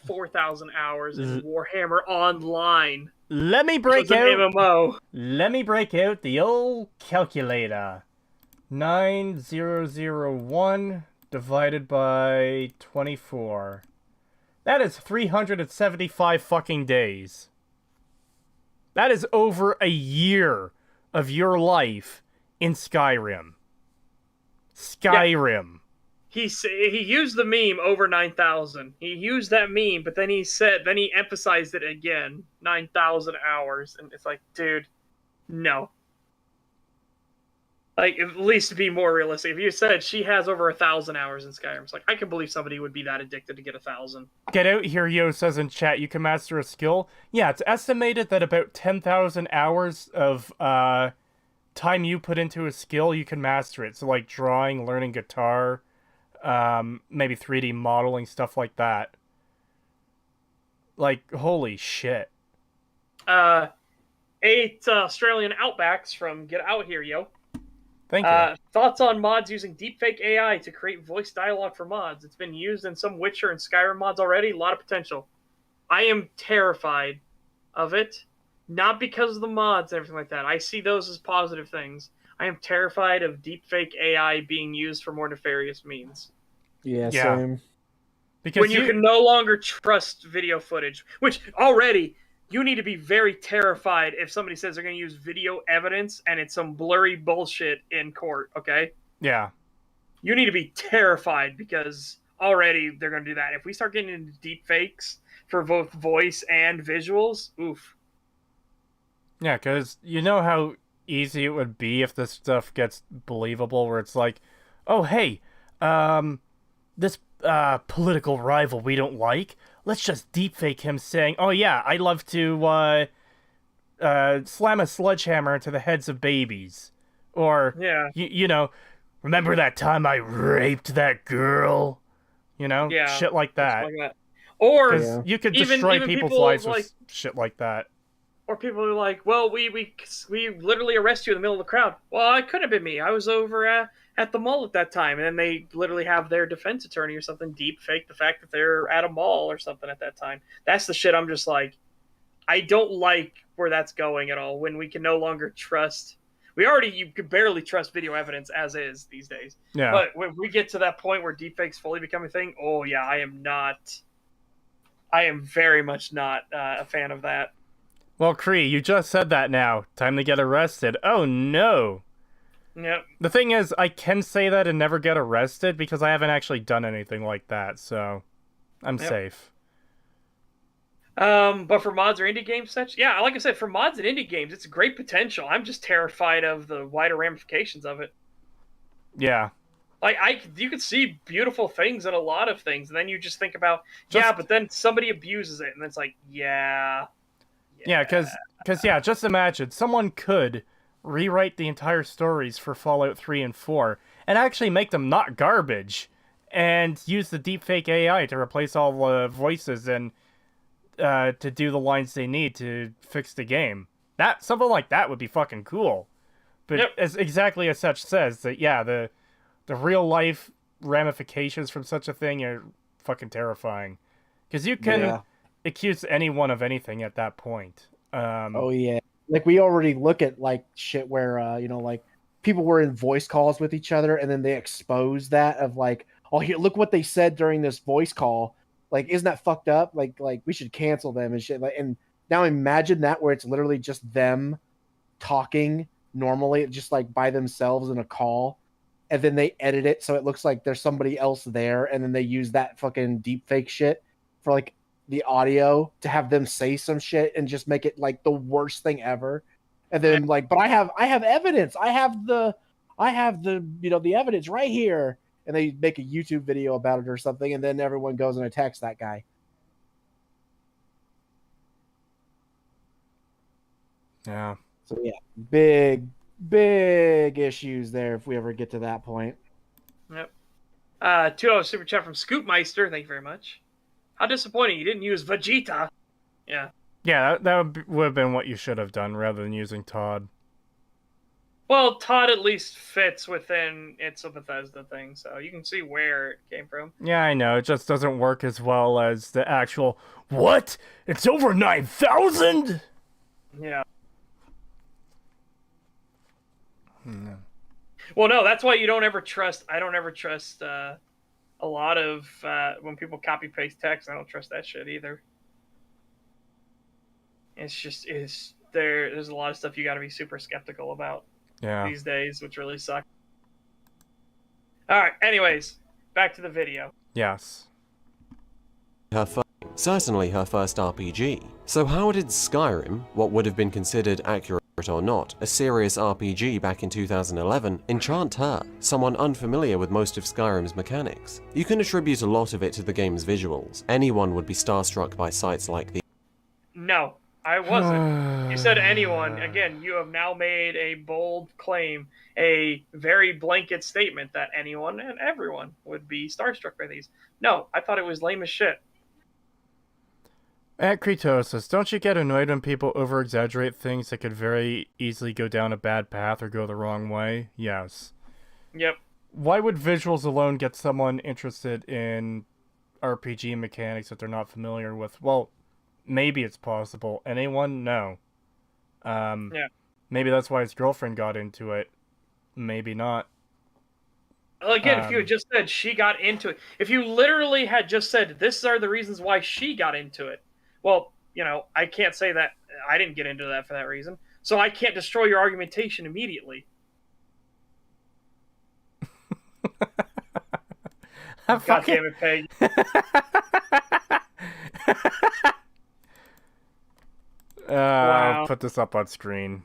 4,000 hours in Warhammer Online. Let me break an out MMO. Let me break out the old calculator. 9001 divided by 24. That is 375 fucking days. That is over a year of your life in Skyrim. Skyrim. Yeah. He used the meme over 9,000. He used that meme, but then he emphasized it again. 9,000 hours, and it's like, dude, no. Like, at least to be more realistic, if you said she has over 1,000 hours in Skyrim, it's like, I can believe somebody would be that addicted to get 1,000. Get out here, Yo says in chat, you can master a skill. Yeah, it's estimated that about 10,000 hours of time you put into a skill, you can master it. So, like, drawing, learning guitar, maybe 3D modeling, stuff like that. Like, holy shit. 8 Australian Outbacks from Get Out Here, Yo. Thank you. Thoughts on mods using deepfake AI to create voice dialogue for mods? It's been used in some Witcher and Skyrim mods already. A lot of potential. I am terrified of it. Not because of the mods and everything like that. I see those as positive things. I am terrified of deepfake AI being used for more nefarious means. Yeah, same. Because when you can no longer trust video footage, which already... You need to be very terrified if somebody says they're going to use video evidence and it's some blurry bullshit in court, okay? Yeah. You need to be terrified because already they're going to do that. If we start getting into deep fakes for both voice and visuals, oof. Yeah, because you know how easy it would be if this stuff gets believable, where it's like, oh, hey, this political rival we don't like, let's just deepfake him saying, oh yeah, I love to slam a sledgehammer into the heads of babies. Or, yeah. you know, remember that time I raped that girl? You know? Yeah, shit like that. Or Because you could even destroy people's people lives like, with shit like that. or people are like, well, we literally arrest you in the middle of the crowd. Well, it couldn't have been me. I was over at the mall at that time, and then they literally have their defense attorney or something deep fake the fact that they're at a mall or something at that time. That's the shit. I'm just like, I don't like where that's going at all. When we can no longer trust. You could barely trust video evidence as is these days. Yeah. But when we get to that point where deepfakes fully become a thing, oh yeah, I am very much not a fan of that. Well, Kree, you just said that now. Time to get arrested. Oh no. Yep. The thing is, I can say that and never get arrested because I haven't actually done anything like that, so I'm safe. But for mods or indie games, such like I said, for mods and indie games, it's a great potential. I'm just terrified of the wider ramifications of it. Yeah. Like you could see beautiful things in a lot of things, and then you just think about but then somebody abuses it, and it's like yeah, because just imagine someone could rewrite the entire stories for Fallout 3 and 4 and actually make them not garbage, and use the deepfake AI to replace all the voices and to do the lines they need to fix the game. That something like that would be fucking cool. But as exactly as such says that the real life ramifications from such a thing are fucking terrifying. Because you can accuse anyone of anything at that point. Oh yeah, like we already look at like shit where like people were in voice calls with each other, and then they expose that of like, oh here, look what they said during this voice call. Like, isn't that fucked up? Like we should cancel them and shit. Like, and now imagine that where it's literally just them talking normally, just like by themselves in a call, and then they edit it so it looks like there's somebody else there, and then they use that fucking deep fake shit for like the audio to have them say some shit and just make it like the worst thing ever. And then like, but I have evidence. I have the the evidence right here. And they make a YouTube video about it or something, and then everyone goes and attacks that guy. Yeah. So yeah, big issues there if we ever get to that point. Yep. 2-0 super chat from Scoopmeister. Thank you very much. How disappointing you didn't use Vegeta. Yeah. Yeah, that would have been what you should have done rather than using Todd. Well, Todd at least fits within it's a Bethesda thing, so you can see where it came from. Yeah, I know. It just doesn't work as well as the actual, what? It's over 9,000?! Yeah. Well, no, that's why I don't ever trust a lot of, when people copy-paste text, I don't trust that shit either. There's a lot of stuff you gotta be super skeptical about. Yeah. These days, which really suck. Alright, anyways, back to the video. Yes. Certainly her first RPG. So how did Skyrim, what would have been considered accurate or not, a serious RPG back in 2011, enchant her, someone unfamiliar with most of Skyrim's mechanics? You can attribute a lot of it to the game's visuals. Anyone would be starstruck by sights like these. No. I wasn't. You said anyone. Again, you have now made a bold claim, a very blanket statement that anyone and everyone would be starstruck by these. No, I thought it was lame as shit. At Creetosis, don't you get annoyed when people over-exaggerate things that could very easily go down a bad path or go the wrong way? Yes. Yep. Why would visuals alone get someone interested in RPG mechanics that they're not familiar with? Well, maybe it's possible. Anyone? No. Yeah. Maybe that's why his girlfriend got into it. Maybe not. Well, again, if you had just said she got into it, if you literally had just said, this are the reasons why she got into it, well, I can't say that I didn't get into that for that reason, so I can't destroy your argumentation immediately. God damn it, Peg. Wow. I'll put this up on screen.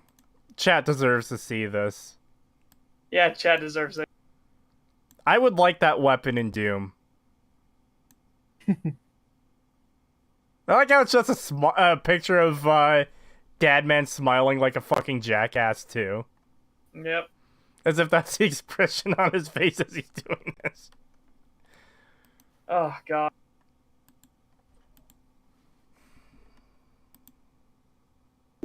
Chat deserves to see this. Yeah, chat deserves it. I would like that weapon in Doom. I like how it's just a picture of Dadman smiling like a fucking jackass, too. Yep. As if that's the expression on his face as he's doing this. Oh, God.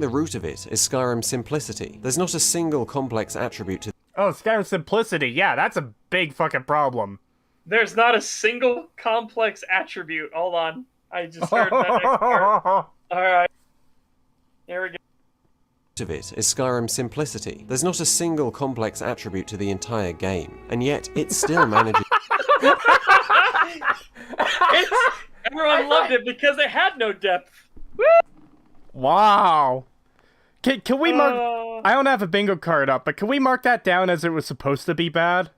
The root of it is Skyrim's simplicity. There's not a single complex attribute to Oh, Skyrim simplicity. Yeah, that's a big fucking problem. There's not a single complex attribute. Hold on. I just heard that next part. Alright. Here we go. of it is Skyrim's simplicity. There's not a single complex attribute to the entire game, and yet it still manages. Everyone loved it because it had no depth. Woo! Wow. Can we mark... I Uh, don't have a bingo card up, but can we mark that down as it was supposed to be bad?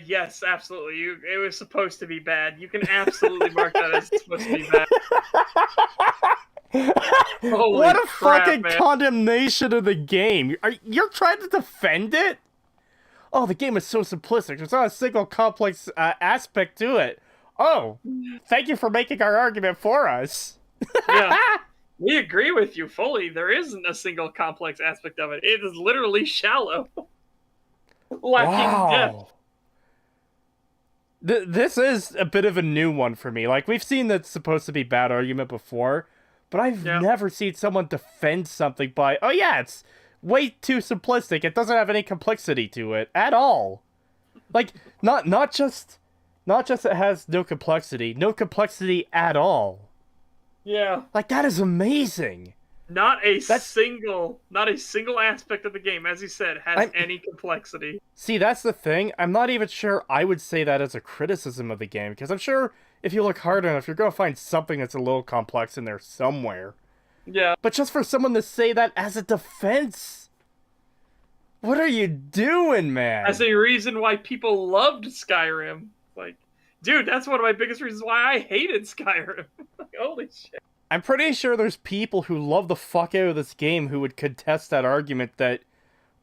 yes, absolutely. It was supposed to be bad. You can absolutely mark that as it's supposed to be bad. Holy What a crap, fucking man. condemnation of the game. You're trying to defend it? Oh, the game is so simplistic. There's not a single complex aspect to it. Oh, thank you for making our argument for us. Yeah. We agree with you fully. There isn't a single complex aspect of it. It is literally shallow. Lacking depth. This is a bit of a new one for me. Like, we've seen that's supposed to be bad argument before, but I've never seen someone defend something by, oh yeah, it's way too simplistic. It doesn't have any complexity to it at all. Like, not just it has no complexity at all. Yeah. Like, that is amazing. Not a single aspect of the game, as you said, has any complexity. See, that's the thing. I'm not even sure I would say that as a criticism of the game, because I'm sure if you look hard enough, you're going to find something that's a little complex in there somewhere. Yeah. But just for someone to say that as a defense, what are you doing, man? As a reason why people loved Skyrim. Like, dude, that's one of my biggest reasons why I hated Skyrim. Holy shit. I'm pretty sure there's people who love the fuck out of this game who would contest that argument that,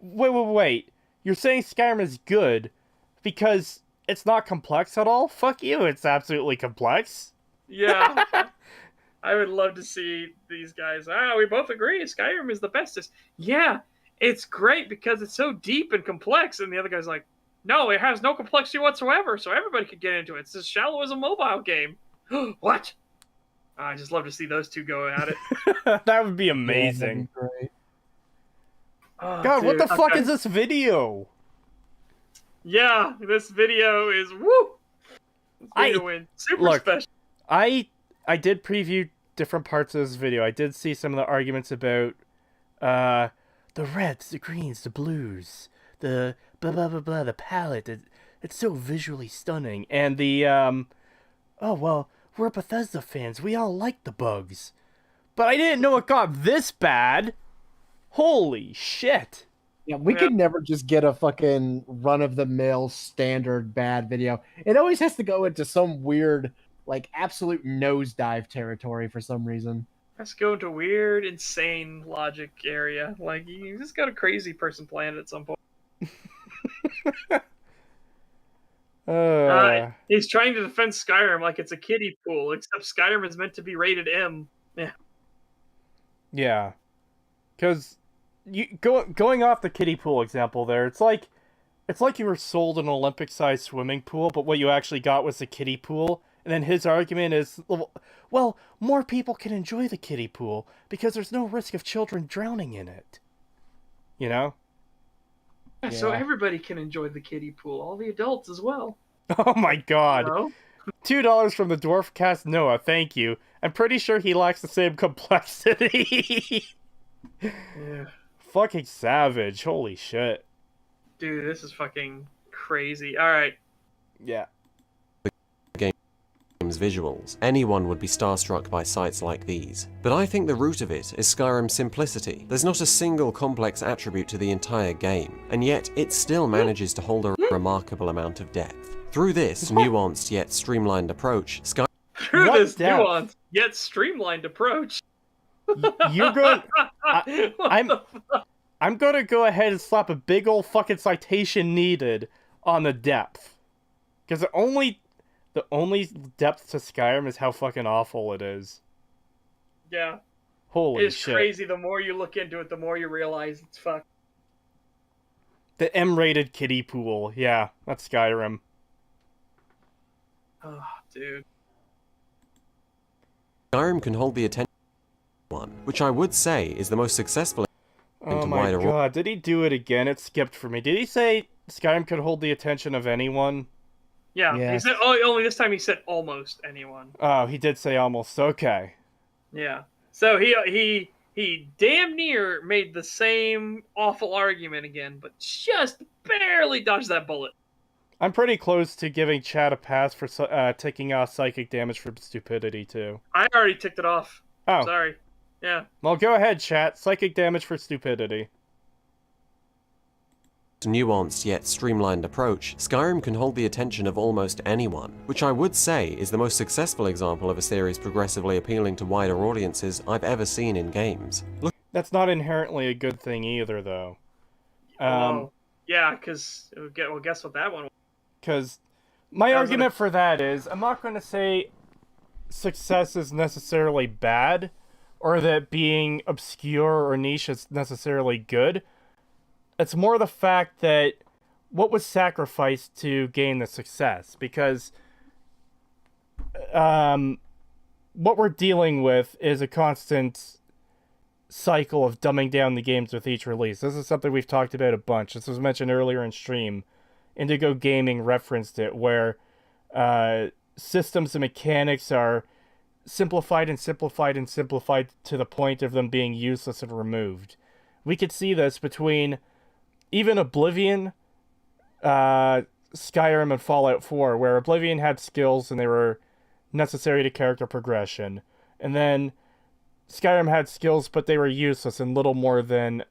wait, you're saying Skyrim is good because it's not complex at all? Fuck you, it's absolutely complex. Yeah. I would love to see these guys. We both agree Skyrim is the bestest. Yeah, it's great because it's so deep and complex. And the other guy's like, no, it has no complexity whatsoever, so everybody could get into it. It's as shallow as a mobile game. What? I just love to see those two go at it. That would be amazing. Yeah, that'd be great. Oh, God, what dude, the fuck okay. is this video? Yeah, this video is woo. This video went super special. I did preview different parts of this video. I did see some of the arguments about the reds, the greens, the blues, the blah blah blah blah, the palette. It's so visually stunning, and the oh well, we're Bethesda fans. We all like the bugs, but I didn't know it got this bad. Holy shit! Yeah, we could never just get a fucking run-of-the-mill standard bad video. It always has to go into some weird, like, absolute nosedive territory for some reason. Let's go into weird, insane logic area. Like, you just got a crazy person playing it at some point. He's trying to defend Skyrim like it's a kiddie pool, except Skyrim is meant to be rated M. Yeah. Yeah. Because going off the kiddie pool example there, it's like you were sold an Olympic-sized swimming pool, but what you actually got was the kiddie pool. And then his argument is, well, more people can enjoy the kiddie pool because there's no risk of children drowning in it. You know? Yeah, so everybody can enjoy the kiddie pool, all the adults as well. Oh my god. You know? $2 from the Dwarfcast Noah, thank you. I'm pretty sure he lacks the same complexity. Yeah. Fucking savage. Holy shit. Dude, this is fucking crazy. Alright. Yeah. Game's visuals. Anyone would be starstruck by sights like these. But I think the root of it is Skyrim's simplicity. There's not a single complex attribute to the entire game, and yet it still manages to hold a remarkable amount of depth. Through this nuanced yet streamlined approach, Through What this depth? nuanced yet streamlined approach. You're going... What the fuck? I'm gonna go ahead and slap a big old fucking citation needed on the depth. Because the only depth to Skyrim is how fucking awful it is. Yeah. Holy It's shit. crazy. The more you look into it, the more you realize it's fucked. The M-rated kiddie pool. Yeah, that's Skyrim. Oh, dude. Skyrim can hold the attention one, which I would say is the most successful Oh into my wider god, did he do it again? It skipped for me. Did he say Skyrim could hold the attention of anyone? Yeah, he Yes. said. Oh, only this time he said almost anyone. Oh, he did say almost. Okay. Yeah. So he damn near made the same awful argument again, but just barely dodged that bullet. I'm pretty close to giving Chad a pass for taking off psychic damage for stupidity, too. I already ticked it off. Oh. Sorry. Yeah. Well, go ahead, chat. Psychic damage for stupidity. nuanced yet streamlined approach, Skyrim can hold the attention of almost anyone, which I would say is the most successful example of a series progressively appealing to wider audiences I've ever seen in games. Look, That's not inherently a good thing either, though. Yeah, because well, guess what that one was? Because my That was argument for that is, I'm not going to say success is necessarily bad, or that being obscure or niche is necessarily good. It's more the fact that what was sacrificed to gain the success, because what we're dealing with is a constant cycle of dumbing down the games with each release. This is something we've talked about a bunch. This was mentioned earlier in stream. Indigo Gaming referenced it, where systems and mechanics are simplified and simplified and simplified to the point of them being useless and removed. We could see this between even Oblivion, Skyrim, and Fallout 4, where Oblivion had skills and they were necessary to character progression. And then Skyrim had skills, but they were useless and little more than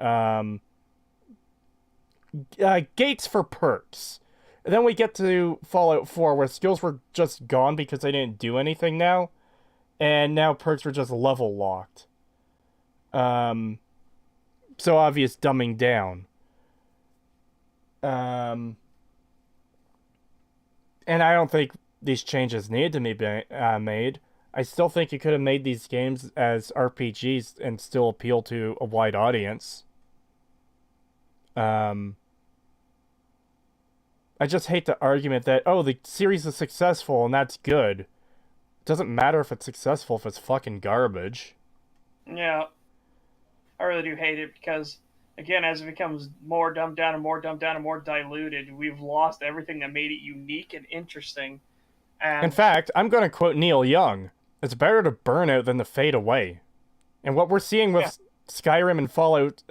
gates for perks. And then we get to Fallout 4, where skills were just gone because they didn't do anything now. And now perks were just level locked. So obvious dumbing down. And I don't think these changes needed to be made. I still think you could have made these games as RPGs and still appeal to a wide audience. I just hate the argument that, oh, the series is successful and that's good. It doesn't matter if it's successful if it's fucking garbage. Yeah. I really do hate it because, again, as it becomes more dumbed down and more dumbed down and more diluted, we've lost everything that made it unique and interesting. And In fact, I'm going to quote Neil Young. It's better to burn out than to fade away. And what we're seeing with Skyrim and Fallout...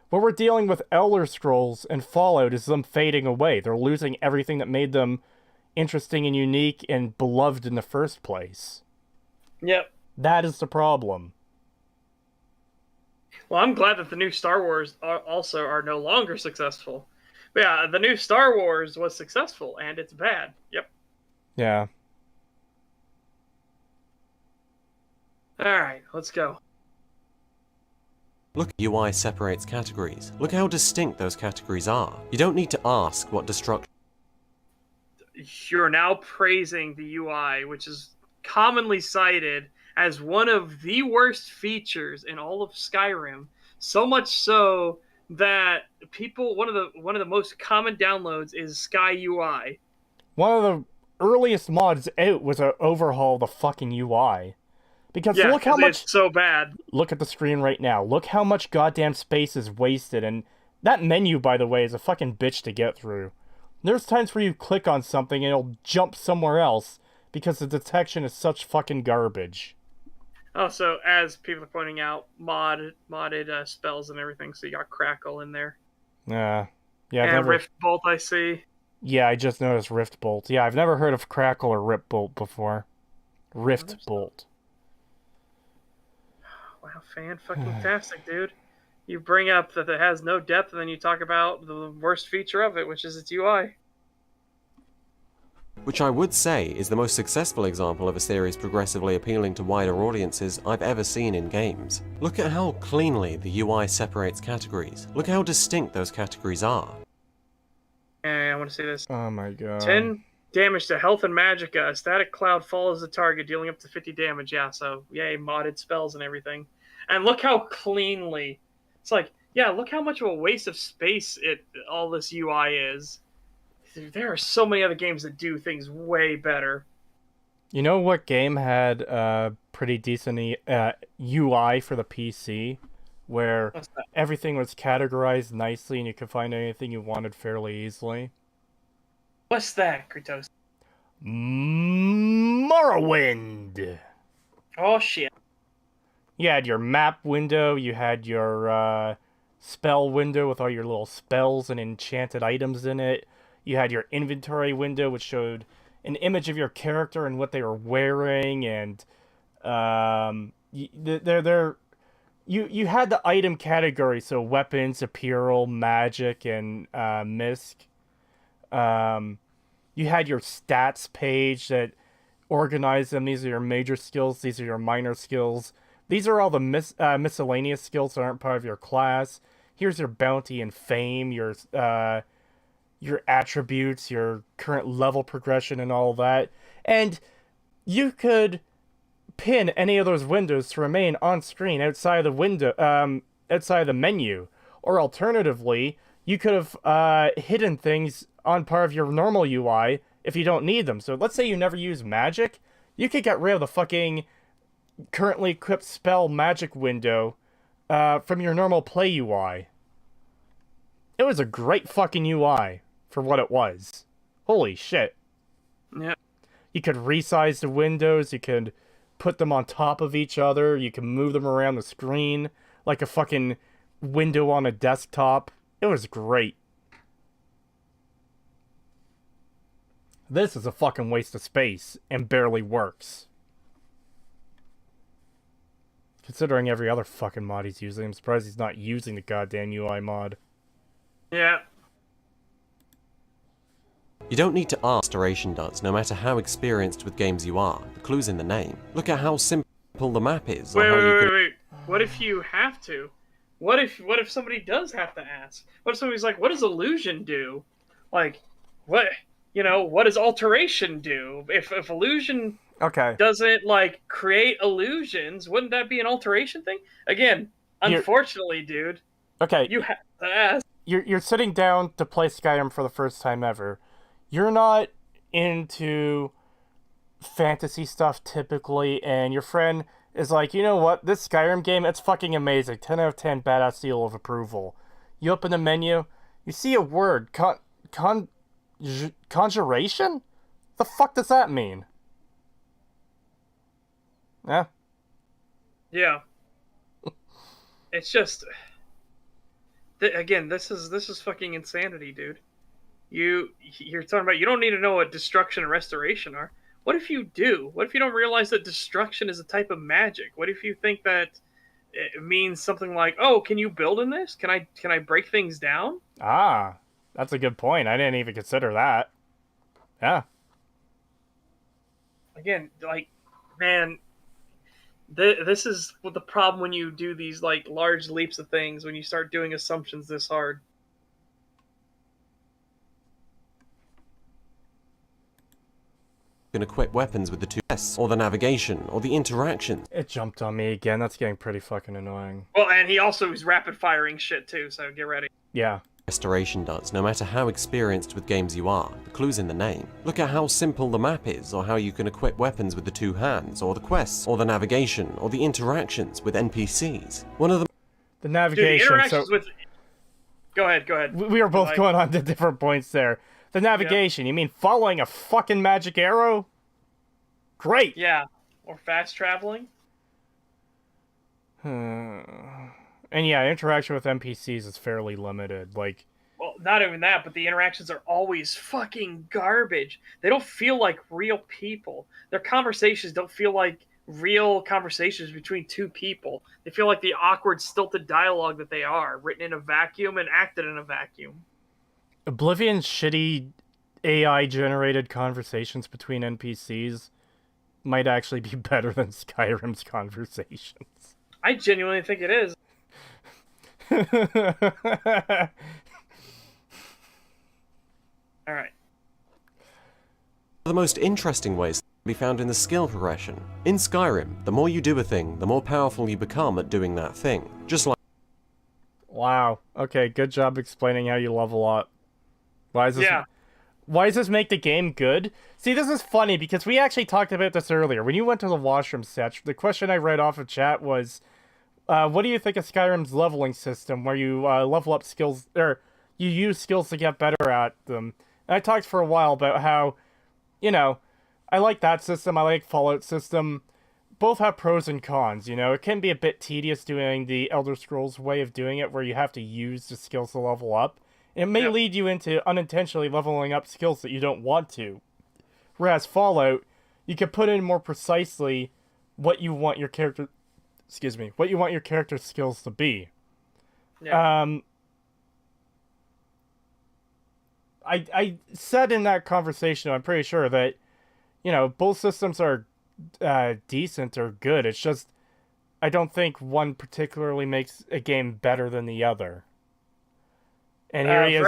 What we're dealing with Elder Scrolls and Fallout is them fading away. They're losing everything that made them interesting and unique and beloved in the first place. Yep. That is the problem. Well, I'm glad that the new Star Wars also are no longer successful. But yeah, the new Star Wars was successful, and it's bad. Yep. Yeah. Alright, let's go. look, UI separates categories. Look how distinct those categories are. You don't need to ask what destruction You're now praising the UI, which is commonly cited as one of the worst features in all of Skyrim. So much so that people one of the most common downloads is Sky UI. One of the earliest mods out was an overhaul of the fucking UI. Because Yeah, look how 'cause much... it's so bad. Look at the screen right now. Look how much goddamn space is wasted. And that menu, by the way, is a fucking bitch to get through. There's times where you click on something and it'll jump somewhere else because the detection is such fucking garbage. Also, as people are pointing out, modded spells and everything, so you got Crackle in there. Yeah, I've And never... Rift Bolt, I see. Yeah, I just noticed Rift Bolt. Yeah, I've never heard of Crackle or Rip Bolt before. Rift Bolt. Wow, fan-fucking-tastic, dude. You bring up that it has no depth, and then you talk about the worst feature of it, which is its UI. which I would say is the most successful example of a series progressively appealing to wider audiences I've ever seen in games. Look at how cleanly the UI separates categories. Look how distinct those categories are. And I want to say this. Oh my god. 10 damage to health and magicka. A static cloud follows the target, dealing up to 50 damage. Yeah, so yay, modded spells and everything. And look how cleanly. It's like, yeah, look how much of a waste of space all this UI is. There are so many other games that do things way better. You know what game had pretty decent UI for the PC, where What's that? everything was categorized nicely and you could find anything you wanted fairly easily? What's that, Creetosis? Morrowind! Oh shit. You had your map window, you had your spell window with all your little spells and enchanted items in it. You had your inventory window, which showed an image of your character and what they were wearing, and you had the item category, so weapons, apparel, magic, and misc. You had your stats page that organized them. These are your major skills. These are your minor skills. These are all the miscellaneous skills that aren't part of your class. Here's your bounty and fame, your attributes, your current level progression, and all that. And you could pin any of those windows to remain on screen outside the window, outside the menu. Or alternatively, you could have hidden things on part of your normal UI if you don't need them. So let's say you never use magic, you could get rid of the fucking currently equipped spell magic window from your normal play UI. It was a great fucking UI for what it was. Holy shit. Yeah. You could resize the windows, you could put them on top of each other, you can move them around the screen like a fucking window on a desktop. It was great. This is a fucking waste of space and barely works. Considering every other fucking mod he's using, I'm surprised he's not using the goddamn UI mod. Yeah. You don't need to ask restoration does, no matter how experienced with games you are. The clue's in the name. Look at how simple the map is. Or Wait. What if you have to? What if somebody does have to ask? What if somebody's like, what does illusion do? Like, what does alteration do? If illusion Okay. doesn't like create illusions, wouldn't that be an alteration thing? Again, unfortunately, dude, Okay. you have to ask. You're sitting down to play Skyrim for the first time ever. You're not into fantasy stuff typically, and your friend is like, you know what, this Skyrim game, it's fucking amazing. 10 out of 10 badass seal of approval. You open the menu, you see a word, conjuration? The fuck does that mean? Yeah. Yeah. It's just again, this is fucking insanity, dude. You're talking about you don't need to know what destruction and restoration are. What if you do? What if you don't realize that destruction is a type of magic? What if you think that it means something like, "Oh, can you build in this? Can I break things down?" Ah, that's a good point. I didn't even consider that. Yeah. Again, like, man, this is what the problem when you do these like large leaps of things, when you start doing assumptions this hard. can equip weapons with the 2S, or the navigation, or the interactions. It jumped on me again. That's getting pretty fucking annoying. Well, and he also is rapid firing shit too, so get ready. Yeah. Restoration does, no matter how experienced with games you are. The clue's in the name. Look at how simple the map is, or how you can equip weapons with the 2 hands, or the quests, or the navigation, or the interactions with NPCs. One of The Dude, navigation. the interactions So with. Go ahead. we were both Like- going on to different points there. The navigation. You mean following a fucking magic arrow? Great. Yeah, or fast traveling. And yeah, interaction with NPCs is fairly limited. Like, Well, not even that, but the interactions are always fucking garbage. They don't feel like real people. Their conversations don't feel like real conversations between two people. They feel like the awkward, stilted dialogue that they are, written in a vacuum and acted in a vacuum. Oblivion's shitty AI-generated conversations between NPCs might actually be better than Skyrim's conversations. I genuinely think it is. All right. the most interesting ways can be found in the skill progression. In Skyrim, the more you do a thing, the more powerful you become at doing that thing. Just like Wow. Okay, good job explaining how you level up. Why is this? Yeah. Why does this make the game good? See, this is funny because we actually talked about this earlier. When you went to the washroom, Setch, the question I read off of chat was, what do you think of Skyrim's leveling system, where you level up skills, or you use skills to get better at them? And I talked for a while about how, I like that system, I like Fallout system. Both have pros and cons, It can be a bit tedious doing the Elder Scrolls way of doing it, where you have to use the skills to level up. It may lead you into unintentionally leveling up skills that you don't want to. Whereas Fallout, you can put in more precisely what you want your character... what you want your character's skills to be. Yeah. I said in that conversation, I'm pretty sure that, both systems are decent or good. It's just, I don't think one particularly makes a game better than the other. And here he is.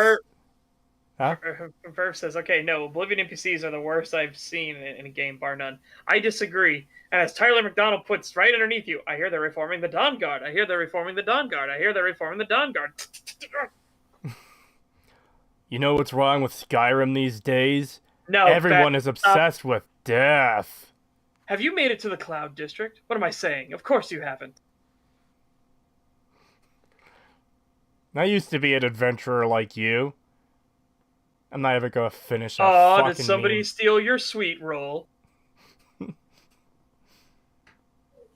Verve says, okay, no, Oblivion NPCs are the worst I've seen in a game, bar none. I disagree. And as Tyler McDonald puts right underneath you, I hear they're reforming the Dawn Guard. I hear they're reforming the Dawn Guard. I hear they're reforming the Dawn Guard. You know what's wrong with Skyrim these days? No, everyone is obsessed with death. Have you made it to the Cloud District? What am I saying? Of course you haven't. I used to be an adventurer like you. I'm not ever gonna finish that fucking did somebody meme. steal your sweet roll?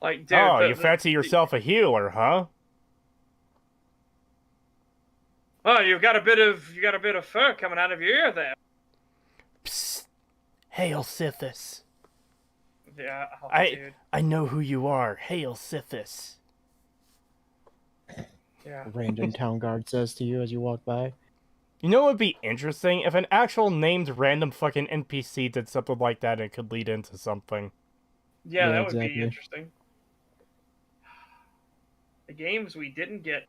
Like, dude, you fancy yourself a healer, huh? Oh, you got a bit of fur coming out of your ear there. Psst. Hail Sithis. Yeah, dude. I know who you are. Hail Sithis. Yeah. Random town guard says to you as you walk by. You know what would be interesting? If an actual named random fucking NPC did something like that, it could lead into something. Yeah, that would exactly. be interesting. The games we didn't get.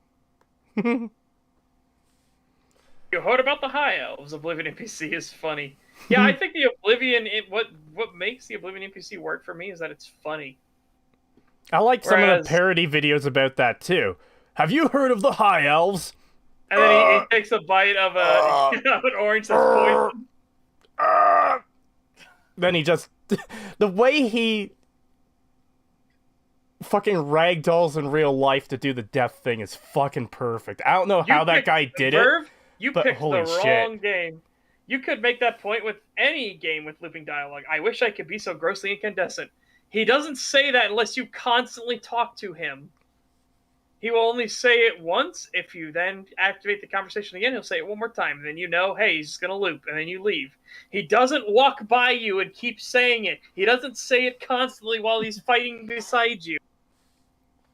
You heard about the High Elves? Oblivion NPC is funny. Yeah, I think the Oblivion... What makes the Oblivion NPC work for me is that it's funny. I like some of the parody videos about that, too. Have you heard of the High Elves? And then he takes a bite of an orange that's poison. Then he just... the way he fucking ragdolls in real life to do the death thing is fucking perfect. I don't know how that guy did it. You but picked the holy wrong shit. game. You could make that point with any game with looping dialogue. I wish I could be so grossly incandescent. He doesn't say that unless you constantly talk to him. He will only say it once. If you then activate the conversation again, he'll say it one more time. And then you know, hey, he's going to loop. And then you leave. He doesn't walk by you and keep saying it. He doesn't say it constantly while he's fighting beside you.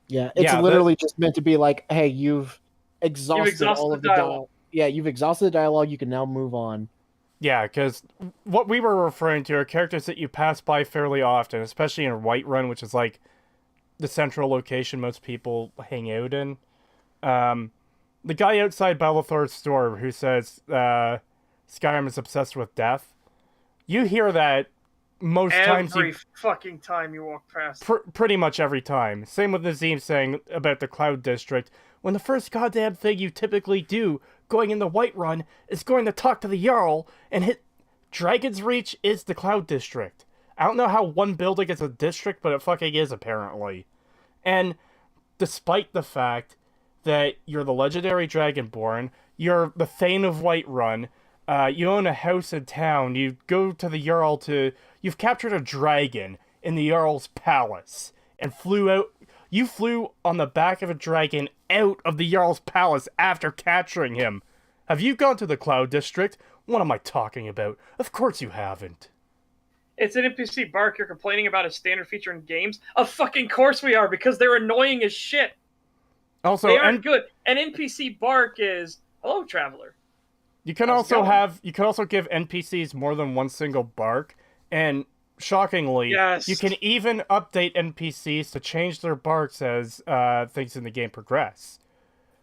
Yeah, it's literally just meant to be like, hey, you've exhausted all of the dialogue. Yeah, you've exhausted the dialogue. You can now move on. Yeah, because what we were referring to are characters that you pass by fairly often, especially in Whiterun, which is like the central location most people hang out in. The guy outside Belethor's store who says Skyrim is obsessed with death, you hear that most times. Every fucking time you walk past. Pretty much every time. Same with Nazim saying about the Cloud District. When the first goddamn thing you typically do going into Whiterun is going to talk to the Jarl and hit Dragon's Reach is the Cloud District. I don't know how one building is a district, but it fucking is apparently. And despite the fact that you're the legendary Dragonborn, you're the Thane of Whiterun, you own a house in town, you go to the Jarl you've captured a dragon in the Jarl's palace and you flew on the back of a dragon out of the Jarl's palace after capturing him. Have you gone to the Cloud District? What am I talking about? Of course you haven't. It's an NPC bark you're complaining about a standard feature in games? Of fucking course we are, because they're annoying as shit. Also, they aren't good. An NPC bark is, hello, traveler. You can also give NPCs more than one single bark, and shockingly, you can even update NPCs to change their barks as things in the game progress.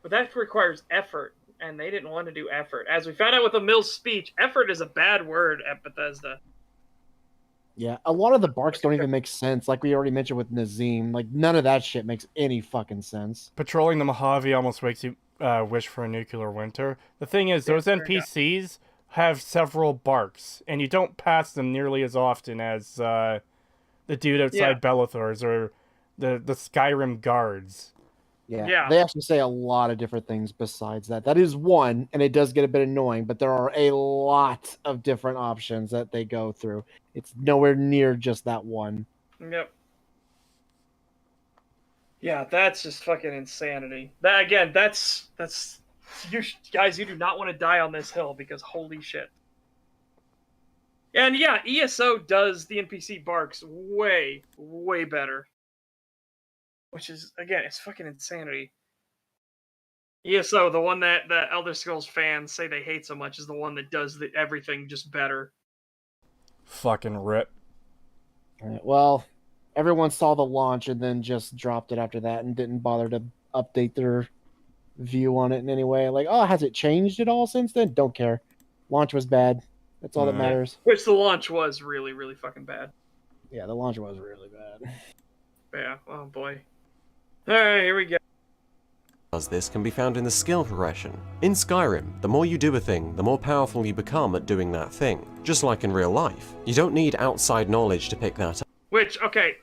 But that requires effort, and they didn't want to do effort. As we found out with Emil's speech, effort is a bad word at Bethesda. Yeah, a lot of the barks don't even make sense, like we already mentioned with Nazim. Like, none of that shit makes any fucking sense. Patrolling the Mojave almost makes you wish for a nuclear winter. The thing is, those NPCs have several barks, and you don't pass them nearly as often as the dude outside Bellathor's or the Skyrim guards. Yeah, they actually say a lot of different things besides that. That is one, and it does get a bit annoying, but there are a lot of different options that they go through. It's nowhere near just that one. Yep. Yeah, that's just fucking insanity. That again, that's you guys. You do not want to die on this hill because holy shit. And yeah, ESO does the NPC barks way better, which is again, it's fucking insanity. ESO, the one that the Elder Scrolls fans say they hate so much, is the one that does everything just better. Fucking rip. Well, everyone saw the launch and then just dropped it after that and didn't bother to update their view on it in any way. Like, oh, has it changed at all since then? Don't care. Launch was bad. That's all that matters. Which the launch was really fucking bad. Yeah, the launch was really bad. Yeah, oh boy. Alright, here we go. As this can be found in the skill progression. In Skyrim, the more you do a thing, the more powerful you become at doing that thing. Just like in real life. You don't need outside knowledge to pick that up. Which, okay,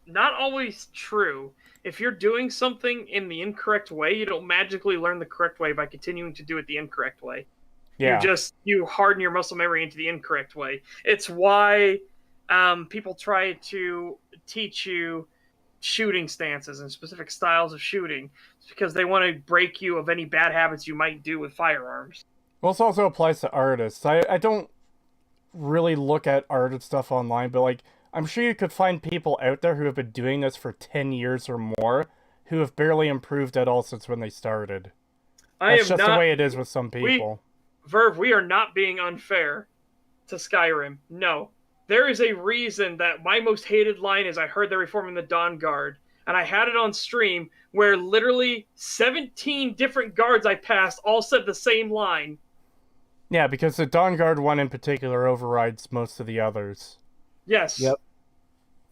not always true. If you're doing something in the incorrect way, you don't magically learn the correct way by continuing to do it the incorrect way. Yeah. You harden your muscle memory into the incorrect way. It's why people try to teach you shooting stances and specific styles of shooting. It's because they want to break you of any bad habits you might do with firearms. Well, this also applies to artists. I don't really look at art and stuff online, but like, I'm sure you could find people out there who have been doing this for 10 years or more who have barely improved at all since when they started. That's just the way it is with some people. Verve, we are not being unfair to Skyrim. No. There is a reason that my most hated line is I heard they're reforming the Dawn Guard. And I had it on stream where literally 17 different guards I passed all said the same line. Yeah, because the Dawn Guard one in particular overrides most of the others. Yes. Yep.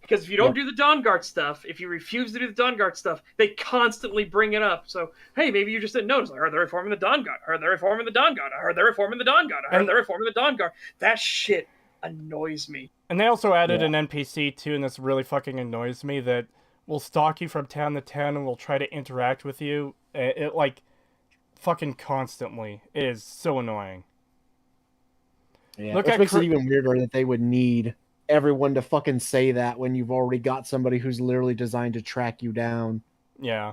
Because if you don't do the Dawn Guard stuff, if you refuse to do the Dawn Guard stuff, they constantly bring it up. So, hey, maybe you just didn't notice. I heard they're reforming the Dawn Guard. I heard they're reforming the Dawn Guard. I heard they're reforming the Dawn Guard. I heard they're reforming the Dawn Guard. That shit annoys me. And they also added an NPC too, and this really fucking annoys me, that will stalk you from town to town and will try to interact with you. It like, fucking constantly. It is so annoying. Yeah, which makes it even weirder that they would need everyone to fucking say that when you've already got somebody who's literally designed to track you down. Yeah.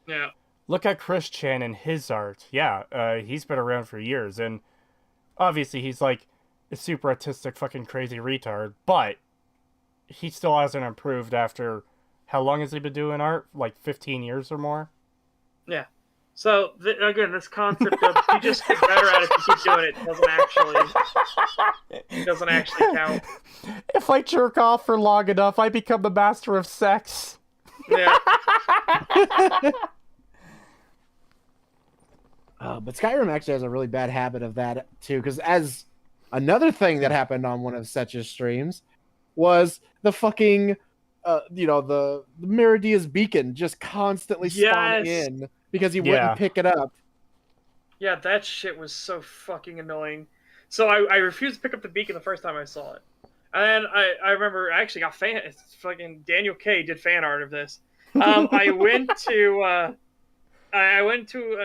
Yeah. Look at Chris Chan and his art. Yeah, he's been around for years, and obviously he's like a super autistic fucking crazy retard, but he still hasn't improved after, how long has he been doing art? Like 15 years or more? Yeah. So, again, this concept of you just get better at it if you keep doing it doesn't actually count. If I jerk off for long enough, I become the master of sex. Yeah. But Skyrim actually has a really bad habit of that, too, because as another thing that happened on one of Setch's streams was the fucking, the Meridia's beacon just constantly spawning in. Because he wouldn't pick it up. Yeah, that shit was so fucking annoying. So I refused to pick up the beacon the first time I saw it. And I remember I actually got fucking Daniel K did fan art of this. I went to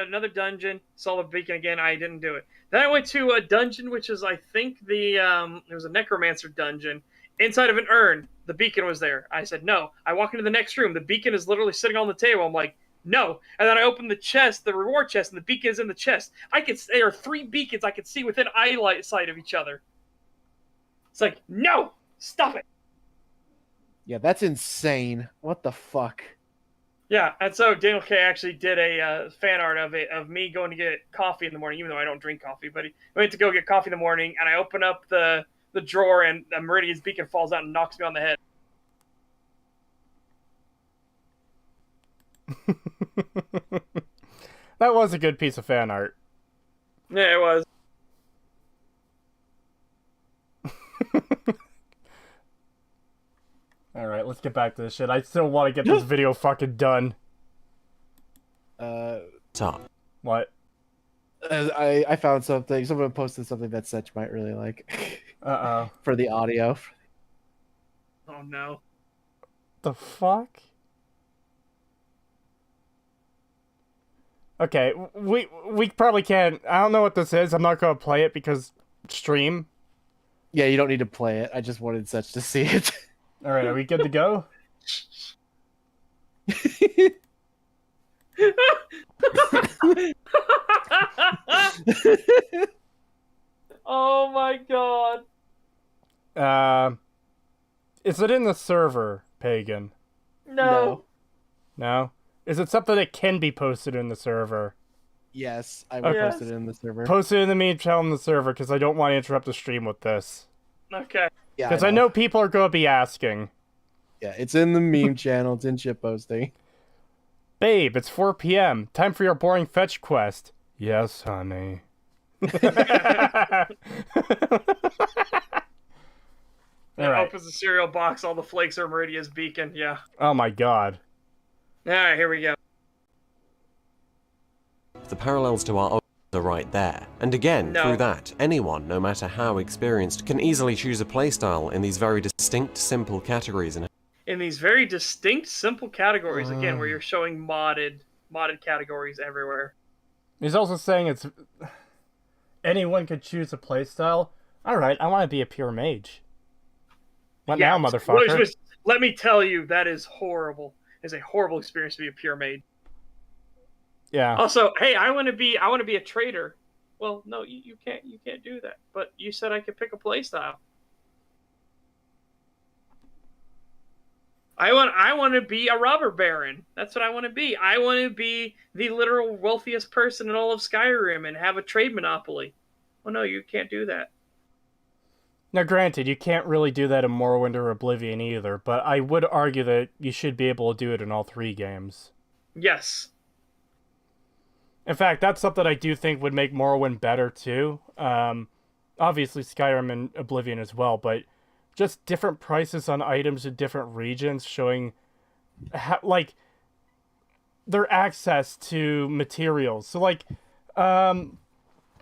another dungeon, saw the beacon again, I didn't do it. Then I went to a dungeon which is I think it was a necromancer dungeon. Inside of an urn, the beacon was there. I said no. I walk into the next room, the beacon is literally sitting on the table. I'm like, no. And then I opened the chest, the reward chest, and the beacon is in the chest. There are 3 beacons I could see within eyesight of each other. It's like, no! Stop it! Yeah, that's insane. What the fuck? Yeah, and so Daniel K actually did a fan art of it, of me going to get coffee in the morning, even though I don't drink coffee, but he went to go get coffee in the morning, and I open up the drawer, and Meridian's beacon falls out and knocks me on the head. That was a good piece of fan art. Yeah, it was. Alright, let's get back to this shit. I still want to get this video fucking done. Top. What? I found something. Someone posted something that Setch might really like Uh-oh. for the audio. Oh no. The fuck? Okay, we probably can't. I don't know what this is. I'm not gonna play it because stream. Yeah, you don't need to play it. I just wanted Setch to see it. All right, are we good to go? Oh my god. Is it in the server, Pagan? No. No. Is it something that can be posted in the server? Yes, I will Yes. post it in the server. Post it in the meme channel in the server because I don't want to interrupt the stream with this. Okay. Yeah, Because I know people are going to be asking. Yeah, it's in the meme channel. It's in ship posting. Babe, it's 4 p.m. Time for your boring fetch quest. Yes, honey. All right. Opens the cereal box. All the flakes are Meridia's beacon. Yeah. Oh my god. All right, here we go. The parallels to our own are right there. And again, No. through that, anyone, no matter how experienced, can easily choose a playstyle in these very distinct, simple categories and In these very distinct, simple categories, again, where you're showing modded categories everywhere. He's also saying it's anyone could choose a playstyle. Alright, I want to be a pure mage. What now, motherfucker? Let me tell you, that is horrible. It's a horrible experience to be a pure mage. Yeah. Also, hey, I want to be a trader. Well, no, you can't do that. But you said I could pick a playstyle. I want to be a robber baron. That's what I want to be. I want to be the literal wealthiest person in all of Skyrim and have a trade monopoly. Well, no, you can't do that. Now, granted, you can't really do that in Morrowind or Oblivion either, but I would argue that you should be able to do it in all three games. Yes. In fact, that's something I do think would make Morrowind better too. Obviously Skyrim and Oblivion as well, but just different prices on items in different regions showing like their access to materials. So like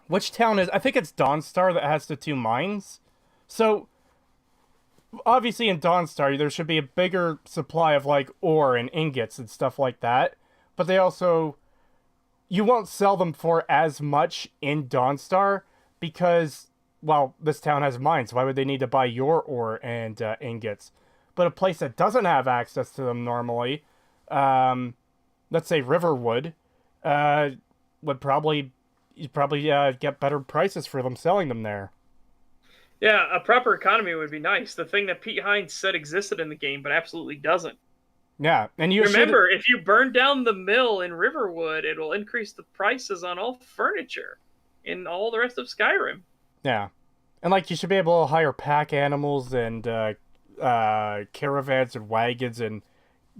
which town is I think it's Dawnstar that has the two mines. So obviously in Dawnstar there should be a bigger supply of like ore and ingots and stuff like that, but they also you won't sell them for as much in Dawnstar because, well, this town has mines. Why would they need to buy your ore and ingots? But a place that doesn't have access to them normally, let's say Riverwood, would probably get better prices for them selling them there. Yeah, a proper economy would be nice. The thing that Pete Hines said existed in the game, but absolutely doesn't. Yeah, and you remember, if you burn down the mill in Riverwood, it will increase the prices on all furniture in all the rest of Skyrim. Yeah, and like you should be able to hire pack animals and caravans and wagons and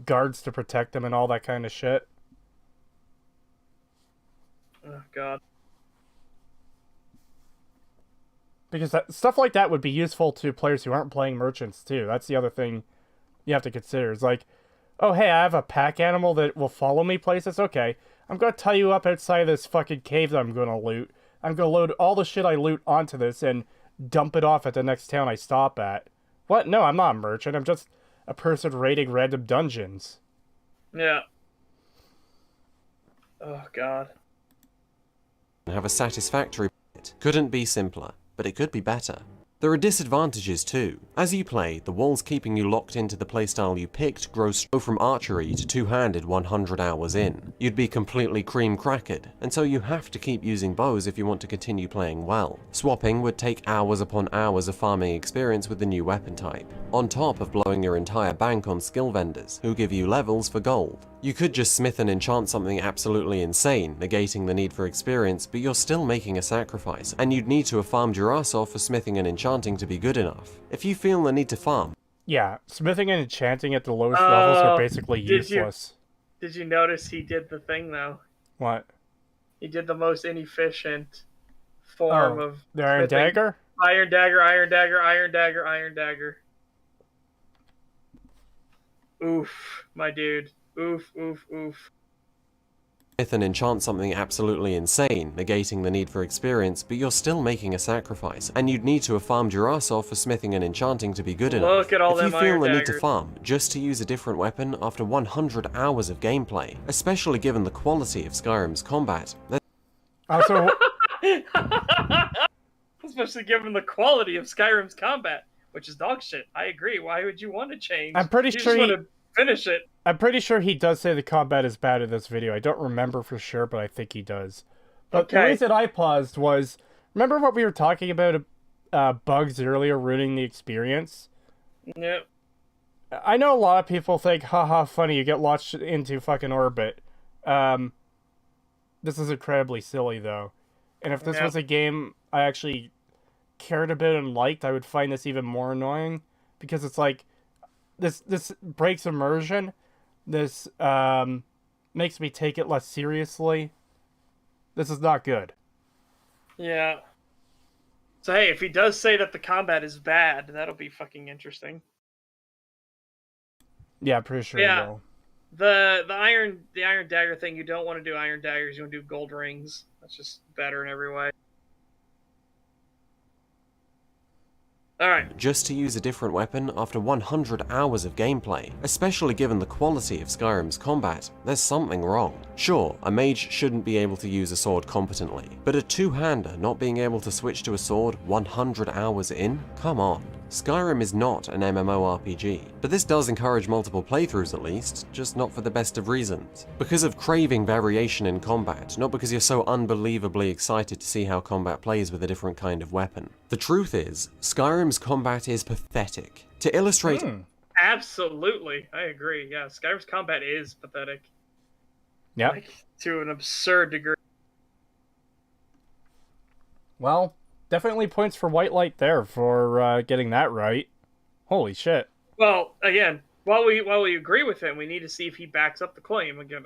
guards to protect them and all that kind of shit. Oh God. Because stuff like that would be useful to players who aren't playing merchants too. That's the other thing you have to consider. Is like, oh hey, I have a pack animal that will follow me places. Okay, I'm gonna tie you up outside of this fucking cave that I'm gonna loot. I'm gonna load all the shit I loot onto this and dump it off at the next town I stop at. What? No, I'm not a merchant. I'm just a person raiding random dungeons. Yeah. Oh God. have a satisfactory bit. Couldn't be simpler, but it could be better. There are disadvantages too. As you play, the walls keeping you locked into the playstyle you picked grow slow from archery to two-handed 100 hours in. You'd be completely cream-crackered, and so you have to keep using bows if you want to continue playing well. Swapping would take hours upon hours of farming experience with the new weapon type, on top of blowing your entire bank on skill vendors, who give you levels for gold. You could just smith and enchant something absolutely insane, negating the need for experience, but you're still making a sacrifice, and you'd need to have farmed your ass off for smithing and enchanting to be good enough. If you feel the need to farm... Yeah, smithing and enchanting at the lowest levels are basically useless. Did you notice he did the thing, though? What? He did the most inefficient form of the Iron smithing. Dagger? Iron Dagger, Iron Dagger, Iron Dagger, Iron Dagger. Oof, my dude. Oof, oof, oof. and enchant something absolutely insane, negating the need for experience, but you're still making a sacrifice, and you'd need to have farmed your ass off for smithing and enchanting to be good enough. Look at all If you them feel iron the need to daggers. farm just to use a different weapon after 100 hours of gameplay, especially given the quality of Skyrim's combat, Also, Especially given the quality of Skyrim's combat, which is dog shit. I agree. Why would you want to change? I'm pretty you sure just want to finish it. I'm pretty sure he does say the combat is bad in this video. I don't remember for sure, but I think he does. But the Okay. reason I paused was, remember what we were talking about bugs earlier ruining the experience? Yep. I know a lot of people think, haha, funny, you get launched into fucking orbit. This is incredibly silly, though. And if this Yeah. was a game I actually cared about and liked, I would find this even more annoying. Because it's like, this breaks immersion. This makes me take it less seriously. This is not good. Yeah. So hey, if he does say that the combat is bad, that'll be fucking interesting. Yeah, I'm pretty sure Yeah. it will. The iron dagger thing, you don't want to do iron daggers, you want to do gold rings. That's just better in every way. Alright. just to use a different weapon after 100 hours of gameplay, especially given the quality of Skyrim's combat, there's something wrong. Sure, a mage shouldn't be able to use a sword competently, but a two-hander not being able to switch to a sword 100 hours in? Come on. Skyrim is not an MMORPG, but this does encourage multiple playthroughs at least, just not for the best of reasons. Because of craving variation in combat, not because you're so unbelievably excited to see how combat plays with a different kind of weapon. The truth is, Skyrim's combat is pathetic. To illustrate Absolutely. I agree. Yeah, Skyrim's combat is pathetic. Yep. Like, to an absurd degree. Well, definitely points for White Light there for getting that right. Holy shit. Well, again, while we agree with him, we need to see if he backs up the claim. Again,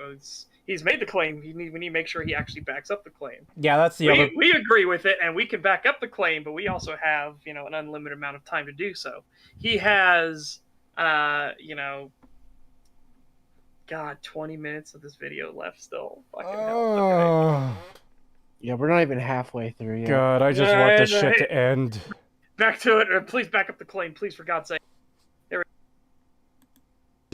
he's made the claim. We need to make sure he actually backs up the claim. Yeah, that's the other... We agree with it, and we can back up the claim, but we also have, an unlimited amount of time to do so. He has, God, 20 minutes of this video left still. Fucking hell. Okay. Oh, Yeah, we're not even halfway through yet. God, I just want this No, shit hey. to end. Back to it. Please back up the claim, please, for God's sake.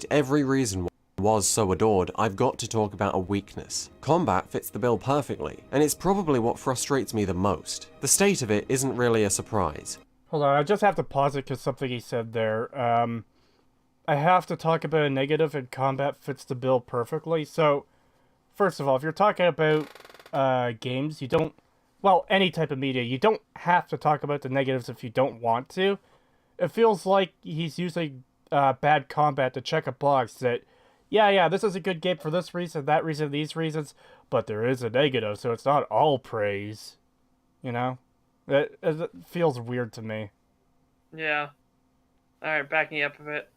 every reason was so adored, I've got to talk about a weakness. Combat fits the bill perfectly, and it's probably what frustrates me the most. The state of it isn't really a surprise. Hold on, I just have to pause it because something he said there. I have to talk about a negative, and combat fits the bill perfectly. So, first of all, if you're talking about games, you don't... Well, any type of media, you don't have to talk about the negatives if you don't want to. It feels like he's using bad combat to check a box that, yeah, this is a good game for this reason, that reason, these reasons, but there is a negative, so it's not all praise. You know? It feels weird to me. Yeah. Alright, backing up a bit.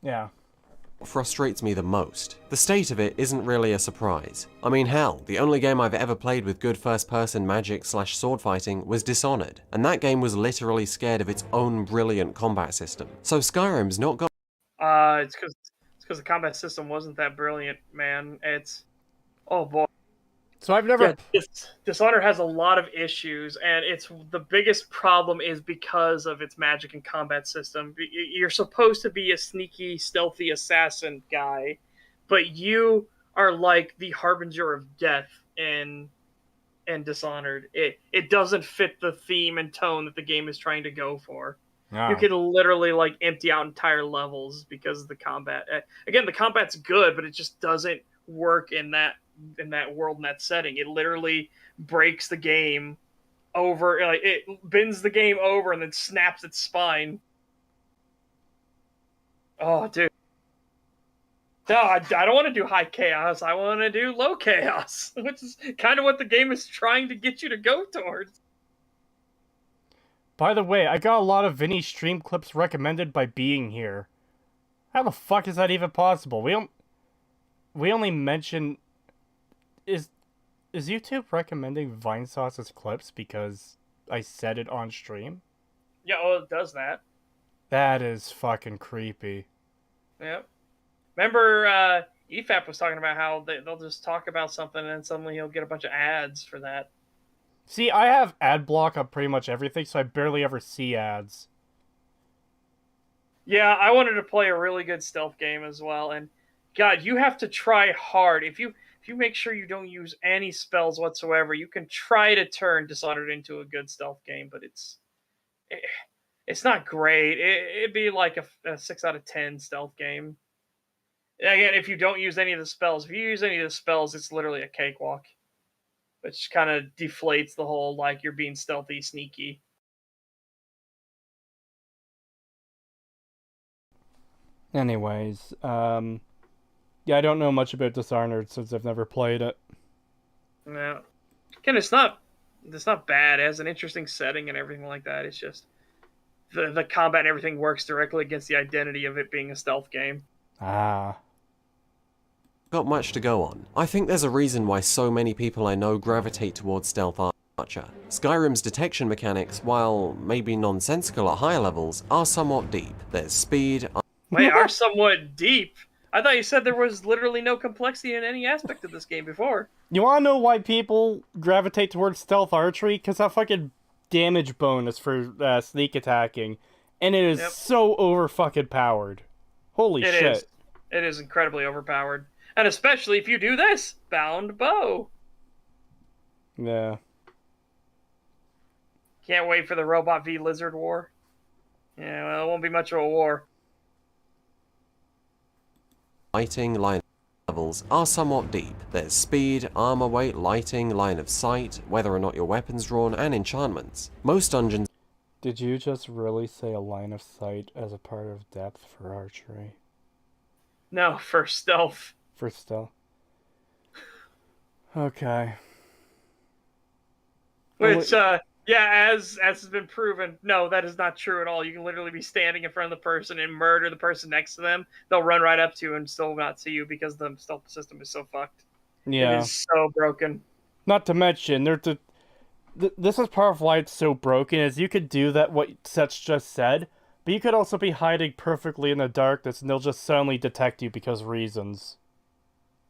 Yeah. What frustrates me the most. The state of it isn't really a surprise. I mean, hell, the only game I've ever played with good first-person magic/sword fighting was Dishonored, and that game was literally scared of its own brilliant combat system. So Skyrim's not got It's because the combat system wasn't that brilliant, man. It's... Oh, boy. So I've never... Yeah, Dishonored has a lot of issues, and the biggest problem is because of its magic and combat system. You're supposed to be a sneaky, stealthy assassin guy, but you are like the harbinger of death in Dishonored. It doesn't fit the theme and tone that the game is trying to go for. Oh. You can literally empty out entire levels because of the combat. Again, the combat's good, but it just doesn't work in that world, in that setting. It literally breaks the game over, it bends the game over and then snaps its spine. Oh, dude. No, I don't want to do high chaos. I want to do low chaos, which is kind of what the game is trying to get you to go towards. By the way, I got a lot of Vinny stream clips recommended by being here. How the fuck is that even possible? We only mention... Is YouTube recommending Vinesauce's clips because I said it on stream? Yeah, well, it does that. That is fucking creepy. Yep. Remember, EFAP was talking about how they'll just talk about something and then suddenly he'll get a bunch of ads for that. See, I have ad block on pretty much everything, so I barely ever see ads. Yeah, I wanted to play a really good stealth game as well, and God, you have to try hard. If you make sure you don't use any spells whatsoever, you can try to turn Dishonored into a good stealth game, but it's not great. It'd be like a 6 out of 10 stealth game. Again, if you don't use any of the spells. If you use any of the spells, it's literally a cakewalk. Which kind of deflates the whole, like, you're being stealthy, sneaky. Anyways, yeah, I don't know much about Dishonored since I've never played it. Yeah. Again, it's not bad. It has an interesting setting and everything like that. It's just the combat and everything works directly against the identity of it being a stealth game. Ah. Got much to go on. I think there's a reason why so many people I know gravitate towards stealth archer. Skyrim's detection mechanics, while maybe nonsensical at higher levels, are somewhat deep. There's speed. They are somewhat deep. I thought you said there was literally no complexity in any aspect of this game before. You wanna know why people gravitate towards stealth archery? Because that fucking damage bonus for sneak attacking. And it is so over-fucking powered. Holy shit. It is incredibly overpowered. And especially if you do this, bound bow. Yeah. Can't wait for the Robot v Lizard War. Yeah, well, it won't be much of a war. Lighting line levels are somewhat deep. There's speed, armor weight, lighting, line of sight, whether or not your weapon's drawn, and enchantments. Most dungeons... Did you just really say a line of sight as a part of depth for archery? No, for stealth. For stealth. Okay. Which, yeah, as has been proven, no, that is not true at all. You can literally be standing in front of the person and murder the person next to them. They'll run right up to you and still not see you because the stealth system is so fucked. Yeah. It is so broken. Not to mention, this is part of why it's so broken, is you could do that, what Seth just said, but you could also be hiding perfectly in the darkness and they'll just suddenly detect you because of reasons.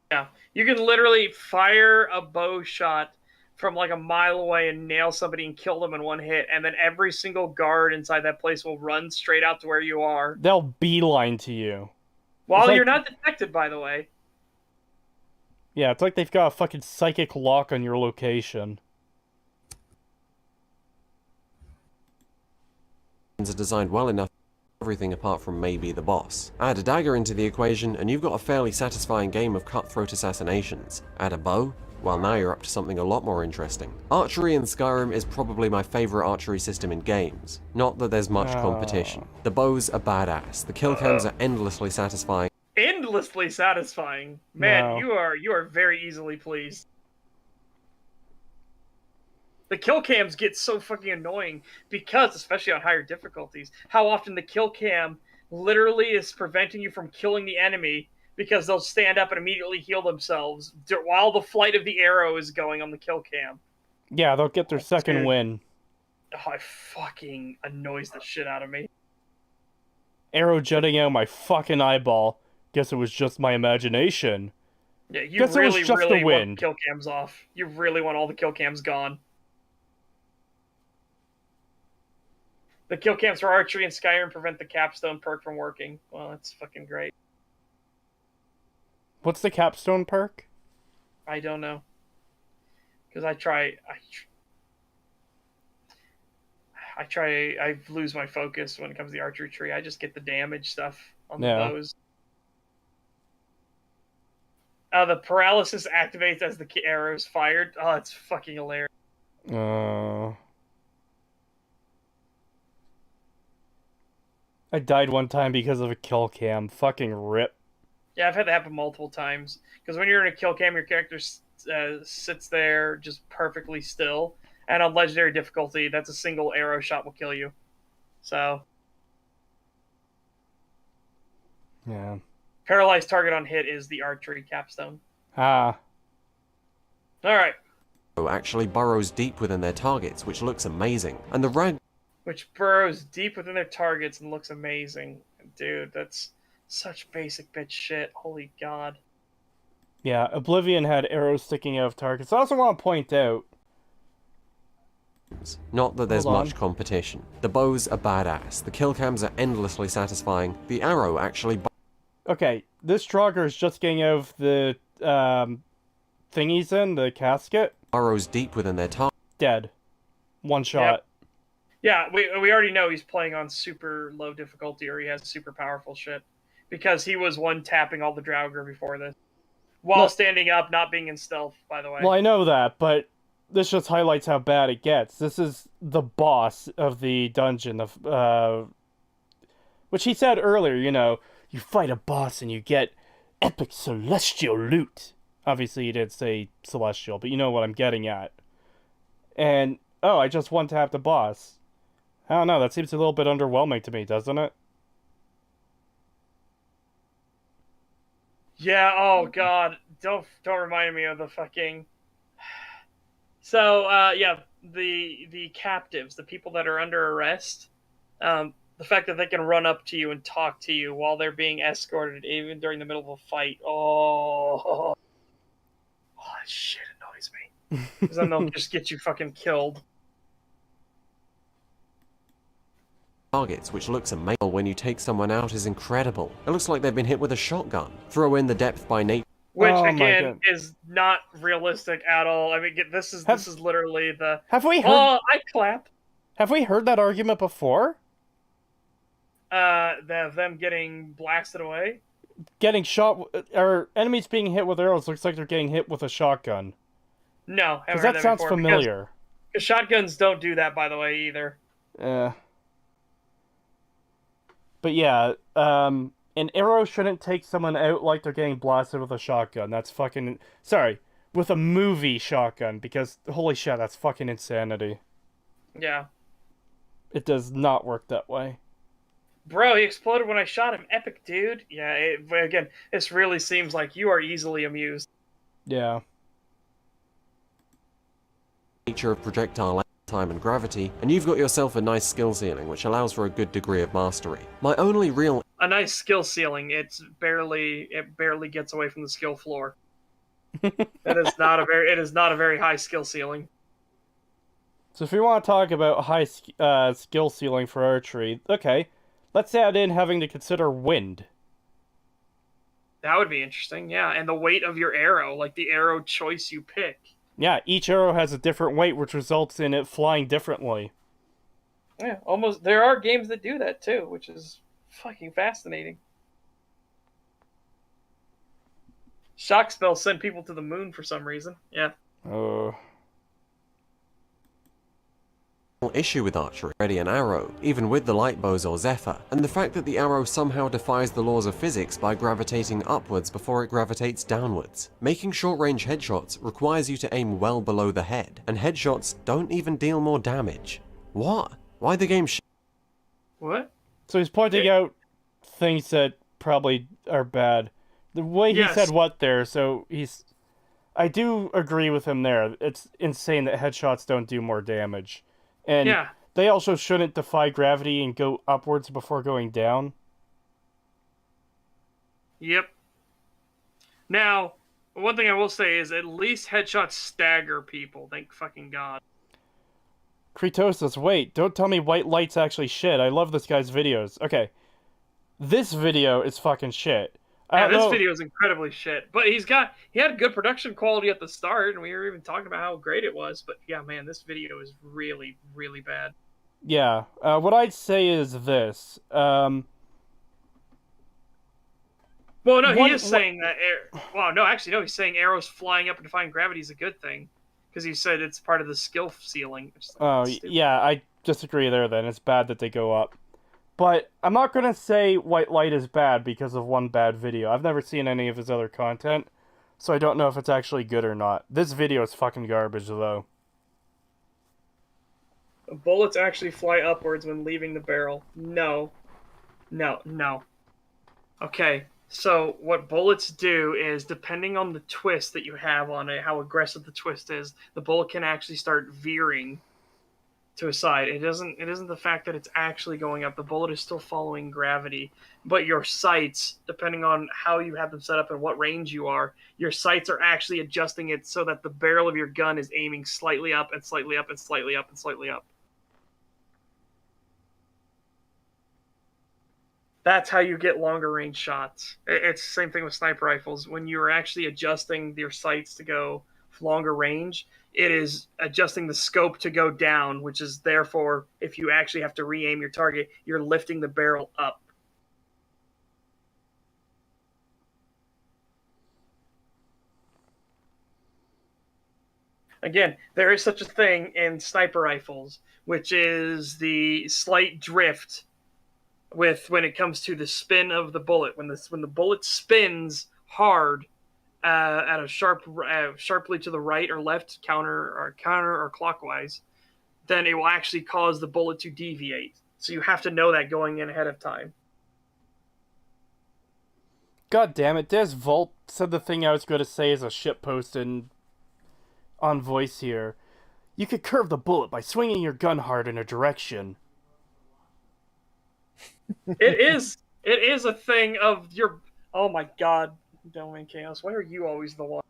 Yeah, you can literally fire a bow shot from like a mile away and nail somebody and kill them in one hit, and then every single guard inside that place will run straight out to where you are. They'll beeline to you. While you're not detected, by the way. Yeah, it's like they've got a fucking psychic lock on your location. are designed well enough for everything apart from maybe the boss. Add a dagger into the equation and you've got a fairly satisfying game of cutthroat assassinations. Add a bow? Well, now you're up to something a lot more interesting. Archery in Skyrim is probably my favourite archery system in games. Not that there's much competition. The bows are badass, the kill cams are endlessly satisfying. Endlessly satisfying? Man, No. you are very easily pleased. The kill cams get so fucking annoying because, especially on higher difficulties, how often the kill cam literally is preventing you from killing the enemy because they'll stand up and immediately heal themselves while the flight of the arrow is going on the kill cam. Yeah, they'll get their second win. Oh, it fucking annoys the shit out of me. Arrow jutting out my fucking eyeball. Guess it was just my imagination. Yeah, you Guess it was really, just the really want wind. kill cams off. You really want all the kill cams gone. The kill cams for archery and Skyrim prevent the capstone perk from working. Well, that's fucking great. What's the capstone perk? I don't know. Because I lose my focus when it comes to the archery tree. I just get the damage stuff on the bows. The paralysis activates as the arrow is fired. Oh, it's fucking hilarious. I died one time because of a kill cam. Fucking rip. Yeah, I've had that happen multiple times. Because when you're in a kill cam, your character sits there just perfectly still. And on legendary difficulty, that's a single arrow shot will kill you. So. Yeah. Paralyzed target on hit is the archery capstone. Ah. Alright. Actually burrows deep within their targets, which looks amazing. And the rag... Which burrows deep within their targets and looks amazing. Dude, that's such basic bitch shit. Holy god. Yeah, Oblivion had arrows sticking out of targets. I also want to point out... Not that there's Hold on. much competition. The bows are badass, the kill cams are endlessly satisfying, the arrow actually Okay, this Draugr is just getting out of the thingies in, the casket. burrows deep within their target. Dead. One shot. Yeah, we already know he's playing on super low difficulty or he has super powerful shit. Because he was one tapping all the Draugr before this. While No. standing up, not being in stealth, by the way. Well, I know that, but this just highlights how bad it gets. This is the boss of the dungeon, of which he said earlier, you know, you fight a boss and you get epic celestial loot. Obviously, he did say celestial, but you know what I'm getting at. And, oh, I just one-tapped the boss. I don't know, that seems a little bit underwhelming to me, doesn't it? Yeah, oh god. Don't remind me of the fucking... So, yeah, the captives, the people that are under arrest, the fact that they can run up to you and talk to you while they're being escorted, even during the middle of a fight, that shit annoys me. Because then they'll just get you fucking killed. Targets, which looks amazing when you take someone out, is incredible. It looks like they've been hit with a shotgun. Throw in the depth by nature. Which, Oh my again, God. is not realistic at all. I mean, this is literally the... Have we heard... Oh, I clap. Have we heard that argument before? Them getting blasted away. Getting shot... Or enemies being hit with arrows looks like they're getting hit with a shotgun. No, Because haven't that heard sounds before, familiar. Because shotguns don't do that, by the way, either. But yeah, an arrow shouldn't take someone out like they're getting blasted with a shotgun. That's fucking... Sorry, with a movie shotgun, because holy shit, that's fucking insanity. Yeah. It does not work that way. Bro, he exploded when I shot him. Epic, dude. Yeah, again, this really seems like you are easily amused. Yeah. Nature of projectile time and gravity, and you've got yourself a nice skill ceiling, which allows for a good degree of mastery. My only real A nice skill ceiling. It barely gets away from the skill floor. It is not a very high skill ceiling. So if we want to talk about high skill ceiling for archery, okay, let's add in having to consider wind. That would be interesting, yeah. And the weight of your arrow, like the arrow choice you pick. Yeah, each arrow has a different weight, which results in it flying differently. Yeah, almost. There are games that do that too, which is fucking fascinating. Shock spells send people to the moon for some reason. Yeah. issue with archery, ready an arrow, even with the light bows or Zephyr, and the fact that the arrow somehow defies the laws of physics by gravitating upwards before it gravitates downwards. Making short-range headshots requires you to aim well below the head, and headshots don't even deal more damage. What? Why the game What? So he's pointing out things that probably are bad. The way he Yes. said what there, so he's... I do agree with him there. It's insane that headshots don't do more damage. And Yeah. they also shouldn't defy gravity and go upwards before going down. Yep. Now, one thing I will say is at least headshots stagger people. Thank fucking God. Creetosis, wait, don't tell me white light's actually shit. I love this guy's videos. Okay. This video is fucking shit. I Yeah, don't this know- video is incredibly shit. But he had good production quality at the start, and we were even talking about how great it was. But yeah, man, this video is really, really bad. Yeah. What I'd say is this. Well, no, One- he is saying that. Well, no, actually, no. He's saying arrows flying up and defying gravity is a good thing because he said it's part of the skill ceiling. Which is like, Oh, stupid. yeah, I disagree there then. It's bad that they go up. But I'm not going to say white light is bad because of one bad video. I've never seen any of his other content, so I don't know if it's actually good or not. This video is fucking garbage, though. Bullets actually fly upwards when leaving the barrel. No. No, no. Okay, so what bullets do is, depending on the twist that you have on it, how aggressive the twist is, the bullet can actually start veering to a side. It isn't the fact that it's actually going up. The bullet is still following gravity, but your sights, depending on how you have them set up and what range you are, your sights are actually adjusting it so that the barrel of your gun is aiming slightly up and slightly up and slightly up and slightly up. That's how you get longer range shots. It's the same thing with sniper rifles. When you're actually adjusting your sights to go longer range, it is adjusting the scope to go down, which is therefore, if you actually have to re-aim your target, you're lifting the barrel up. Again, there is such a thing in sniper rifles, which is the slight drift when it comes to the spin of the bullet. When the bullet spins hard at a sharply to the right or left, counter or clockwise, then it will actually cause the bullet to deviate. So you have to know that going in ahead of time. God damn it, Des Volt said the thing I was going to say is a shitpost on voice here. You could curve the bullet by swinging your gun hard in a direction. It is a thing of your... Oh my god, Domain Chaos, why are you always the one?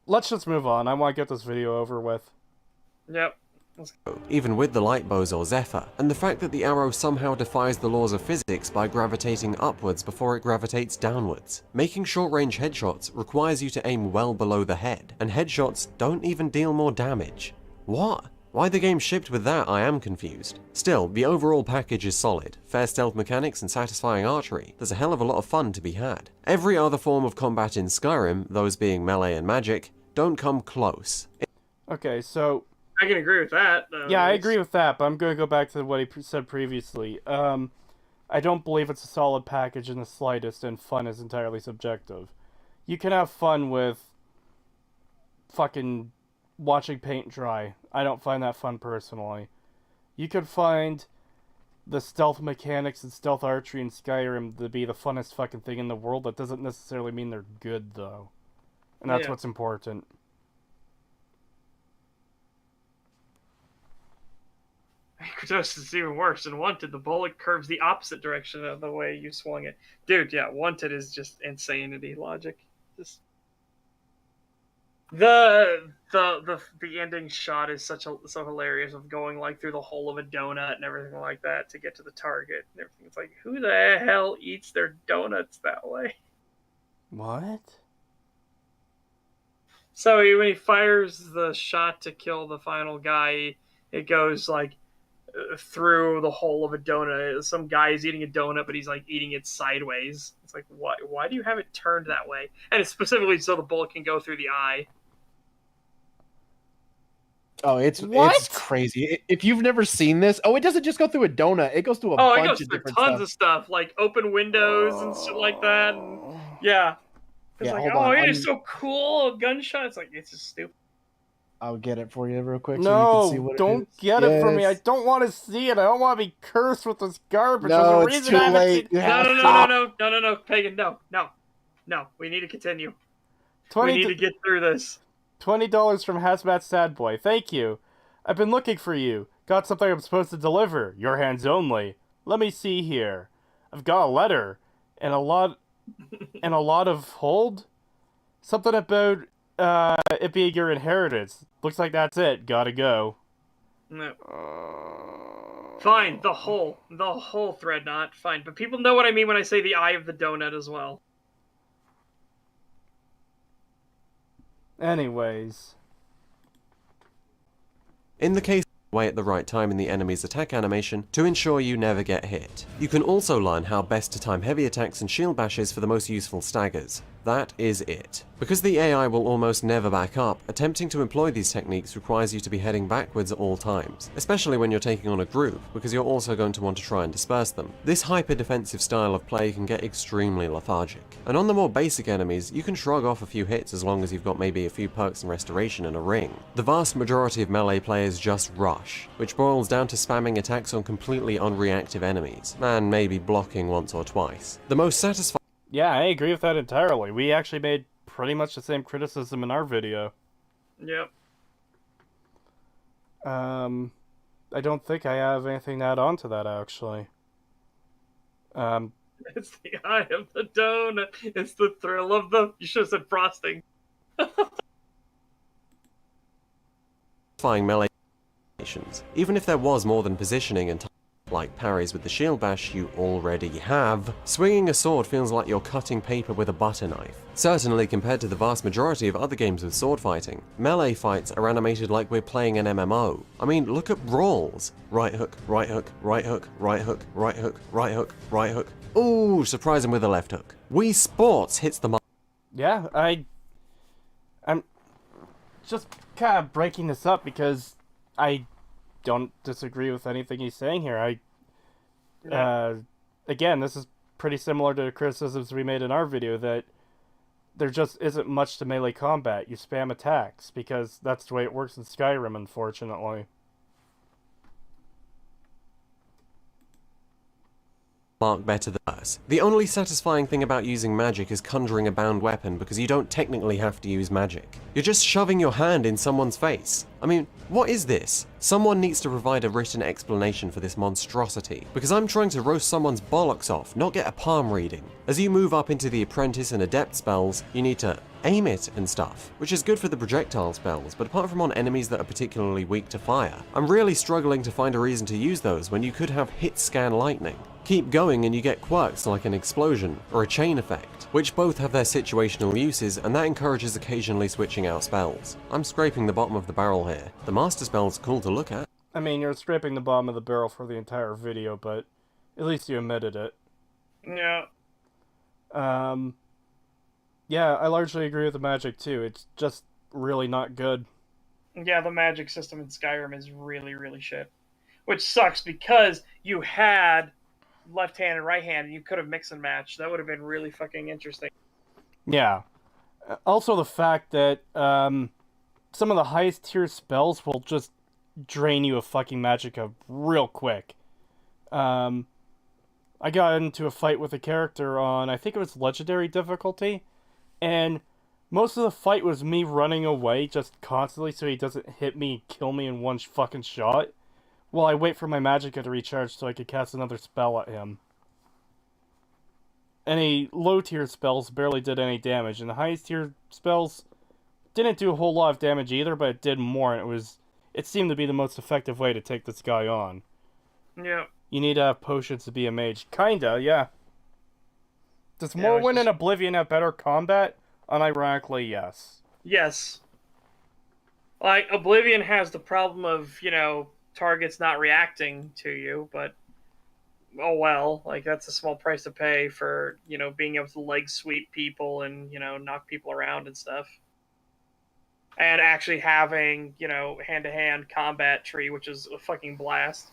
Let's just move on. I want to get this video over with. Yep. Even with the light bows or Zephyr, and the fact that the arrow somehow defies the laws of physics by gravitating upwards before it gravitates downwards. Making short-range headshots requires you to aim well below the head, and headshots don't even deal more damage. What? Why the game shipped with that, I am confused. Still, the overall package is solid. Fair stealth mechanics and satisfying archery. There's a hell of a lot of fun to be had. Every other form of combat in Skyrim, those being melee and magic, don't come close. Okay, so... I can agree with that. Yeah, I agree with that, but I'm going to go back to what he said previously. I don't believe it's a solid package in the slightest, and fun is entirely subjective. You can have fun with fucking watching paint dry. I don't find that fun personally. You could find the stealth mechanics and stealth archery in Skyrim to be the funnest fucking thing in the world. That doesn't necessarily mean they're good, though. And that's what's important. Creetosis is even worse. In Wanted, the bullet curves the opposite direction of the way you swung it. Dude, yeah, Wanted is just insanity logic. Just the ending shot is so hilarious, of going like through the hole of a donut and everything like that to get to the target and everything. It's like, who the hell eats their donuts that way? What? So when he fires the shot to kill the final guy, it goes like through the hole of a donut. Some guy is eating a donut, but he's like eating it sideways. It's like, why do you have it turned that way? And it's specifically so the bullet can go through the eye. Oh, it's crazy. If you've never seen this, it doesn't just go through a donut. It goes through a bunch of different tons of stuff, like open windows and shit like that. And, yeah. It's like, it is so cool, a gunshot. It's like, it's just stupid. I'll get it for you real quick. No, so you can see what don't get it for me. I don't want to see it. I don't want to be cursed with this garbage. No, it's too late. No, Pagan, no. We need to continue. We need to get through this. $20 from Hazmat Sad Boy. Thank you. I've been looking for you. Got something I'm supposed to deliver. Your hands only. Let me see here. I've got a letter and a lot of hold. Something about it being your inheritance. Looks like that's it. Gotta go. No. Fine, the whole thread knot. Fine, but people know what I mean when I say the eye of the donut as well. Anyways. In the case, away at the right time in the enemy's attack animation to ensure you never get hit. You can also learn how best to time heavy attacks and shield bashes for the most useful staggers. That is it. Because the AI will almost never back up, attempting to employ these techniques requires you to be heading backwards at all times, especially when you're taking on a group, because you're also going to want to try and disperse them. This hyper-defensive style of play can get extremely lethargic, and on the more basic enemies, you can shrug off a few hits as long as you've got maybe a few perks and restoration and a ring. The vast majority of melee players just rush, which boils down to spamming attacks on completely unreactive enemies, and maybe blocking once or twice. The most satisfying... Yeah, I agree with that entirely. We actually made pretty much the same criticism in our video. Yep. I don't think I have anything to add on to that, actually. It's the eye of the donut. It's the thrill of the. You should have said frosting. Melee combinations. Even if there was more than positioning and like parries with the shield bash you already have, swinging a sword feels like you're cutting paper with a butter knife. Certainly compared to the vast majority of other games with sword fighting, melee fights are animated like we're playing an MMO. I mean, look at brawls. Right hook, right hook, right hook, right hook, right hook, right hook, right hook. Ooh, surprise him with a left hook. Wii Sports hits the mark. Yeah, I'm just kind of breaking this up because I don't disagree with anything he's saying here. Again, this is pretty similar to the criticisms we made in our video, that there just isn't much to melee combat. You spam attacks because that's the way it works in Skyrim, unfortunately. Mark better than us. The only satisfying thing about using magic is conjuring a bound weapon because you don't technically have to use magic. You're just shoving your hand in someone's face. I mean, what is this? Someone needs to provide a written explanation for this monstrosity, because I'm trying to roast someone's bollocks off, not get a palm reading. As you move up into the apprentice and adept spells, you need to aim it and stuff, which is good for the projectile spells, but apart from on enemies that are particularly weak to fire, I'm really struggling to find a reason to use those when you could have hit scan lightning. Keep going and you get quirks like an explosion or a chain effect, which both have their situational uses, and that encourages occasionally switching out spells. I'm scraping the bottom of the barrel here. The master spell's cool to look at. I mean, you're scraping the bottom of the barrel for the entire video, but at least you admitted it. Yeah. Yeah, I largely agree with the magic too. It's just really not good. Yeah, the magic system in Skyrim is really, really shit. Which sucks because you had left hand and right hand and you could have mixed and matched. That would have been really fucking interesting. Yeah. Also the fact that some of the highest tier spells will just drain you of fucking magicka real quick. I got into a fight with a character on, I think it was legendary difficulty, and most of the fight was me running away just constantly so he doesn't hit me and kill me in one fucking shot, while I wait for my magicka to recharge so I could cast another spell at him. Any low tier spells barely did any damage, and the highest tier spells didn't do a whole lot of damage either, but it did more, and it seemed to be the most effective way to take this guy on. Yeah. You need to have potions to be a mage. Kinda, yeah. Does Morrowind and Oblivion have better combat? Unironically, yes. Yes. Like, Oblivion has the problem of, targets not reacting to you, but oh well. Like, that's a small price to pay for, being able to leg sweep people and, knock people around and stuff. And actually having, hand-to-hand combat tree, which is a fucking blast.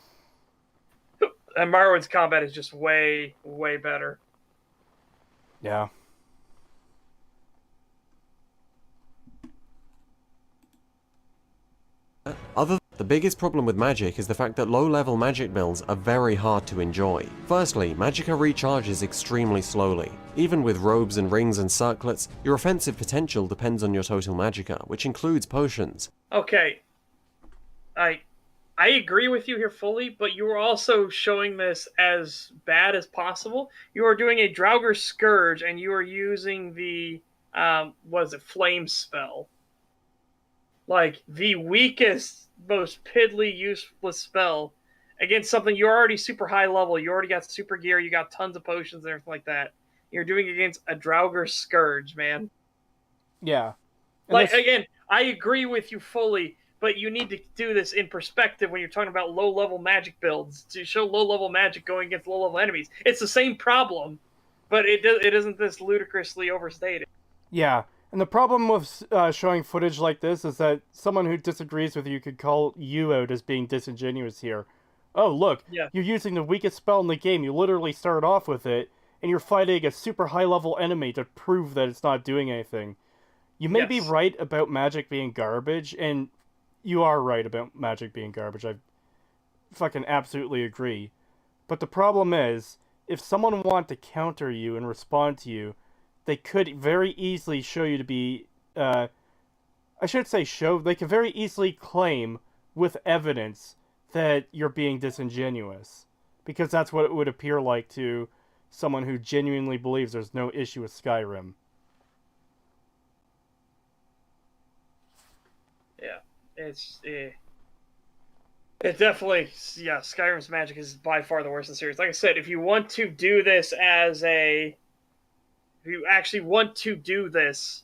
And Morrowind's combat is just way, way better. Yeah. The biggest problem with magic is the fact that low-level magic builds are very hard to enjoy. Firstly, magicka recharges extremely slowly. Even with robes and rings and circlets, your offensive potential depends on your total magicka, which includes potions. Okay. I agree with you here fully, but you are also showing this as bad as possible. You are doing a Draugr Scourge, and you are using the, Flame spell. Like, the weakest, most piddly, useless spell against something you're already super high level. You already got super gear, you got tons of potions and everything like that. You're doing it against a Draugr Scourge, man. Yeah. Again, I agree with you fully, but you need to do this in perspective when you're talking about low-level magic builds, to show low-level magic going against low-level enemies. It's the same problem, but it isn't this ludicrously overstated. Yeah, and the problem with showing footage like this is that someone who disagrees with you could call you out as being disingenuous here. Oh, look, You're using the weakest spell in the game. You literally started off with it, and you're fighting a super high-level enemy to prove that it's not doing anything. You may be right about magic being garbage, and you are right about magic being garbage. I fucking absolutely agree. But the problem is, if someone wanted to counter you and respond to you, they could very easily show you to be... they could very easily claim, with evidence, that you're being disingenuous. Because that's what it would appear like to someone who genuinely believes there's no issue with Skyrim. Yeah, it definitely, yeah, Skyrim's magic is by far the worst in the series. Like I said, if you want to do this if you actually want to do this,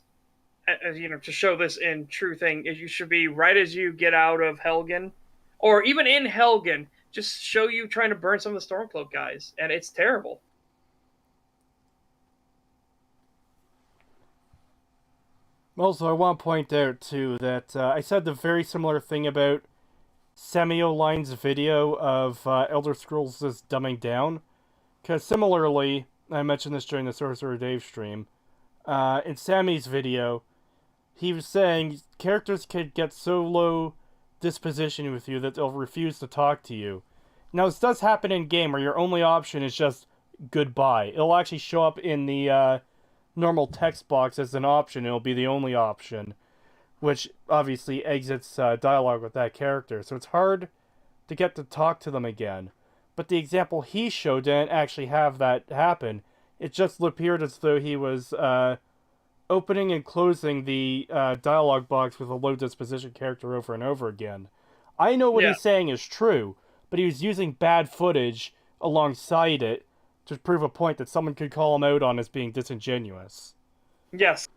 to show this in true thing, you should be right as you get out of Helgen, or even in Helgen, just show you trying to burn some of the Stormcloak guys, and it's terrible. Also, I want to point out, too, that I said the very similar thing about Semi-Oline's video of Elder Scrolls' dumbing down. Because similarly, I mentioned this during the Sorcerer Dave stream, in Sammy's video, he was saying characters could get so low disposition with you that they'll refuse to talk to you. Now, this does happen in game where your only option is just goodbye. It'll actually show up in the normal text box as an option. It'll be the only option, which obviously exits dialogue with that character. So it's hard to get to talk to them again. But the example he showed didn't actually have that happen. It just appeared as though he was opening and closing the dialogue box with a low disposition character over and over again. I know what he's saying is true, but he was using bad footage alongside it to prove a point that someone could call him out on as being disingenuous. Yes.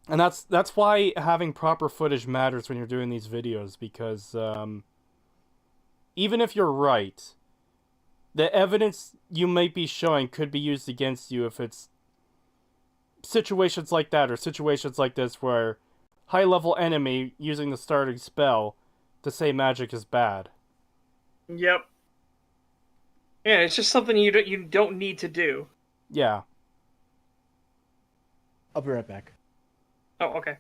And that's why having proper footage matters when you're doing these videos, because even if you're right, the evidence you might be showing could be used against you if it's situations like that, or situations like this where high-level enemy using the starting spell to say magic is bad. Yep. Yeah, it's just something you don't need to do. Yeah. I'll be right back. Oh, okay.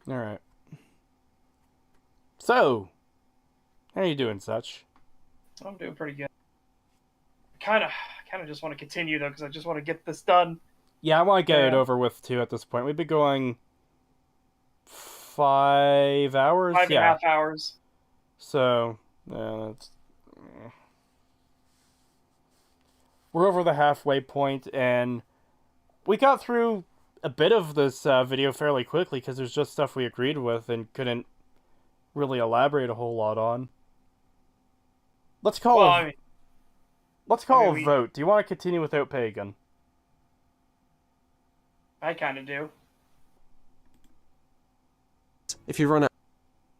Alright. So, how are you doing, Such? I'm doing pretty good. Kind of just want to continue, though, because I just want to get this done. Yeah, I want to get it over with, too, at this point. We've been going 5 hours? 5.5 hours. So, that's... We're over the halfway point, and we got through a bit of this video fairly quickly, because there's just stuff we agreed with and couldn't really elaborate a whole lot on. Let's call a vote. Do you want to continue without Pagan? I kind of do. If you run out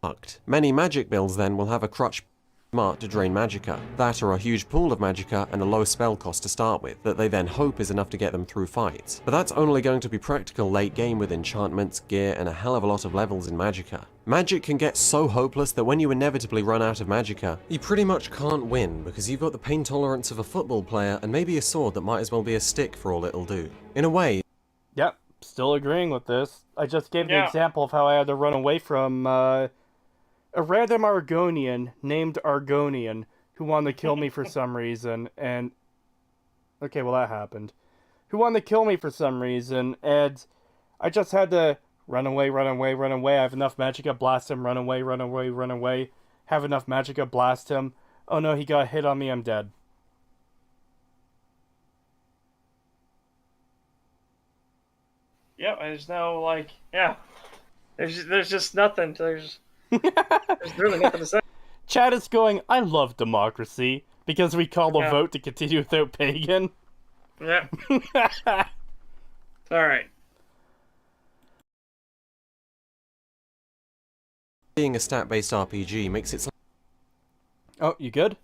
fucked. Many magic builds then will have a crutch smart to drain magicka, that or a huge pool of magicka and a low spell cost to start with, that they then hope is enough to get them through fights. But that's only going to be practical late game with enchantments, gear, and a hell of a lot of levels in magicka. Magic can get so hopeless that when you inevitably run out of magicka, you pretty much can't win because you've got the pain tolerance of a football player and maybe a sword that might as well be a stick for all it'll do. In a way, yep, still agreeing with this. I just gave the example of how I had to run away from a random Argonian named Argonian who wanted to kill me for some reason, and... okay, well that happened. Who wanted to kill me for some reason, and I just had to run away, I have enough magicka, blast him, run away, have enough magicka, blast him. Oh no, he got hit on me, I'm dead. Yeah, there's no, like, there's just nothing. There's really nothing to say. Chad is going, I love democracy, because we called a vote to continue without Pagan. Yeah. Alright. being a stat-based RPG makes it... Oh, you good?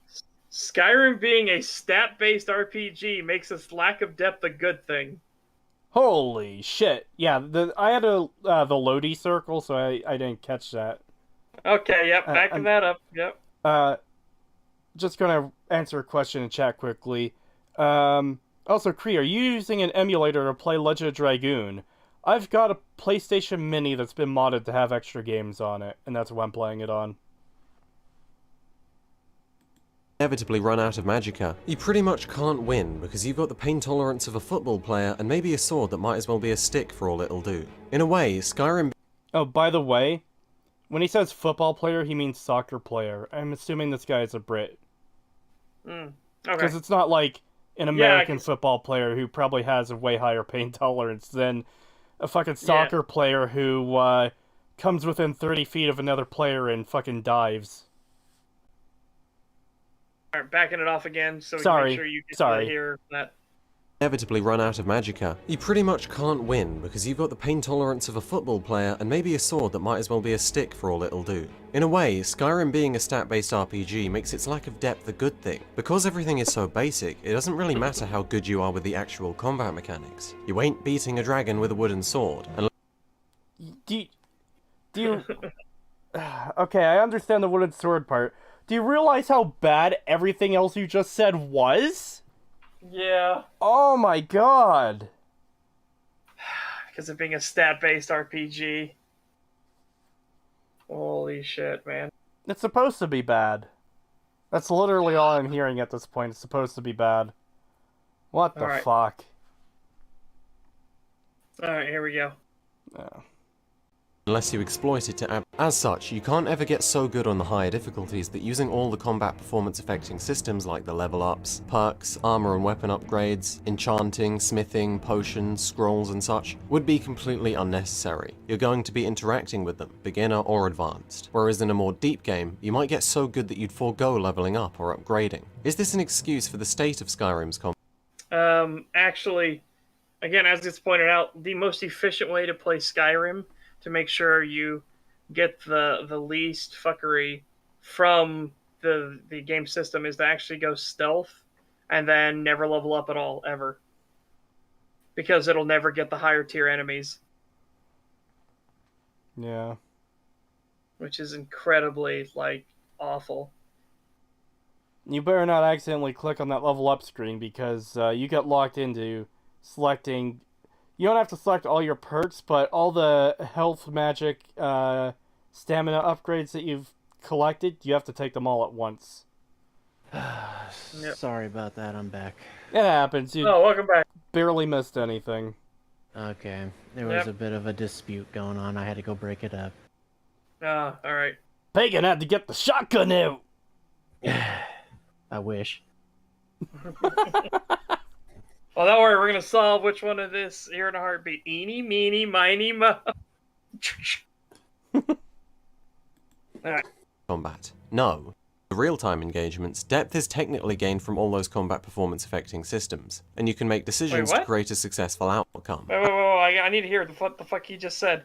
Skyrim being a stat-based RPG makes its lack of depth a good thing. Holy shit. Yeah, I had the Lodi circle, so I didn't catch that. Okay, yep, backing that up, yep. Just gonna answer a question in chat quickly. Also, Kree, are you using an emulator to play Legend of Dragoon? I've got a PlayStation Mini that's been modded to have extra games on it, and that's what I'm playing it on. Inevitably run out of magicka, you pretty much can't win because you've got the pain tolerance of a football player and maybe a sword that might as well be a stick for all it'll do. In a way, Skyrim... Oh, by the way, When he says football player, he means soccer player. I'm assuming this guy is a Brit. Okay. Because it's not like an Yeah, American football player who probably has a way higher pain tolerance than a fucking soccer player who comes within 30 feet of another player and fucking dives. All right, backing it off again, so we can Sorry. make sure you get Sorry. to hear that. Inevitably run out of magicka, you pretty much can't win because you've got the pain tolerance of a football player and maybe a sword that might as well be a stick for all it'll do. In a way, Skyrim being a stat-based RPG makes its lack of depth a good thing. Because everything is so basic, it doesn't really matter how good you are with the actual combat mechanics. You ain't beating a dragon with a wooden sword, unless Do you... Okay, I understand the wooden sword part. Do you realize how bad everything else you just said was? Yeah. Oh my god. Because of being a stat-based RPG. Holy shit, man. It's supposed to be bad. That's literally all I'm hearing at this point. It's supposed to be bad. What the Alright. fuck? Alright, here we go. you exploit it to As such, you can't ever get so good on the higher difficulties that using all the combat performance affecting systems like the level ups, perks, armor and weapon upgrades, enchanting, smithing, potions, scrolls and such would be completely unnecessary. You're going to be interacting with them, beginner or advanced. Whereas in a more deep game, you might get so good that you'd forego leveling up or upgrading. Is this an excuse for the state of Skyrim's combat? Actually, again, as it's pointed out, the most efficient way to play Skyrim to make sure you get the least fuckery from the game system is to actually go stealth and then never level up at all, ever. Because it'll never get the higher tier enemies. Yeah. Which is incredibly, like, awful. You better not accidentally click on that level up screen because you get locked into selecting... You don't have to select all your perks, but all the health, magic, stamina upgrades that you've collected, you have to take them all at once. Yep. Sorry about that, I'm back. It happens. You Oh, welcome back. barely missed anything. Okay, there was a bit of a dispute going on. I had to go break it up. Alright. Pagan had to get the shotgun out! I wish. Well, don't worry, we're gonna solve which one of this here in a heartbeat. Eeny, meeny, miny, mo. Alright. Combat. No. The real-time engagements, depth is technically gained from all those combat performance affecting systems, and you can make decisions to what? create a successful outcome. Wait, I need to hear what the fuck he just said.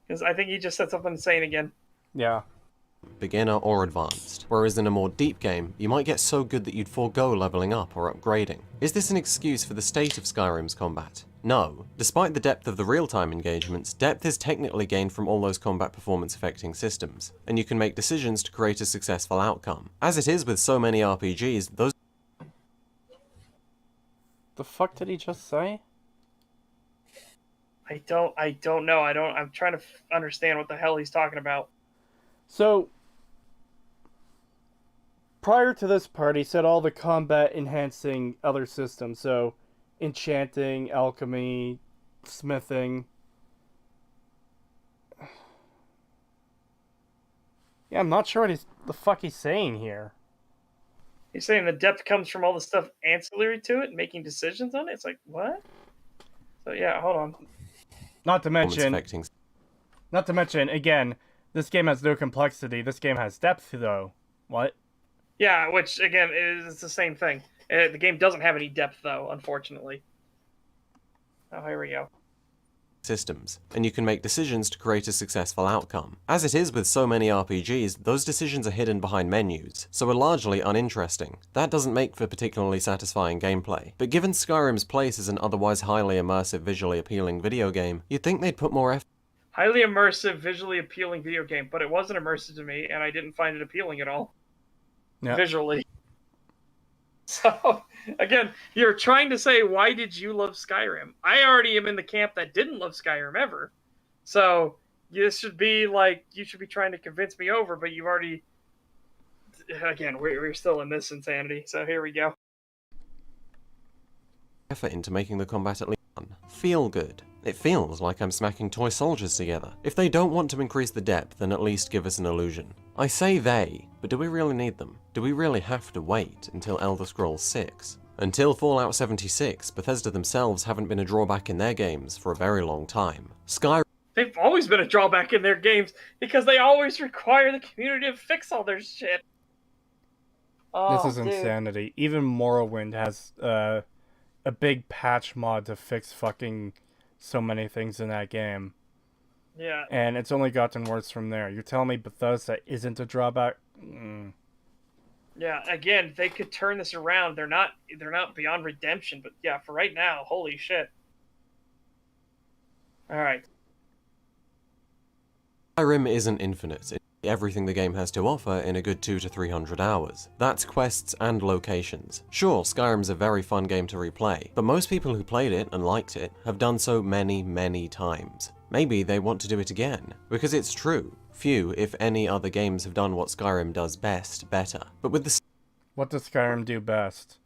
Because I think he just said something insane again. Yeah. Beginner or advanced. Whereas in a more deep game, you might get so good that you'd forego leveling up or upgrading. Is this an excuse for the state of Skyrim's combat? No. Despite the depth of the real-time engagements, depth is technically gained from all those combat performance affecting systems, and you can make decisions to create a successful outcome. As it is with so many RPGs, those... The fuck did he just say? I don't know. I'm trying to understand what the hell he's talking about. So, prior to this part, he said all the combat enhancing other systems, so enchanting, alchemy, smithing. Yeah, I'm not sure what the fuck he's saying here. He's saying the depth comes from all the stuff ancillary to it, making decisions on it. It's like, what? So yeah, hold on. Not to mention, affecting... again, this game has no complexity. This game has depth, though. What? Yeah, which again is the same thing. The game doesn't have any depth, though, unfortunately. Oh, here we go. systems, and you can make decisions to create a successful outcome. As it is with so many RPGs, those decisions are hidden behind menus, so are largely uninteresting. That doesn't make for particularly satisfying gameplay, but given Skyrim's place as an otherwise highly immersive, visually appealing video game, you'd think they'd put more effort. Highly immersive, visually appealing video game, but it wasn't immersive to me, and I didn't find it appealing at all. Yeah. Visually. So, again, you're trying to say, why did you love Skyrim? I already am in the camp that didn't love Skyrim ever. So, this should be like, you should be trying to convince me over, but you've already... Again, we're still in this insanity, so here we go. Effort into making the combat at least fun. Feel good. It feels like I'm smacking toy soldiers together. If they don't want to increase the depth, then at least give us an illusion. I say they, but do we really need them? Do we really have to wait until Elder Scrolls 6? Until Fallout 76, Bethesda themselves haven't been a drawback in their games for a very long time. Skyrim. They've always been a drawback in their games because they always require the community to fix all their shit. Oh, This is dude. insanity. Even Morrowind has a big patch mod to fix fucking so many things in that game. Yeah. And it's only gotten worse from there. You're telling me Bethesda isn't a drawback? Yeah, again, they could turn this around. They're not beyond redemption, but yeah, for right now, holy shit. Alright. Skyrim isn't infinite. It's everything the game has to offer in a good 200 to 300 hours. That's quests and locations. Sure, Skyrim's a very fun game to replay, but most people who played it and liked it have done so many, many times. Maybe they want to do it again, because it's true. Few, if any, other games have done what Skyrim does best better. But with the What does Skyrim do best?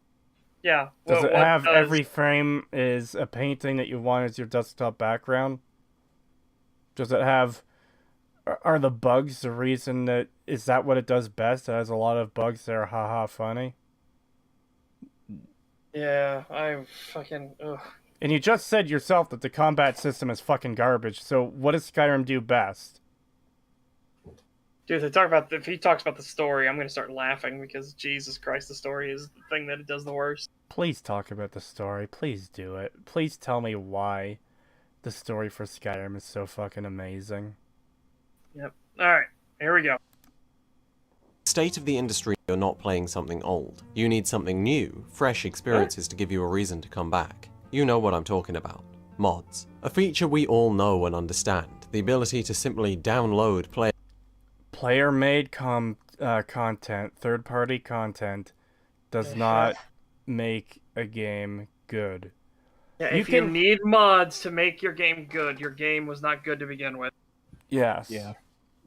Yeah. Does it what have every frame is a painting that you want as your desktop background? Does it have... Are the bugs the reason that... Is that what it does best? It has a lot of bugs that are haha funny? Yeah, I'm fucking... Ugh. And you just said yourself that the combat system is fucking garbage, so what does Skyrim do best? Dude, if he talks about the story, I'm gonna start laughing because Jesus Christ, the story is the thing that it does the worst. Please talk about the story. Please do it. Please tell me why the story for Skyrim is so fucking amazing. Yep. Alright, here we go. state of the industry, you're not playing something old. You need something new, fresh experiences to give you a reason to come back. You know what I'm talking about. Mods. A feature we all know and understand. The ability to simply download, Player-made content, third-party content, does not make a game good. Yeah, if you need mods to make your game good, your game was not good to begin with. Yes. Yeah.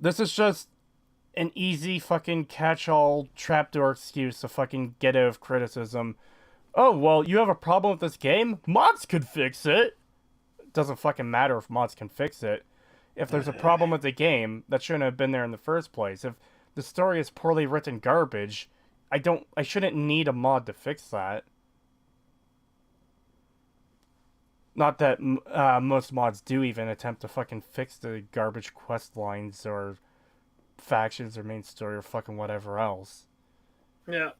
This is just an easy fucking catch-all trapdoor excuse to fucking get out of criticism. Oh, well, you have a problem with this game? Mods could fix it! Doesn't fucking matter if mods can fix it. If there's a problem with the game, that shouldn't have been there in the first place. If the story is poorly written garbage, I shouldn't need a mod to fix that. Not that most mods do even attempt to fucking fix the garbage quest lines or factions or main story or fucking whatever else. Yeah.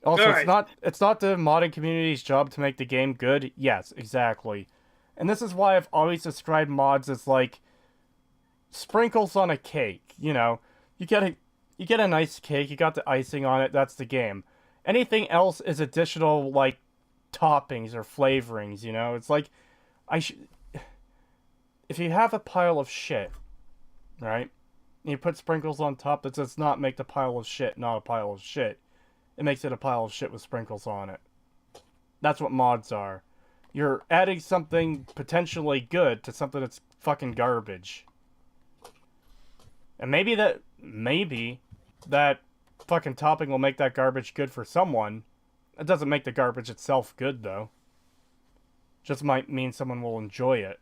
Also, Alright. it's not the modding community's job to make the game good. Yes, exactly. And this is why I've always described mods as like sprinkles on a cake. You know, you get a nice cake, you got the icing on it, that's the game. Anything else is additional like toppings or flavorings, you know? It's like if you have a pile of shit, right? And you put sprinkles on top, that does not make the pile of shit not a pile of shit. It makes it a pile of shit with sprinkles on it. That's what mods are. You're adding something potentially good to something that's fucking garbage. And maybe that fucking topping will make that garbage good for someone. It doesn't make the garbage itself good, though. Just might mean someone will enjoy it.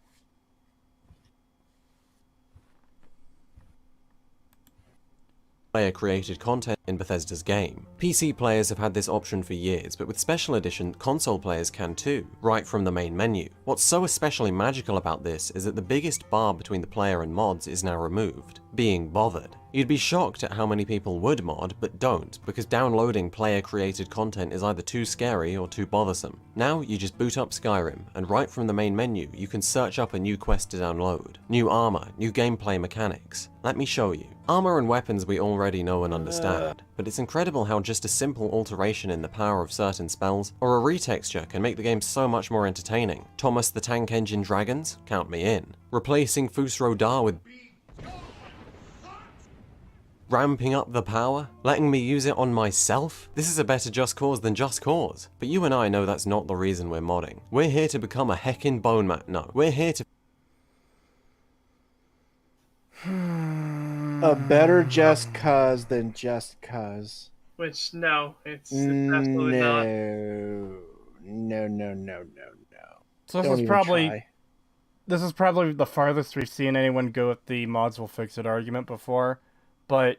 player-created content in Bethesda's game. PC players have had this option for years, but with Special Edition, console players can too, right from the main menu. What's so especially magical about this is that the biggest bar between the player and mods is now removed: being bothered. You'd be shocked at how many people would mod, but don't, because downloading player-created content is either too scary or too bothersome. Now, you just boot up Skyrim, and right from the main menu, you can search up a new quest to download. New armor, new gameplay mechanics. Let me show you. Armor and weapons we already know and understand, but it's incredible how just a simple alteration in the power of certain spells, or a retexture, can make the game so much more entertaining. Thomas the Tank Engine Dragons? Count me in. Replacing Fusro Da with ramping up the power? Letting me use it on myself? This is a better Just Cause than Just Cause. But you and I know that's not the reason we're modding. We're here to become a heckin' bone mat. No, we're here to A better Just Cause than Just Cause. Which, no, it's absolutely not. No. So Don't even try. this is probably the farthest we've seen anyone go with the mods will fix it argument before, but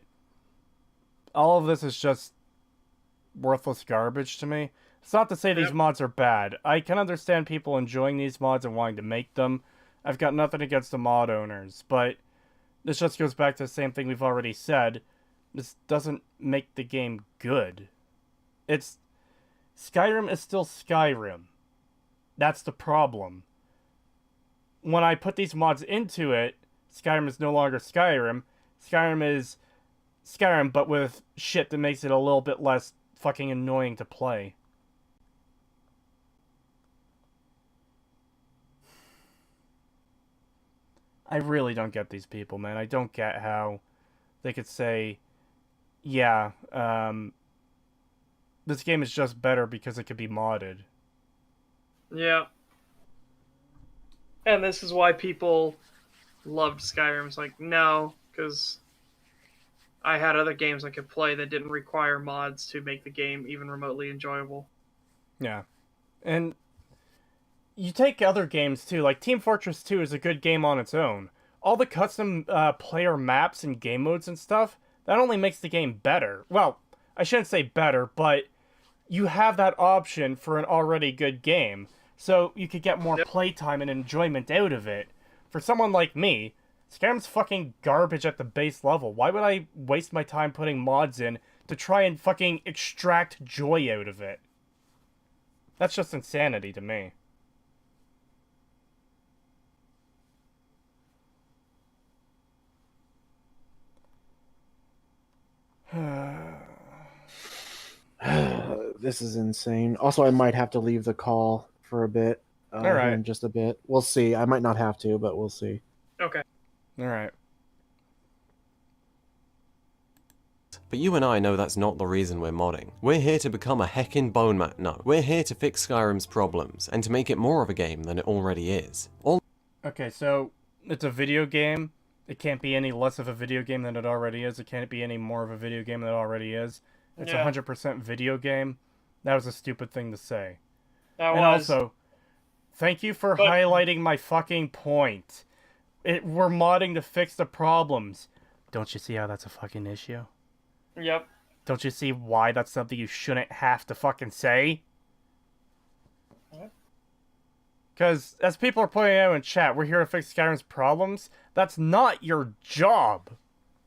all of this is just worthless garbage to me. It's not to say these mods are bad. I can understand people enjoying these mods and wanting to make them. I've got nothing against the mod owners, but this just goes back to the same thing we've already said. This doesn't make the game good. Skyrim is still Skyrim. That's the problem. When I put these mods into it, Skyrim is no longer Skyrim. Skyrim is Skyrim, but with shit that makes it a little bit less fucking annoying to play. I really don't get these people, man. I don't get how they could say, yeah, this game is just better because it could be modded. Yeah. And this is why people loved Skyrim. It's like, no, because I had other games I could play that didn't require mods to make the game even remotely enjoyable. Yeah. And you take other games too, like Team Fortress 2 is a good game on its own. All the custom player maps and game modes and stuff, that only makes the game better. Well, I shouldn't say better, but you have that option for an already good game, so you could get more playtime and enjoyment out of it. For someone like me, Skyrim's fucking garbage at the base level. Why would I waste my time putting mods in to try and fucking extract joy out of it? That's just insanity to me. This is insane. Also, I might have to leave the call for a bit. All right. In just a bit. We'll see. I might not have to, but we'll see. Okay. All right. But you and I know that's not the reason we're modding. We're here to become a heckin' bone mat. No, we're here to fix Skyrim's problems, and to make it more of a game than it already is. Okay, so it's a video game. It can't be any less of a video game than it already is. It can't be any more of a video game than it already is. It's 100% video game. That was a stupid thing to say. That and was. also, thank you for highlighting my fucking point. We're modding to fix the problems. Don't you see how that's a fucking issue? Yep. Don't you see why that's something you shouldn't have to fucking say? Because, as people are pointing out in chat, we're here to fix Skyrim's problems. That's not your job.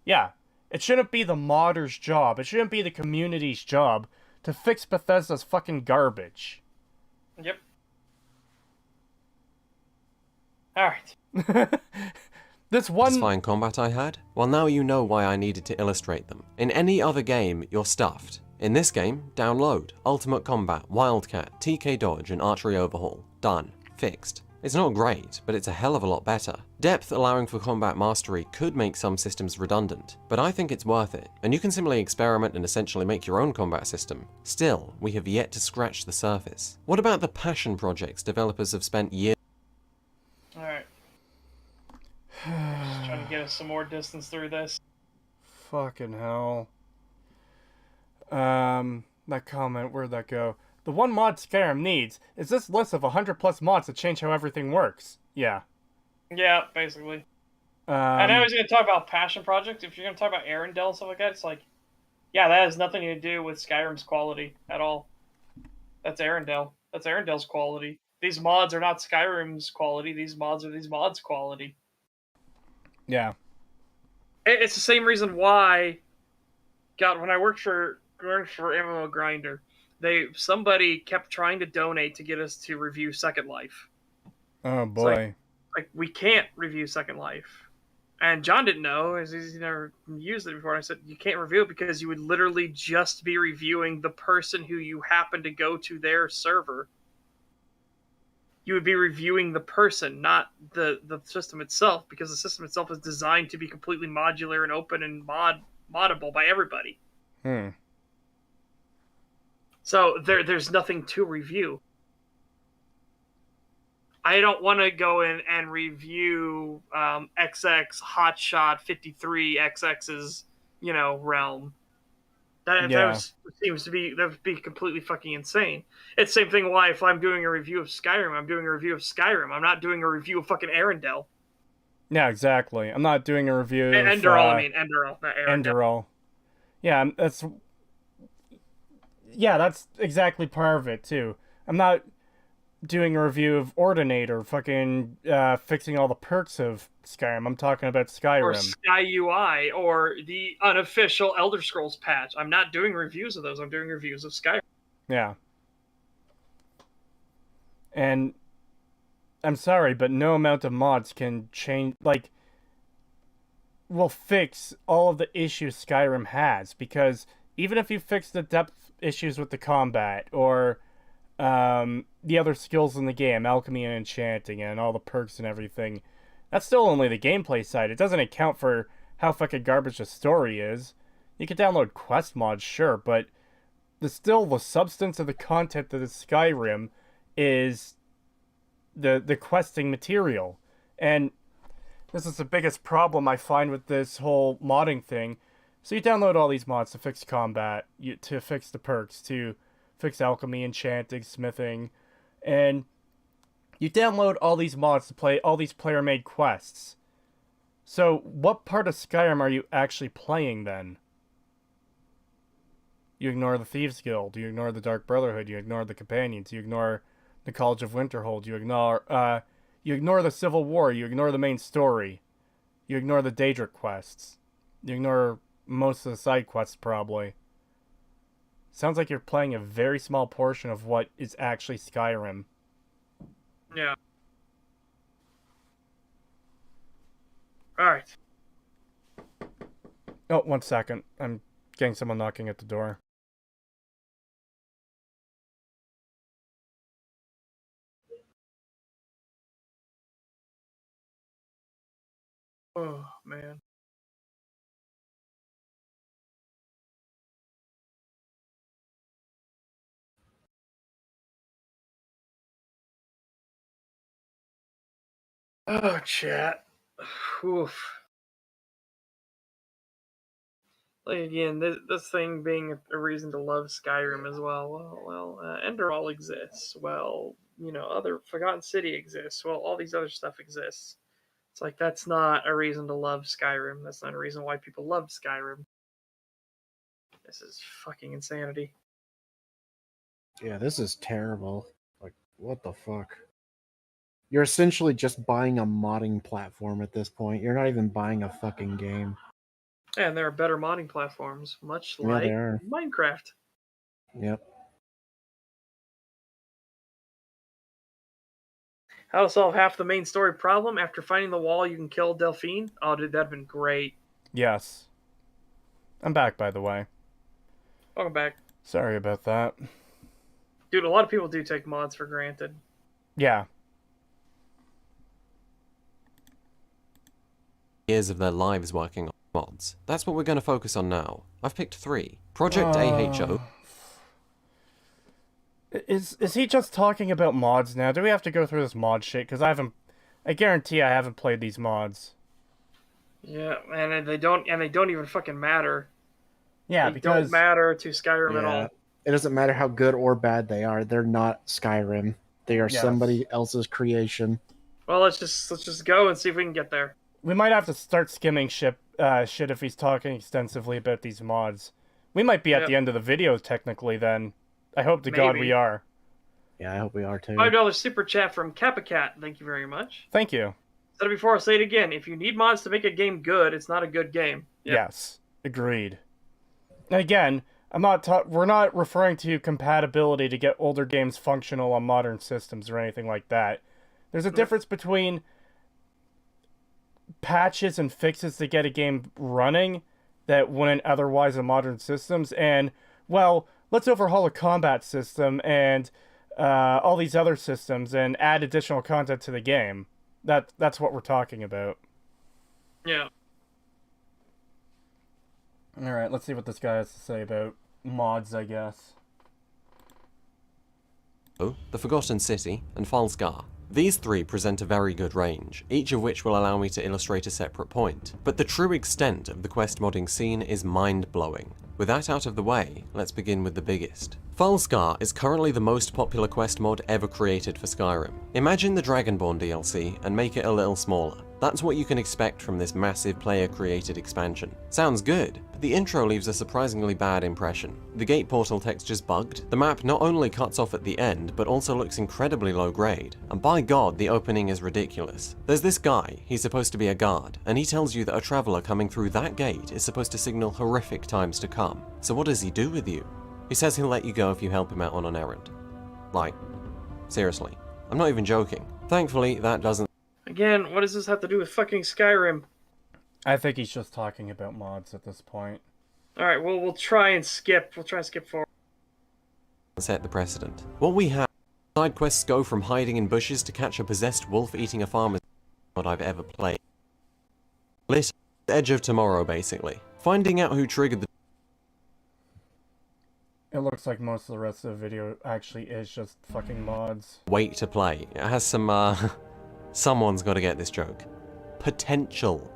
Yeah, it shouldn't be the modder's job. It shouldn't be the community's job to fix Bethesda's fucking garbage. Yep. Alright. This one... Satisfying combat I had? Well, now you know why I needed to illustrate them. In any other game, you're stuffed. In this game, download. Ultimate Combat, Wildcat, TK Dodge, and Archery Overhaul. Done. Fixed. It's not great, but it's a hell of a lot better. Depth allowing for combat mastery could make some systems redundant, but I think it's worth it, and you can simply experiment and essentially make your own combat system. Still, we have yet to scratch the surface. What about the passion projects developers have spent years... Alright. Just trying to get us some more distance through this. Fucking hell. That comment, where'd that go? The one mod Skyrim needs is this list of 100 plus mods to change how everything works. Yeah. Yeah, basically. I know he's going to talk about passion projects. If you're going to talk about Arendelle and stuff like that, it's like, yeah, that has nothing to do with Skyrim's quality at all. That's Arendelle. That's Arendelle's quality. These mods are not Skyrim's quality. These mods are these mods' quality. Yeah. It's the same reason why, God, when I worked for MMO Grinder, somebody kept trying to donate to get us to review Second Life. Oh boy. Like we can't review Second Life. And John didn't know, as he's never used it before. And I said, you can't review it because you would literally just be reviewing the person who you happen to go to their server. You would be reviewing the person, not the system itself, because the system itself is designed to be completely modular and open and moddable by everybody. So there's nothing to review. I don't want to go in and review XX Hotshot 53 XX's, realm. Yeah. That would be completely fucking insane. It's the same thing why if I'm doing a review of Skyrim, I'm doing a review of Skyrim. I'm not doing a review of fucking Arendelle. Yeah, exactly. I'm not doing a review of Enderal, I mean Enderal, not Arendelle. Enderal. Yeah, that's exactly part of it too. I'm not doing a review of Ordinator, fucking fixing all the perks of Skyrim. I'm talking about Skyrim. Or Sky UI, or the unofficial Elder Scrolls patch. I'm not doing reviews of those. I'm doing reviews of Skyrim. Yeah. And I'm sorry, but no amount of mods can change, will fix all of the issues Skyrim has, because even if you fix the depth issues with the combat, or the other skills in the game, alchemy and enchanting, and all the perks and everything, that's still only the gameplay side. It doesn't account for how fucking garbage the story is. You can download quest mods, sure, but the substance of the content that is Skyrim is the questing material. And this is the biggest problem I find with this whole modding thing. So you download all these mods to fix combat, to fix the perks, to fix alchemy, enchanting, smithing, and you download all these mods to play all these player-made quests. So what part of Skyrim are you actually playing then? You ignore the Thieves Guild, you ignore the Dark Brotherhood, you ignore the Companions, you ignore the College of Winterhold, you ignore the Civil War, you ignore the main story, you ignore the Daedric quests, you ignore most of the side quests probably. Sounds like you're playing a very small portion of what is actually Skyrim. Yeah. Alright. Oh, 1 second. I'm getting someone knocking at the door. Oh, man. Oh, chat. Oof. Like, again, this thing being a reason to love Skyrim as well. Enderall exists. Well, other Forgotten City exists. Well, all these other stuff exists. It's like, that's not a reason to love Skyrim. That's not a reason why people love Skyrim. This is fucking insanity. Yeah, this is terrible. Like, what the fuck? You're essentially just buying a modding platform at this point. You're not even buying a fucking game. And there are better modding platforms, much like there are. Minecraft. Yep. How to solve half the main story problem after finding the wall you can kill Delphine? Oh, dude, that'd been great. Yes. I'm back, by the way. Welcome back. Sorry about that. Dude, a lot of people do take mods for granted. Yeah. Years of their lives working on mods. That's what we're going to focus on now. I've picked 3. Project AHO. Is he just talking about mods now? Do we have to go through this mod shit? Because I guarantee I haven't played these mods. Yeah, and they don't even fucking matter. Yeah, they because don't matter to Skyrim at all. It doesn't matter how good or bad they are. They're not Skyrim. They are somebody else's creation. Well, let's just go and see if we can get there. we might have to start skimming shit if he's talking extensively about these mods. We might be at the end of the video, technically, then. I hope to God we are. Yeah, I hope we are, too. $5 super chat from Kappacat. Thank you very much. Thank you. Said it before, I'll say it again. If you need mods to make a game good, it's not a good game. Yep. Yes, agreed. Again, we're not referring to compatibility to get older games functional on modern systems or anything like that. There's a difference between patches and fixes to get a game running that wouldn't otherwise in modern systems, and, well, let's overhaul a combat system and all these other systems and add additional content to the game. That's what we're talking about. Yeah. Alright, let's see what this guy has to say about mods, I guess. The Forgotten City, and Falsgar. These three present a very good range, each of which will allow me to illustrate a separate point. But the true extent of the quest modding scene is mind-blowing. With that out of the way, let's begin with the biggest. Falskar is currently the most popular quest mod ever created for Skyrim. Imagine the Dragonborn DLC and make it a little smaller. That's what you can expect from this massive player-created expansion. Sounds good, but the intro leaves a surprisingly bad impression. The gate portal texture's bugged, the map not only cuts off at the end, but also looks incredibly low grade, and by god, the opening is ridiculous. There's this guy, he's supposed to be a guard, and he tells you that a traveler coming through that gate is supposed to signal horrific times to come. So what does he do with you? He says he'll let you go if you help him out on an errand. Like, seriously. I'm not even joking. Thankfully, that doesn't Again, what does this have to do with fucking Skyrim? I think he's just talking about mods at this point. Alright, well, we'll try and skip. We'll try and skip forward. set the precedent. What we have, side quests go from hiding in bushes to catch a possessed wolf eating a farmer's what I've ever played. Lit Edge of Tomorrow, basically. Finding out who triggered the It looks like most of the rest of the video actually is just fucking mods. wait to play. It has some, someone's gotta get this joke. Potential!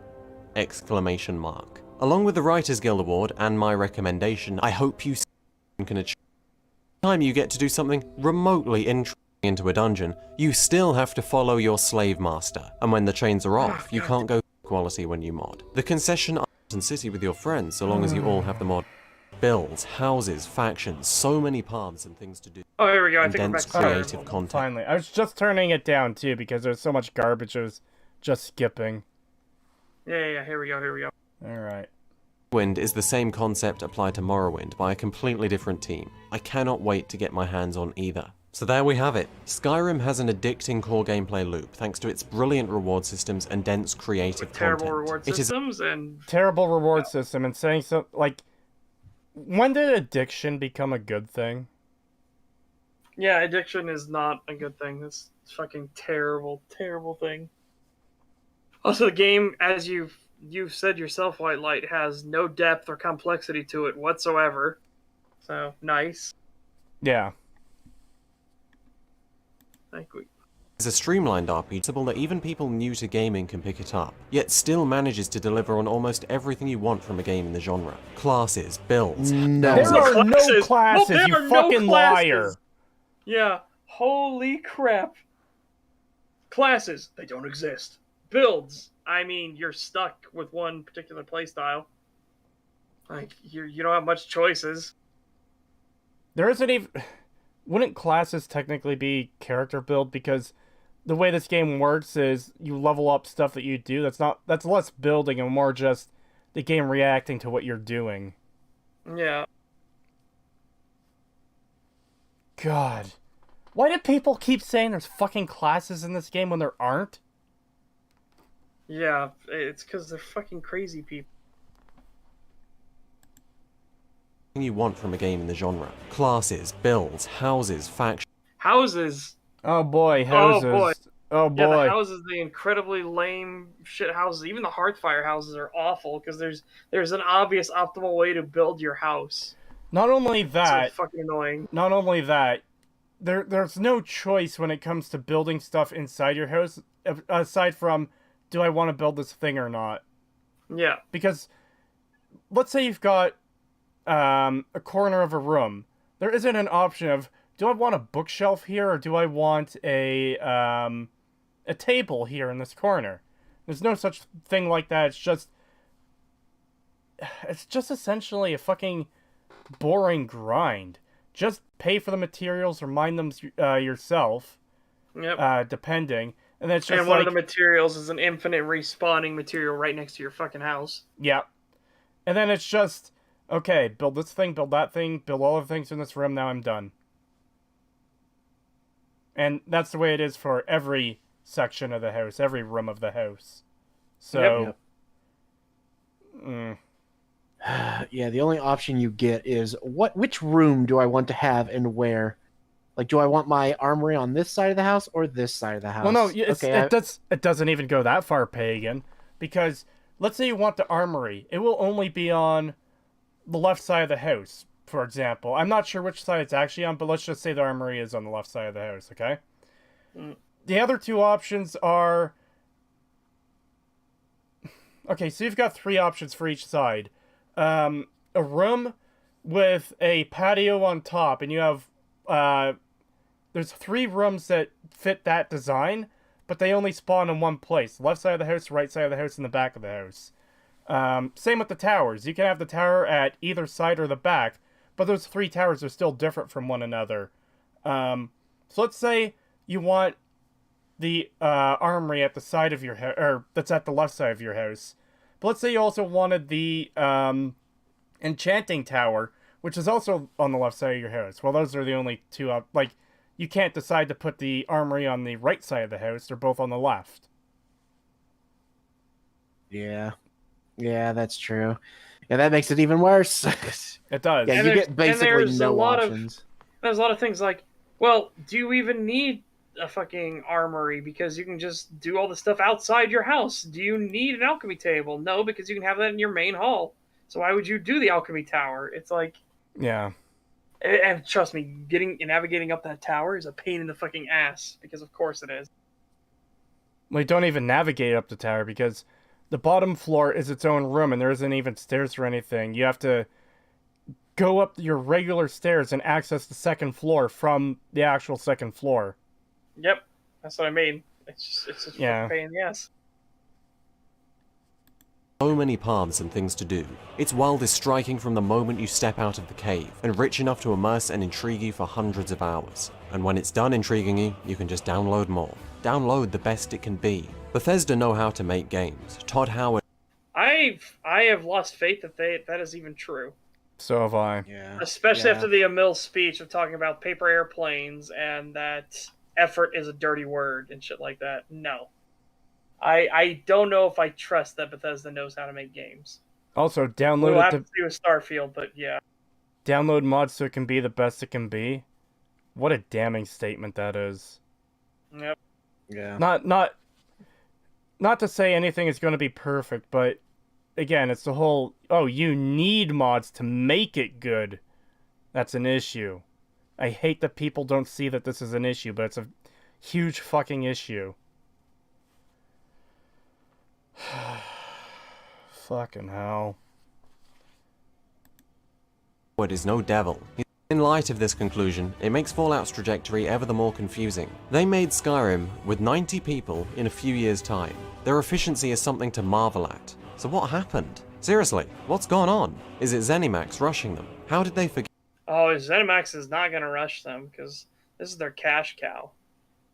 Exclamation mark. Along with the Writers Guild Award and my recommendation, I hope you can achieve. Time you get to do something remotely interesting into a dungeon, you still have to follow your slave master. And when the chains are off, you can't go quality when you mod. The concession and city with your friends, so long as you all have the mod. Builds, houses, factions, so many paths and things to do. Oh, here we go. I And think we're back dense to Skyrim. creative content. Finally. I was just turning it down too because there's so much garbage I was just skipping. Yeah, here we go. Alright. Morrowind is the same concept applied to Morrowind by a completely different team. I cannot wait to get my hands on either. So there we have it. Skyrim has an addicting core gameplay loop thanks to its brilliant reward systems and dense creative Terrible content. reward It is systems and Terrible reward system and saying so like when did addiction become a good thing? yeah, addiction is not a good thing. It's fucking terrible thing. Also, the game, as you've said yourself, White Light, has no depth or complexity to it whatsoever. So nice. Yeah. Thank you. It's a streamlined RPG that even people new to gaming can pick it up, yet still manages to deliver on almost everything you want from a game in the genre. Classes, builds, No. There are no classes, Well, there you are no fucking classes. liar. Yeah, holy crap. Classes, they don't exist. Builds, I mean, you're stuck with one particular playstyle. Like, you don't have much choices. There isn't even wouldn't classes technically be character build because the way this game works is you level up stuff that you do. That's less building and more just the game reacting to what you're doing. Yeah. God. Why do people keep saying there's fucking classes in this game when there aren't? Yeah, it's because they're fucking crazy people. you want from a game in the genre. Classes, builds, houses, factions. Houses. Oh boy, houses. boy. Oh Yeah, boy. the houses, the incredibly lame shit houses. Even the Hearthfire houses are awful because there's an obvious optimal way to build your house. Not only that, So fucking annoying. not only that, there's no choice when it comes to building stuff inside your house aside from do I want to build this thing or not? Yeah. Because let's say you've got a corner of a room. There isn't an option of do I want a bookshelf here or do I want a table here in this corner? There's no such thing like that. It's just essentially a fucking boring grind. Just pay for the materials or mine them yourself, Yep. depending. And then it's just And one of the materials is an infinite respawning material right next to your fucking house. yeah. And then it's just, okay, build this thing, build that thing, build all the things in this room, now I'm done. And that's the way it is for every section of the house, every room of the house. So, Yeah, the only option you get is which room do I want to have and where? Like, do I want my armory on this side of the house or this side of the house? well, no, it doesn't even go that far pagan, because let's say you want the armory. It will only be on the left side of the house, for example. I'm not sure which side it's actually on, but let's just say the armory is on the left side of the house, okay? The other two options are... Okay, so you've got three options for each side. A room with a patio on top, and you have there's 3 rooms that fit that design, but they only spawn in one place: left side of the house, right side of the house, and the back of the house. Same with the towers. You can have the tower at either side or the back, but those 3 towers are still different from one another. So let's say you want the armory at the side of your house, or that's at the left side of your house. But let's say you also wanted the enchanting tower, which is also on the left side of your house. Well, those are the only 2 like, you can't decide to put the armory on the right side of the house. They're both on the left. Yeah. Yeah, that's true. Yeah, that makes it even worse. It does. Yeah, And you there's- get basically there's no a lot options. There's a lot of things like, well, do you even need a fucking armory because you can just do all the stuff outside your house? Do you need an alchemy table? No, because you can have that in your main hall. So why would you do the alchemy tower? It's like, Yeah. and trust me, navigating up that tower is a pain in the fucking ass, because of course it is. Well, you don't even navigate up the tower because the bottom floor is its own room and there isn't even stairs or anything. You have to go up your regular stairs and access the second floor from the actual second floor. Yep, that's what I mean. It's just Yeah. a pain in the ass. So many paths and things to do. Its world is striking from the moment you step out of the cave, and rich enough to immerse and intrigue you for hundreds of hours. And when it's done intriguing you, you can just download more. Download the best it can be. Bethesda know how to make games. Todd Howard I have lost faith that is even true. So have I. Yeah. Especially Yeah. after the Emil speech of talking about paper airplanes and that effort is a dirty word and shit like that. No. I don't know if I trust that Bethesda knows how to make games. Also, We'll download have it to to see with Starfield, but yeah. download mods so it can be the best it can be. What a damning statement that is. Yep. Yeah. Not to say anything is going to be perfect, but again, it's the whole, oh, you need mods to make it good. That's an issue. I hate that people don't see that this is an issue, but it's a huge fucking issue. Fucking hell. is no devil. In light of this conclusion, it makes Fallout's trajectory ever the more confusing. They made Skyrim with 90 people in a few years' time. Their efficiency is something to marvel at. So what happened? Seriously, what's gone on? Is it ZeniMax rushing them? How did they forget? Oh, ZeniMax is not going to rush them because this is their cash cow.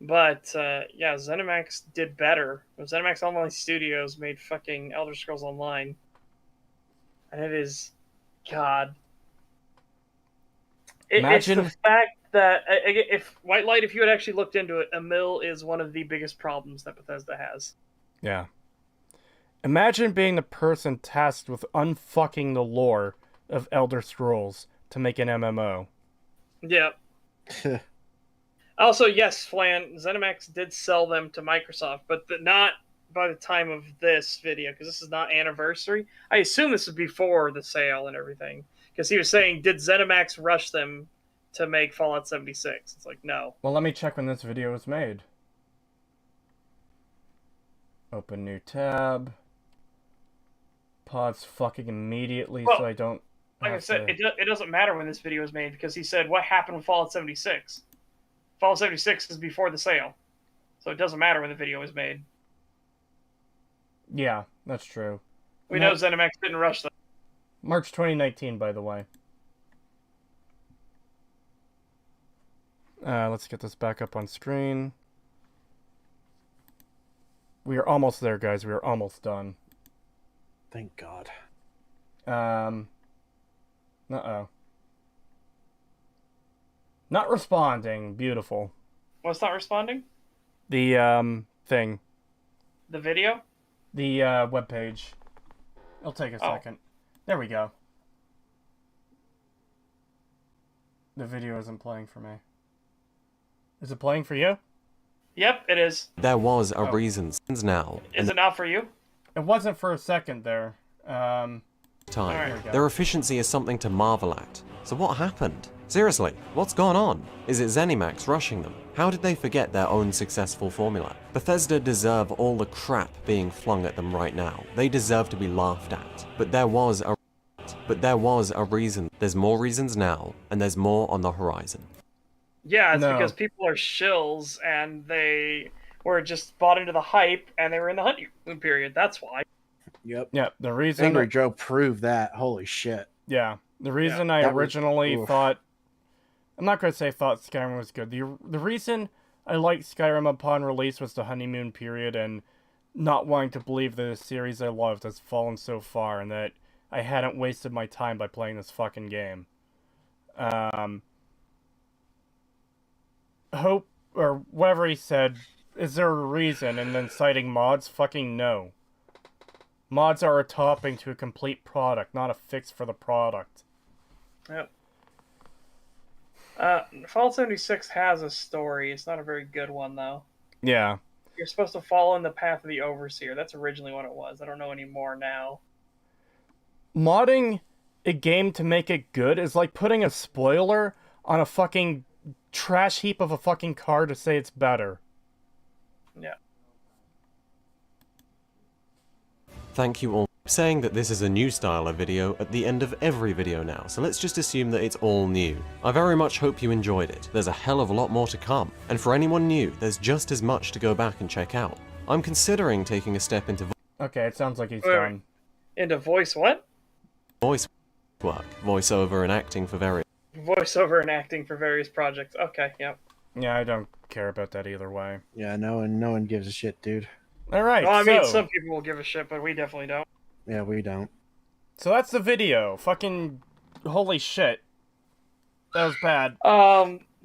But, yeah, ZeniMax did better. ZeniMax Online Studios made fucking Elder Scrolls Online. And it is... God. It's Imagine- the fact that, if White Light, if you had actually looked into it, Emil is one of the biggest problems that Bethesda has. Yeah. Imagine being the person tasked with unfucking the lore of Elder Scrolls to make an MMO. Yeah. Also, yes, Flan, ZeniMax did sell them to Microsoft, but not by the time of this video, because this is not anniversary. I assume this is before the sale and everything, because he was saying, did ZeniMax rush them to make Fallout 76? It's like, no. Well, let me check when this video was made. Open new tab. Pause fucking immediately so I don't... Like I have said, to- it doesn't matter when this video was made, because he said, what happened with Fallout 76? Fallout 76 is before the sale, so it doesn't matter when the video was made. Yeah, that's true. We No. know ZeniMax didn't rush them. March 2019, by the way. Let's get this back up on screen. We are almost there, guys. We are almost done. Thank God. Uh-oh. Not responding. Beautiful. What's not responding? The, thing. The video? The, webpage. It'll take a Oh. second. There we go. The video isn't playing for me. Is it playing for you? Yep, it is. There was a Oh. reason since now. Is it not for you? It wasn't for a second there. Time. Alright. There we go. Their efficiency is something to marvel at. So what happened? Seriously, what's gone on? Is it ZeniMax rushing them? How did they forget their own successful formula? Bethesda deserve all the crap being flung at them right now. They deserve to be laughed at. But there was a but there was a reason. There's more reasons now, and there's more on the horizon. Yeah, it's No. because people are shills and they were just bought into the hype and they were in the honeymoon period. That's why. Yep. Yeah, the reason. Angry Joe proved that. Holy shit. Yeah, the reason I that was- originally oof. thought. I'm not going to say thought Skyrim was good. The reason I liked Skyrim upon release was the honeymoon period and not wanting to believe that a series I loved has fallen so far and that I hadn't wasted my time by playing this fucking game. Hope, or whatever he said, is there a reason? And then citing mods? Fucking no. Mods are a topping to a complete product, not a fix for the product. Yep. Fallout 76 has a story. It's not a very good one, though. Yeah. You're supposed to follow in the path of the Overseer. That's originally what it was. I don't know anymore now. Modding a game to make it good is like putting a spoiler on a fucking trash heap of a fucking car to say it's better. Yeah. Thank you all for saying that this is a new style of video at the end of every video now, so let's just assume that it's all new. I very much hope you enjoyed it. There's a hell of a lot more to come, and for anyone new, there's just as much to go back and check out. I'm considering taking a step into Okay, it sounds like he's Wait. done. Into voice what? voice work, voiceover and acting for various. Voiceover and acting for various projects. Okay, yep. Yeah, I don't care about that either way. Yeah, no one gives a shit, dude. Alright, Well, I mean, so some people will give a shit, but we definitely don't. Yeah, we don't. that's the video. Fucking holy shit. That was bad.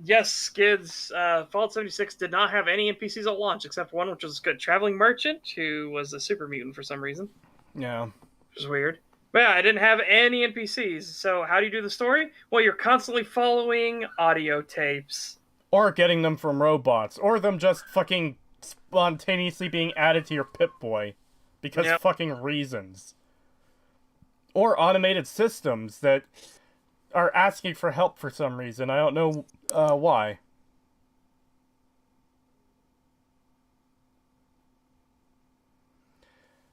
Yes, Skids, Fallout 76 did not have any NPCs at launch, except one, which was a good traveling merchant, who was a super mutant for some reason, Yeah. which is weird. But yeah, I didn't have any NPCs, so how do you do the story? Well, you're constantly following audio tapes. Or getting them from robots. Or them just fucking spontaneously being added to your Pip-Boy. Because Yep. fucking reasons. Or automated systems that are asking for help for some reason. I don't know why.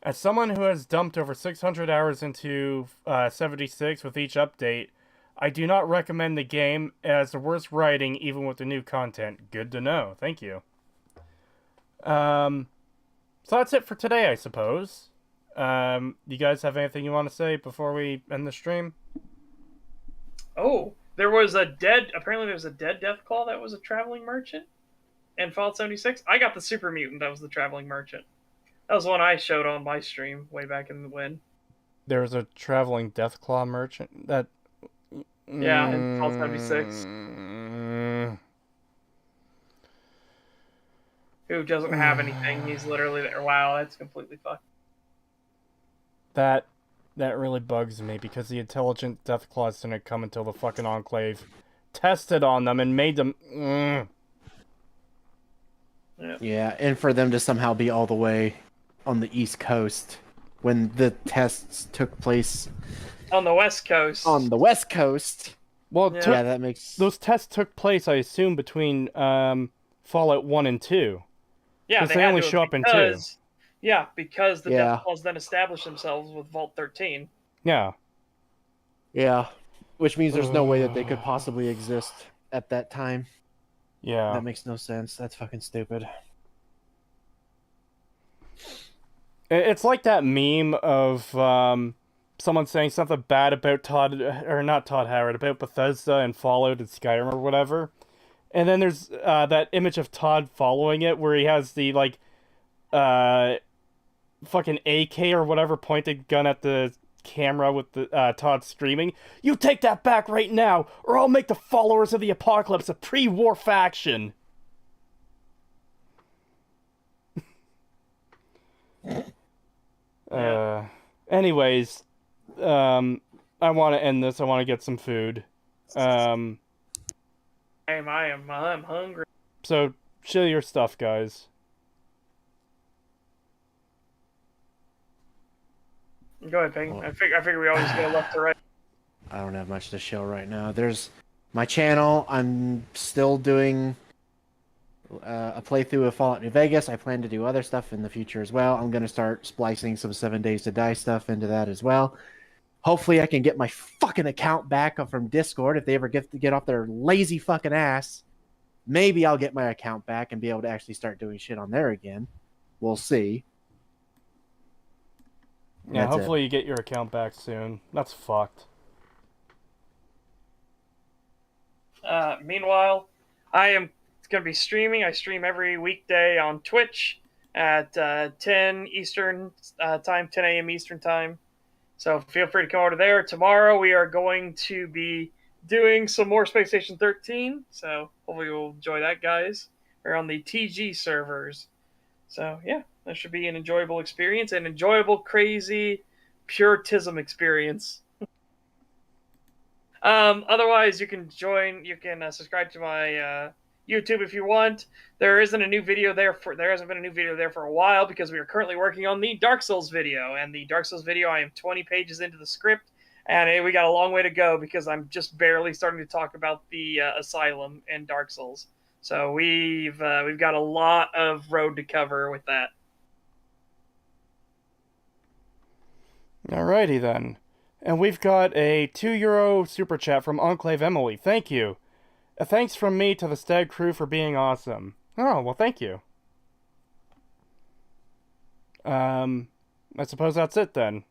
As someone who has dumped over 600 hours into 76 with each update, I do not recommend the game. It has the worst writing even with the new content. Good to know. Thank you. So that's it for today, I suppose. You guys have anything you want to say before we end the stream? Oh, apparently there was a dead Deathclaw that was a traveling merchant in Fallout 76. I got the super mutant that was the traveling merchant. That was one I showed on my stream way back in the when. There was a traveling Deathclaw merchant that... Yeah, in Fallout 76. Who doesn't have anything. He's literally there. Wow, that's completely fucked. That really bugs me, because the intelligent Deathclaws didn't come until the fucking Enclave tested on them and made them... Yeah, and for them to somehow be all the way on the East Coast when the tests took place On the West Coast. on the West Coast. Well, Yeah. Yeah, that makes... those tests took place, I assume, between Fallout 1 and 2. Yeah, 'cause they had only to show up in because- Yeah, because the Yeah. Deathclaws then established themselves with Vault 13. Yeah. Yeah, which means there's no way that they could possibly exist at that time. Yeah. That makes no sense. That's fucking stupid. It's like that meme of someone saying something bad about not Todd Howard, about Bethesda and Fallout and Skyrim or whatever. And then there's that image of Todd following it where he has the, like, fucking AK or whatever pointed gun at the camera with the Todd screaming, "You take that back right now, or I'll make the followers of the apocalypse a pre-war faction." Anyways, I want to end this. I want to get some food. I'm hungry. So chill your stuff, guys. Go ahead, Ping. I figure we always go left to right. I don't have much to show right now. There's my channel. I'm still doing a playthrough of Fallout New Vegas. I plan to do other stuff in the future as well. I'm going to start splicing some 7 Days to Die stuff into that as well. Hopefully, I can get my fucking account back from Discord if they ever get off their lazy fucking ass. Maybe I'll get my account back and be able to actually start doing shit on there again. We'll see. Yeah, That's hopefully you get your account back soon. That's fucked. Meanwhile, I am going to be streaming. I stream every weekday on Twitch at 10 Eastern time, 10 a.m. Eastern time. So feel free to come over there. Tomorrow we are going to be doing some more Space Station 13. So hopefully you'll enjoy that, guys. We're on the TG servers. So yeah, that should be an enjoyable experience, an enjoyable, crazy, puritism experience. Otherwise, you can subscribe to my YouTube if you want. There hasn't been a new video there for a while because we are currently working on the Dark Souls video. And the Dark Souls video, I am 20 pages into the script, and we got a long way to go because I'm just barely starting to talk about the Asylum and Dark Souls. So we've got a lot of road to cover with that. Alrighty then. And we've got a €2 super chat from Enclave Emily. Thank you. A thanks from me to the STAG crew for being awesome. Oh, well, thank you. I suppose that's it then.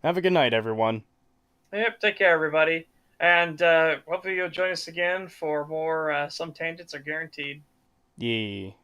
Have a good night, everyone. Yep, take care, everybody. And hopefully you'll join us again for more Some Tangents Are Guaranteed. Yee.